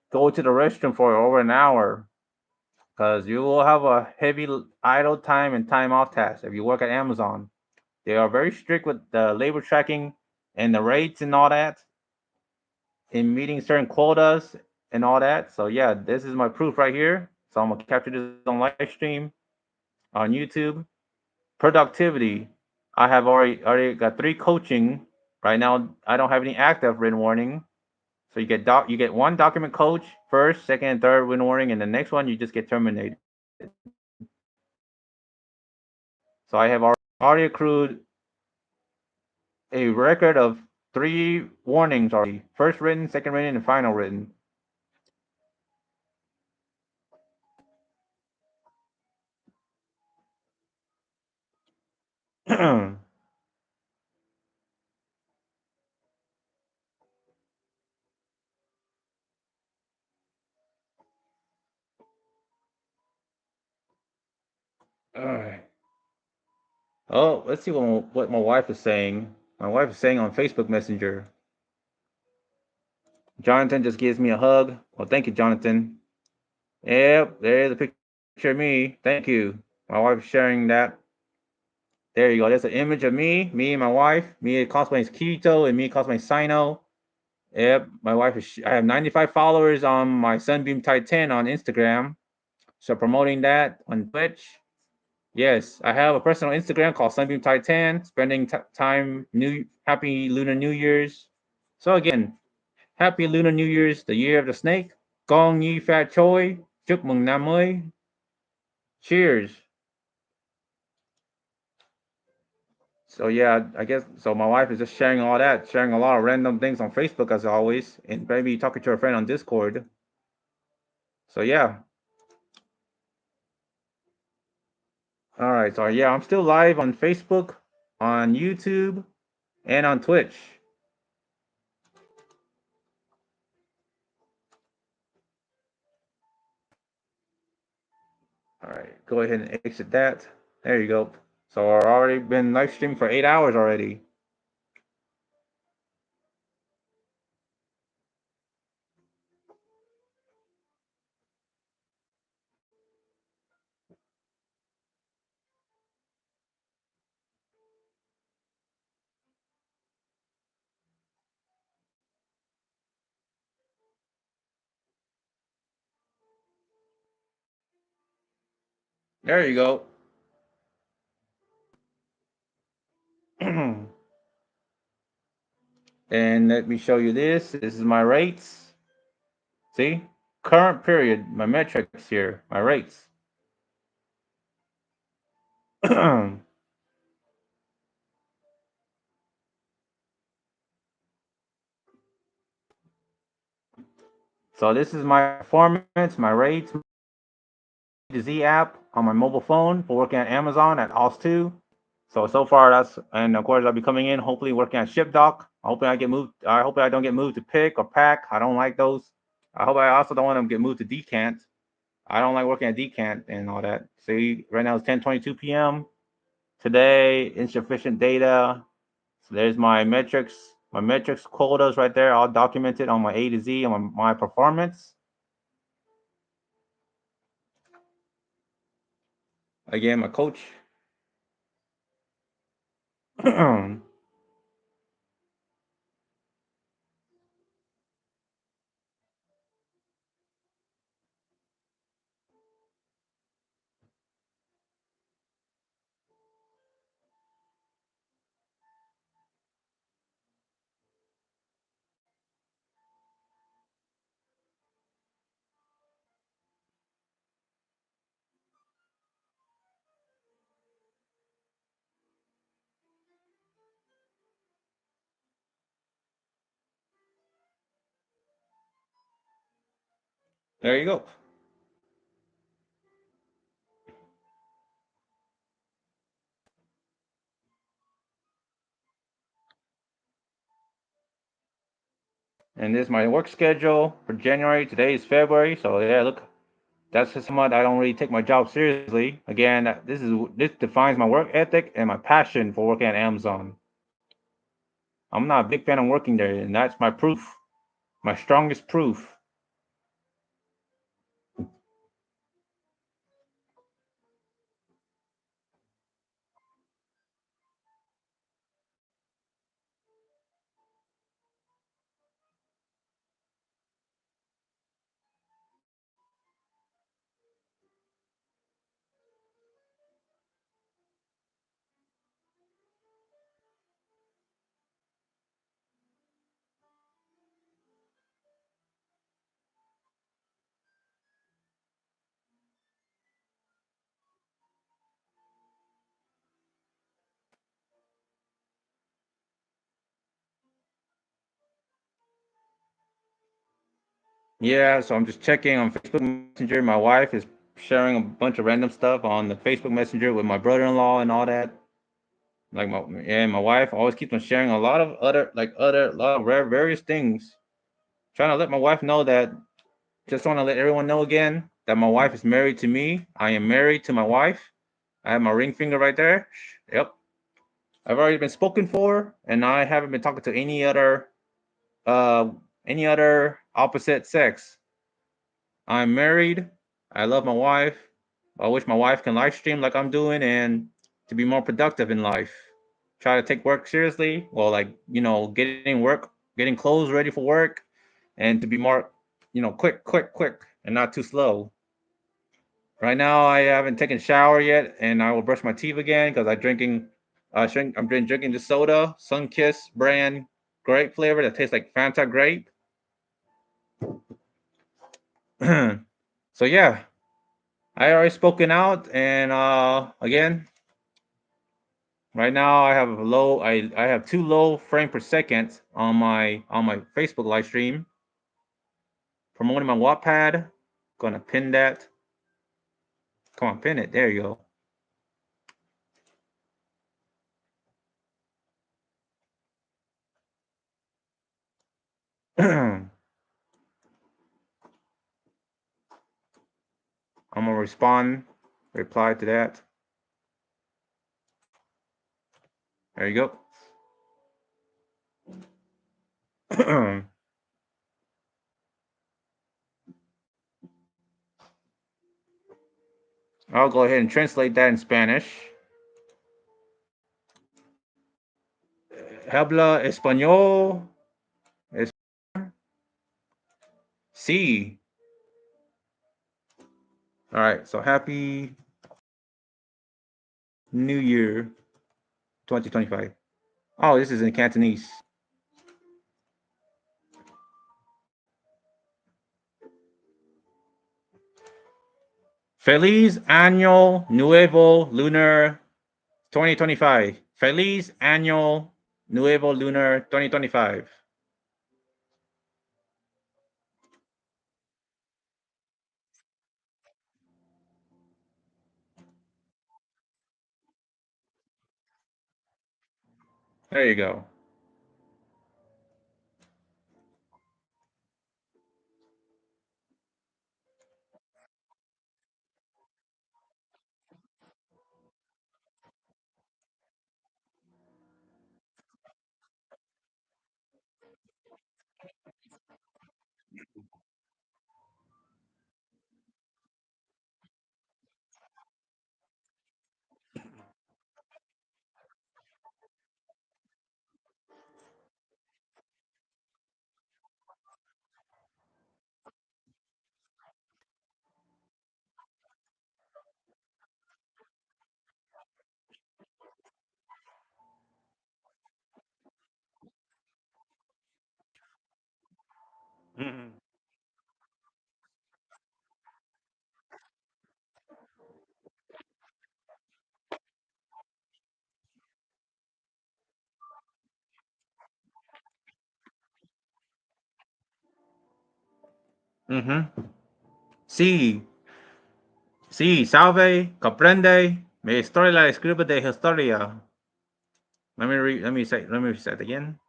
go to the restroom for over an hour because you will have a heavy idle time and time off task if you work at Amazon. They are very strict with the labor tracking and the rates and all that in meeting certain quotas and all that. So yeah, this is my proof right here. So I'm gonna capture this on live stream on YouTube. Productivity. I have already got 3 coaching. Right now I don't have any active written warning. So you get 1 document coach first, second, and third written warning, and the next one you just get terminated. So I have already accrued a record of 3 warnings already. First written, second written, and final written. All right. Oh, let's see what my wife is saying. My wife is saying on Facebook Messenger. Jonathan just gives me a hug. Well, thank you, Jonathan. Yep, there's a picture of me. Thank you. My wife is sharing that. There you go. There's an image of me and my wife, me cosplaying Kirito and me cosplaying Sino. Yep, my wife is. I have 95 followers on my Sunbeam Titan on Instagram. So promoting that on Twitch. Yes, I have a personal Instagram called Sunbeam Titan, spending time Happy Lunar New Year's. So again, Happy Lunar New Year's, the year of the snake. Gong Yi Fat Choi, Chúc mừng năm mới. Cheers. So yeah, I guess so. My wife is just sharing all that, sharing a lot of random things on Facebook as always, and maybe talking to her friend on Discord. So yeah. All right. So yeah, I'm still live on Facebook, on YouTube, and on Twitch. All right, go ahead and exit that. There you go. So I've already been live streaming for 8 hours already. There you go. And let me show you this. This is my rates. See? Current period, my metrics here, my rates. So this is my performance, my rates, the Z app on my mobile phone for working at Amazon at OS2. So far that's, and of course I'll be coming in hopefully working at ShipDoc. Hopefully I don't get moved to pick or pack. I don't like those. I hope I also don't want to get moved to decant. I don't like working at decant and all that. See, right now it's 10:22 p.m. Today, insufficient data. So there's my metrics quotas right there, all documented on my A to Z on my performance. Again, my coach. There you go. And this is my work schedule for January. Today is February, so yeah, look, that's just somewhat I don't really take my job seriously. Again, this defines my work ethic and my passion for working at Amazon. I'm not a big fan of working there, and that's my proof, my strongest proof. Yeah, so I'm just checking on Facebook Messenger. My wife is sharing a bunch of random stuff on the Facebook Messenger with my brother-in-law and all that. Like my wife always keeps on sharing a lot of various things. Trying to let my wife know that just want to let everyone know again that my wife is married to me. I am married to my wife. I have my ring finger right there. Yep. I've already been spoken for, and I haven't been talking to uh any other opposite sex. I'm married. I love my wife. I wish my wife can live stream like I'm doing and to be more productive in life. Try to take work seriously. Well, like, getting clothes ready for work and to be more, quick, and not too slow. Right now, I haven't taken a shower yet, and I will brush my teeth again because I'm drinking the soda, Sunkiss brand grape flavor that tastes like Fanta grape. So yeah, I already spoken out, and again, right now I have too low frame per second on my Facebook live stream. Promoting my Wattpad. Gonna pin that. Come on, pin it. There you go. I'm gonna reply to that. There you go. I'll go ahead and translate that in Spanish. Habla español. Sí. All right. So happy New Year 2025. Oh, this is in Cantonese. Feliz Año Nuevo Lunar 2025. Feliz Año Nuevo Lunar 2025. There you go. Mm-hmm. Sí, sí, sabe, comprende. Mi historia la escribe de historia. Let me say it again.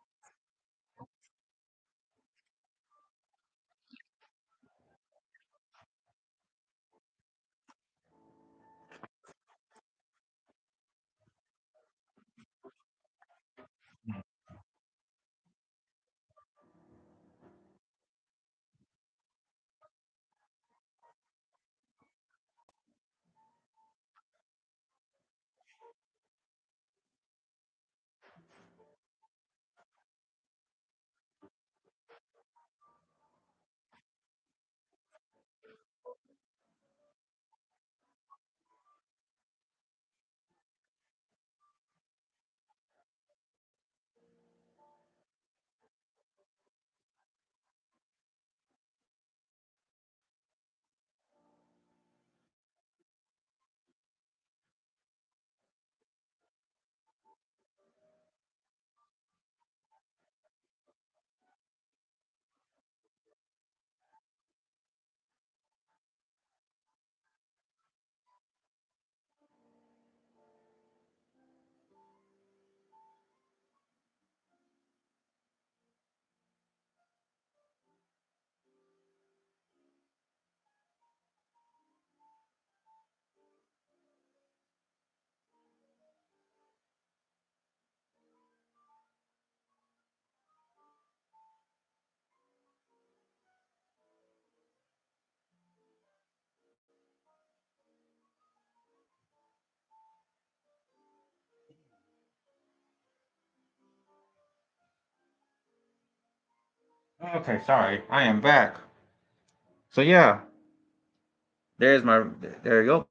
Okay, sorry, I am back. So yeah, there's my. There you go.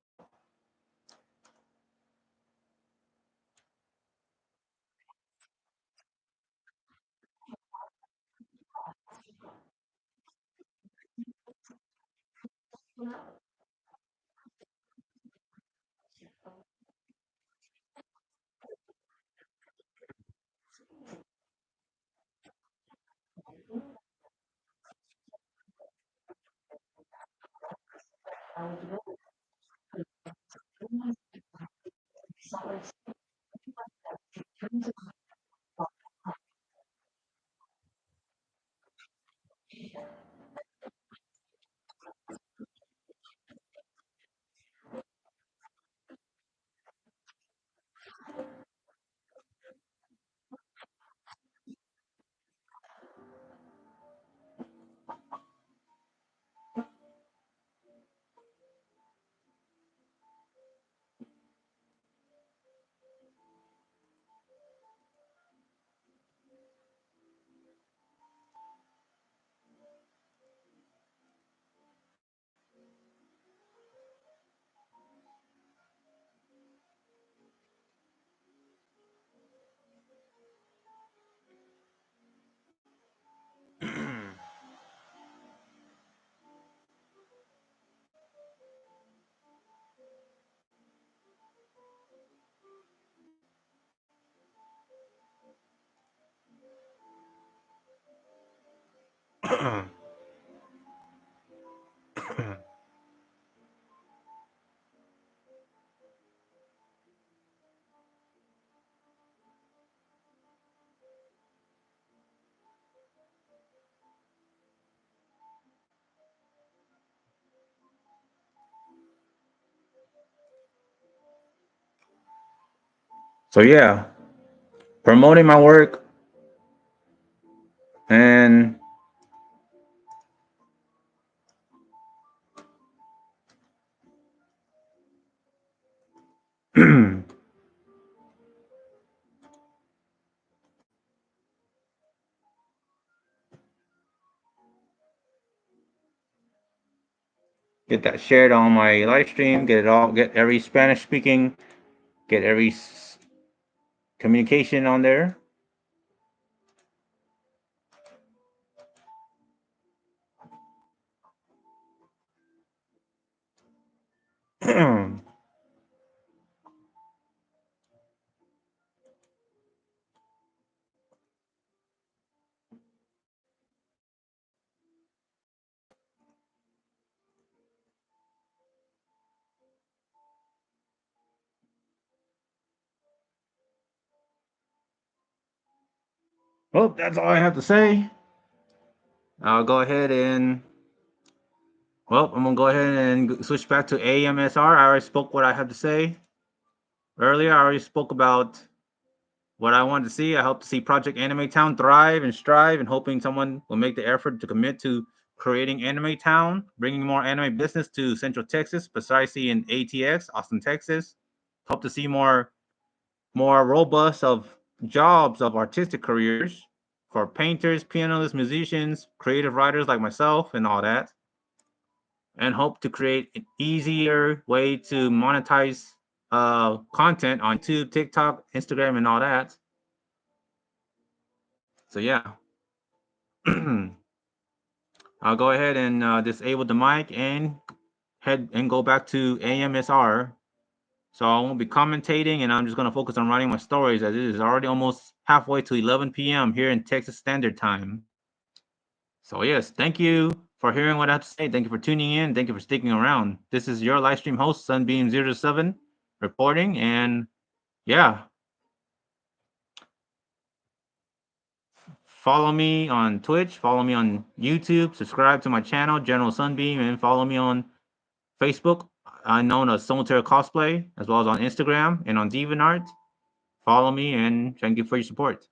So yeah, promoting my work and get that shared on my live stream. Get every Spanish speaking, get every communication on there. Well, that's all I have to say. I'll go ahead and I'm gonna go ahead and switch back to AMSR. I already spoke what I have to say earlier. I already spoke about what I wanted to see. I hope to see Project Anime Town thrive and strive, and hoping someone will make the effort to commit to creating Anime Town, bringing more anime business to Central Texas, precisely in ATX, Austin, Texas. Hope to see more robust of jobs of artistic careers for painters, pianists, musicians, creative writers like myself, and all that. And hope to create an easier way to monetize content on YouTube, TikTok, Instagram, and all that. So yeah, I'll go ahead and disable the mic and head and go back to AMSR. So I won't be commentating, and I'm just gonna focus on writing my stories, as it is already almost halfway to 11 p.m. here in Texas Standard Time. So yes, thank you for hearing what I have to say. Thank you for tuning in. Thank you for sticking around. This is your live stream host, Sunbeam07, reporting, and yeah. Follow me on Twitch, follow me on YouTube, subscribe to my channel, General Sunbeam, and follow me on Facebook. I'm known as Soltaire Cosplay, as well as on Instagram and on DeviantArt. Follow me, and thank you for your support.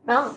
No.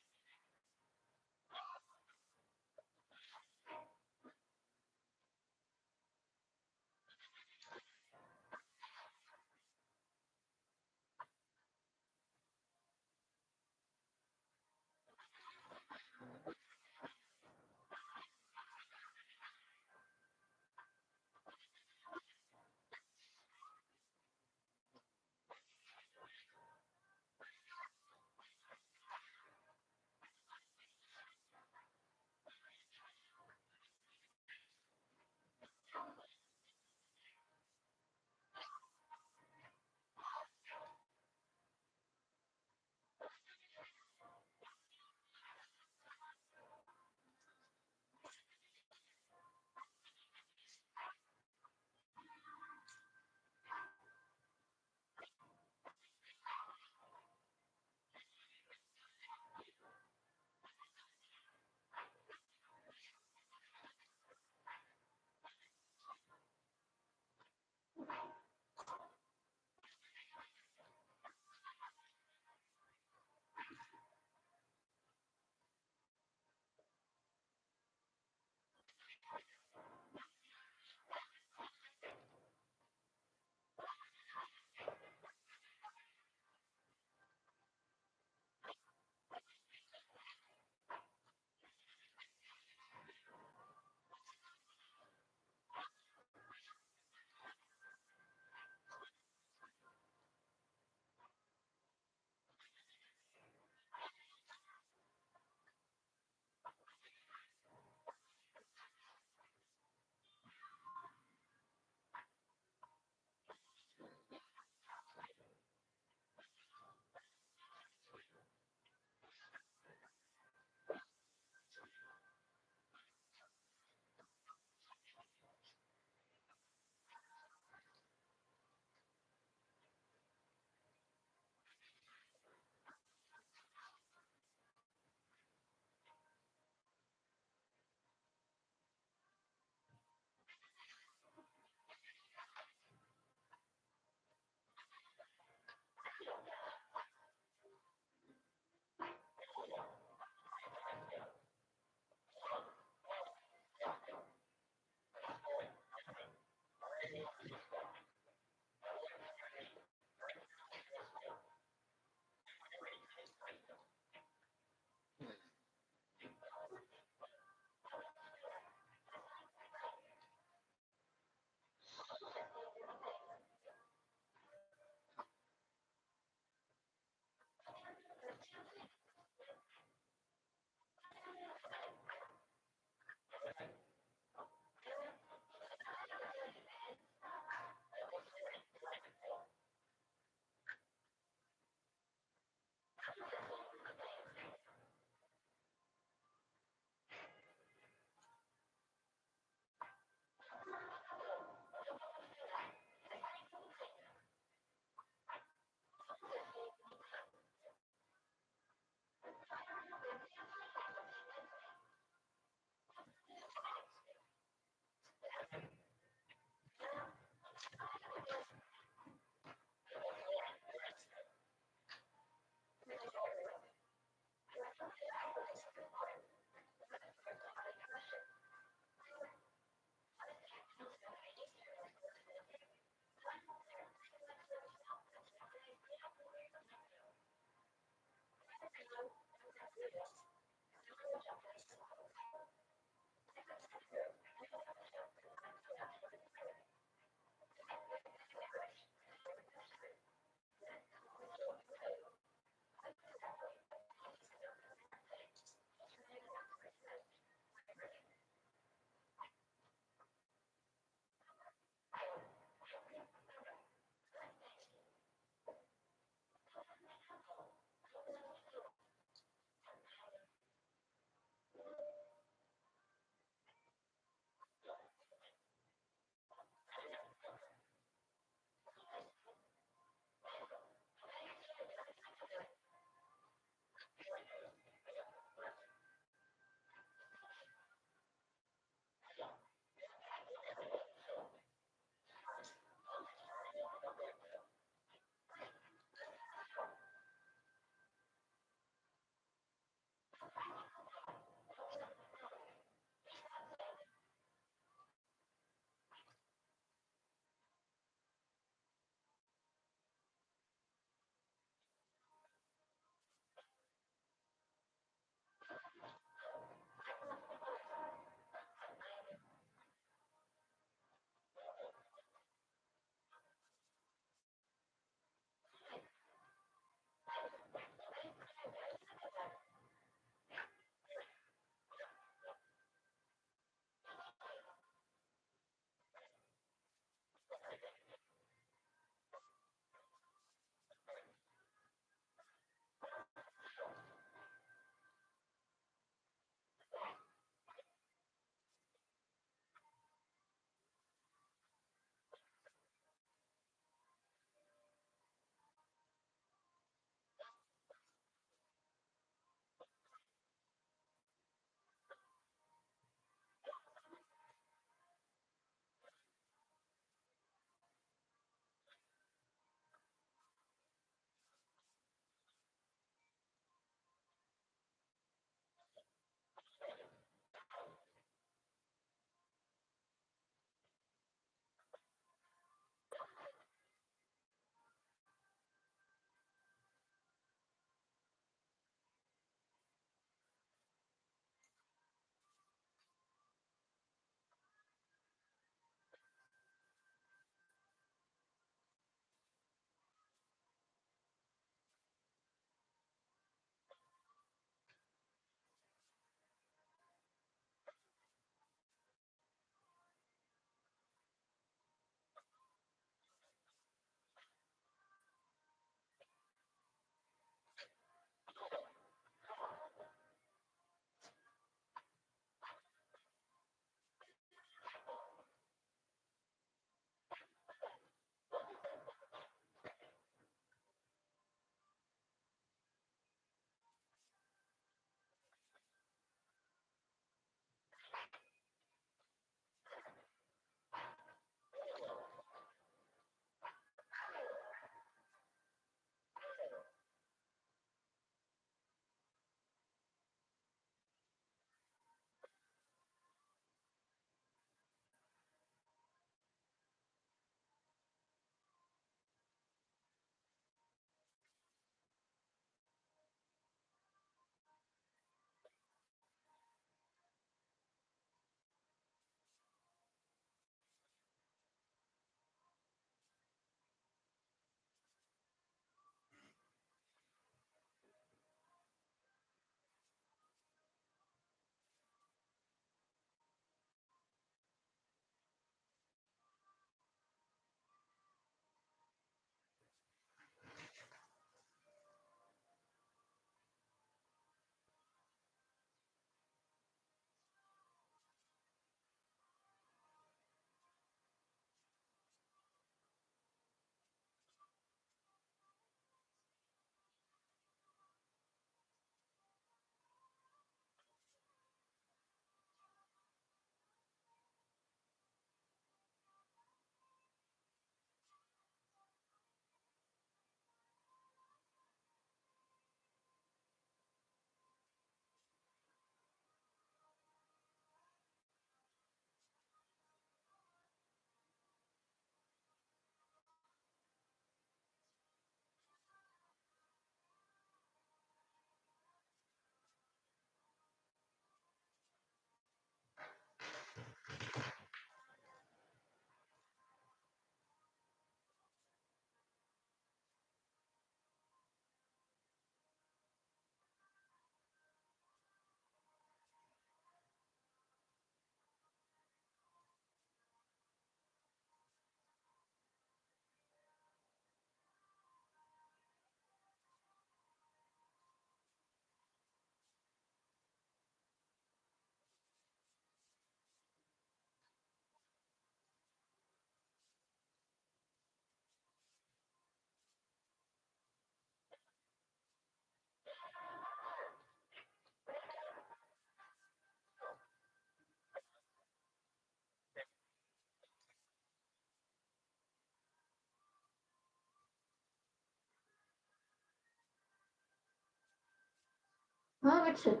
그치.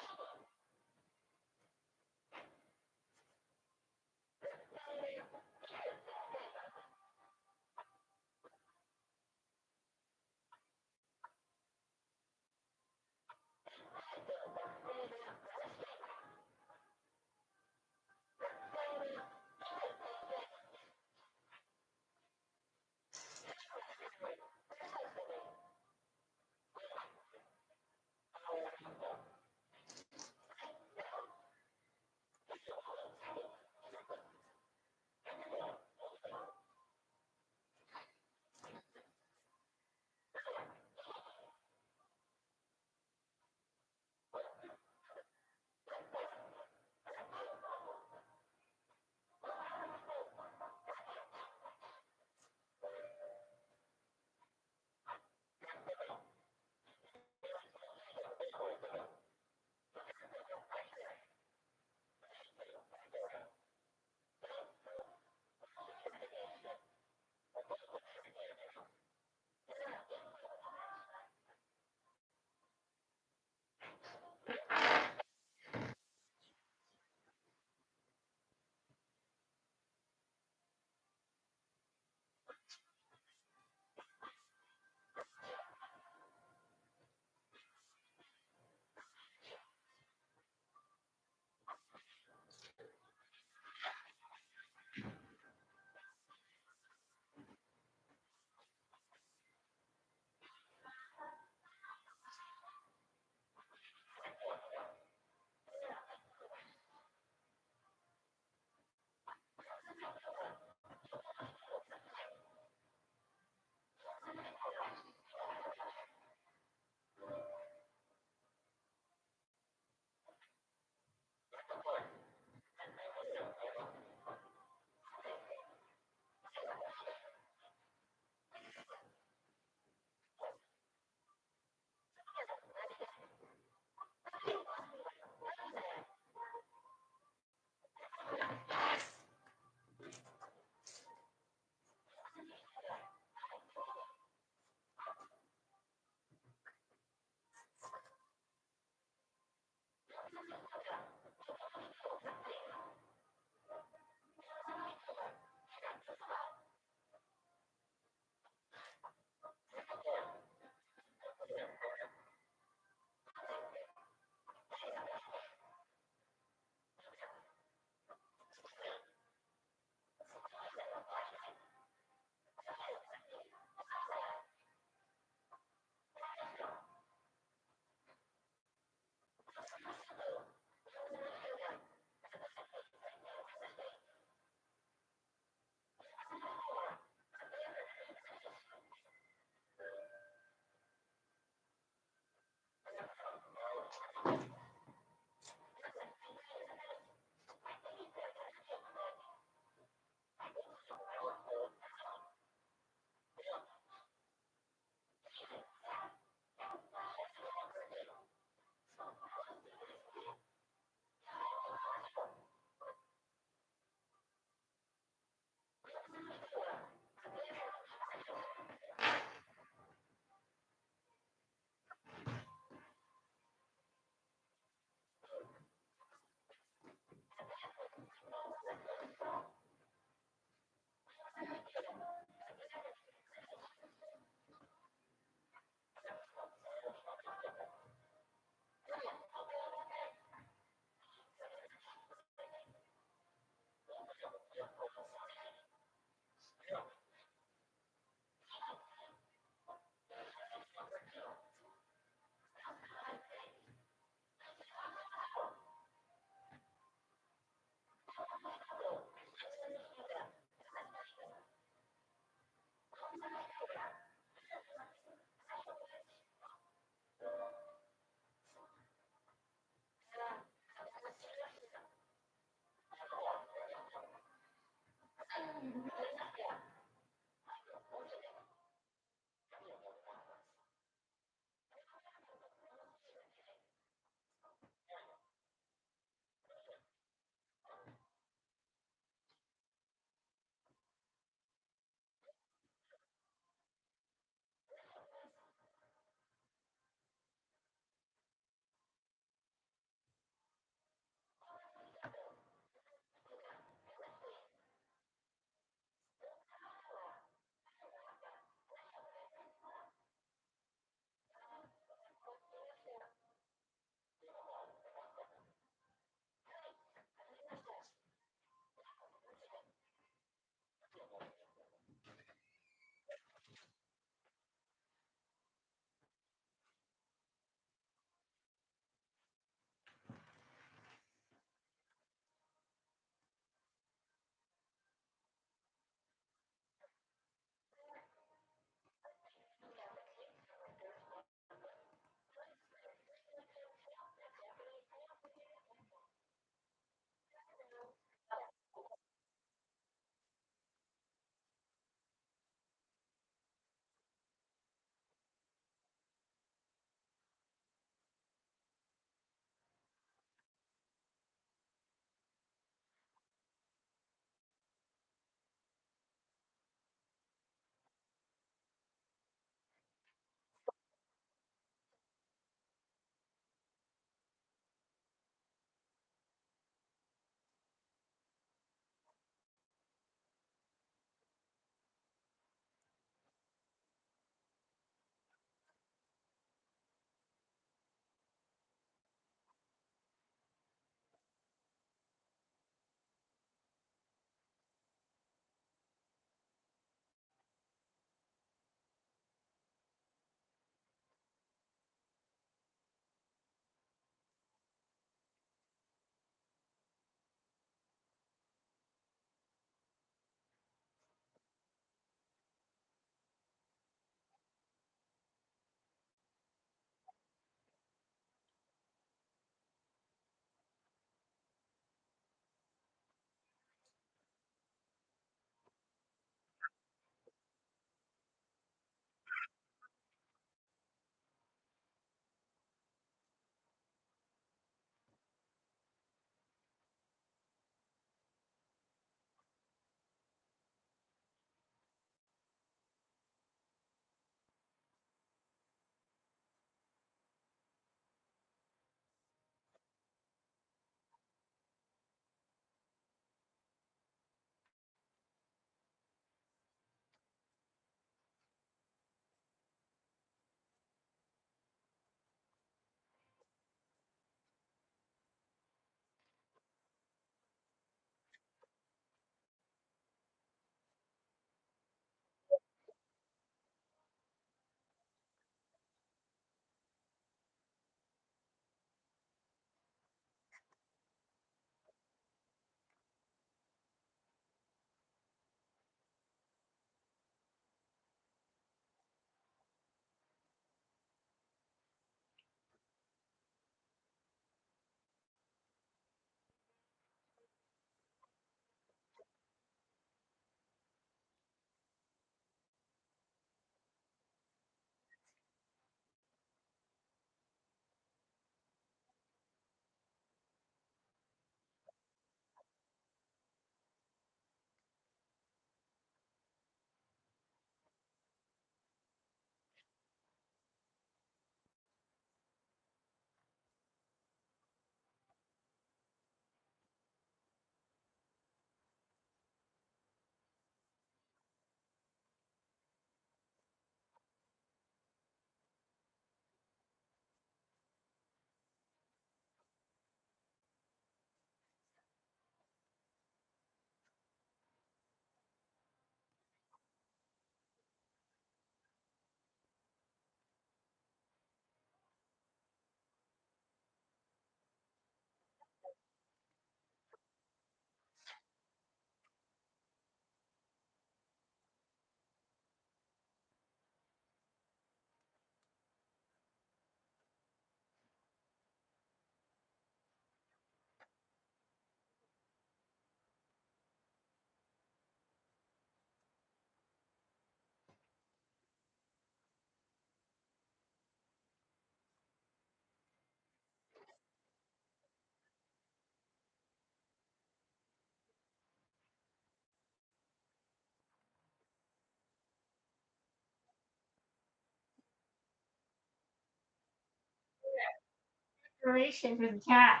Inspiration for the cat.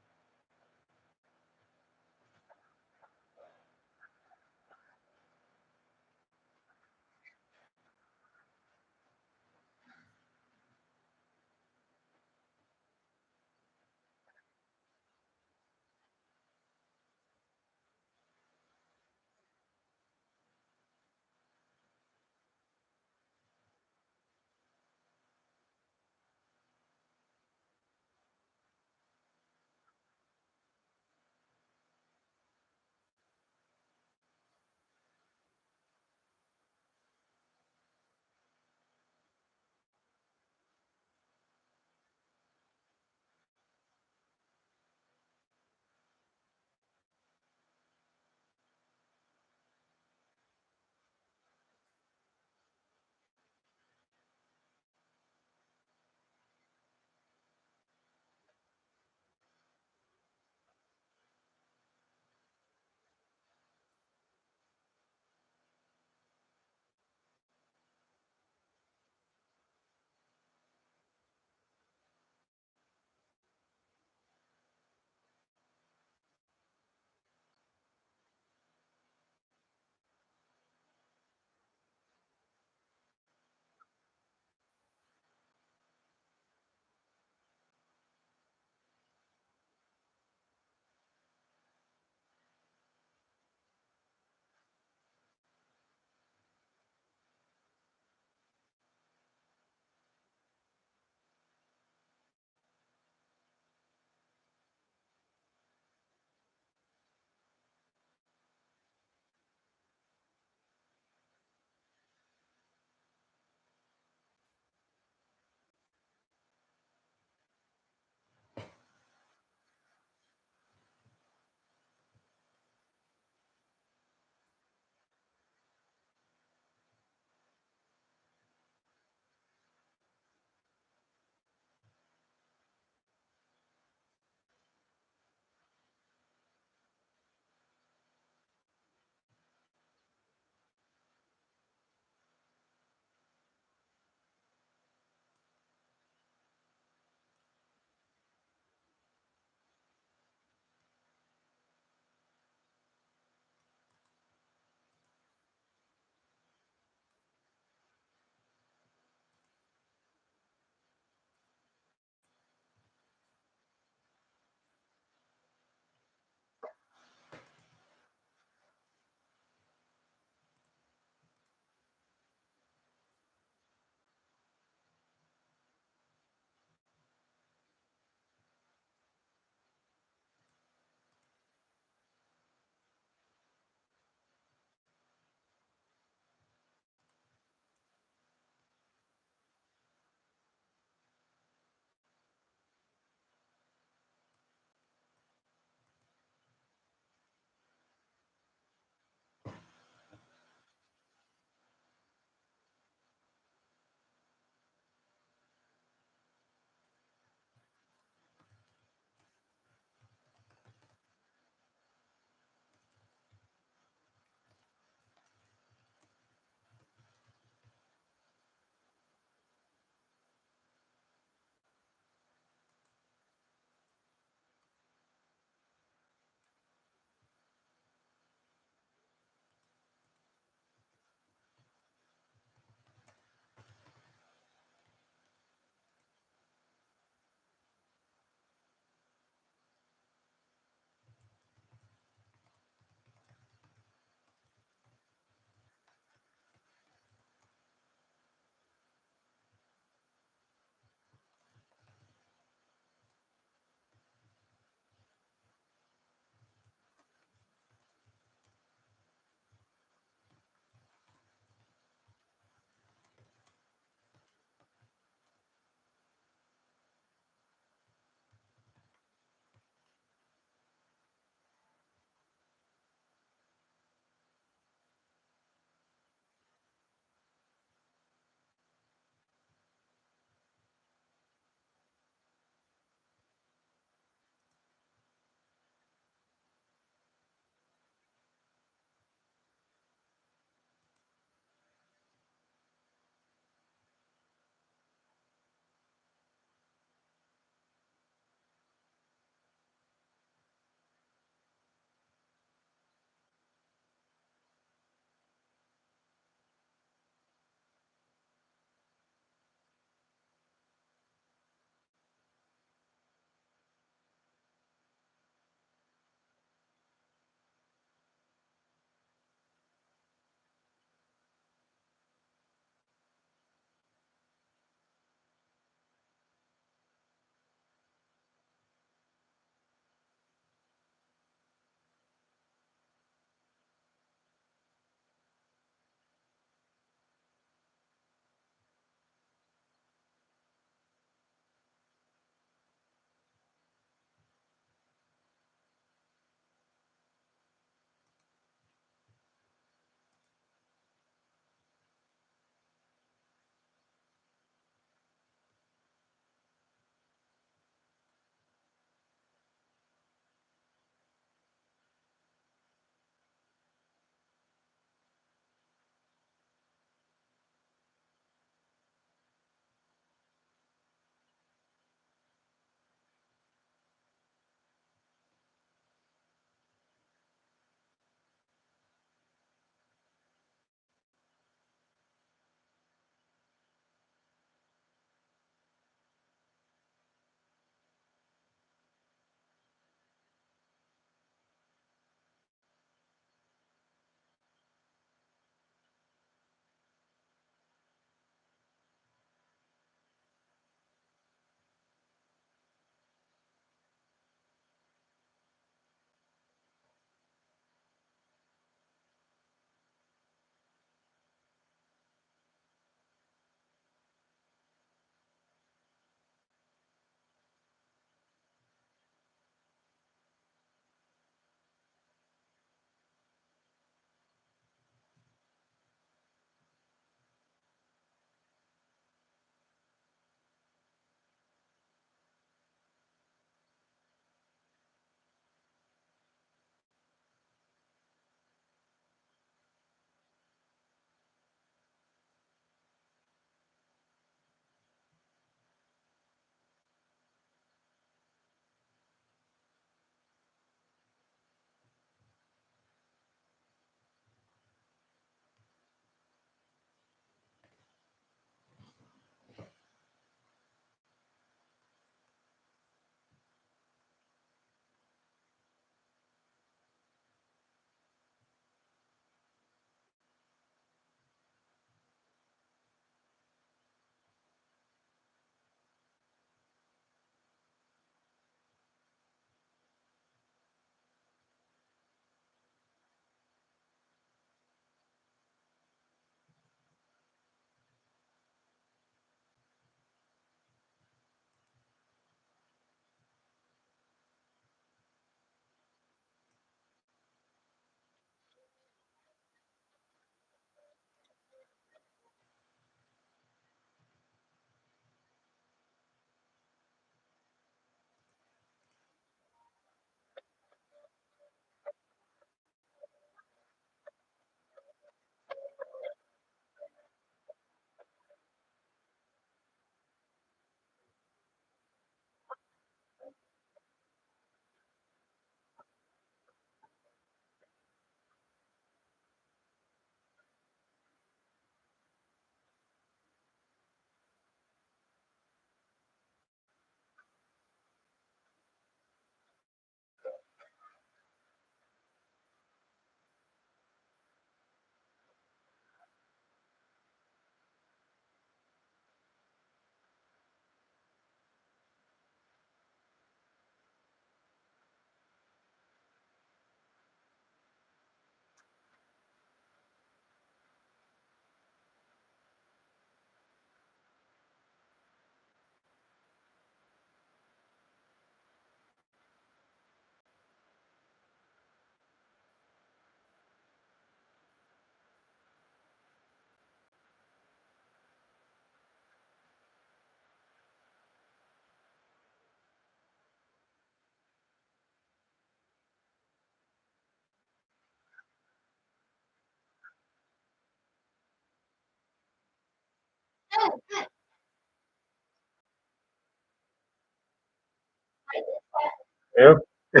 Yep. Oh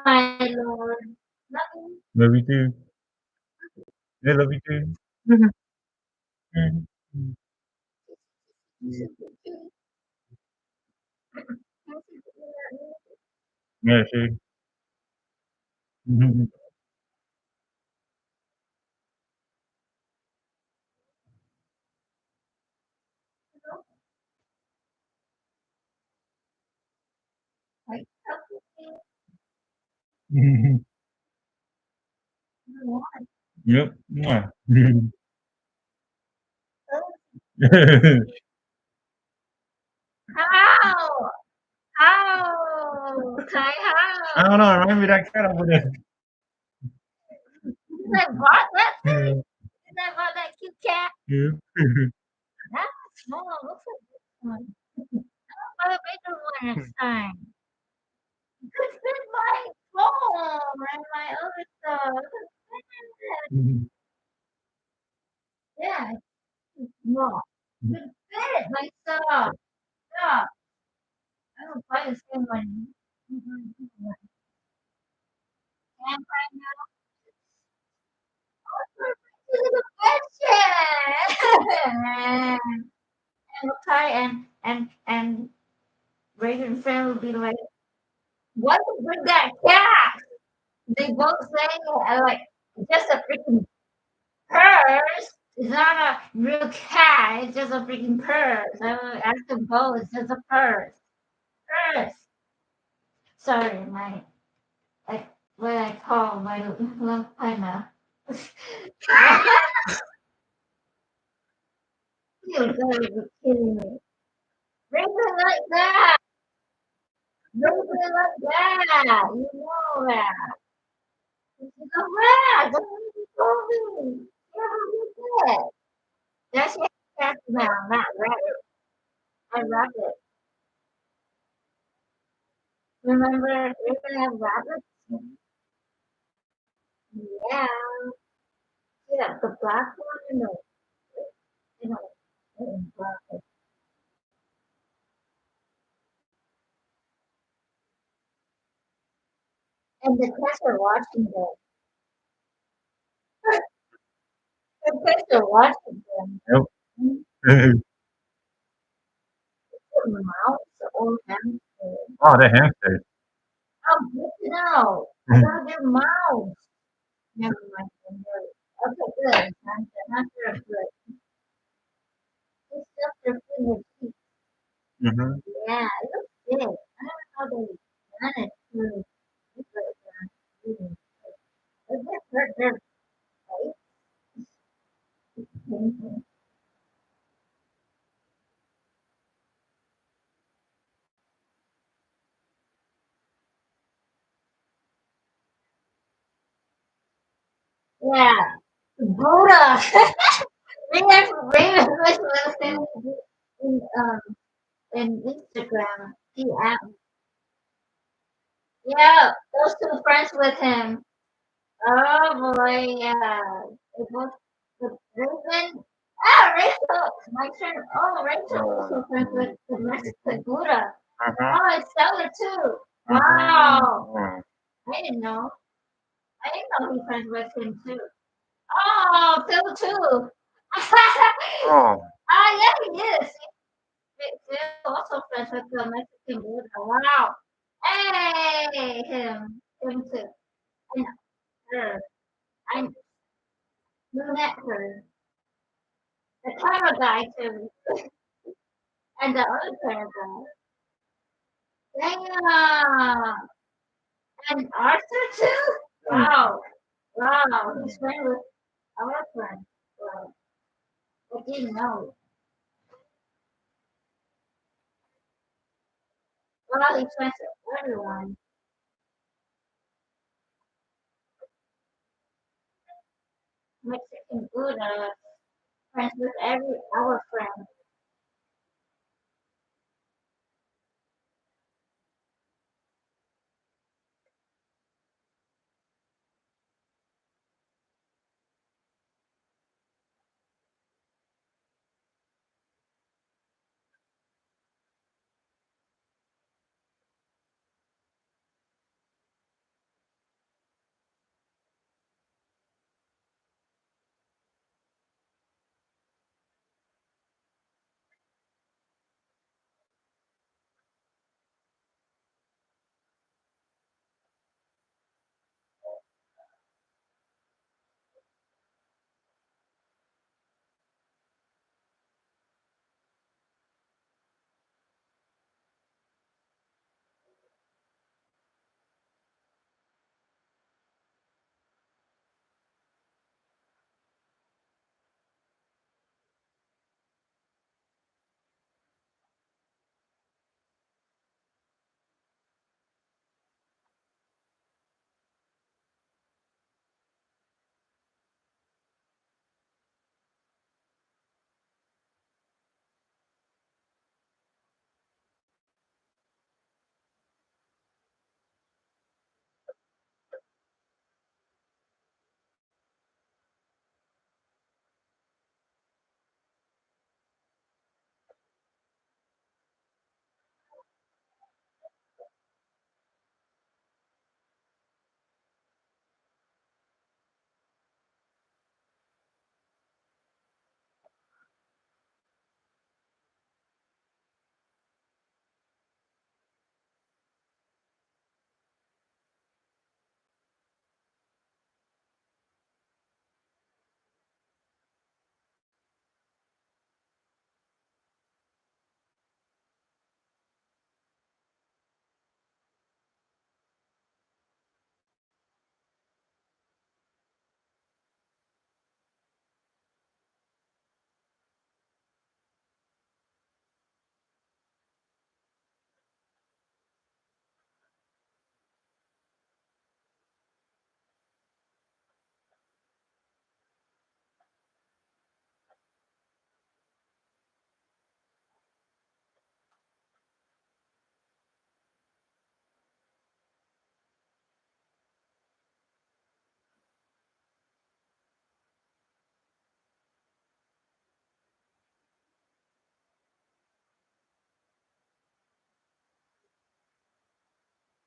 my lord. Nothing. Love you too. I love you too. Yeah, sure. Yep. Mwah. How? How? Kai, I how? don't know. Remind me of that cat over there. Is that Bartlett? Is that about that cute cat? Yeah. That's small. Looks like this one. I'll buy a bigger one next time. This is my phone and my other stuff. Yeah, it's small. Good fit, my stuff. Stop. I don't buy the same one. Can't find out. This is a question. And Kai and Reagan friend would be like, "Why you bring that cat?" They both say like, "Just a freaking purse. It's not a real cat. It's just a freaking purse." I would ask them both. It's just a purse. Purse. Sorry, my like what I call my love partner. You gotta be kidding me. Bring it like that. Bring it like that. You know that. It's a rat. That's what you told me. You said. That's your cat now, not rabbit. I rabbit. Remember, we're gonna have rabbits? Yeah. Yeah, the black one and the, you know, black. And the cats are watching them. The cats are watching them. Yep. The mouse or hamster. Oh, the hamster. Oh, good to know. About their mouse. Never mind. Okay, good. Hamster are good. It's just their fingertips. Mm-hmm. Yeah, it looks big. I don't know how they managed to keep it moving. It just hurt their face. Yeah, Buddha. Raymond was listening in Instagram. He asked, yeah, those two friends with him. Oh boy, yeah. It was the Raven. Ah, Rachel. My friend. Oh, Rachel also friends with the Mexican Buddha. Oh, it's Stella too. Wow. I didn't know. I didn't know he friends with him too. Oh, Phil too. Oh. Ah, yeah, he is. Phil also friends with the Mexican Buddha. Wow. Hey, him too. And her. I met her. The camera guy too. And the other camera guy. Damn. And Arthur too? Wow. Wow. He's friends with our friend. Wow. I didn't know. Well, he's friends with everyone. Mexican Buddha. Friends with every our friend.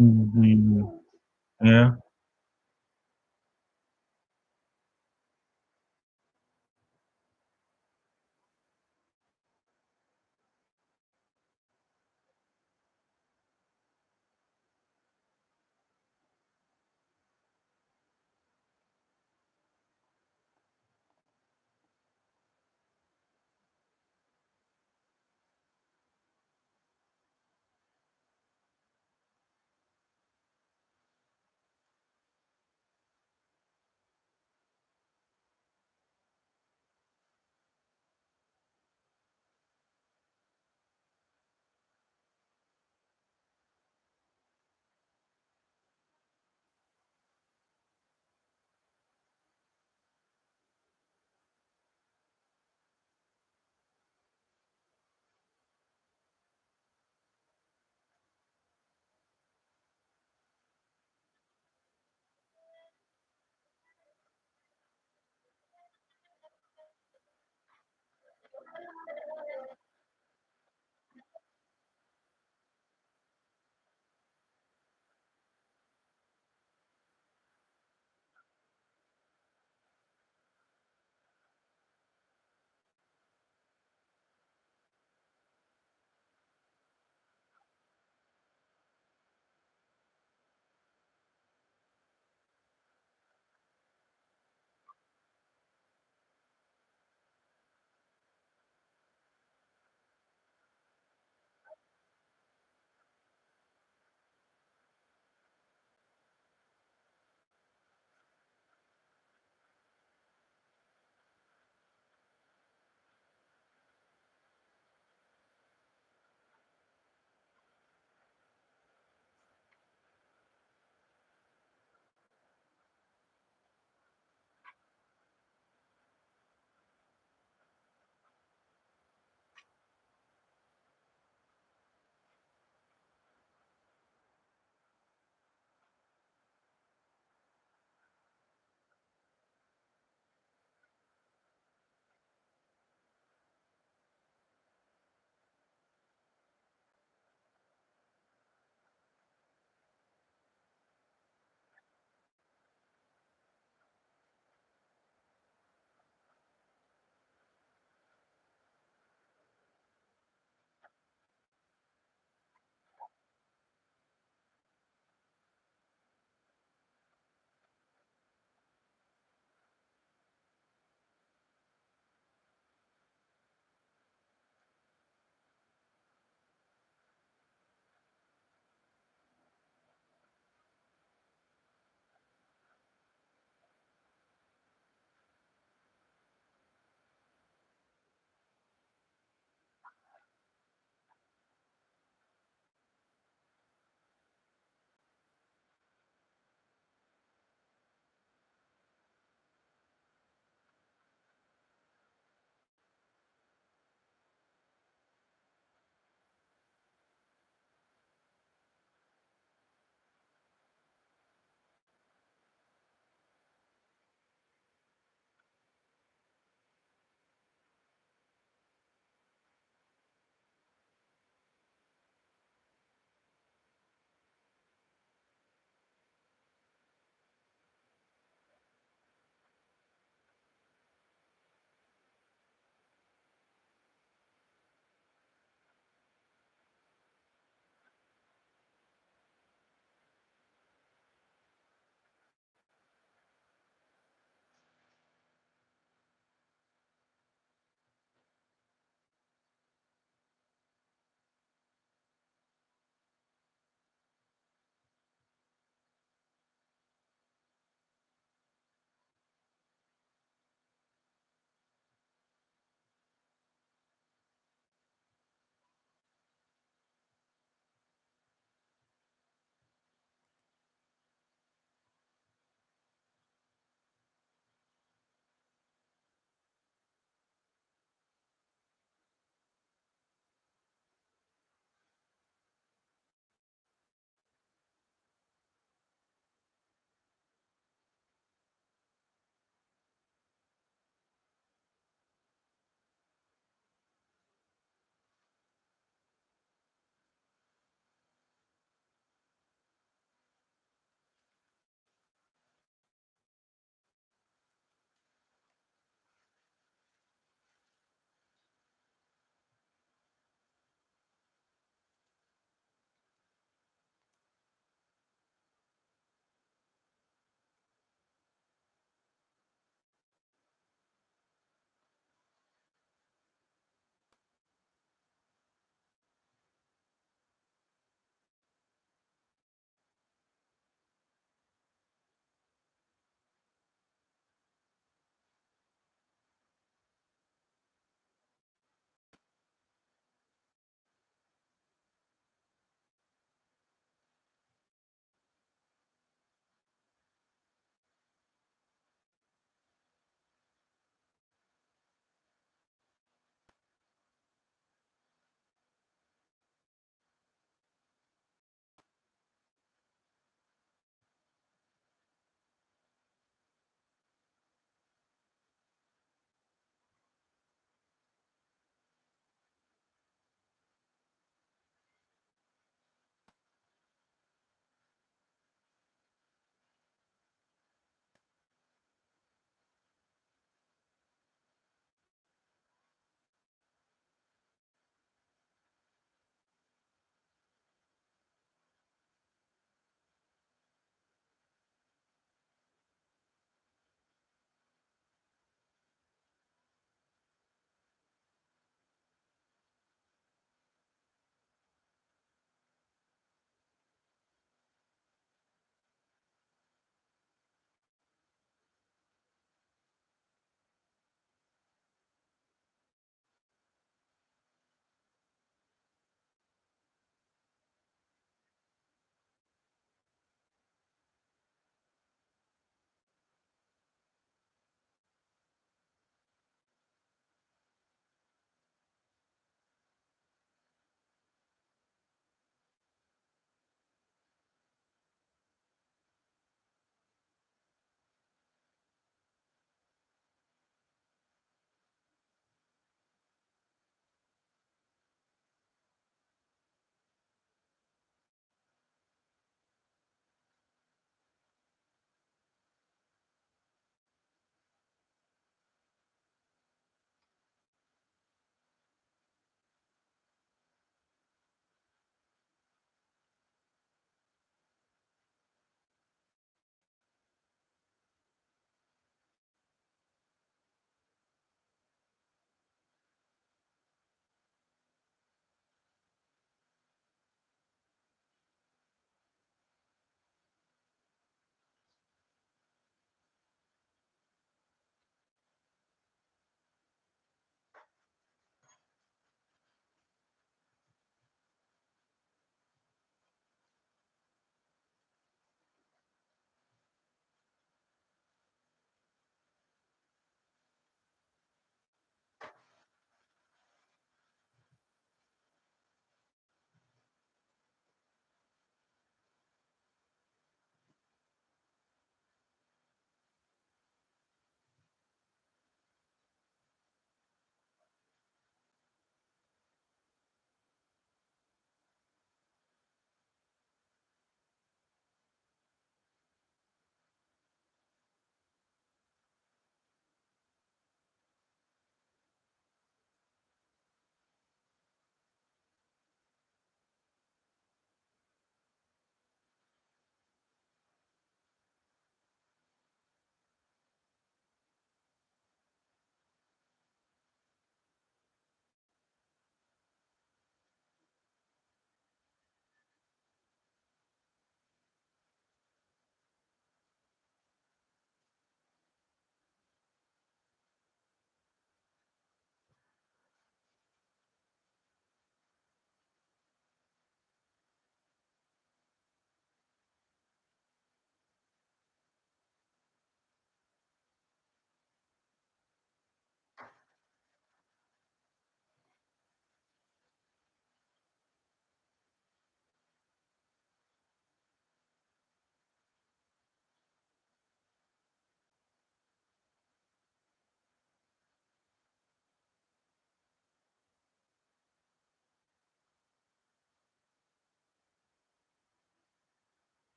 Mhm. Yeah.